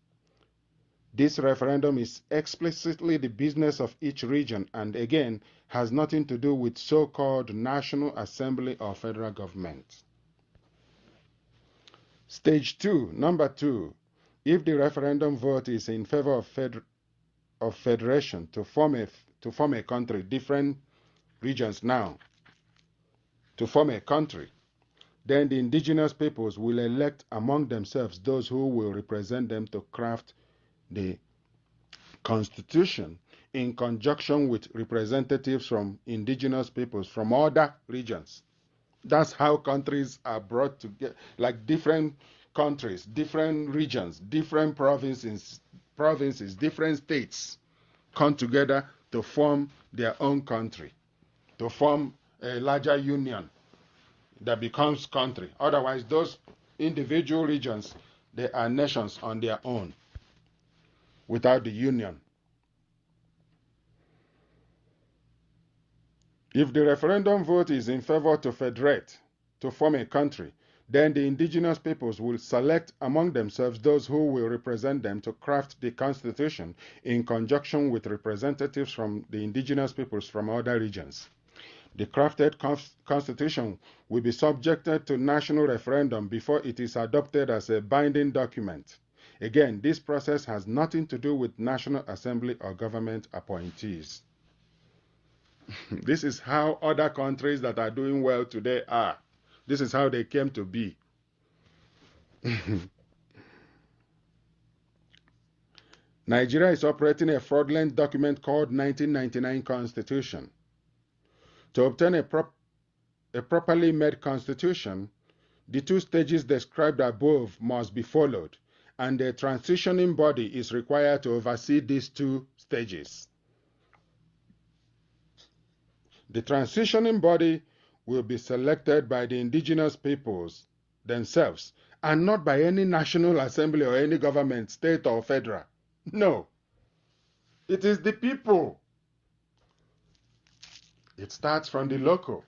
This referendum is explicitly the business of each region and again has nothing to do with so-called National Assembly or federal government. Stage two, number two, if the referendum vote is in favor of federation to form a country, different regions now, to form a country, then the indigenous peoples will elect among themselves those who will represent them to craft the constitution in conjunction with representatives from indigenous peoples from other regions. That's how countries are brought together, like different countries, different regions, different provinces, different states come together to form their own country, to form a larger union that becomes country. Otherwise, those individual regions, they are nations on their own without the union. If the referendum vote is in favor to federate, to form a country, then the indigenous peoples will select among themselves those who will represent them to craft the constitution in conjunction with representatives from the indigenous peoples from other regions. The crafted constitution will be subjected to national referendum before it is adopted as a binding document. Again, this process has nothing to do with National Assembly or government appointees. This is how other countries that are doing well today are. This is how they came to be. Nigeria is operating a fraudulent document called 1999 Constitution. To obtain a properly made constitution, the two stages described above must be followed, and a transitioning body is required to oversee these two stages. The transitioning body will be selected by the indigenous peoples themselves, and not by any National Assembly or any government, state or federal. No. It is the people. It starts from the local.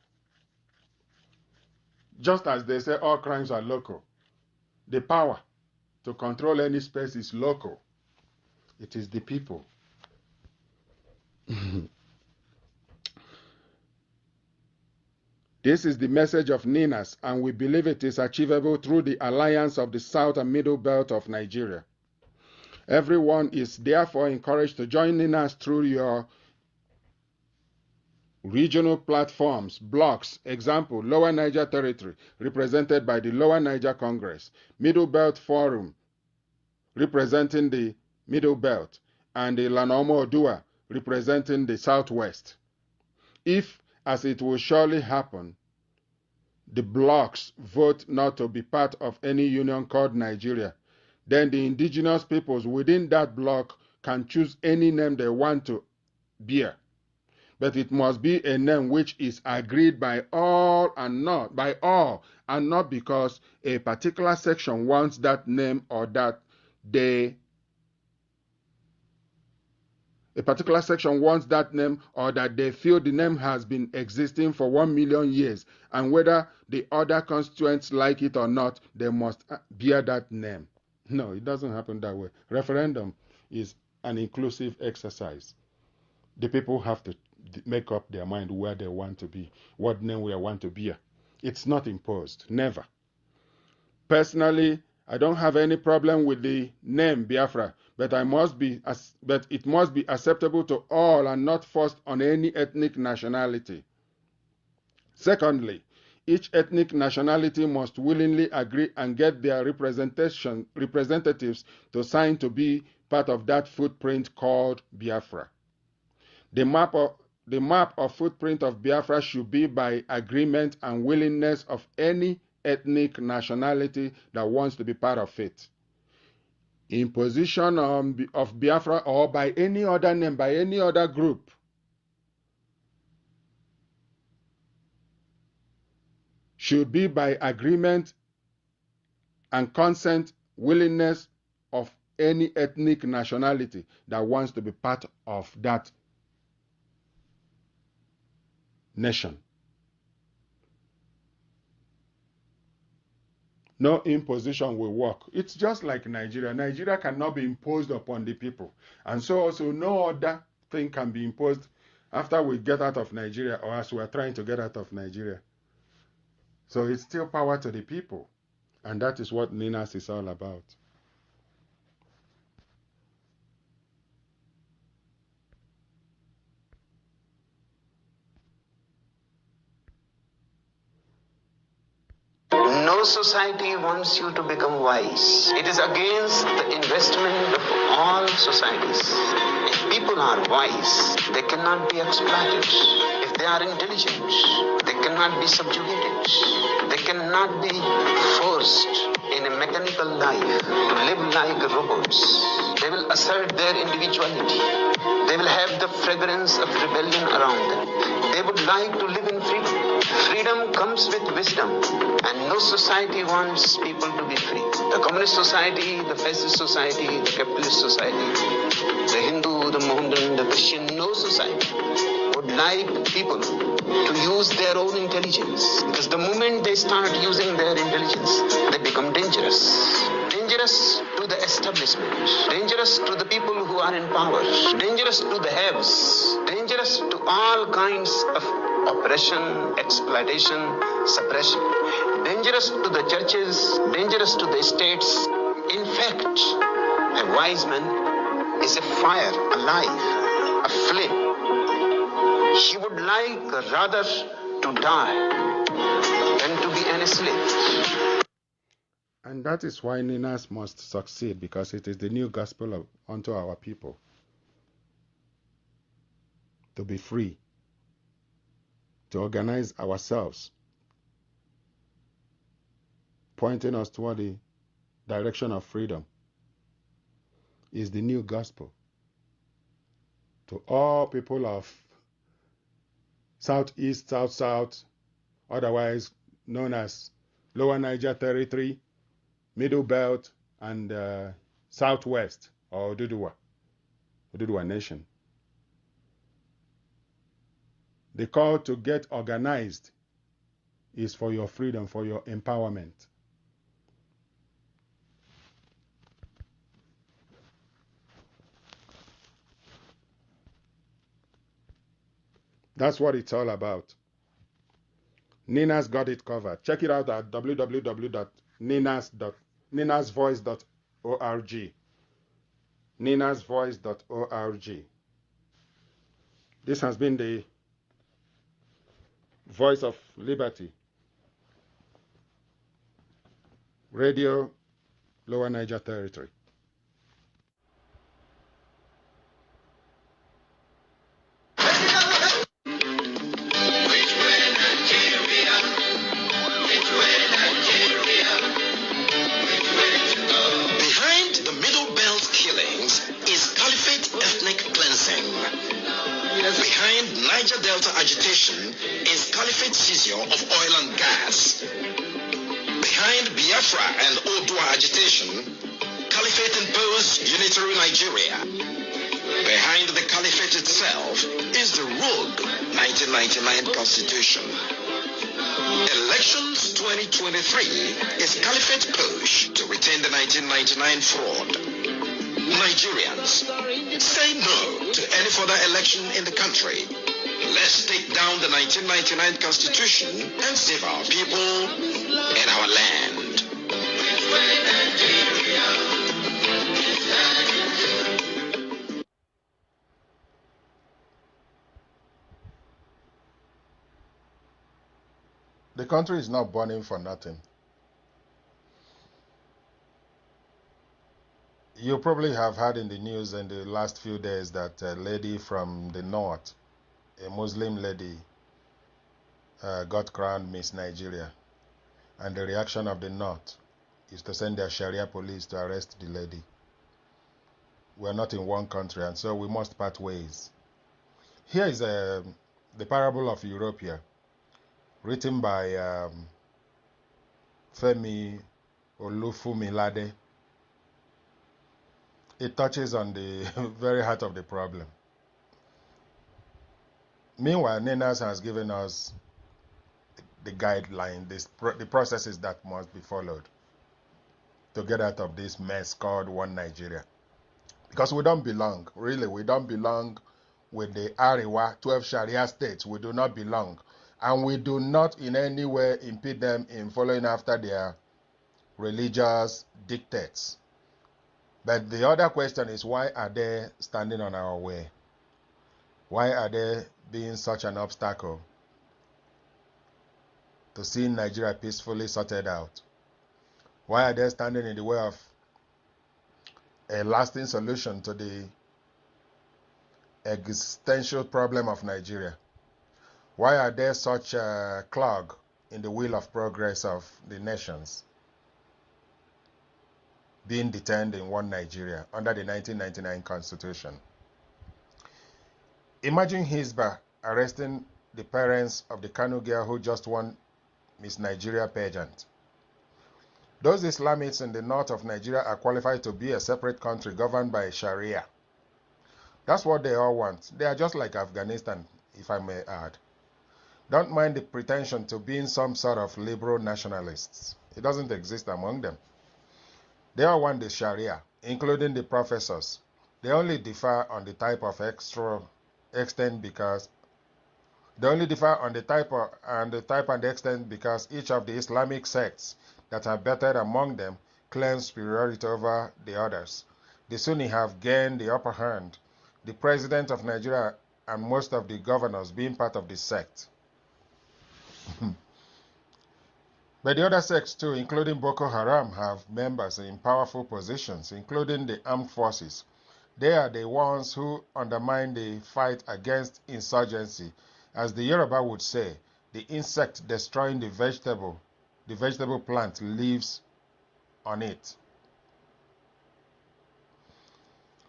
Just as they say all crimes are local, the power to control any space is local. It is the people. This is the message of NINAS, and we believe it is achievable through the alliance of the South and Middle Belt of Nigeria. Everyone is therefore encouraged to join NINAS through your regional platforms, blocks, example, Lower Niger Territory, represented by the Lower Niger Congress, Middle Belt Forum, representing the Middle Belt, and the Lanomo Odua, representing the Southwest. If, as it will surely happen, the blocks vote not to be part of any union called Nigeria, then the indigenous peoples within that block can choose any name they want to bear. But it must be a name which is agreed by all and not because a particular section wants that name or that they feel the name has been existing for 1 million years, and whether the other constituents like it or not, they must bear that name. No, it doesn't happen that way. Referendum is an inclusive exercise. The people have to make up their mind where they want to be, what name we want to bear. It's not imposed, never. Personally, I don't have any problem with the name Biafra, but it must be acceptable to all and not forced on any ethnic nationality. Secondly, each ethnic nationality must willingly agree and get their representatives to sign to be part of that footprint called Biafra. The map of footprint of Biafra should be by agreement and willingness of any ethnic nationality that wants to be part of it. Imposition of Biafra or by any other name, by any other group, should be by agreement and consent, willingness of any ethnic nationality that wants to be part of that nation. No imposition will work. It's just like Nigeria. Nigeria cannot be imposed upon the people. And so also no other thing can be imposed after we get out of Nigeria or as we are trying to get out of Nigeria. So it's still power to the people. And that is what NINAS is all about. No society wants you to become wise. It is against the investment of all societies. If people are wise, they cannot be exploited. If they are intelligent, they cannot be subjugated. They cannot be forced in a mechanical life to live like robots. They will assert their individuality. They will have the fragrance of rebellion around them. They would like to live in freedom. Freedom comes with wisdom, and no society wants people to be free. The communist society, the fascist society, the capitalist society, the Hindu, the Mohammedan, the Christian, no society would like people to use their own intelligence, because the moment they start using their intelligence, they become dangerous. dangerous to the establishment, dangerous to the people who are in power, dangerous to the haves, dangerous to all kinds of oppression, exploitation, suppression, dangerous to the churches, dangerous to the states. In fact, a wise man is a fire alive, a flame. He would like rather to die than to be an slave. And that is why Ninas must succeed, because it is the new gospel unto our people. To be free, to organize ourselves, pointing us toward the direction of freedom, is the new gospel. To all people of Southeast, South, otherwise known as Lower Niger Territory, Middle Belt, and Southwest, or Oduduwa Nation. The call to get organized is for your freedom, for your empowerment. That's what it's all about. Nina's got it covered. Check it out at www.ninasvoice.org. ninasvoice.org. This has been the Voice of Liberty, Radio, Lower Niger Territory. Behind the Middle Belt killings is Caliphate ethnic cleansing. Behind Niger Delta agitation is Caliphate seizure of oil and gas. Behind Biafra and Odua agitation, Caliphate imposed unitary Nigeria. Behind the Caliphate itself is the rogue 1999 Constitution. Elections 2023 is Caliphate push to retain the 1999 fraud. Nigerians, say no to any further election in the country. Let's take down the 1999 Constitution and save our people and our land. The country is not burning for nothing. You probably have heard in the news in the last few days that a lady from the north, a Muslim lady, got crowned Miss Nigeria. And the reaction of the north is to send their Sharia police to arrest the lady. We are not in one country, and so we must part ways. Here is the parable of Europia, written by Femi Olufumilade. It touches on the very heart of the problem. Meanwhile, Ninas has given us the guideline, the processes that must be followed to get out of this mess called One Nigeria. Because we don't belong, really, we don't belong with the Arewa 12 Sharia states. We do not belong. And we do not in any way impede them in following after their religious dictates. But the other question is, why are they standing on our way? Why are they being such an obstacle to seeing Nigeria peacefully sorted out? Why are they standing in the way of a lasting solution to the existential problem of Nigeria? Why are there such a clog in the wheel of progress of the nations being detained in one Nigeria under the 1999 Constitution? Imagine Hizbah arresting the parents of the Kanu girl who just won Miss Nigeria pageant. Those Islamists in the north of Nigeria are qualified to be a separate country governed by Sharia. That's what they all want. They are just like Afghanistan, if I may add. Don't mind the pretension to being some sort of liberal nationalists. It doesn't exist among them. They all want the Sharia, including the professors. They only differ on the type of extent because they only differ on the type and the extent because each of the Islamic sects that are better among them claims superiority over the others. The Sunni have gained the upper hand, the president of Nigeria and most of the governors being part of the sect. But the other sects too, including Boko Haram, have members in powerful positions, including the armed forces. They are the ones who undermine the fight against insurgency. As the Yoruba would say, the insect destroying the vegetable plant lives on it.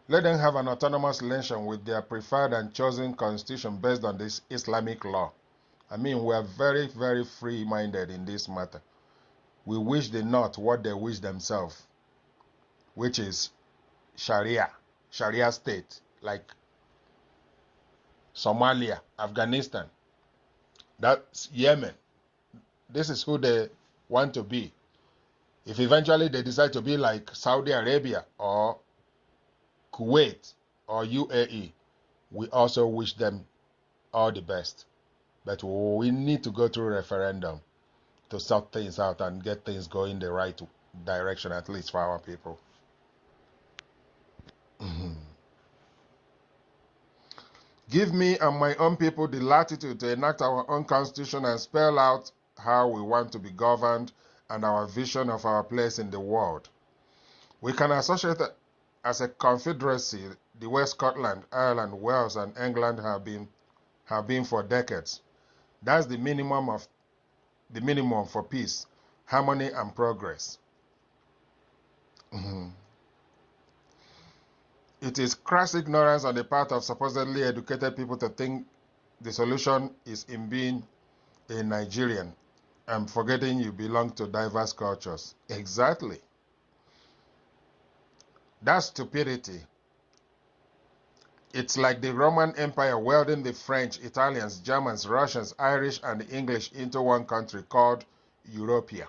Let them have an autonomous nation with their preferred and chosen constitution based on this Islamic law. I mean, we are very, very free-minded in this matter. We wish the North what they wish themselves, which is Sharia state, like Somalia, Afghanistan, that's Yemen. This is who they want to be. If eventually they decide to be like Saudi Arabia or Kuwait or UAE, we also wish them all the best. But we need to go through referendum to sort things out and get things going the right direction, at least for our people. Give me and my own people the latitude to enact our own constitution and spell out how we want to be governed and our vision of our place in the world. We can associate as a confederacy the way Scotland, Ireland, Wales, and England have been for decades. That's the minimum for peace, harmony, and progress. It is crass ignorance on the part of supposedly educated people to think the solution is in being a Nigerian and forgetting you belong to diverse cultures. Exactly. That's stupidity. It's like the Roman Empire welding the French, Italians, Germans, Russians, Irish, and English into one country called Europea.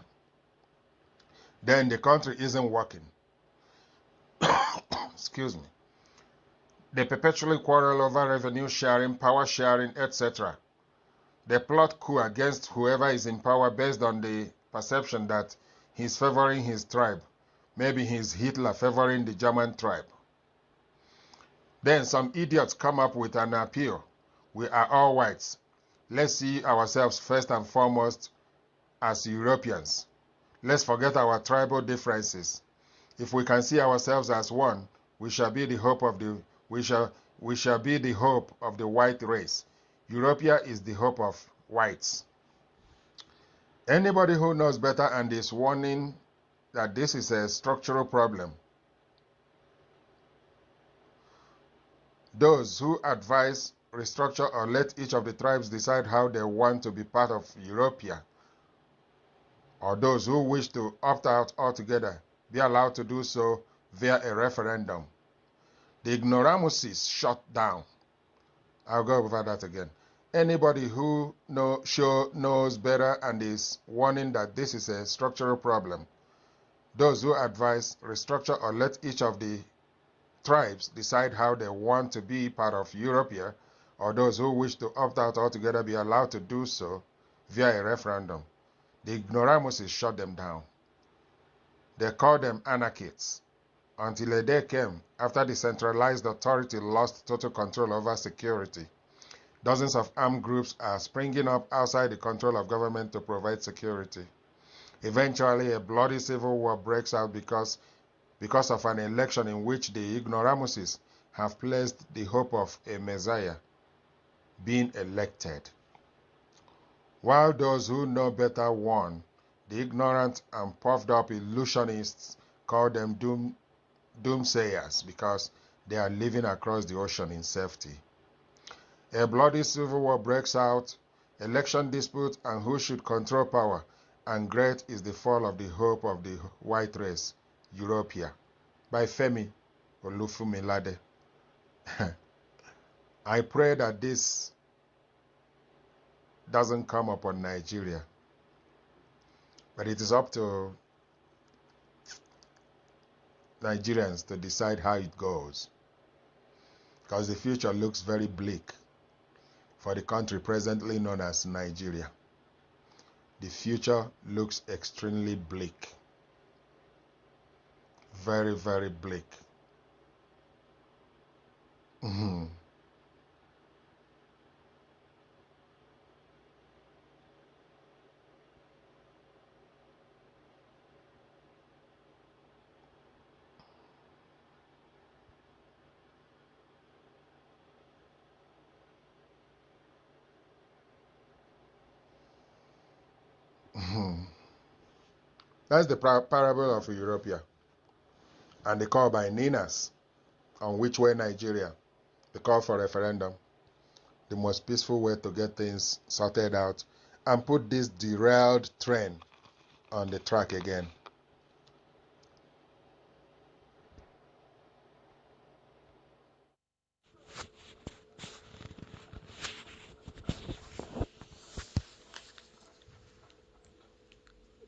Then the country isn't working. Excuse me. They perpetually quarrel over revenue sharing, power sharing, etc. They plot coup against whoever is in power based on the perception that he's favoring his tribe. Maybe he's Hitler favoring the German tribe. Then some idiots come up with an appeal. We are all whites. Let's see ourselves first and foremost as Europeans. Let's forget our tribal differences. If we can see ourselves as one, we shall be the hope of the white race. Europea is the hope of whites. Anybody who knows better and is warning that this is a structural problem, those who advise restructure or let each of the tribes decide how they want to be part of Europea, or those who wish to opt out altogether, be allowed to do so via a referendum. The ignoramuses shut down. I'll go over that again. Anybody who knows better and is warning that this is a structural problem, those who advise restructure or let each of the tribes decide how they want to be part of Europea, or those who wish to opt out altogether be allowed to do so via a referendum. The ignoramuses shut them down. They called them anarchists until a day came after the centralized authority lost total control over security. Dozens of armed groups are springing up outside the control of government to provide security. Eventually, a bloody civil war breaks out because of an election in which the ignoramuses have placed the hope of a messiah being elected. While those who know better won, the ignorant and puffed up illusionists call them doomsayers because they are living across the ocean in safety. A bloody civil war breaks out, election dispute, and who should control power, and great is the fall of the hope of the white race, Europea, by Femi Olufumilade. I pray that this doesn't come upon Nigeria, but it is up to Nigerians to decide how it goes, because the future looks very bleak for the country presently known as Nigeria. The future looks extremely bleak. Very, very bleak. That's the parable of Europia and the call by Ninas on which way Nigeria, the call for referendum, the most peaceful way to get things sorted out and put this derailed train on the track again.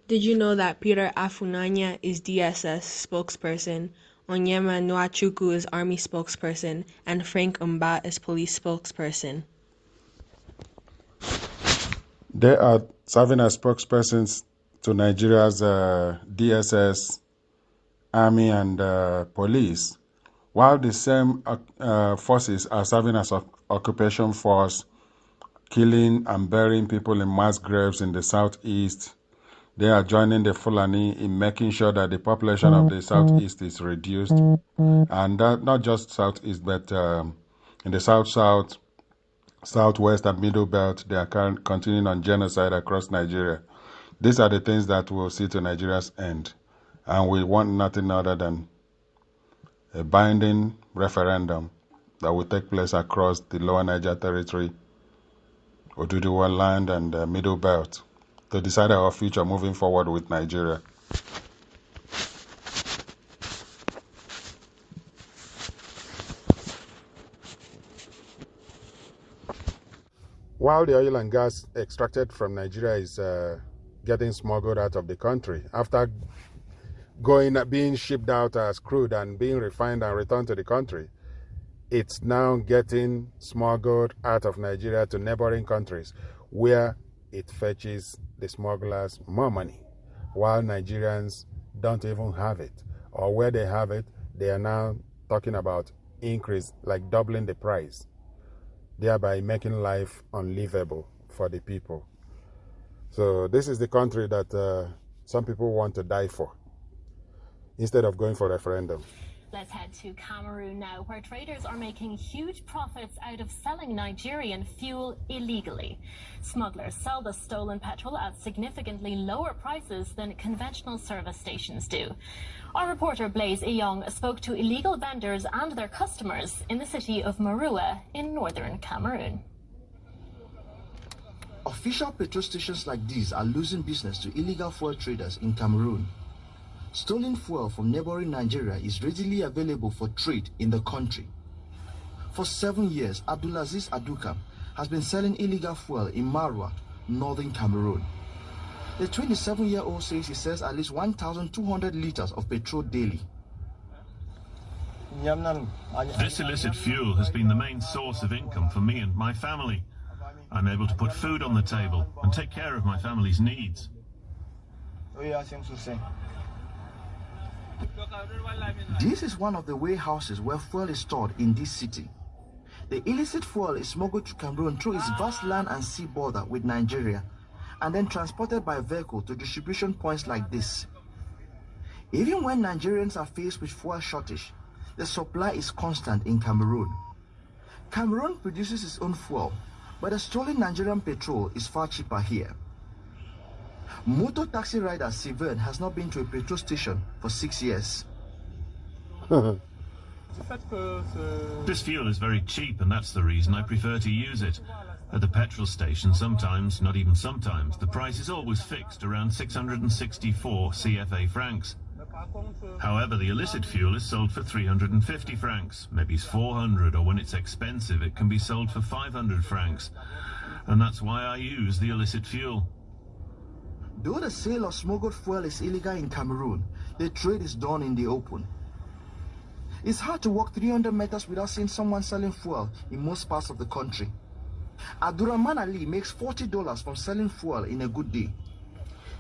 Did you know that Peter Afunanya is DSS spokesperson, Onyema Nwachukwu is Army spokesperson, and Frank Mba is police spokesperson? They are serving as spokespersons to Nigeria's DSS, Army, and police, while the same forces are serving as occupation force, killing and burying people in mass graves in the southeast. They are joining the Fulani in making sure that the population of the southeast is reduced, and that not just southeast, but in the south, southwest, and middle belt, they are continuing on genocide across Nigeria. These are the things that will see to Nigeria's end, and we want nothing other than a binding referendum that will take place across the Lower Niger Territory, Oduduwa land, and middle belt, to decide our future moving forward with Nigeria. While the oil and gas extracted from Nigeria is getting smuggled out of the country, after being shipped out as crude and being refined and returned to the country, it's now getting smuggled out of Nigeria to neighboring countries, where it fetches the smugglers more money, while Nigerians don't even have it. Or where they have it, they are now talking about increase, like doubling the price, thereby making life unlivable for the people. So this is the country that some people want to die for, instead of going for referendum. Let's head to Cameroon now, where traders are making huge profits out of selling Nigerian fuel illegally. Smugglers sell the stolen petrol at significantly lower prices than conventional service stations do. Our reporter Blaise Iyong spoke to illegal vendors and their customers in the city of Marua in northern Cameroon. Official petrol stations like these are losing business to illegal fuel traders in Cameroon. Stolen fuel from neighboring Nigeria is readily available for trade in the country. For 7 years, Abdulaziz Aduka has been selling illegal fuel in Marwa, northern Cameroon. The 27-year-old says he sells at least 1,200 liters of petrol daily. This illicit fuel has been the main source of income for me and my family. I'm able to put food on the table and take care of my family's needs. This is one of the warehouses where fuel is stored in this city. The illicit fuel is smuggled to Cameroon through its vast land and sea border with Nigeria, and then transported by vehicle to distribution points like this. Even when Nigerians are faced with fuel shortage, the supply is constant in Cameroon. Cameroon produces its own fuel, but the stolen Nigerian petrol is far cheaper here. Motor taxi rider Sylvain has not been to a petrol station for 6 years. This fuel is very cheap, and that's the reason I prefer to use it. At the petrol station, sometimes, not even sometimes, the price is always fixed around 664 CFA francs. However, the illicit fuel is sold for 350 francs, maybe 400, or when it's expensive, it can be sold for 500 francs. And that's why I use the illicit fuel. Though the sale of smuggled fuel is illegal in Cameroon, the trade is done in the open. It's hard to walk 300 meters without seeing someone selling fuel in most parts of the country. Abdurrahman Ali makes $40 from selling fuel in a good day.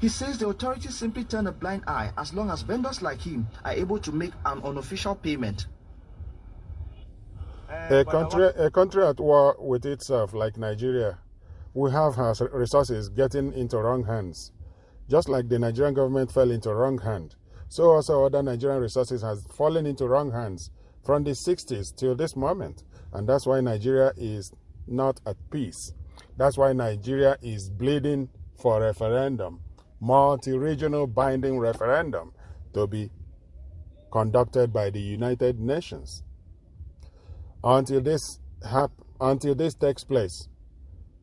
He says the authorities simply turn a blind eye as long as vendors like him are able to make an unofficial payment. A country at war with itself, like Nigeria, will have her resources getting into wrong hands. Just like the Nigerian government fell into wrong hand, so also other Nigerian resources has fallen into wrong hands from the 60s till this moment. And that's why Nigeria is not at peace. That's why Nigeria is bleeding for referendum, multi-regional binding referendum to be conducted by the United Nations. Until this takes place,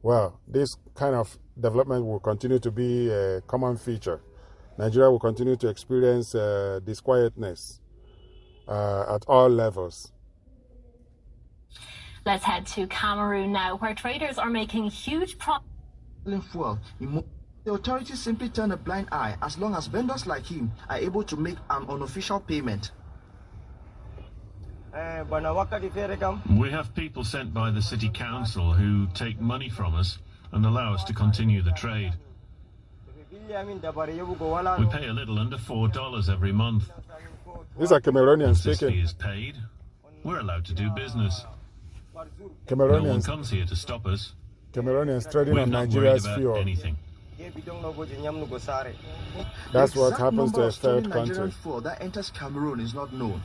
well, this kind of development will continue to be a common feature. Nigeria will continue to experience disquietness at all levels. Let's head to Cameroon now, where traders are making huge profits. The authorities simply turn a blind eye as long as vendors like him are able to make an unofficial payment. We have people sent by the city council who take money from us and allow us to continue the trade. We pay a little under $4 every month. These are Cameroonians Once this speaking. fee is paid, we're allowed to do business. Cameroonians, No one comes here to stop us. Cameroonians trading We're on not Nigeria's worried about fuel. anything. That's what happens to a stolen third Nigerian country. fuel that enters Cameroon is not known.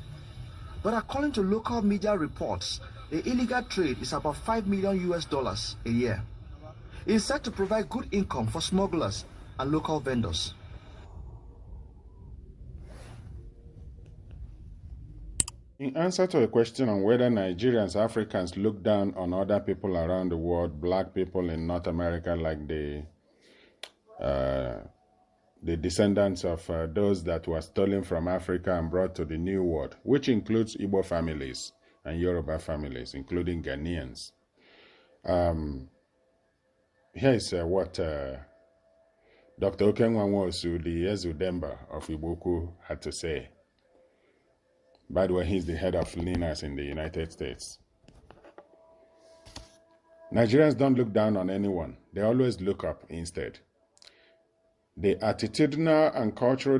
But according to local media reports, the illegal trade is about $5 million a year. It is said to provide good income for smugglers and local vendors. In answer to a question on whether Nigerians, Africans look down on other people around the world, black people in North America, like the descendants of those that were stolen from Africa and brought to the New World, which includes Igbo families and Yoruba families, including Ghanaians. Here is what Dr. Okenwanwosu, the Ezudemba of Iboku, had to say. By the way, he's the head of LINAS in the United States. Nigerians don't look down on anyone. They always look up instead. The attitudinal and cultural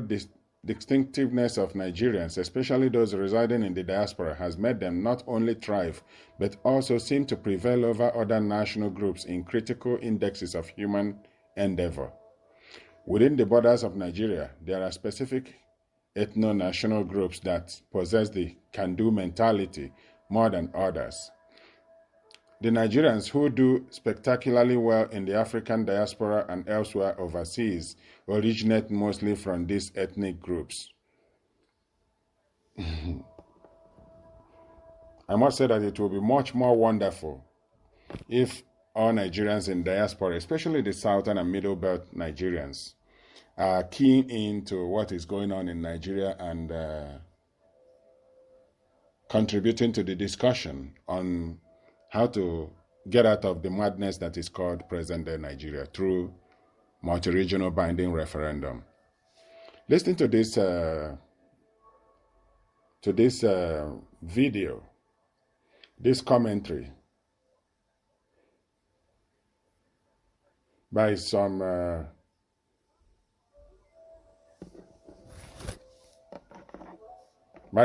distinctiveness of Nigerians, especially those residing in the diaspora, has made them not only thrive, but also seem to prevail over other national groups in critical indexes of human endeavor. Within the borders of Nigeria, there are specific ethno-national groups that possess the can-do mentality more than others. The Nigerians who do spectacularly well in the African diaspora and elsewhere overseas originate mostly from these ethnic groups. I must say that it will be much more wonderful if all Nigerians in diaspora, especially the Southern and Middle Belt Nigerians, are keen into what is going on in Nigeria and contributing to the discussion on how to get out of the madness that is called present-day Nigeria through multi-regional binding referendum. Listen to this video, this commentary by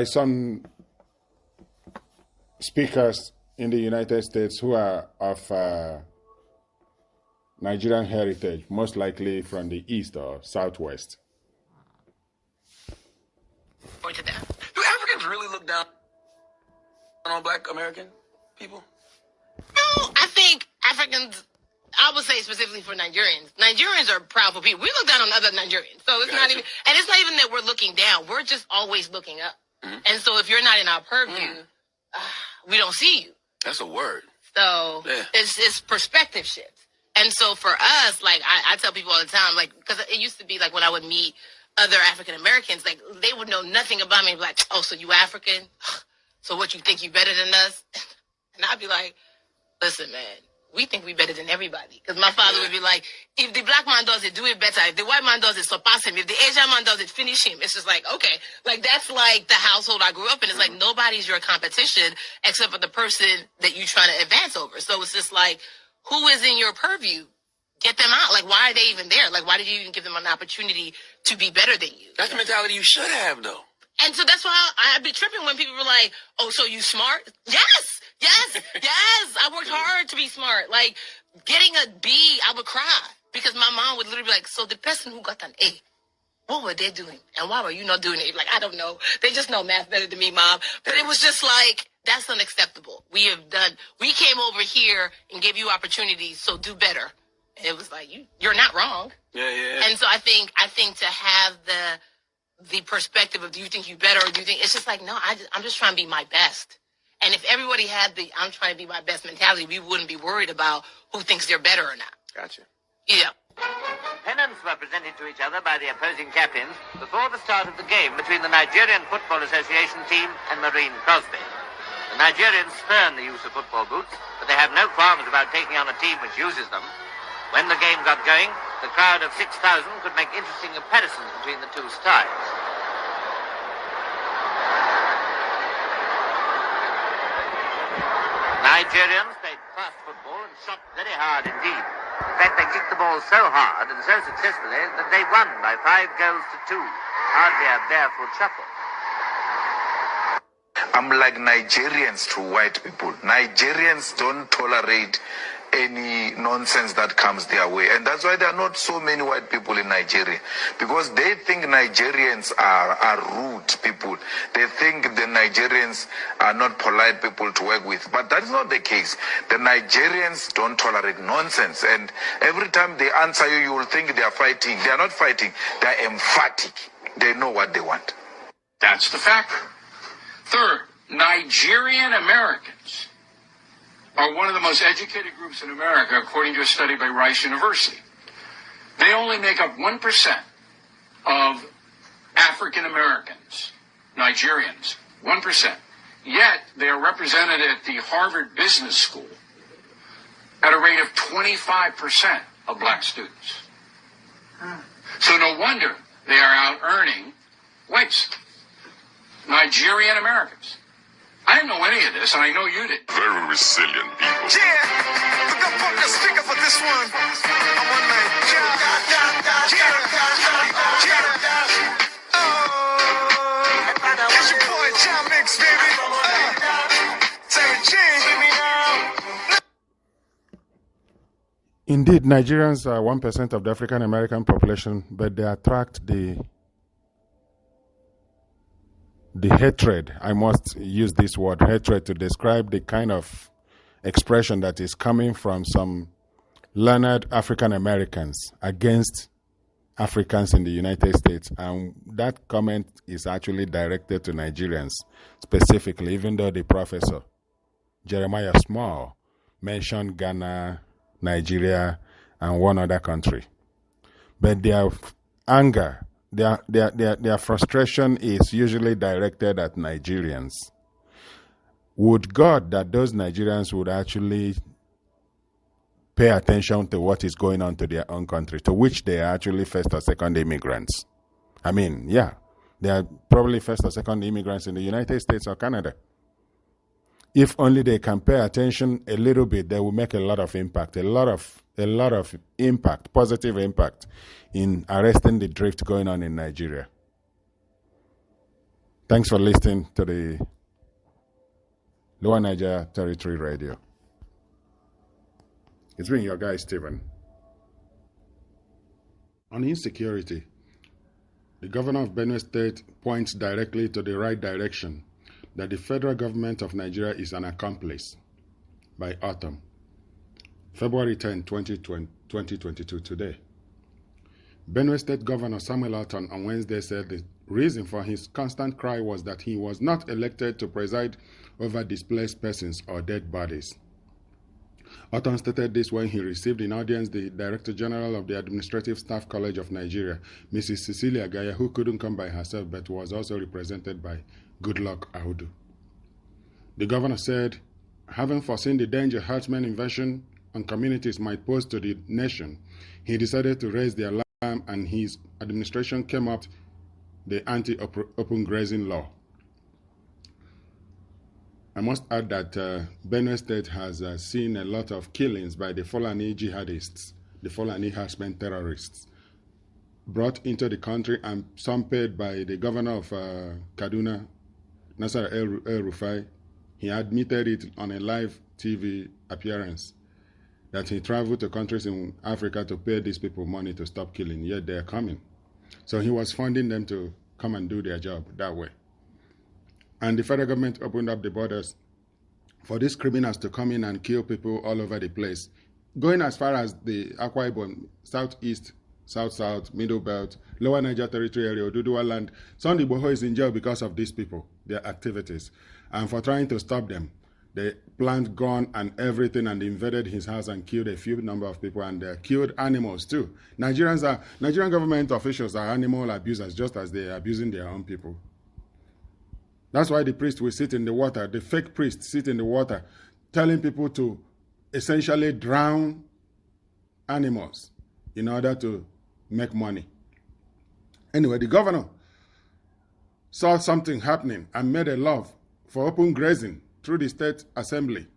some speakers in the United States who are of Nigerian heritage, most likely from the East or Southwest. Point to that. Do Africans really look down on black American people? No, I think Africans, I would say specifically for Nigerians. Nigerians are proudful people. We look down on other Nigerians. So it's not even, and it's not even that we're looking down. We're just always looking up. Mm-hmm. And so if you're not in our purview, we don't see you. That's a word. So it's perspective shift. And so for us, like I tell people all the time, like, because it used to be like when I would meet other African Americans, like they would know nothing about me. Like, oh, so you African? So what, you think you better than us? And I'd be like, listen, man, we think we better than everybody. Because my father would be like, if the black man does it, do it better. If the white man does it, surpass him. If the Asian man does it, finish him. It's just like, okay. Like, that's like the household I grew up in. It's like nobody's your competition except for the person that you're trying to advance over. So it's just like, who is in your purview? Get them out. Like, why are they even there? Like, why did you even give them an opportunity to be better than you? That's the mentality you should have, though. And so that's why I'd be tripping when people were like, oh, so you smart? Yes, yes, yes. I worked hard to be smart. Like, getting a B, I would cry. Because my mom would literally be like, so the person who got an A, what were they doing? And why were you not doing it? Like, I don't know. They just know math better than me, Mom. But it was just like, that's unacceptable. We came over here and gave you opportunities, so do better. And it was like, you're not wrong. Yeah. And so I think to have the perspective of, do you think you better, or do you think, it's just like, no, I'm just trying to be my best. And if everybody had the I'm trying to be my best mentality, we wouldn't be worried about who thinks they're better or not. Gotcha. Yeah. Pennants were presented to each other by the opposing captains before the start of the game between the Nigerian Football Association team and Marine Crosby. The Nigerians spurn the use of football boots, but they have no qualms about taking on a team which uses them. When the game got going, the crowd of 6,000 could make interesting comparisons between the two styles. Nigerians played fast football and shot very hard indeed. In fact, they kicked the ball so hard and so successfully that they won by 5 goals to 2. Hardly a barefoot shuffle. I'm like Nigerians to white people. Nigerians don't tolerate any nonsense that comes their way. And that's why there are not so many white people in Nigeria. Because they think Nigerians are rude people. They think the Nigerians are not polite people to work with. But that's not the case. The Nigerians don't tolerate nonsense. And every time they answer you, you will think they are fighting. They are not fighting. They are emphatic. They know what they want. That's the factor. Third, Nigerian Americans are one of the most educated groups in America, according to a study by Rice University. They only make up 1% of African Americans, Nigerians, 1%. Yet they are represented at the Harvard Business School at a rate of 25% of black students. So no wonder they are out earning whites, Nigerian Americans. I didn't know any of this, and I know you did. Very resilient people. Yeah, we got put the speaker for this one. I'm on Nigeria. It's your boy, John Mix, baby. Terry G. Indeed, Nigerians are 1% of the African American population, but they attract the hatred. I must use this word, hatred, to describe the kind of expression that is coming from some learned African Americans against Africans in the United States. And that comment is actually directed to Nigerians specifically, even though the professor, Jeremiah Small, mentioned Ghana, Nigeria, and one other country. But their anger, their frustration is usually directed at Nigerians. Would God that those Nigerians would actually pay attention to what is going on to their own country, to which they are actually first or second immigrants. I mean, yeah, they are probably first or second immigrants in the United States or Canada. If only they can pay attention a little bit, they will make a lot of impact, a lot of impact, positive impact in arresting the drift going on in Nigeria. Thanks for listening to the Lower Niger Territory Radio. It's been your guy, Stephen. On insecurity, the governor of Benue State points directly to the right direction, that the federal government of Nigeria is an accomplice by autumn. February 10, 2022, today. Benue State Governor Samuel Ortom on Wednesday said the reason for his constant cry was that he was not elected to preside over displaced persons or dead bodies. Ortom stated this when he received in audience the Director General of the Administrative Staff College of Nigeria, Mrs. Cecilia Gaya, who couldn't come by herself but was also represented by Goodluck Audu. The governor said, having foreseen the danger herdsmen invasion and communities might pose to the nation, he decided to raise the alarm, and his administration came up with the anti-open grazing law. I must add that Benue State has seen a lot of killings by the Fulani jihadists, the Fulani herdsmen terrorists, brought into the country, and some paid by the governor of Kaduna, Nasser El-Rufai. He admitted it on a live TV appearance that he traveled to countries in Africa to pay these people money to stop killing, yet they're coming. So he was funding them to come and do their job that way. And the federal government opened up the borders for these criminals to come in and kill people all over the place, going as far as the Akwa Ibom, southeast, south-south, middle belt, lower Niger territory area, Oduduwa land. Sunday Boho is in jail because of these people, their activities. And for trying to stop them, they planted gun and everything and invaded his house and killed a few number of people, and killed animals too. Nigerian government officials are animal abusers, just as they are abusing their own people. That's why the priest will sit in the water, the fake priest sit in the water, telling people to essentially drown animals in order to make money. Anyway, the governor saw something happening and made a law for open grazing through the state assembly.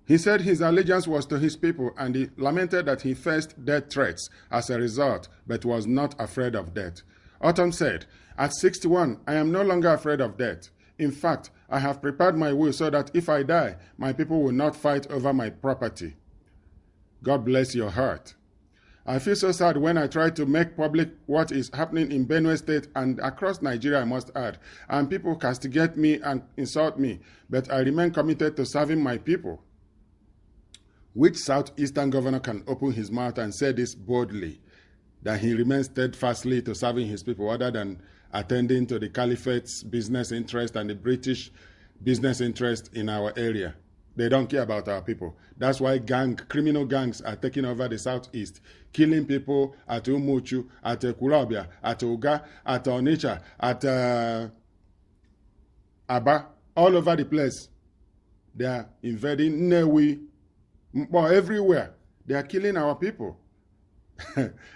He said his allegiance was to his people, and he lamented that he faced death threats as a result, but was not afraid of death. Autumn said, "At 61, I am no longer afraid of death. In fact, I have prepared my will so that if I die, my people will not fight over my property." God bless your heart. I feel so sad when I try to make public what is happening in Benue State and across Nigeria, I must add, and people castigate me and insult me, but I remain committed to serving my people. Which southeastern governor can open his mouth and say this boldly, that he remains steadfastly to serving his people, other than attending to the Caliphate's business interest and the British business interest in our area? They don't care about our people. That's why criminal gangs are taking over the southeast, killing people at Umuchu, at Kulabia, at Uga, at Onitsha, at Aba, all over the place. They are invading Newi, everywhere. They are killing our people.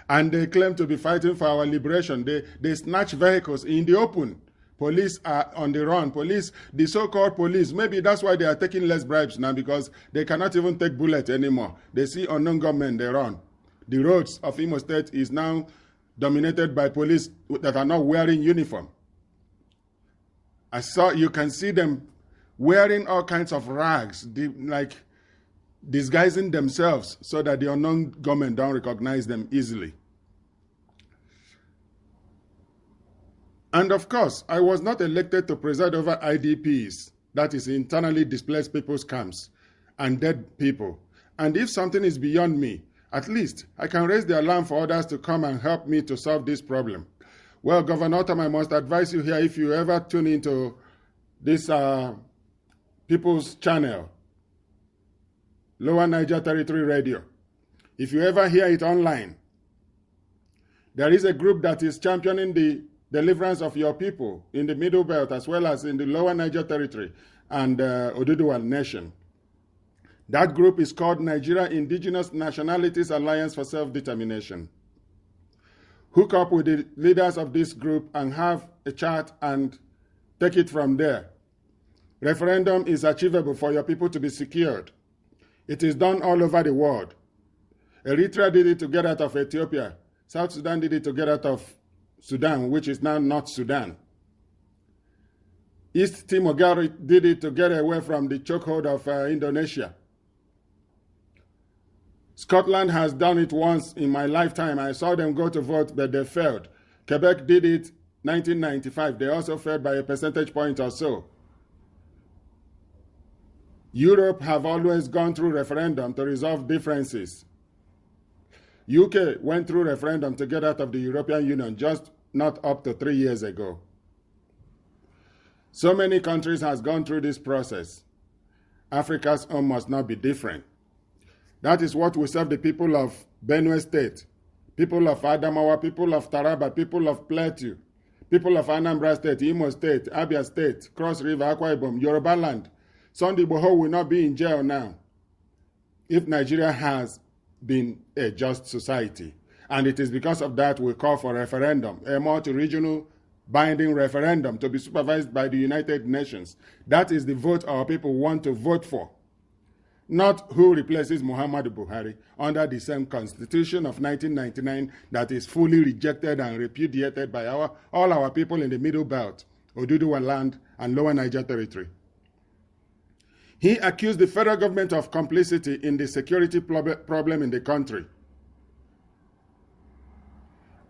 And they claim to be fighting for our liberation. They snatch vehicles in the open. Police are on the run. Police, the so-called police, maybe that's why they are taking less bribes now, because they cannot even take bullets anymore. They see unknown gunmen, they run. The roads of Imo State is now dominated by police that are not wearing uniform. You can see them wearing all kinds of rags, like disguising themselves so that the unknown gunmen don't recognize them easily. And of course, I was not elected to preside over IDPs, that is internally displaced people's camps, and dead people. And if something is beyond me, at least I can raise the alarm for others to come and help me to solve this problem. Well, Governor Otam, I must advise you here, if you ever tune into this People's Channel, Lower Niger Territory Radio, if you ever hear it online, there is a group that is championing the deliverance of your people in the Middle Belt as well as in the Lower Niger Territory and Oduduwa Nation. That group is called Nigeria Indigenous Nationalities Alliance for Self-Determination. Hook up with the leaders of this group and have a chat and take it from there. Referendum is achievable for your people to be secured. It is done all over the world. Eritrea did it to get out of Ethiopia. South Sudan did it to get out of Sudan, which is now North Sudan. East Timor did it to get away from the chokehold of Indonesia. Scotland has done it once in my lifetime. I saw them go to vote, but they failed. Quebec did it 1995. They also failed by a percentage point or so. Europe have always gone through referendum to resolve differences. UK went through referendum to get out of the European Union just not up to 3 years ago. So many countries has gone through this process. Africa's own must not be different. That is what we serve the people of Benue State, people of Adamawa, people of Taraba, people of Plateau, people of Anambra State, Imo State, Abia State, Cross River, Akwa Ibom, Yoruba land. Sunday Boho will not be in jail now. if Nigeria has been a just society. And it is because of that we call for referendum, a multi-regional binding referendum to be supervised by the United Nations. That is the vote our people want to vote for. Not who replaces Muhammadu Buhari under the same constitution of 1999 that is fully rejected and repudiated by all our people in the Middle Belt, Oduduwa land, and Lower Niger Territory. He accused the federal government of complicity in the security problem in the country.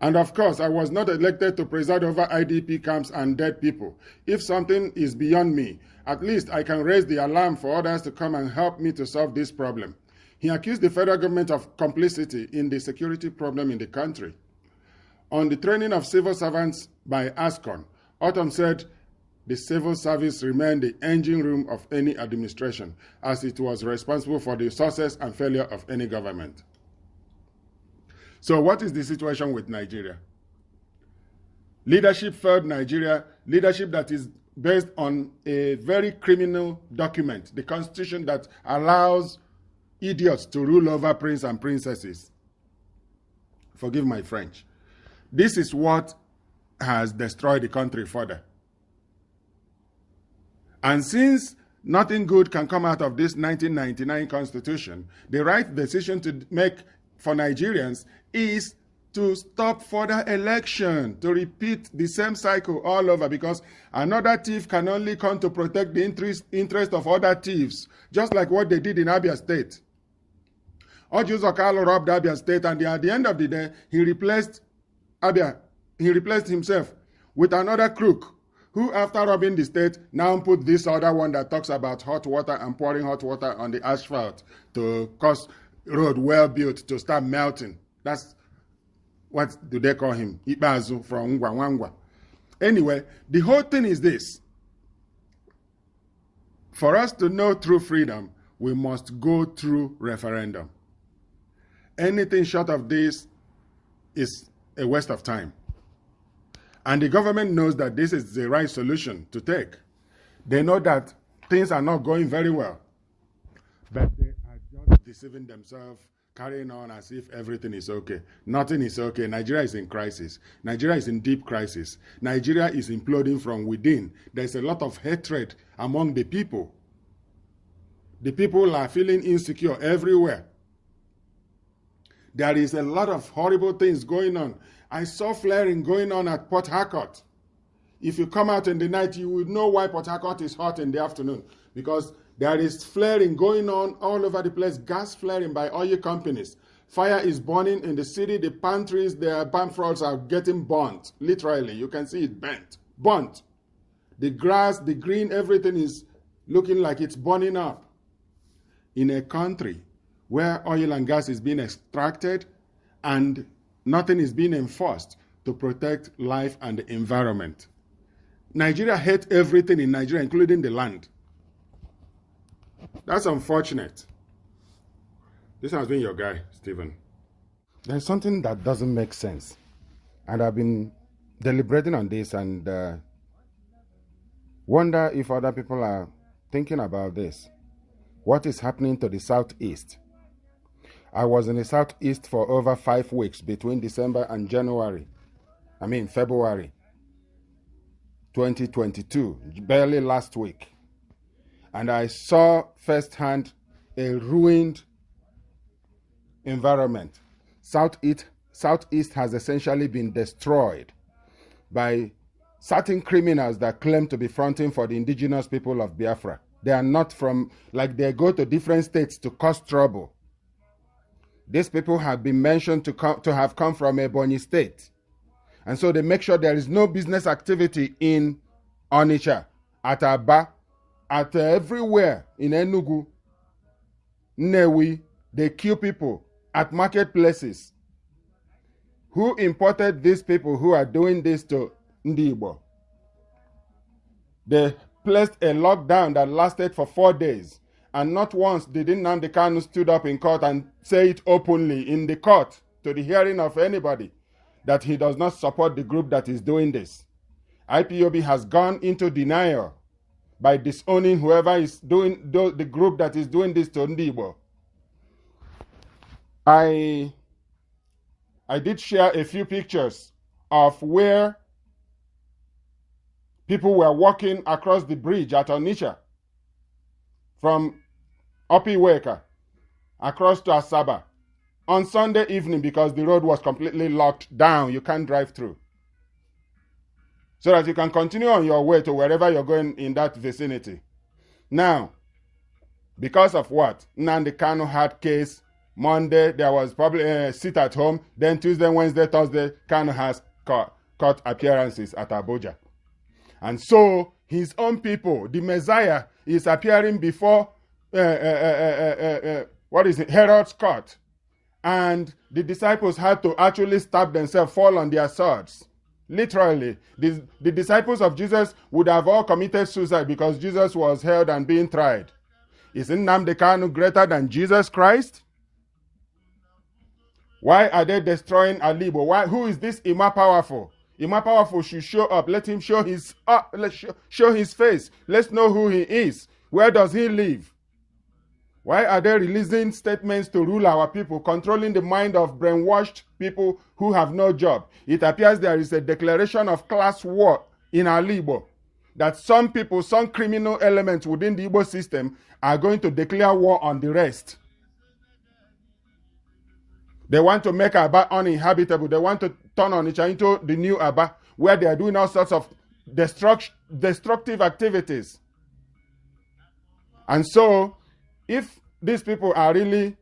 And of course, I was not elected to preside over IDP camps and dead people. If something is beyond me, at least I can raise the alarm for others to come and help me to solve this problem. He accused the federal government of complicity in the security problem in the country. On the training of civil servants by ASCON, Autumn said the civil service remained the engine room of any administration, as it was responsible for the success and failure of any government. So what is the situation with Nigeria? Leadership failed Nigeria, leadership that is based on a very criminal document, the constitution that allows idiots to rule over princes and princesses. Forgive my French. This is what has destroyed the country further. And since nothing good can come out of this 1999 constitution, the right decision to make for Nigerians is to stop further election, to repeat the same cycle all over, because another thief can only come to protect the interest of other thieves, just like what they did in Abia State. Ojus Okalo robbed Abia State, and at the end of the day, he replaced himself with another crook, who after robbing the state, now put this other one that talks about hot water and pouring hot water on the asphalt to cause road well built to start melting. That's what do they call him? Ibazu from Ngwangwa. Anyway, the whole thing is this. For us to know true freedom, we must go through referendum. Anything short of this is a waste of time. And the government knows that this is the right solution to take. They know that things are not going very well. But they are just deceiving themselves, carrying on as if everything is okay. Nothing is okay. Nigeria is in crisis. Nigeria is in deep crisis. Nigeria is imploding from within. There's a lot of hatred among the people. The people are feeling insecure everywhere. There is a lot of horrible things going on. I saw flaring going on at Port Harcourt. If you come out in the night, you will know why Port Harcourt is hot in the afternoon, because there is flaring going on all over the place, gas flaring by oil companies. Fire is burning in the city. The pantries, the palm frogs are getting burnt. Literally, you can see it burnt. The grass, the green, everything is looking like it's burning up. In a country where oil and gas is being extracted and nothing is being enforced to protect life and the environment. Nigeria hates everything in Nigeria, including the land. That's unfortunate. This has been your guy, Stephen. There's something that doesn't make sense. And I've been deliberating on this and wonder if other people are thinking about this. What is happening to the Southeast? I was in the Southeast for over 5 weeks between December and February 2022, barely last week. And I saw firsthand a ruined environment. Southeast has essentially been destroyed by certain criminals that claim to be fronting for the indigenous people of Biafra. They are not from, like they go to different states to cause trouble. These people have been mentioned to have come from Ebonyi State. And so they make sure there is no business activity in Onitsha, at Aba, at everywhere in Enugu, Nnewi. They kill people at marketplaces. Who imported these people who are doing this to Ndi Igbo? They placed a lockdown that lasted for 4 days. And not once did Nnamdi Kanu stood up in court and say it openly in the court to the hearing of anybody that he does not support the group that is doing this. IPOB has gone into denial by disowning whoever is doing the group that is doing this to Ndi Igbo. I did share a few pictures of where people were walking across the bridge at Onitsha from Opiweka across to Asaba on Sunday evening because the road was completely locked down. You can't drive through. So that you can continue on your way to wherever you're going in that vicinity. Now, because of what? Nnamdi Kanu had case. Monday, there was probably a sit at home. Then Tuesday, Wednesday, Thursday, Kanu has court appearances at Abuja. And so, his own people, the Messiah, is appearing before, Herod's court. And the disciples had to actually stab themselves, fall on their swords. Literally, the disciples of Jesus would have all committed suicide because Jesus was held and being tried. Isn't Nnamdi Kanu greater than Jesus Christ? Why are they destroying Alibo? Who is this Ima Powerful? Ima Powerful should show up. Let him show his show his face. Let's know who he is. Where does he live? Why are they releasing statements to rule our people, controlling the mind of brainwashed people who have no job? It appears there is a declaration of class war in Alibo, that some people, some criminal elements within the Igbo system are going to declare war on the rest. They want to make Aba uninhabitable. They want to turn Onitsha into the new Aba, where they are doing all sorts of destructive activities. And so, if these people are really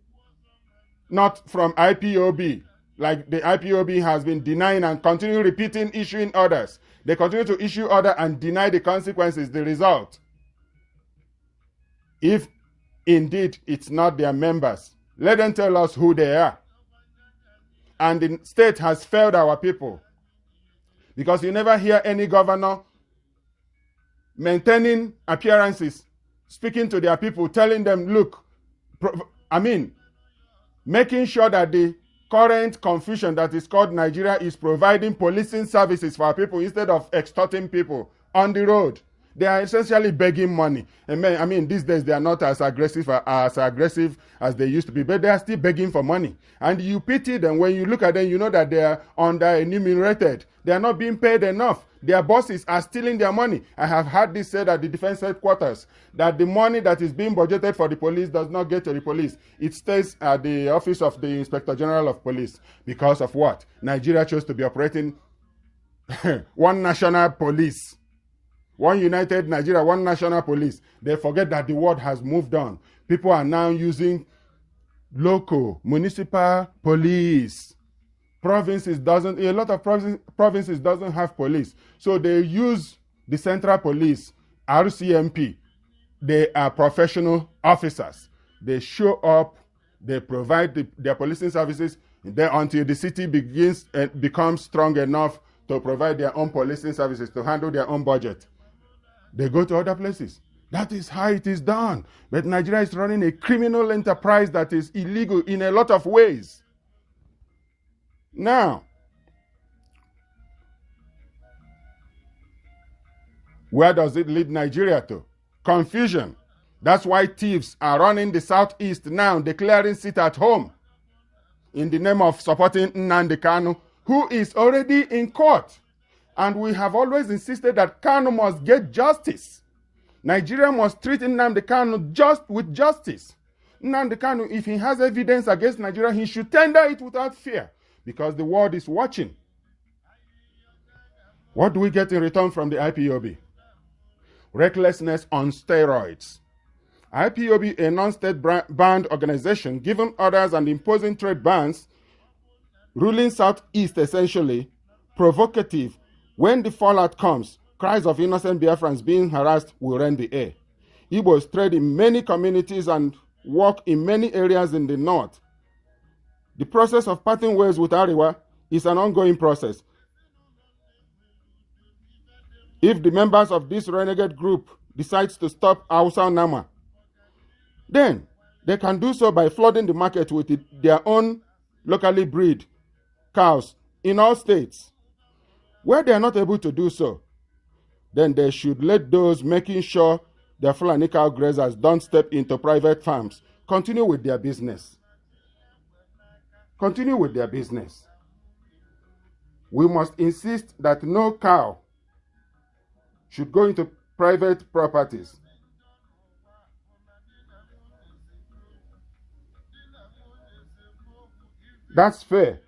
not from IPOB, like the IPOB has been denying and continue repeating, issuing orders, they continue to issue order and deny the consequences, the result. If indeed it's not their members, let them tell us who they are. And the state has failed our people. Because you never hear any governor maintaining appearances, speaking to their people, telling them, look, making sure that the current confusion that is called Nigeria is providing policing services for our people instead of extorting people on the road. They are essentially begging money. And these days they are not as aggressive as they used to be, but they are still begging for money. And you pity them. When you look at them, you know that they are under-enumerated. They are not being paid enough. Their bosses are stealing their money. I have had this said at the defense headquarters, that the money that is being budgeted for the police does not get to the police. It stays at the office of the Inspector General of Police. Because of what? Nigeria chose to be operating one national police. One united Nigeria, one national police. They forget that the world has moved on. People are now using local, municipal police. A lot of provinces doesn't have police. So they use the central police, RCMP. They are professional officers. They show up, they provide their policing services until the city becomes strong enough to provide their own policing services, to handle their own budget. They go to other places. That is how it is done. But Nigeria is running a criminal enterprise that is illegal in a lot of ways. Now, where does it lead Nigeria to? Confusion. That's why thieves are running the southeast now, declaring sit at home in the name of supporting Nnamdi Kanu, who is already in court. And we have always insisted that Kanu must get justice. Nigeria must treat Nnamdi Kanu with justice. Nnamdi Kanu, if he has evidence against Nigeria, he should tender it without fear, because the world is watching. What do we get in return from the IPOB? Recklessness on steroids. IPOB, a non-state banned organization, given orders and imposing trade bans, ruling Southeast essentially, provocative. When the fallout comes, cries of innocent Biafrans being harassed will rend the air. Igbos trade in many communities and work in many areas in the north. The process of parting ways with Ariwa is an ongoing process. If the members of this renegade group decide to stop Hausa Nama, then they can do so by flooding the market with their own locally bred cows in all states. Where they are not able to do so, then they should let those making sure their Fulani cow grazers don't step into private farms continue with their business. continue with their business. We must insist that no cow should go into private properties. That's fair.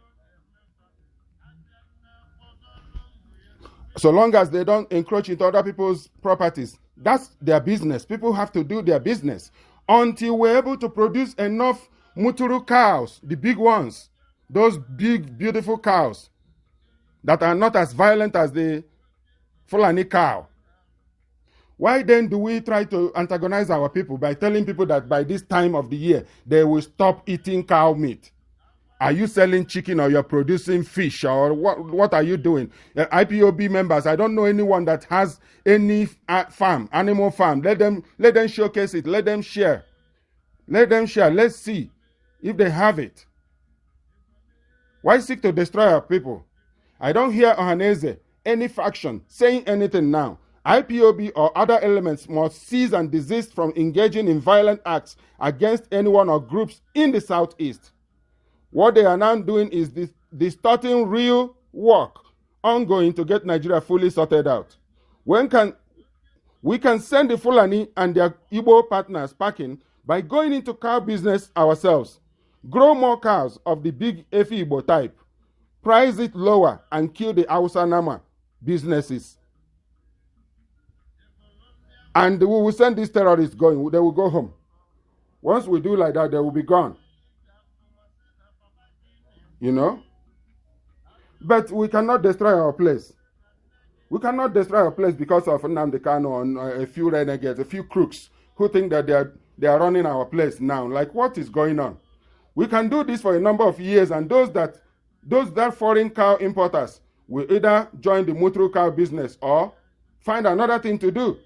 So long as they don't encroach into other people's properties, that's their business. People have to do their business until we're able to produce enough muturu cows, the big ones, those big, beautiful cows that are not as violent as the Fulani cow. Why then do we try to antagonize our people by telling people that by this time of the year they will stop eating cow meat? Are you selling chicken or you're producing fish or what are you doing? IPOB members, I don't know anyone that has any farm, animal farm. Let them showcase it. Let them share. Let them share. Let's see if they have it. Why seek to destroy our people? I don't hear Ohaneze, any faction, saying anything now. IPOB or other elements must cease and desist from engaging in violent acts against anyone or groups in the Southeast. What they are now doing is distorting real work ongoing to get Nigeria fully sorted out. We can send the Fulani and their Igbo partners packing by going into cow business ourselves. Grow more cows of the big Efi Igbo type. Price it lower and kill the Hausa Nama businesses. And we will send these terrorists going. They will go home. Once we do like that, they will be gone. You know? But we cannot destroy our place. We cannot destroy our place because of Nnamdi Kanu and a few renegades, a few crooks who think that they are running our place now. Like, what is going on? We can do this for a number of years, and those that foreign cow importers will either join the Mutru cow business or find another thing to do.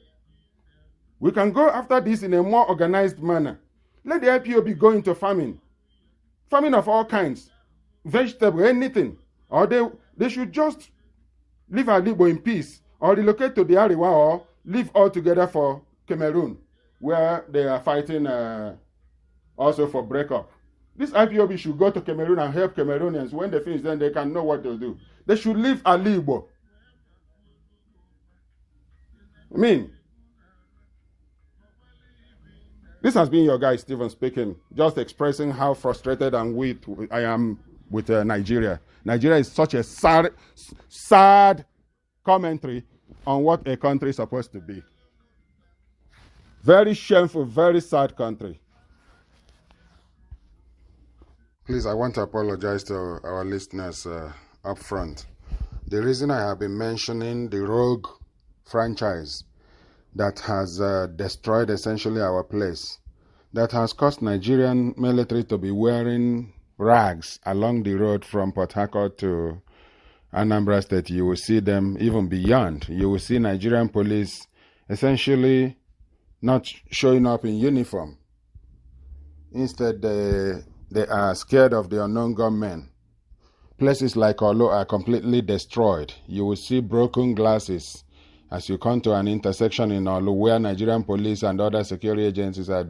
We can go after this in a more organized manner. Let the IPOB go into farming. Farming of all kinds. Vegetable, anything. Or they should just leave Alibo in peace or relocate to the Ariwa or live altogether for Cameroon, where they are fighting also for breakup. This IPOB should go to Cameroon and help Cameroonians. When they finish, then they can know what they'll do. They should leave Alibo. I mean, this has been your guy, Stephen, speaking, just expressing how frustrated and weak I am with Nigeria. Nigeria is such a sad commentary on what a country is supposed to be. Very shameful, very sad country. Please, I want to apologize to our listeners up front. The reason I have been mentioning the rogue franchise that has destroyed essentially our place, that has caused Nigerian military to be wearing rags along the road from Port Harcourt to Anambra State. You will see them even beyond. You will see Nigerian police essentially not showing up in uniform. Instead, they are scared of the unknown gunmen. Places like Olo are completely destroyed. You will see broken glasses as you come to an intersection in Olo where Nigerian police and other security agencies are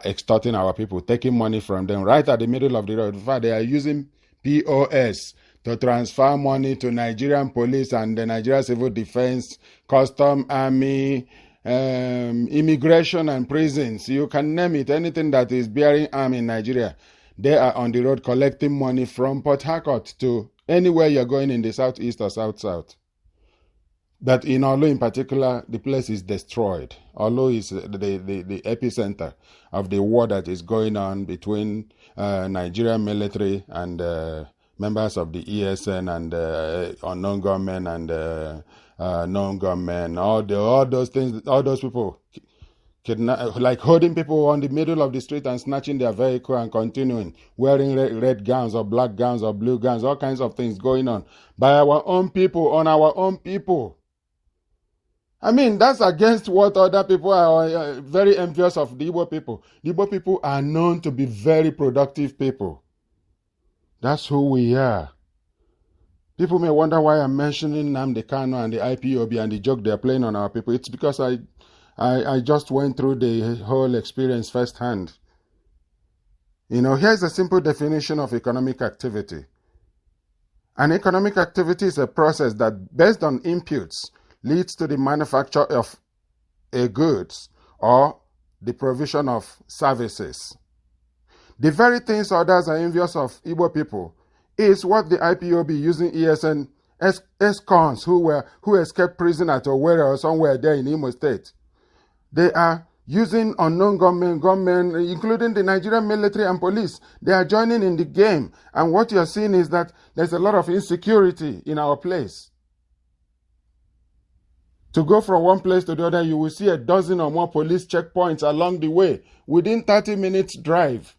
extorting our people, taking money from them right at the middle of the road. In fact, they are using POS to transfer money to Nigerian police and the Nigerian Civil Defense, Custom, Army, immigration and prisons. You can name it, anything that is bearing arm in Nigeria. They are on the road collecting money from Port Harcourt to anywhere you're going in the southeast or south-south. But in Olo in particular, the place is destroyed. Olo is the epicenter of the war that is going on between Nigerian military and members of the ESN and unknown gunmen and known gunmen. All those things, all those people like holding people on the middle of the street and snatching their vehicle and continuing wearing red gowns or black gowns or blue gowns, all kinds of things going on by our own people, on our own people. I mean, that's against what other people are very envious of the Igbo people. The Igbo people are known to be very productive people. That's who we are. People may wonder why I'm mentioning Nnamdi Kanu and the IPOB and the joke they're playing on our people. It's because I just went through the whole experience firsthand. You know, here's a simple definition of economic activity. An economic activity is a process that, based on inputs, leads to the manufacture of a goods or the provision of services. The very things others are envious of Igbo people is what the IPOB using ESN ex-cons who escaped prison at Owerri or somewhere there in Imo State. They are using unknown gunmen, including the Nigerian military and police. They are joining in the game. And what you're seeing is that there's a lot of insecurity in our place. To go from one place to the other, you will see a dozen or more police checkpoints along the way. Within 30 minutes drive,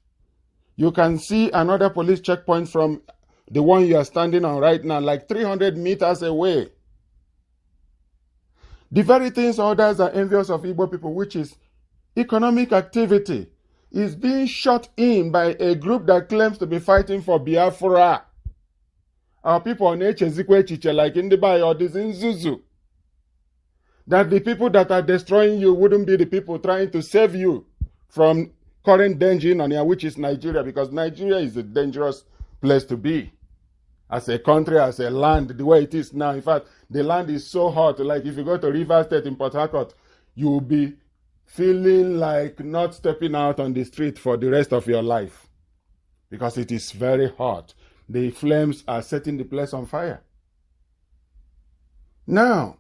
you can see another police checkpoint from the one you are standing on right now, like 300 meters away. The very things others are envious of Igbo people, which is economic activity, is being shut in by a group that claims to be fighting for Biafra. Our people on Echezikwe Chiche, like Ndibai or this in Zuzu. That the people that are destroying you wouldn't be the people trying to save you from current danger in Onia, which is Nigeria, because Nigeria is a dangerous place to be. As a country, as a land, the way it is now. In fact, the land is so hot. Like if you go to River State in Port Harcourt, you will be feeling like not stepping out on the street for the rest of your life. Because it is very hot. The flames are setting the place on fire. Now,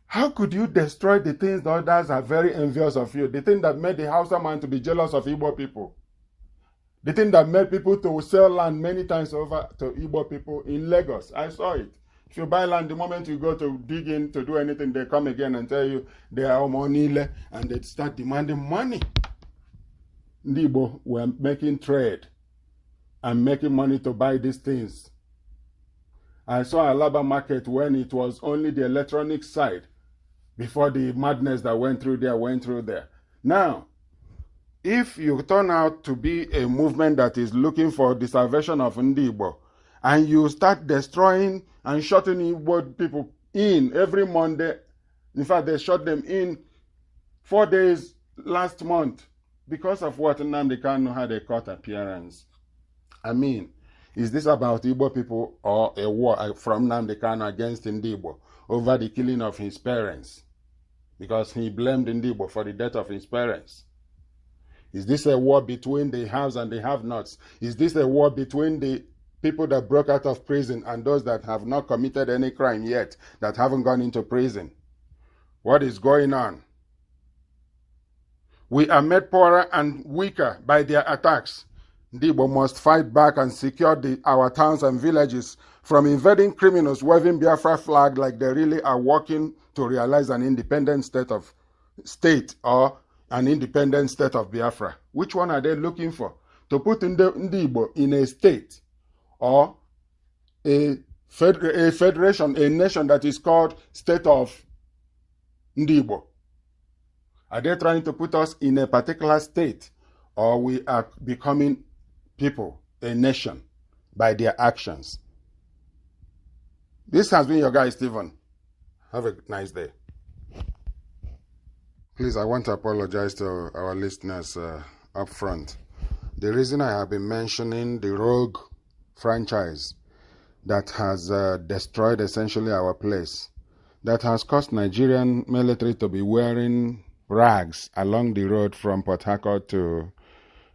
how could you destroy the things that others are very envious of you? The thing that made the Hausa man to be jealous of Igbo people. The thing that made people to sell land many times over to Igbo people in Lagos. I saw it. If you buy land, the moment you go to dig in to do anything, they come again and tell you they are money, and they start demanding money. The Igbo were making trade and making money to buy these things. I saw Alaba market when it was only the electronic side before the madness that went through there. Now, if you turn out to be a movement that is looking for the salvation of Igbo, and you start destroying and shutting Igbo people in every Monday, in fact, they shut them in 4 days last month because of what Nnamdi Kanu had a court appearance. I mean, is this about Igbo people or a war from Nnamdi Kanu against Igbo over the killing of his parents? Because he blamed Igbo for the death of his parents. Is this a war between the haves and the have-nots? Is this a war between the people that broke out of prison and those that have not committed any crime yet, that haven't gone into prison? What is going on? We are made poorer and weaker by their attacks. Igbo must fight back and secure our towns and villages from invading criminals waving Biafra flag like they really are working to realize an independent state or an independent state of Biafra. Which one are they looking for? To put Igbo in a state or a federation, a nation that is called State of Igbo? Are they trying to put us in a particular state, or we are becoming people, a nation, by their actions? This has been your guy, Stephen. Have a nice day. Please, I want to apologize to our listeners up front. The reason I have been mentioning the rogue franchise that has destroyed essentially our place, that has caused Nigerian military to be wearing rags along the road from Port Harcourt to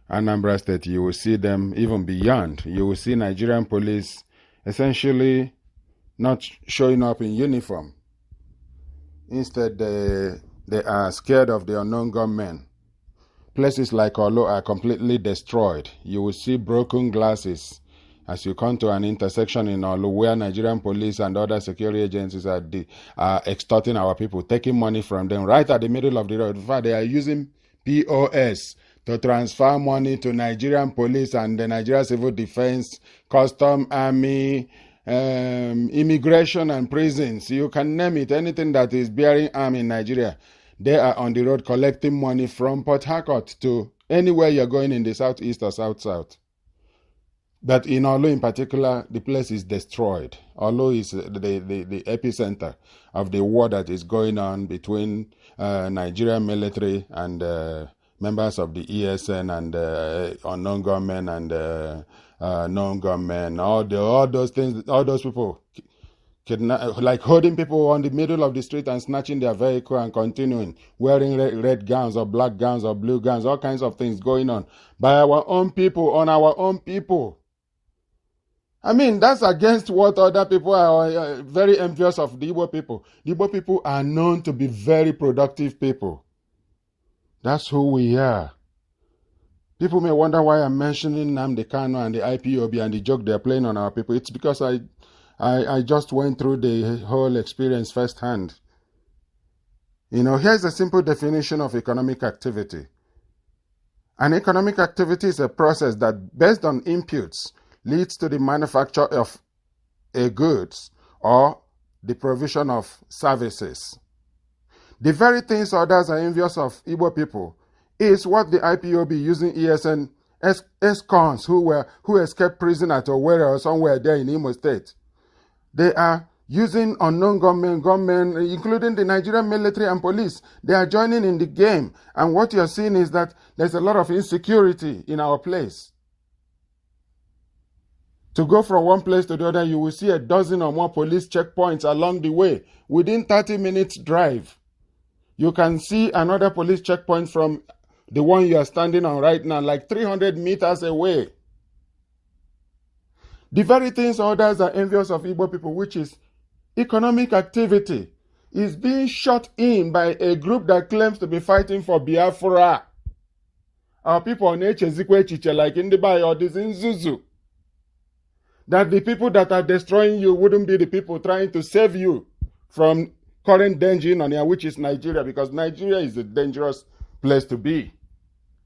Anambra State. You will see them even beyond. You will see Nigerian police essentially not showing up in uniform. Instead, they are scared of the unknown gunmen. Places like Olo are completely destroyed. You will see broken glasses as you come to an intersection in Olo where Nigerian police and other security agencies are extorting our people, taking money from them right at the middle of the road. In fact, they are using POS to transfer money to Nigerian police and the Nigerian Civil Defense, Custom, Army, immigration and prisons. You can name it, anything that is bearing arm in Nigeria. They are on the road collecting money from Port Harcourt to anywhere you're going in the southeast or south-south. But in Olo in particular, the place is destroyed. Olo is the epicenter of the war that is going on between Nigerian military and members of the ESN and unknown gunmen and known gunmen, all those things, all those people like holding people on the middle of the street and snatching their vehicle and continuing wearing red gowns or black gowns or blue gowns, all kinds of things going on by our own people, on our own people. I mean, that's against what other people are very envious of the Igbo people. The Igbo people are known to be very productive people. That's who we are. People may wonder why I'm mentioning Nnamdi Kanu and the IPOB and the joke they're playing on our people. It's because I just went through the whole experience firsthand. You know, here's a simple definition of economic activity. An economic activity is a process that, based on inputs, leads to the manufacture of a goods or the provision of services. The very things others are envious of Igbo people is what the IPOB using ESN ex-cons who escaped prison at Owerri or somewhere there in Imo State. They are using unknown gunmen, including the Nigerian military and police. They are joining in the game. And what you're seeing is that there's a lot of insecurity in our place. To go from one place to the other, you will see a dozen or more police checkpoints along the way. Within 30 minutes drive, you can see another police checkpoint from the one you are standing on right now, like 300 meters away. The very things others are envious of Igbo people, which is economic activity, is being shut in by a group that claims to be fighting for Biafra. Our people on Echezikwe Echiche, like Ndibai or this in Zuzu, that the people that are destroying you wouldn't be the people trying to save you from current danger in Onia, which is Nigeria, because Nigeria is a dangerous place to be.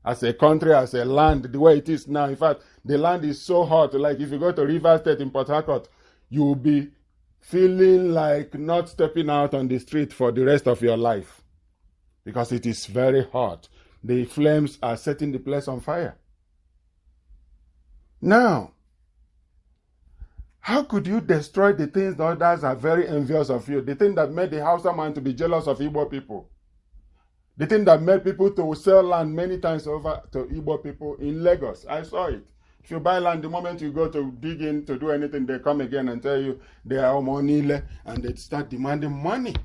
As a country, as a land, the way it is now. In fact, the land is so hot, like if you go to River State in Port Harcourt, you will be feeling like not stepping out on the street for the rest of your life. Because it is very hot. The flames are setting the place on fire. Now, how could you destroy the things that others are very envious of you? The thing that made the Hausa man to be jealous of Igbo people. The thing that made people to sell land many times over to Igbo people in Lagos. I saw it. If you buy land, the moment you go to dig in to do anything, they come again and tell you they are Omonile, and they start demanding money.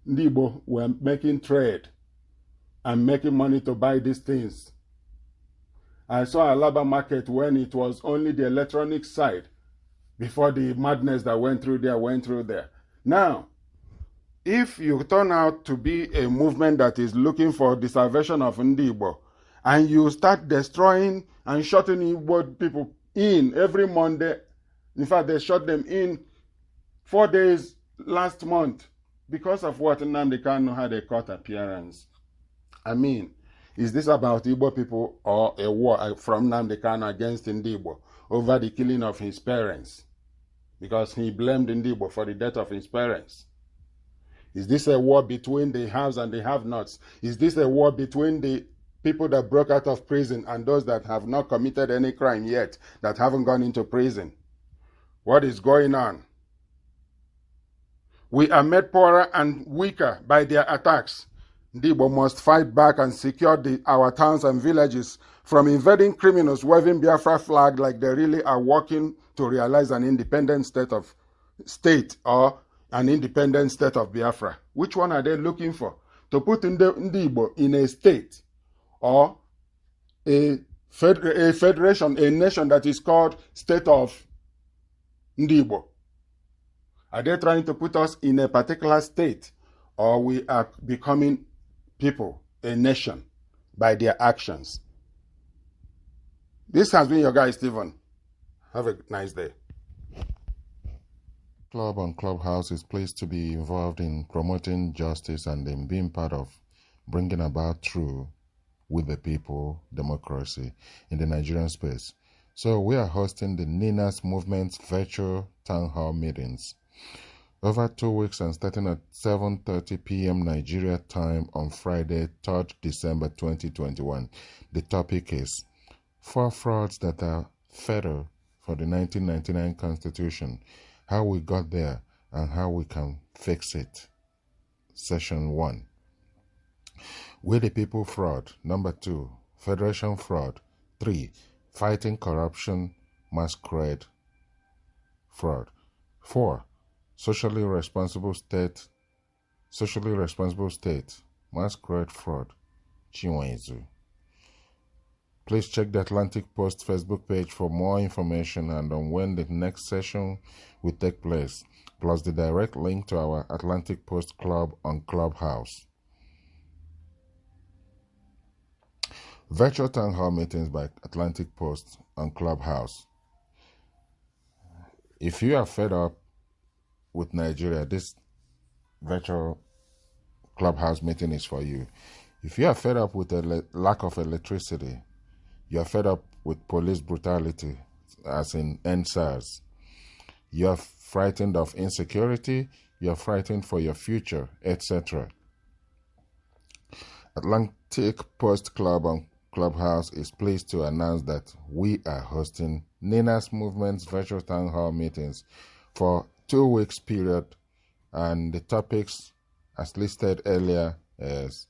The Igbo were making trade and making money to buy these things. I saw Alaba market when it was only the electronic side before the madness that went through there. Now, if you turn out to be a movement that is looking for the salvation of Ndi Igbo, and you start destroying and shutting Igbo people in every Monday, in fact, they shut them in 4 days last month because of what Nnamdi Kanu had a court appearance. I mean, is this about Igbo people or a war from Nnamdi Kanu against Ndi Igbo over the killing of his parents? Because he blamed Ndi Igbo for the death of his parents. Is this a war between the haves and the have-nots? Is this a war between the people that broke out of prison and those that have not committed any crime yet, that haven't gone into prison? What is going on? We are made poorer and weaker by their attacks. Ndi Igbo must fight back and secure our towns and villages from invading criminals waving Biafra flag like they really are working to realize an independent state or an independent state of Biafra. Which one are they looking for? To put Ndi Igbo in a state or a federation, a nation that is called State of Ndi Igbo? Are they trying to put us in a particular state, or we are becoming people, a nation, by their actions? This has been your guy, Stephen. Have a nice day. Club and Clubhouse is pleased to be involved in promoting justice and in being part of bringing about true with the people democracy in the Nigerian space. So we are hosting the Nina's Movement's virtual town hall meetings over 2 weeks and starting at 7:30 p.m. Nigeria time on Friday, 3rd December 2021. The topic is 4 frauds that are fatal for the 1999 Constitution, how we got there and how we can fix it. Session 1. We the People fraud. Number 2, Federation fraud. 3, fighting corruption masquerade fraud. 4, socially responsible state masquerade fraud. Chinwenzu. Please check the Atlantic Post Facebook page for more information and on when the next session will take place, plus the direct link to our Atlantic Post Club on Clubhouse. Virtual town hall meetings by Atlantic Post on Clubhouse. If you are fed up with Nigeria, this virtual Clubhouse meeting is for you. If you are fed up with the lack of electricity, you are fed up with police brutality, as in NSAS, you are frightened of insecurity, you are frightened for your future, etc. Atlantic Post Club on Clubhouse is pleased to announce that we are hosting Nina's Movement's virtual town hall meetings for 2 weeks period, and the topics as listed earlier is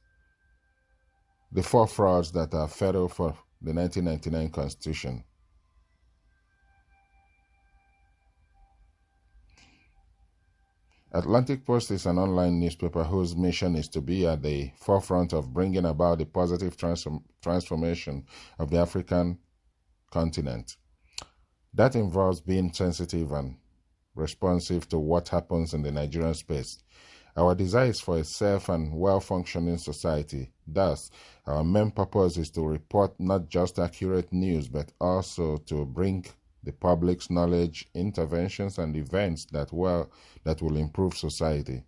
the 4 frauds that are fatal for the 1999 Constitution. Atlantic Post is an online newspaper whose mission is to be at the forefront of bringing about the positive transformation of the African continent. That involves being sensitive and responsive to what happens in the Nigerian space. Our desire is for a safe and well-functioning society. Thus, our main purpose is to report not just accurate news, but also to bring the public's knowledge, interventions, and events that will improve society.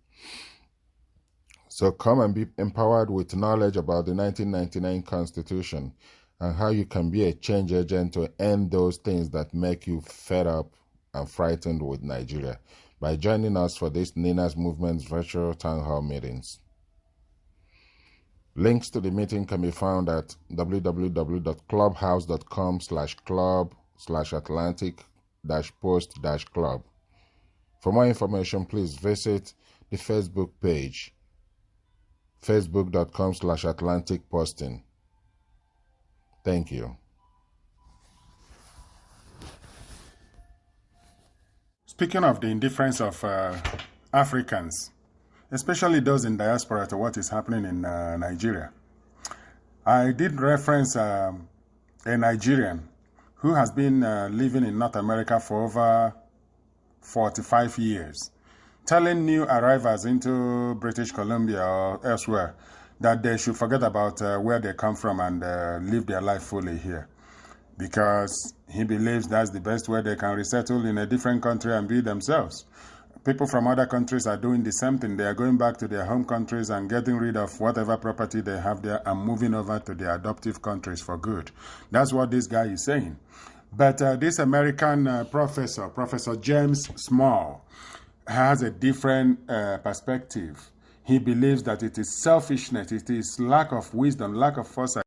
So come and be empowered with knowledge about the 1999 Constitution and how you can be a change agent to end those things that make you fed up and frightened with Nigeria by joining us for this Nina's Movement's virtual town hall meetings. Links to the meeting can be found at www.clubhouse.com/club/Atlantic-post-club. For more information, please visit the Facebook page, facebook.com/Atlantic-posting. Thank you. Speaking of the indifference of Africans, especially those in diaspora, to what is happening in Nigeria, I did reference a Nigerian who has been living in North America for over 45 years, telling new arrivals into British Columbia or elsewhere that they should forget about where they come from and live their life fully here, because he believes that's the best way they can resettle in a different country and be themselves. People from other countries are doing the same thing. They are going back to their home countries and getting rid of whatever property they have there and moving over to their adoptive countries for good. That's what this guy is saying. But this American professor, Professor James Small, has a different perspective. He believes that it is selfishness, it is lack of wisdom, lack of foresight